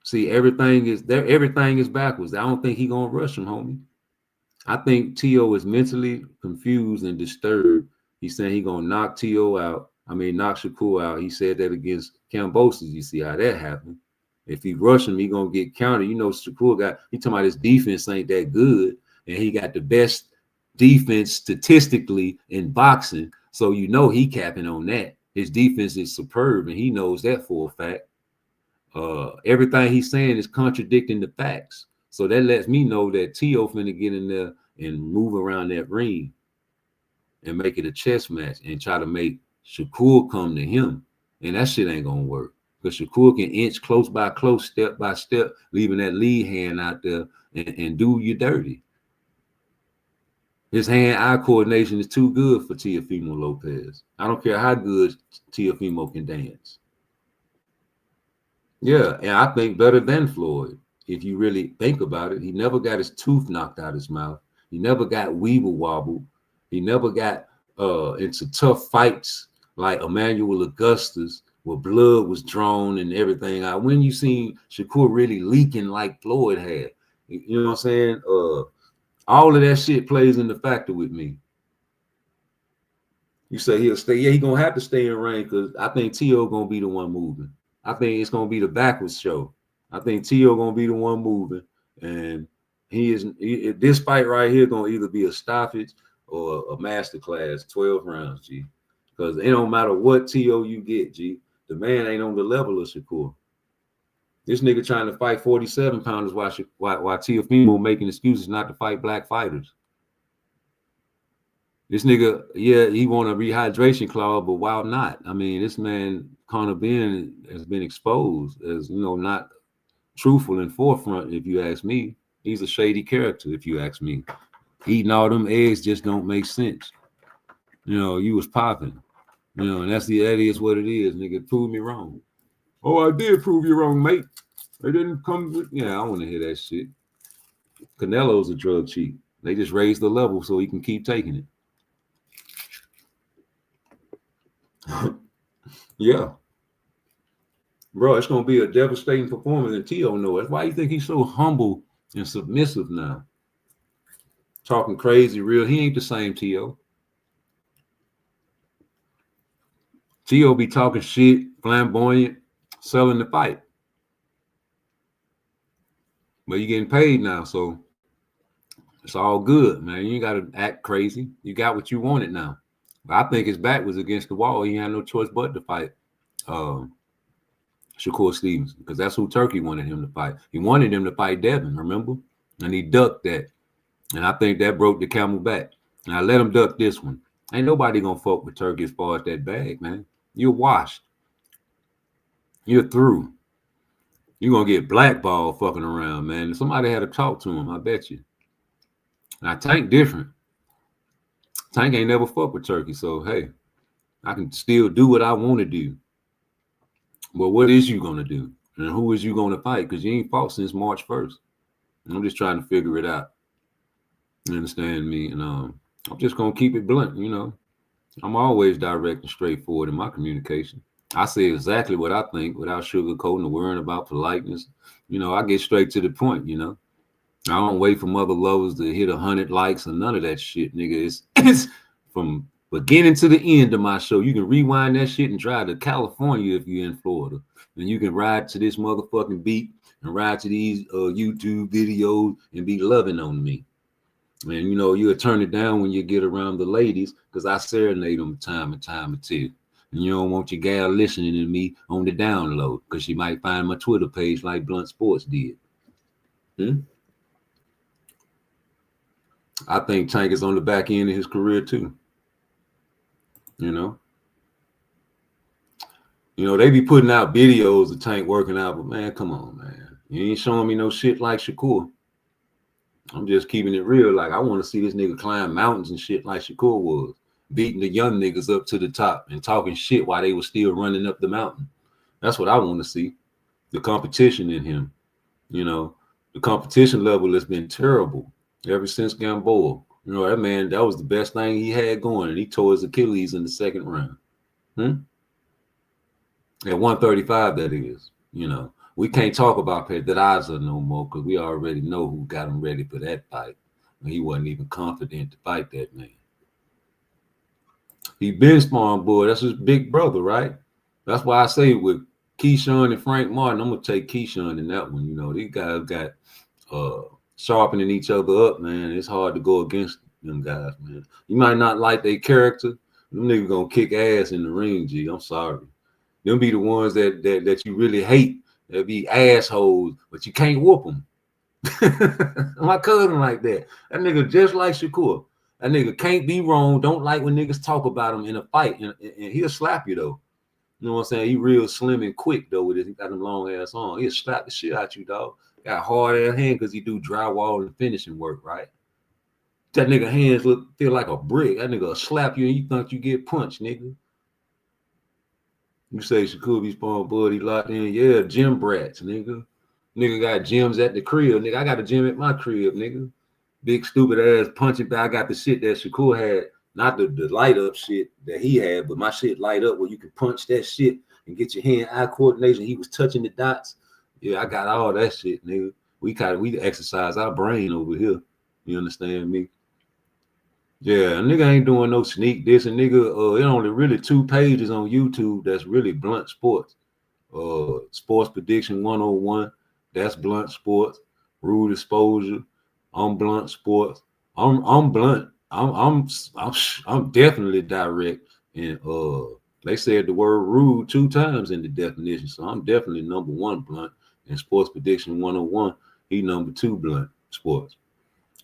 See, everything is backwards. I don't think he gonna rush him, homie. I think T.O. is mentally confused and disturbed. He's saying he gonna knock T.O. out. Knock Shakur out. He said that against Kambosos. You see how that happened. If he rush him, he gonna get counted. You know, Shakur he talking about his defense ain't that good, and he got the best defense statistically in boxing. So you know he capping on that. His defense is superb, and he knows that for a fact. Everything he's saying is contradicting the facts. So that lets me know that T.O. finna get in there and move around that ring and make it a chess match and try to make Shakur come to him. And that shit ain't gonna work. Because Shakur can inch close by close, step by step, leaving that lead hand out there and do you dirty. His hand-eye coordination is too good for Teofimo Lopez. I don't care how good Teofimo can dance. Yeah, and I think better than Floyd. If you really think about it, he never got his tooth knocked out his mouth. He never got weeble wobble. He never got into tough fights like Emmanuel Augustus, where blood was drawn and everything. When you seen Shakur really leaking like Floyd had, you know what I'm saying? All of that shit plays in the factor with me. You say he'll stay. Yeah, he gonna have to stay in range because I think T.O. gonna be the one moving. I think it's gonna be the backwards show. I think T.O. gonna be the one moving, and this fight right here gonna either be a stoppage or a masterclass, 12 rounds, G. Because it don't matter what T.O. you get, G. The man ain't on the level of Shakur. This nigga trying to fight 47 pounders while Teofimo making excuses not to fight black fighters. This nigga, yeah, he want a rehydration clause, but why not? This man, Conor Ben, has been exposed as, not truthful and forefront, if you ask me. He's a shady character, if you ask me. Eating all them eggs just don't make sense. You was popping. And that is what it is, nigga. Prove me wrong. Oh, I did prove you wrong, mate. They didn't come with, I want to hear that shit. Canelo's a drug cheat. They just raised the level so he can keep taking it. Yeah. Bro, it's going to be a devastating performance, and T.O. knows. That's why you think he's so humble and submissive now. Talking crazy real. He ain't the same T.O. T.O. be talking shit, flamboyant, selling the fight. But you're getting paid now, so it's all good, man. You ain't got to act crazy. You got what you wanted now. But I think his back was against the wall. He had no choice but to fight Shakur Stevenson, because that's who Turkey wanted him to fight. He wanted him to fight Devin, remember? And he ducked that. And I think that broke the camel back. And I let him duck this one. Ain't nobody going to fuck with Turkey as far as that bag, man. You're washed. You're through. You're going to get blackballed fucking around, man. Somebody had to talk to him, I bet you. Now, Tank different. Tank ain't never fucked with Turkey, so, hey. I can still do what I want to do. But what is you gonna do? And who is you gonna fight? Because you ain't fought since March 1st. I'm just trying to figure it out. You understand me? And I'm just gonna keep it blunt, you know. I'm always direct and straightforward in my communication. I say exactly what I think without sugarcoating or worrying about politeness. You know, I get straight to the point, you know. I don't wait for mother lovers to hit 100 likes or none of that shit, nigga. It's from beginning to the end of my show. You can rewind that shit and drive to California if you're in Florida. And you can ride to this motherfucking beat and ride to these YouTube videos and be loving on me. And you know, you'll turn it down when you get around the ladies because I serenade them time and time again. And you don't want your gal listening to me on the download because she might find my Twitter page like Blunt Sports did. I think Tank is on the back end of his career too. You know, they be putting out videos of Tank working out, but man, come on, man. You ain't showing me no shit like Shakur. I'm just keeping it real. Like, I want to see this nigga climb mountains and shit like Shakur was, beating the young niggas up to the top and talking shit while they were still running up the mountain. That's what I want to see. The competition in him. You know, the competition level has been terrible ever since Gamboa. You know, that man, that was the best thing he had going, and he tore his Achilles in the second round. At 135, that is. You know, we can't talk about Pedraza no more because we already know who got him ready for that fight. And he wasn't even confident to fight that man. He been sparring, boy. That's his big brother, right? That's why I say with Keyshawn and Frank Martin, I'm gonna take Keyshawn in that one. You know, these guys got sharpening each other up, man. It's hard to go against them guys, man. You might not like their character. Them niggas gonna kick ass in the ring, G. I'm sorry. Them be the ones that you really hate. They be assholes, but you can't whoop them. My cousin like that. That nigga just like Shakur. That nigga can't be wrong. Don't like when niggas talk about him in a fight, and he'll slap you though. You know what I'm saying? He real slim and quick though. He got them long ass on. He'll slap the shit out you, dog. Got hard ass hand because he do drywall and finishing work, right? That nigga hands feel like a brick. That nigga will slap you and you think you get punched, nigga. You say Shakur be spawn bud, he locked in. Yeah, gym brats, nigga. Nigga got gyms at the crib, nigga. I got a gym at my crib, nigga. Big stupid ass punching bag. I got the shit that Shakur had, not the light up shit that he had, but my shit light up where you can punch that shit and get your hand-eye coordination. He was touching the dots. Yeah, I got all that shit, nigga. We exercise our brain over here. You understand me? Yeah, a nigga ain't doing no sneak this, and nigga, it only really 2 pages on YouTube that's really Blunt Sports. Sports Prediction 101, that's Blunt Sports. Rude Exposure, I'm Blunt Sports. I'm blunt. I'm definitely direct, and they said the word rude 2 times in the definition, so I'm definitely number 1 blunt. And Sports Prediction 101, he number 2 Blunt Sports.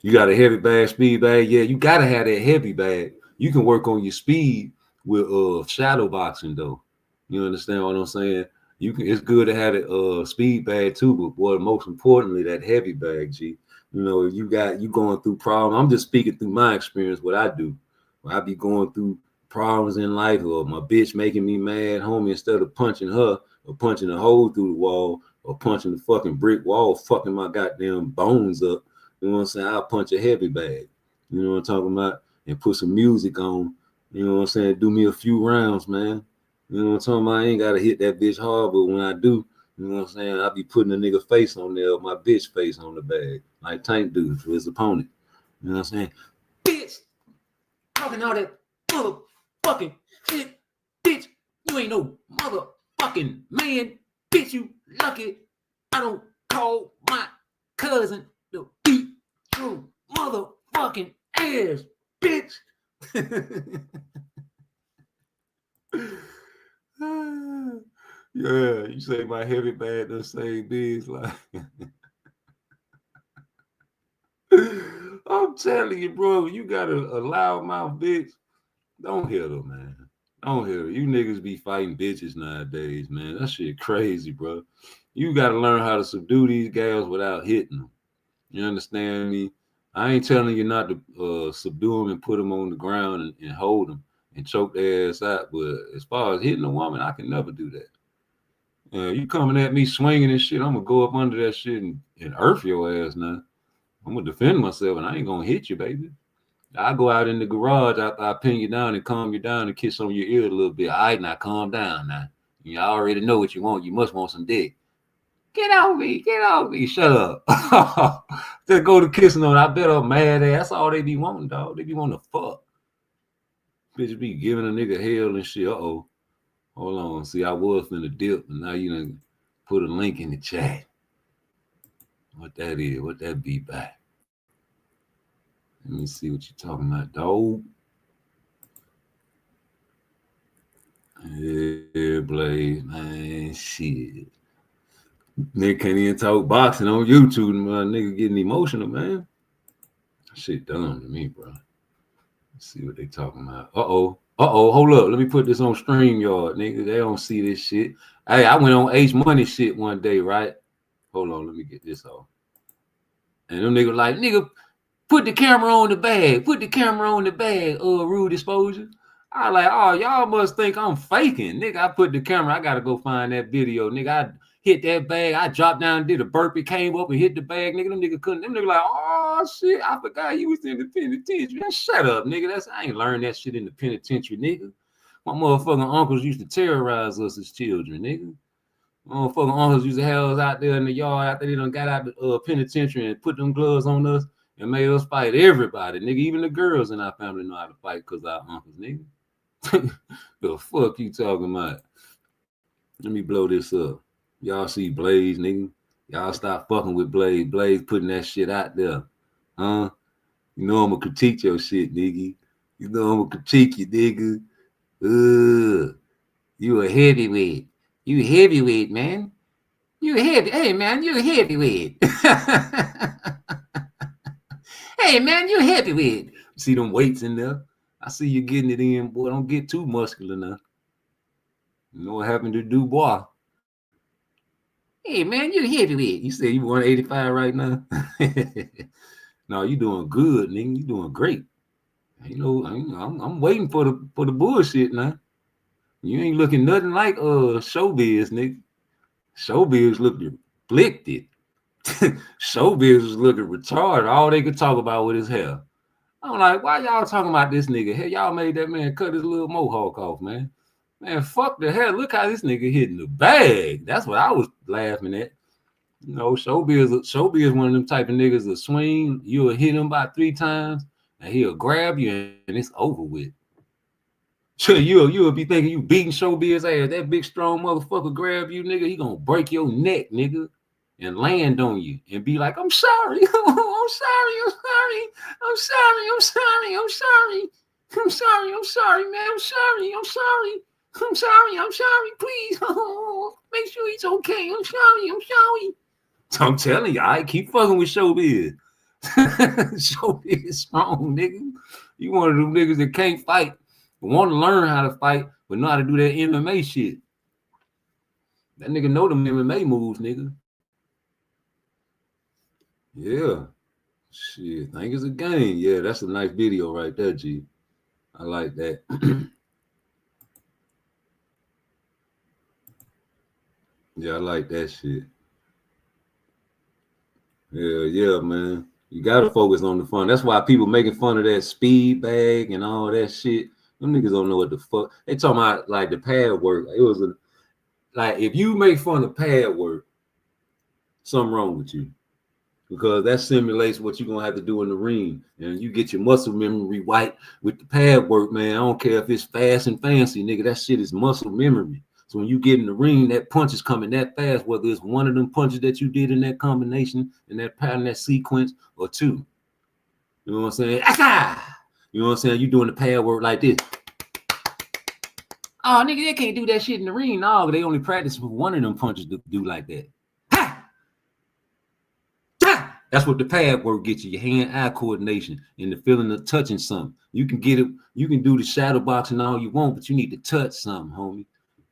You got a heavy bag, speed bag. Yeah, you gotta have that heavy bag. You can work on your speed with shadow boxing though. You understand what I'm saying? You can. It's good to have that speed bag too, but boy, most importantly, that heavy bag, G. You know, you going through problems. I'm just speaking through my experience, what I do. When I be going through problems in life, or my bitch making me mad, homie, instead of punching her or punching a hole through the wall or punching the fucking brick wall, fucking my goddamn bones up. You know what I'm saying? I'll punch a heavy bag. You know what I'm talking about? And put some music on. You know what I'm saying? Do me a few rounds, man. You know what I'm talking about? I ain't got to hit that bitch hard, but when I do, you know what I'm saying? I be putting a nigga face on there, my bitch face on the bag, like Tank do for his opponent. You know what I'm saying? Bitch, talking all that motherfucking shit. Bitch, you ain't no motherfucking man. Bitch, you lucky I don't call my cousin to beat your motherfucking ass, bitch. Yeah, you say my heavy bag the same biz like I'm telling you, bro, you got a loud mouth bitch. Don't hit her, man. Don't hit her. You niggas be fighting bitches nowadays, man. That shit crazy, bro. You got to learn how to subdue these gals without hitting them. You understand me? I ain't telling you not to subdue them and put them on the ground and hold them and choke their ass out. But as far as hitting a woman, I can never do that. You coming at me swinging and shit, I'm gonna go up under that shit and earth your ass now. I'm gonna defend myself, and I ain't gonna hit you, baby. I'll go out in the garage after I pin you down and calm you down and kiss on your ear a little bit. All right, now calm down now. You already know what you want. You must want some dick. Get off me, get off me. Shut up. Just go to kissing on. I bet I'm mad ass. That's all they be wanting, dog. They be wanting to fuck. Bitch be giving a nigga hell and shit. Uh-oh. Hold on. See, I was finna dip, and now you done put a link in the chat. What that is, what that be back. Let me see what you talking about, dog. Yeah, Blaze, man, shit. Nigga can't even talk boxing on YouTube. My nigga getting emotional, man. Shit dumb to me, bro. Let's see what they talking about. Uh-oh. Hold up. Let me put this on StreamYard, nigga. They don't see this shit. Hey, I went on H Money shit one day, right? Hold on, let me get this off. And them niggas like, nigga, put the camera on the bag. Put the camera on the bag, rude exposure. I like, oh, y'all must think I'm faking. Nigga, I put the camera. I gotta go find that video. Nigga, I hit that bag. I dropped down, did a burpee, came up and hit the bag. Nigga, them niggas couldn't. Them niggas like, oh shit, I forgot you was in the penitentiary. Man, shut up, nigga. I ain't learned that shit in the penitentiary, nigga. My motherfucking uncles used to terrorize us as children, nigga. Motherfucking uncles used to have us out there in the yard after they done got out the penitentiary and put them gloves on us and made us fight everybody, nigga. Even the girls in our family know how to fight because our uncles, nigga. The fuck you talking about? Let me blow this up. Y'all see Blaze, nigga? Y'all stop fucking with Blaze. Blaze putting that shit out there. Huh? You know I'm gonna critique your shit, nigga. You know I'm gonna critique you, nigga. You a heavyweight. You heavyweight, man. You heavy. Hey, man, you heavyweight. Hey, man, you heavyweight. See them weights in there? I see you getting it in, boy. Don't get too muscular now. You know what happened to Dubois? Hey, man, you're heavyweight. You said you 185 right now? No, you doing good, nigga. You doing great. You know, I'm waiting for the bullshit now. You ain't looking nothing like Showbiz, nigga. Showbiz looking afflicted. Showbiz was looking retarded. All they could talk about with his hair. I'm like, why y'all talking about this nigga? Hey, y'all made that man cut his little mohawk off, man. Man, fuck the hell. Look how this nigga hitting the bag. That's what I was laughing at. You know, Showbiz one of them type of niggas that swing. You'll hit him about 3 times, and he'll grab you, and it's over with. So you'll be thinking you beating Showbiz ass. That big strong motherfucker grab you, nigga. He gonna break your neck, nigga, and land on you and be like, I'm sorry. I'm sorry. I'm sorry. I'm sorry. I'm sorry. I'm sorry. I'm sorry. I'm sorry, man. I'm sorry. I'm sorry. I'm sorry. I'm sorry. Please. Make sure he's okay. I'm sorry. I'm sorry. I'm telling you, I keep fucking with Showbiz. Showbiz strong, nigga. You one of them niggas that can't fight, but want to learn how to fight, but know how to do that MMA shit. That nigga know them MMA moves, nigga. Yeah. Shit, think it's a game. Yeah, that's a nice video right there, G. I like that. Yeah, I like that shit. Yeah, man. You gotta focus on the fun. That's why people making fun of that speed bag and all that shit. Them niggas don't know what the fuck. They talking about like the pad work. It was like if you make fun of pad work, something wrong with you. Because that simulates what you're gonna have to do in the ring. And you get your muscle memory white with the pad work, man. I don't care if it's fast and fancy, nigga. That shit is muscle memory. So when you get in the ring, that punch is coming that fast, whether it's one of them punches that you did in that combination, in that pattern, that sequence, or 2. You know what I'm saying? You know what I'm saying? You doing the pad work like this. Oh, nigga, they can't do that shit in the ring. No, they only practice with one of them punches to do like that. That's what the pad work gets you, your hand-eye coordination and the feeling of touching something. You can get it, you can do the shadow boxing all you want, but you need to touch something, homie.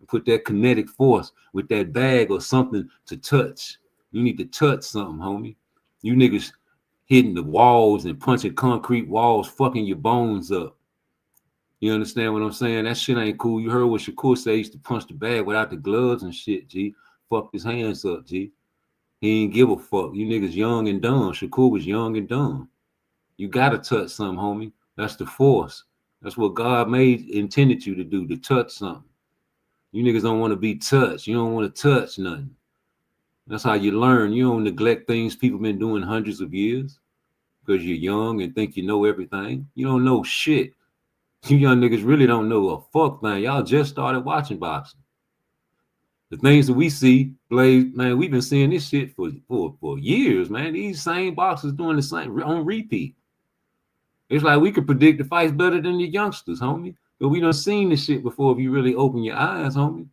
Put that kinetic force with that bag or something to touch. You need to touch something, homie. You niggas hitting the walls and punching concrete walls, fucking your bones up. You understand what I'm saying? That shit ain't cool. You heard what Shakur said. He used to punch the bag without the gloves and shit, G. Fucked his hands up, G. He ain't give a fuck. You niggas young and dumb. Shakur was young and dumb. You gotta touch something, homie. That's the force. That's what God intended you to do, to touch something. You niggas don't want to be touched. You don't want to touch nothing. That's how you learn. You don't neglect things people been doing hundreds of years because you're young and think you know everything. You don't know shit. You young niggas really don't know a fuck thing. Y'all just started watching boxing. The things that we see, Blaze, man, we've been seeing this shit for years, man. These same boxers doing the same on repeat. It's like we could predict the fights better than the youngsters, homie. But we done seen this shit before if you really open your eyes, homie.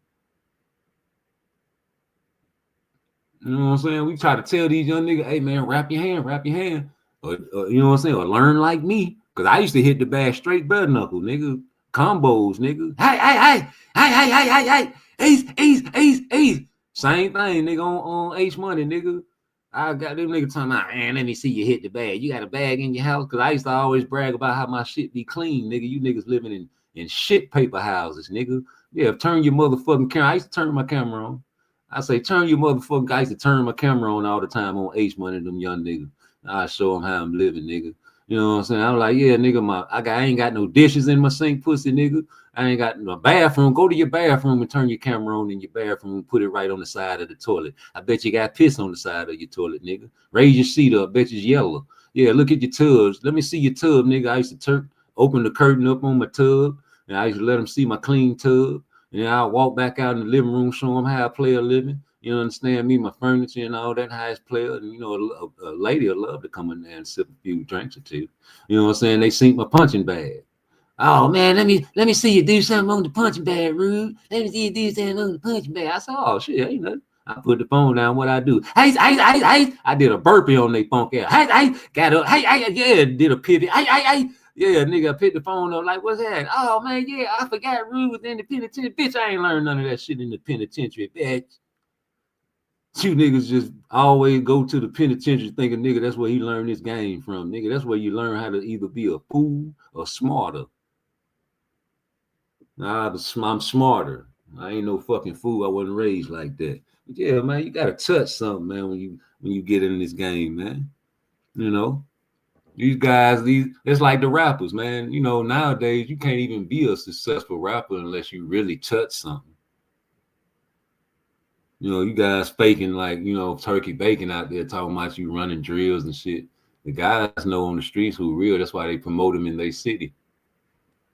You know what I'm saying? We try to tell these young niggas, hey, man, wrap your hand. Or you know what I'm saying? Or learn like me. Because I used to hit the bag straight bare knuckle, nigga. Combos, nigga. Hey. Ace. Same thing, nigga, on H Money, nigga. I got them niggas talking about, man, let me see you hit the bag. You got a bag in your house? Because I used to always brag about how my shit be clean, nigga. You niggas living in shit paper houses, nigga. Yeah, turn your motherfucking camera. I used to turn my camera on. I say, turn your motherfucking guys to turn my camera on all the time on H Money, them young niggas. I show them how I'm living, nigga. You know what I'm saying? I'm like, yeah, nigga, I ain't got no dishes in my sink, pussy, nigga. I ain't got no bathroom. Go to your bathroom and turn your camera on in your bathroom and put it right on the side of the toilet. I bet you got piss on the side of your toilet, nigga. Raise your seat up. Bet it's yellow. Yeah, look at your tubs. Let me see your tub, nigga. I used to open the curtain up on my tub, and I used to let them see my clean tub. And I'll walk back out in the living room, show them how I play a living. You understand me, my furniture and all that, how it's played. And, you know, a lady will love to come in there and sip a few drinks or two. You know what I'm saying? They sink my punching bag. Oh, man, let me see you do something on the punching bag, Rude. Let me see you do something on the punching bag. I said, oh, shit, ain't nothing. I put the phone down, what I do. Hey, I did a burpee on they funk ass. Hey, got up. Yeah, did a pivot. Yeah, nigga, I picked the phone up like, what's that? Oh, man, yeah, I forgot Rude was in the penitentiary. Bitch, I ain't learned none of that shit in the penitentiary, bitch. You niggas just always go to the penitentiary thinking, nigga, that's where he learned this game from. Nigga, that's where you learn how to either be a fool or smarter. Nah, I'm smarter. I ain't no fucking fool. I wasn't raised like that. But yeah, man, you gotta touch something, man, when you get in this game, man. You know, these guys, it's like the rappers, man. You know, nowadays you can't even be a successful rapper unless you really touch something. You know, you guys faking like, you know, turkey bacon out there talking about you running drills and shit. The guys know on the streets who real. That's why they promote them in their city.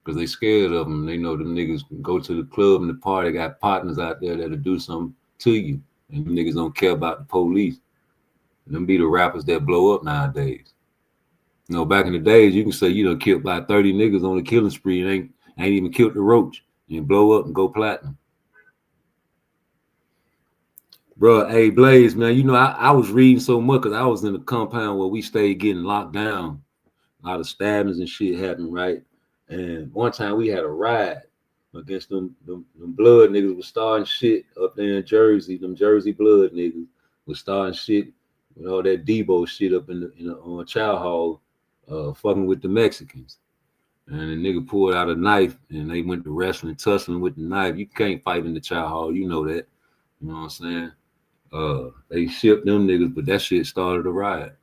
Because they scared of them. They know them niggas go to the club and the party, got partners out there that'll do something to you. And them niggas don't care about the police. And them be the rappers that blow up nowadays. You know, back in the days, you can say you done killed about 30 niggas on a killing spree and ain't even killed the roach. And blow up and go platinum. Bro, hey, Blaze, man, you know, I was reading so much because I was in a compound where we stayed getting locked down. A lot of stabbings and shit happened, right? And one time we had a riot against them blood niggas was starting shit up there in Jersey. Them Jersey blood niggas was starting shit with all that Debo shit up in the chow hall, fucking with the Mexicans. And the nigga pulled out a knife and they went to wrestling, tussling with the knife. You can't fight in the chow hall, you know that. You know what I'm saying? They shipped them niggas, but that shit started a riot.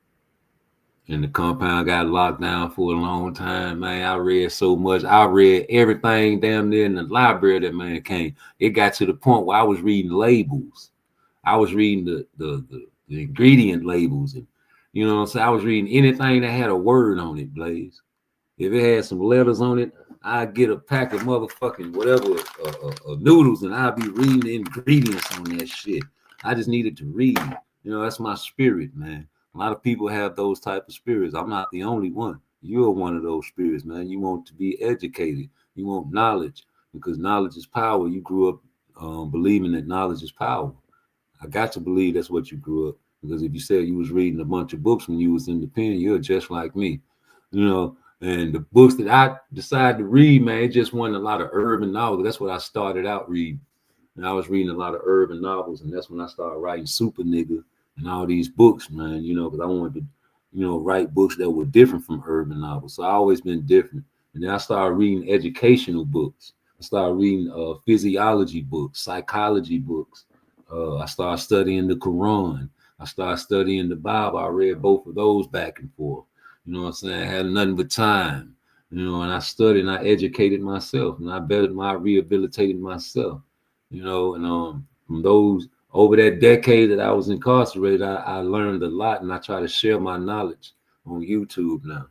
And the compound got locked down for a long time, man. I read so much. I read everything damn near in the library that man came. It got to the point where I was reading labels. I was reading the ingredient labels. And, you know what I'm saying? I was reading anything that had a word on it, Blaze. If it had some letters on it, I'd get a pack of motherfucking whatever noodles and I'd be reading the ingredients on that shit. I just needed to read. You know, that's my spirit, man. A lot of people have those type of spirits. I'm not the only one. You're one of those spirits, man. You want to be educated. You want knowledge because knowledge is power. You grew up believing that knowledge is power. I got to believe that's what you grew up because if you said you was reading a bunch of books when you was in the pen, you're just like me, you know. And the books that I decided to read, man, it just wasn't a lot of urban novels. That's what I started out reading. And I was reading a lot of urban novels, and that's when I started writing Super Nigga and all these books, man, you know, because I wanted to, you know, write books that were different from urban novels. So I always been different. And then I started reading educational books. I started reading physiology books, psychology books. I started studying the Quran. I started studying the Bible. I read both of those back and forth. You know what I'm saying? I had nothing but time. You know, and I studied and I educated myself, and I rehabilitated myself. You know, and from those over that decade that I was incarcerated, I learned a lot, and I try to share my knowledge on YouTube now.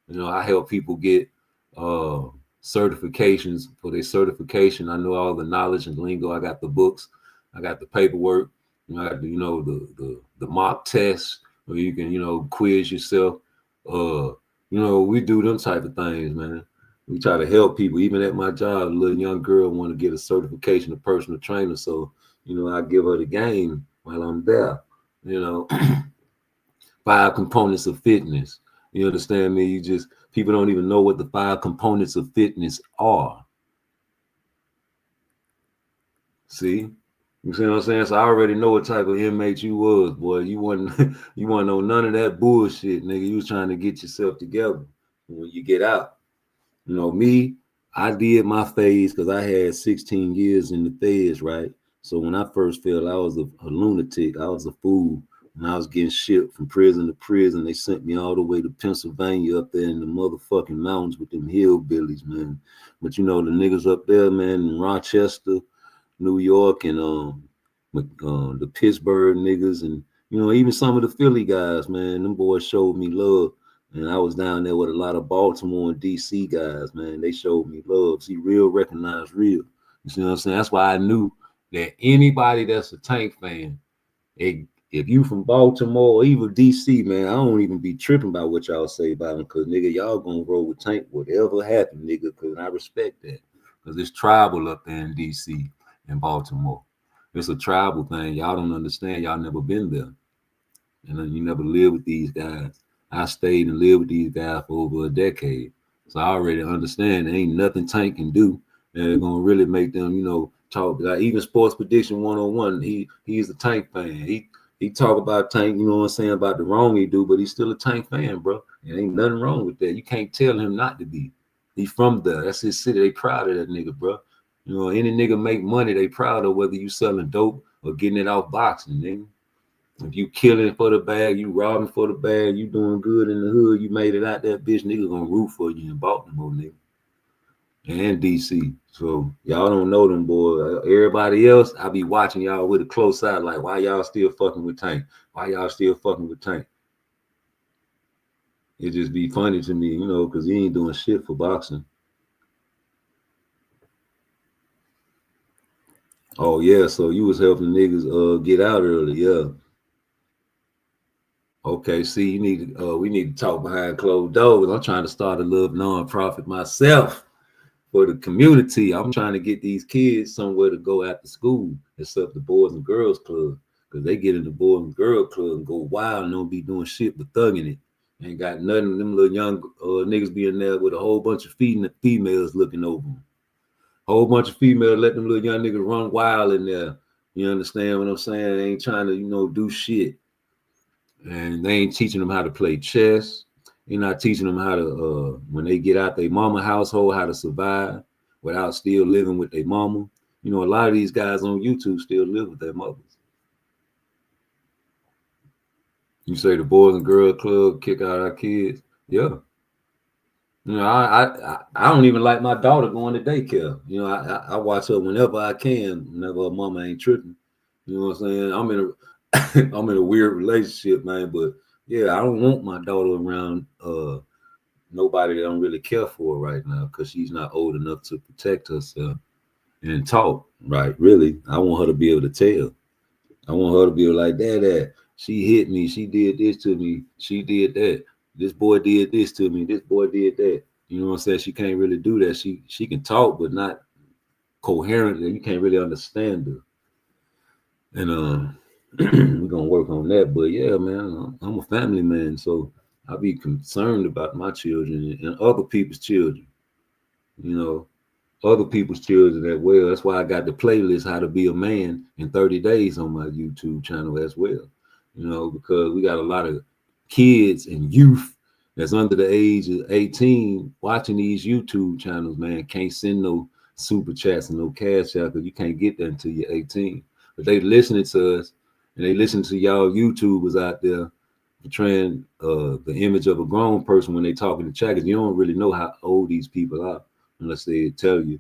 You know, I help people get certifications for their certification. I know all the knowledge and lingo. I got the books, I got the paperwork, I got the mock tests where you can quiz yourself. We do them type of things, man. We try to help people. Even at my job, a little young girl want to get a certification of personal trainer, so I give her the game while I'm there. 5 components of fitness. You understand me? People don't even know what the 5 components of fitness are. See? You see what I'm saying? So I already know what type of inmate you was, boy. You wasn't know none of that bullshit, nigga. You was trying to get yourself together when you get out. Me, I did my phase because I had 16 years in the feds, right? So when I first felt I was a lunatic, I was a fool. When I was getting shipped from prison to prison, they sent me all the way to Pennsylvania up there in the motherfucking mountains with them hillbillies, man. But the niggas up there, man, in Rochester, New York, and the Pittsburgh niggas, and even some of the Philly guys, man, them boys showed me love. And I was down there with a lot of Baltimore and DC guys, man. They showed me love. See, real recognize real. You see what I'm saying? That's why I knew that anybody that's a Tank fan, if you from Baltimore or even DC, man, I don't even be tripping about what y'all say about them, because nigga, y'all gonna roll with Tank whatever happened, nigga, because I respect that. Because it's tribal up there in DC and Baltimore. It's a tribal thing. Y'all don't understand. Y'all never been there. And then you never lived with these guys. I stayed and lived with these guys for over a decade. So I already understand there ain't nothing Tank can do that's gonna really make them, talk. Like even Sports Prediction 101, he's a Tank fan. He talk about Tank, you know what I'm saying, about the wrong he do, but he's still a Tank fan, bro. And ain't nothing wrong with that. You can't tell him not to be. He from there. That's his city. They proud of that nigga, bro. Any nigga make money, they proud of, whether you selling dope or getting it off boxing, nigga. If you killing for the bag, you robbing for the bag, you doing good in the hood, you made it out that bitch, nigga gonna root for you in Baltimore, nigga. And DC. So y'all don't know them, boy. Everybody else, I be watching y'all with a close eye, like, why y'all still fucking with Tank? Why y'all still fucking with Tank? It just be funny to me, because he ain't doing shit for boxing. Oh yeah, so you was helping niggas get out early, yeah. Okay, see, we need to talk behind closed doors. I'm trying to start a little nonprofit myself for the community. I'm trying to get these kids somewhere to go after school, except the Boys and Girls Club, because they get in the Boys and Girls Club and go wild and don't be doing shit but thugging it. Ain't got nothing. Them little young niggas be in there with a whole bunch of females looking over them. Whole bunch of females let them little young niggas run wild in there. You understand what I'm saying? They ain't trying to, do shit. And they ain't teaching them how to play chess. They're not teaching them how to, when they get out their mama household, how to survive without still living with their mama. A lot of these guys on YouTube still live with their mothers. You say the Boys and Girls Club kick out our kids? Yeah. I don't even like my daughter going to daycare. I watch her whenever I can, whenever her mama ain't tripping. You know what I'm saying? I'm in a weird relationship, man, but yeah, I don't want my daughter around nobody that I don't really care for right now, because she's not old enough to protect herself and talk, right? Really, I want her to be able to tell. I want her to be like, Dad, she hit me, she did this to me, she did that. This boy did this to me, this boy did that. You know what I'm saying? She can't really do that. She can talk, but not coherently. You can't really understand her. And we're gonna work on that. But yeah, man, I'm a family man, so I be concerned about my children and other people's children. Other people's children as well. That's why I got the playlist "How to Be a Man in 30 Days" on my YouTube channel as well. Because we got a lot of kids and youth that's under the age of 18 watching these YouTube channels, man, can't send no super chats and no cash out because you can't get that until you're 18. But they listening to us and they listen to y'all YouTubers out there portraying the image of a grown person when they talking to chat, because you don't really know how old these people are unless they tell you.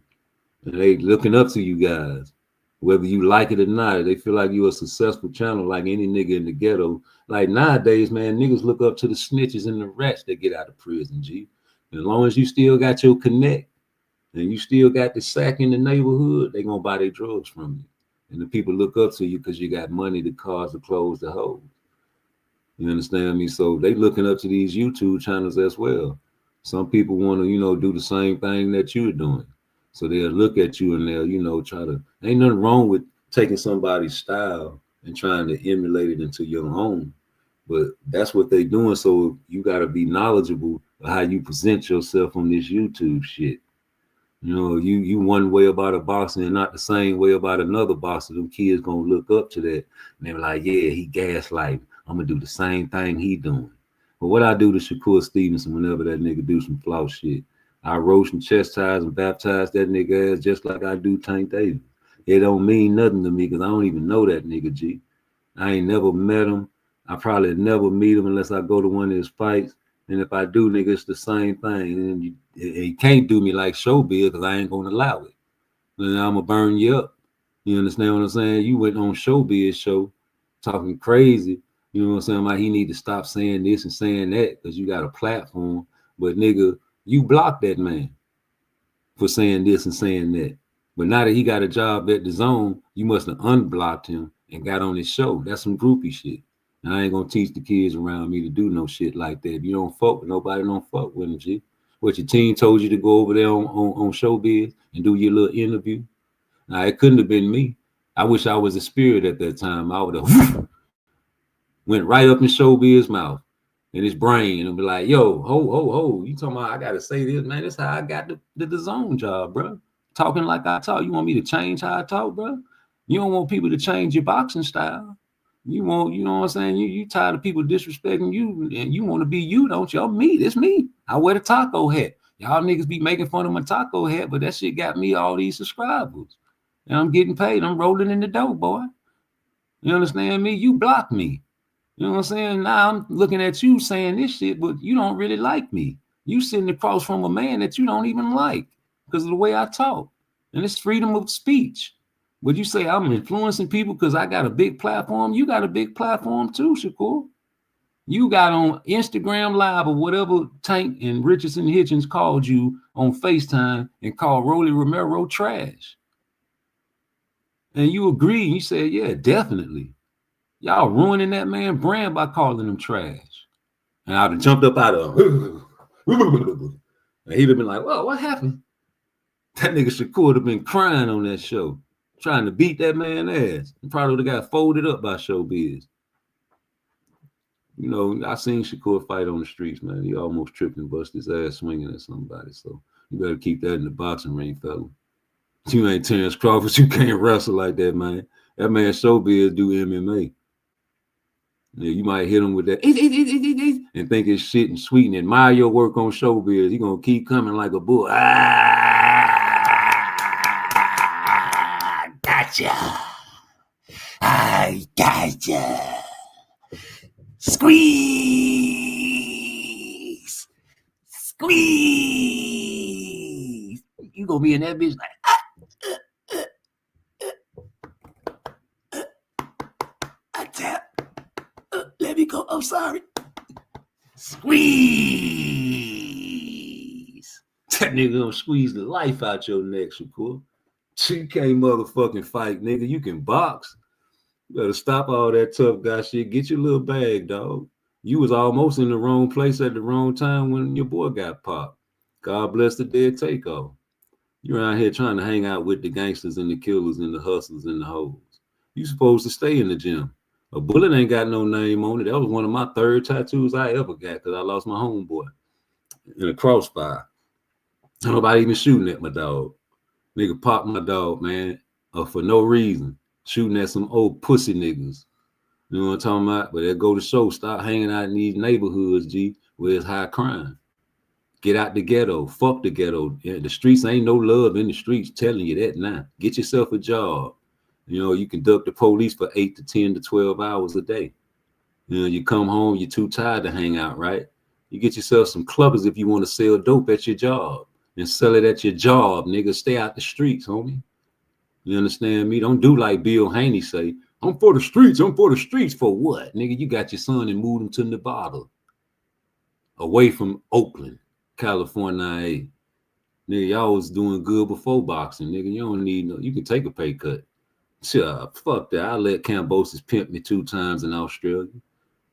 And they looking up to you guys, whether you like it or not. They feel like you're a successful channel, like any nigga in the ghetto. Like nowadays, man, niggas look up to the snitches and the rats that get out of prison, G. And as long as you still got your connect and you still got the sack in the neighborhood, they gonna buy their drugs from you. And the people look up to you because you got money, the cars, the clothes, the hoes. You understand me? So they looking up to these YouTube channels as well. Some people want to, do the same thing that you're doing. So they'll look at you and they'll, try to, ain't nothing wrong with taking somebody's style and trying to emulate it into your own. But that's what they doing. So you got to be knowledgeable of how you present yourself on this YouTube shit. You one way about a boxer and not the same way about another boxer. Them kids gonna look up to that. And they're like, yeah, he gaslight. I'm gonna do the same thing he doing. But what I do to Shakur Stevenson whenever that nigga do some flaw shit, I roast and chastise and baptize that nigga ass just like I do Tank Davis. It don't mean nothing to me because I don't even know that nigga, G. I ain't never met him. I probably never meet him unless I go to one of his fights. And if I do, nigga, it's the same thing. And you can't do me like Showbiz because I ain't gonna allow it. Then I'm gonna burn you up. You understand what I'm saying? You went on Showbiz show talking crazy. You know what I'm saying? Like he need to stop saying this and saying that because you got a platform. But nigga, you blocked that man for saying this and saying that. But now that he got a job at the Zone, you must have unblocked him and got on his show. That's some groupie shit. And I ain't gonna teach the kids around me to do no shit like that. If you don't fuck with nobody, don't fuck with them, G. What your team told you to go over there on Showbiz and do your little interview? Now it couldn't have been me. I wish I was a spirit at that time. I would have went right up in Showbiz mouth in his brain and be like, yo, ho, you talking about I gotta say this, man? That's how I got the Zone job, bro. Talking like I talk. You want me to change how I talk, bro? You don't want people to change your boxing style. You want, you know what I'm saying? You tired of people disrespecting you and you want to be you, don't you? I'm me. It's me. I wear the taco hat. Y'all niggas be making fun of my taco hat, but that shit got me all these subscribers. And I'm getting paid. I'm rolling in the dough, boy. You understand me? You block me. You know what I'm saying? Now I'm looking at you saying this shit, but you don't really like me. You sitting across from a man that you don't even like because of the way I talk. And it's freedom of speech. Would you say I'm influencing people because I got a big platform? You got a big platform too, Shakur. You got on Instagram Live or whatever Tank and Richardson Hitchens called you on FaceTime and called Rolly Romero trash. And you agreed. You said, yeah, definitely. Y'all ruining that man brand by calling him trash. And I'd have jumped up out of him. And he'd have been like, well, what happened? That nigga Shakur would have been crying on that show, trying to beat that man's ass. He probably would have got folded up by Showbiz. I seen Shakur fight on the streets, man. He almost tripped and bust his ass swinging at somebody. So you better keep that in the boxing ring, fella. You ain't Terrence Crawford. You can't wrestle like that, man. That man Showbiz do MMA. Yeah, you might hit him with that and think it's shit and sweet and admire your work on Showbiz. He gonna keep coming like a bull. Gotcha. I gotcha. Squeeze. You gonna be in that bitch like, I tap. Let me go. I'm sorry. Squeeze. That nigga gonna squeeze the life out your neck, Shakur. You can't motherfucking fight, nigga. You can box. You better stop all that tough guy shit. Get your little bag, dog. You was almost in the wrong place at the wrong time when your boy got popped. God bless the dead takeoff. You're out here trying to hang out with the gangsters and the killers and the hustlers and the hoes. You supposed to stay in the gym. A bullet ain't got no name on it. That was one of my third tattoos I ever got because I lost my homeboy in a crossfire. Nobody even shooting at my dog. Nigga popped my dog, man, for no reason. Shooting at some old pussy niggas. You know what I'm talking about? But they go to show, stop hanging out in these neighborhoods, G. where it's high crime. Get out the ghetto. Fuck the ghetto. Yeah, the streets ain't no love in the streets. Telling you that now. Get yourself a job. You know, you conduct the police for 8 to 10 to 12 hours a day. You know, you come home, you're too tired to hang out, right? You get yourself some clubbers if you want to sell dope at your job and sell it at your job, nigga. Stay out the streets, homie. You understand me? Don't do like Bill Haney say, I'm for the streets. I'm for the streets. For what? Nigga, you got your son and moved him to Nevada. Away from Oakland, California. Nigga, y'all was doing good before boxing, nigga. You don't need no, you can take a pay cut. Sure, fuck that. I let Cambosis pimp me 2 times in Australia.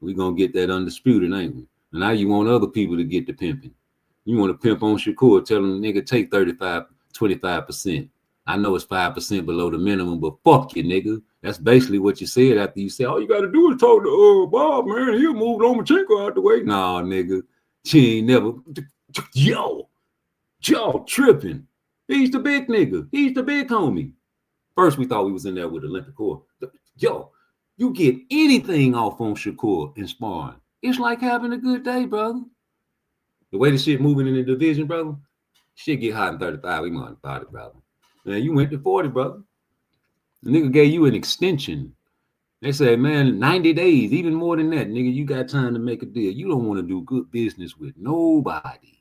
We gonna get that undisputed, ain't we? And now you want other people to get the pimping. You want to pimp on Shakur, tell them, nigga, take 25%. I know it's 5% below the minimum, but fuck you, nigga. That's basically what you said after you said, all you got to do is talk to Bob, man. He'll move Lomachenko out the way. Nah, nigga. She ain't never. Yo, tripping. He's the big nigga. He's the big homie. First, we thought we was in there with Olympic Core. Yo, you get anything off on Shakur and sparring. It's like having a good day, brother. The way the shit moving in the division, brother, shit get hot in 35. We might about it, brother. Man, you went to 40, brother. The nigga gave you an extension. They said, man, 90 days, even more than that, nigga, you got time to make a deal. You don't want to do good business with nobody.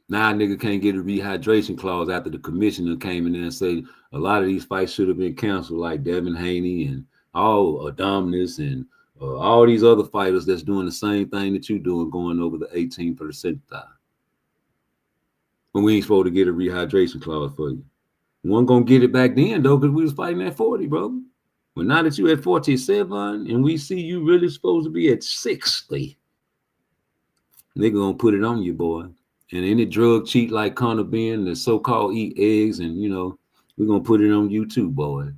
Now, nigga can't get a rehydration clause after the commissioner came in there and said a lot of these fights should have been canceled, like Devin Haney and all Adonis and all these other fighters that's doing the same thing that you doing, going over the 18th percentile. But we ain't supposed to get a rehydration clause for you. We weren't gonna get it back then though, because we was fighting at 40, bro. But now that you at 47 and we see you really supposed to be at 60, nigga gonna put it on you, boy. And any drug cheat like Conor Ben, the so-called eat eggs, and you know, we're gonna put it on you too, boy.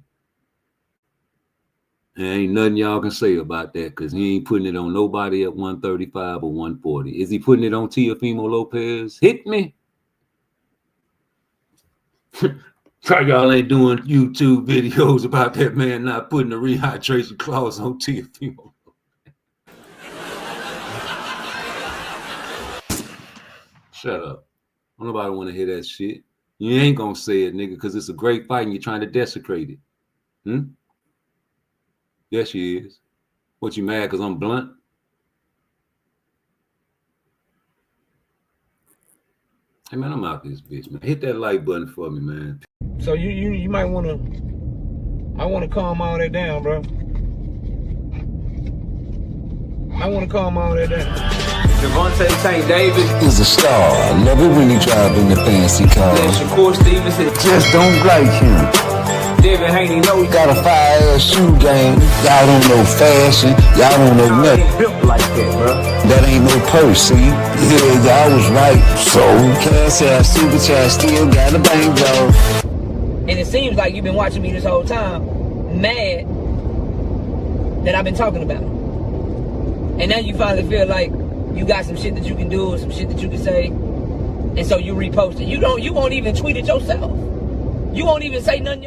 There ain't nothing y'all can say about that, because he ain't putting it on nobody at 135 or 140. Is he putting it on Teofimo Lopez? Hit me. Y'all ain't doing YouTube videos about that man not putting a rehydration clause on Teofimo. Shut up. Nobody want to hear that shit. You ain't gonna say it, nigga, because it's a great fight and you're trying to desecrate it. Yes, she is. What, you mad because I'm blunt? Hey, man, I'm out this bitch, man. Hit that like button for me, man. So you might want to, I want to calm all that down, bro. I want to calm all that down. Devontae St. Davis is a star. I love it when he drive in the fancy car. Shakur Stevenson Just don't like him. Devin Haney know he Got a fire-ass shoe game. Y'all don't know fashion. Y'all don't know nothing. built like that, bro. That ain't no purse, see? Yeah, y'all was right. So, cash ass, super chat, still got a banjo. And it seems like you've been watching me this whole time, mad that I've been talking about him. And now you finally feel like you got some shit that you can do or some shit that you can say. And so you repost it. You won't even tweet it yourself. You won't even say nothing.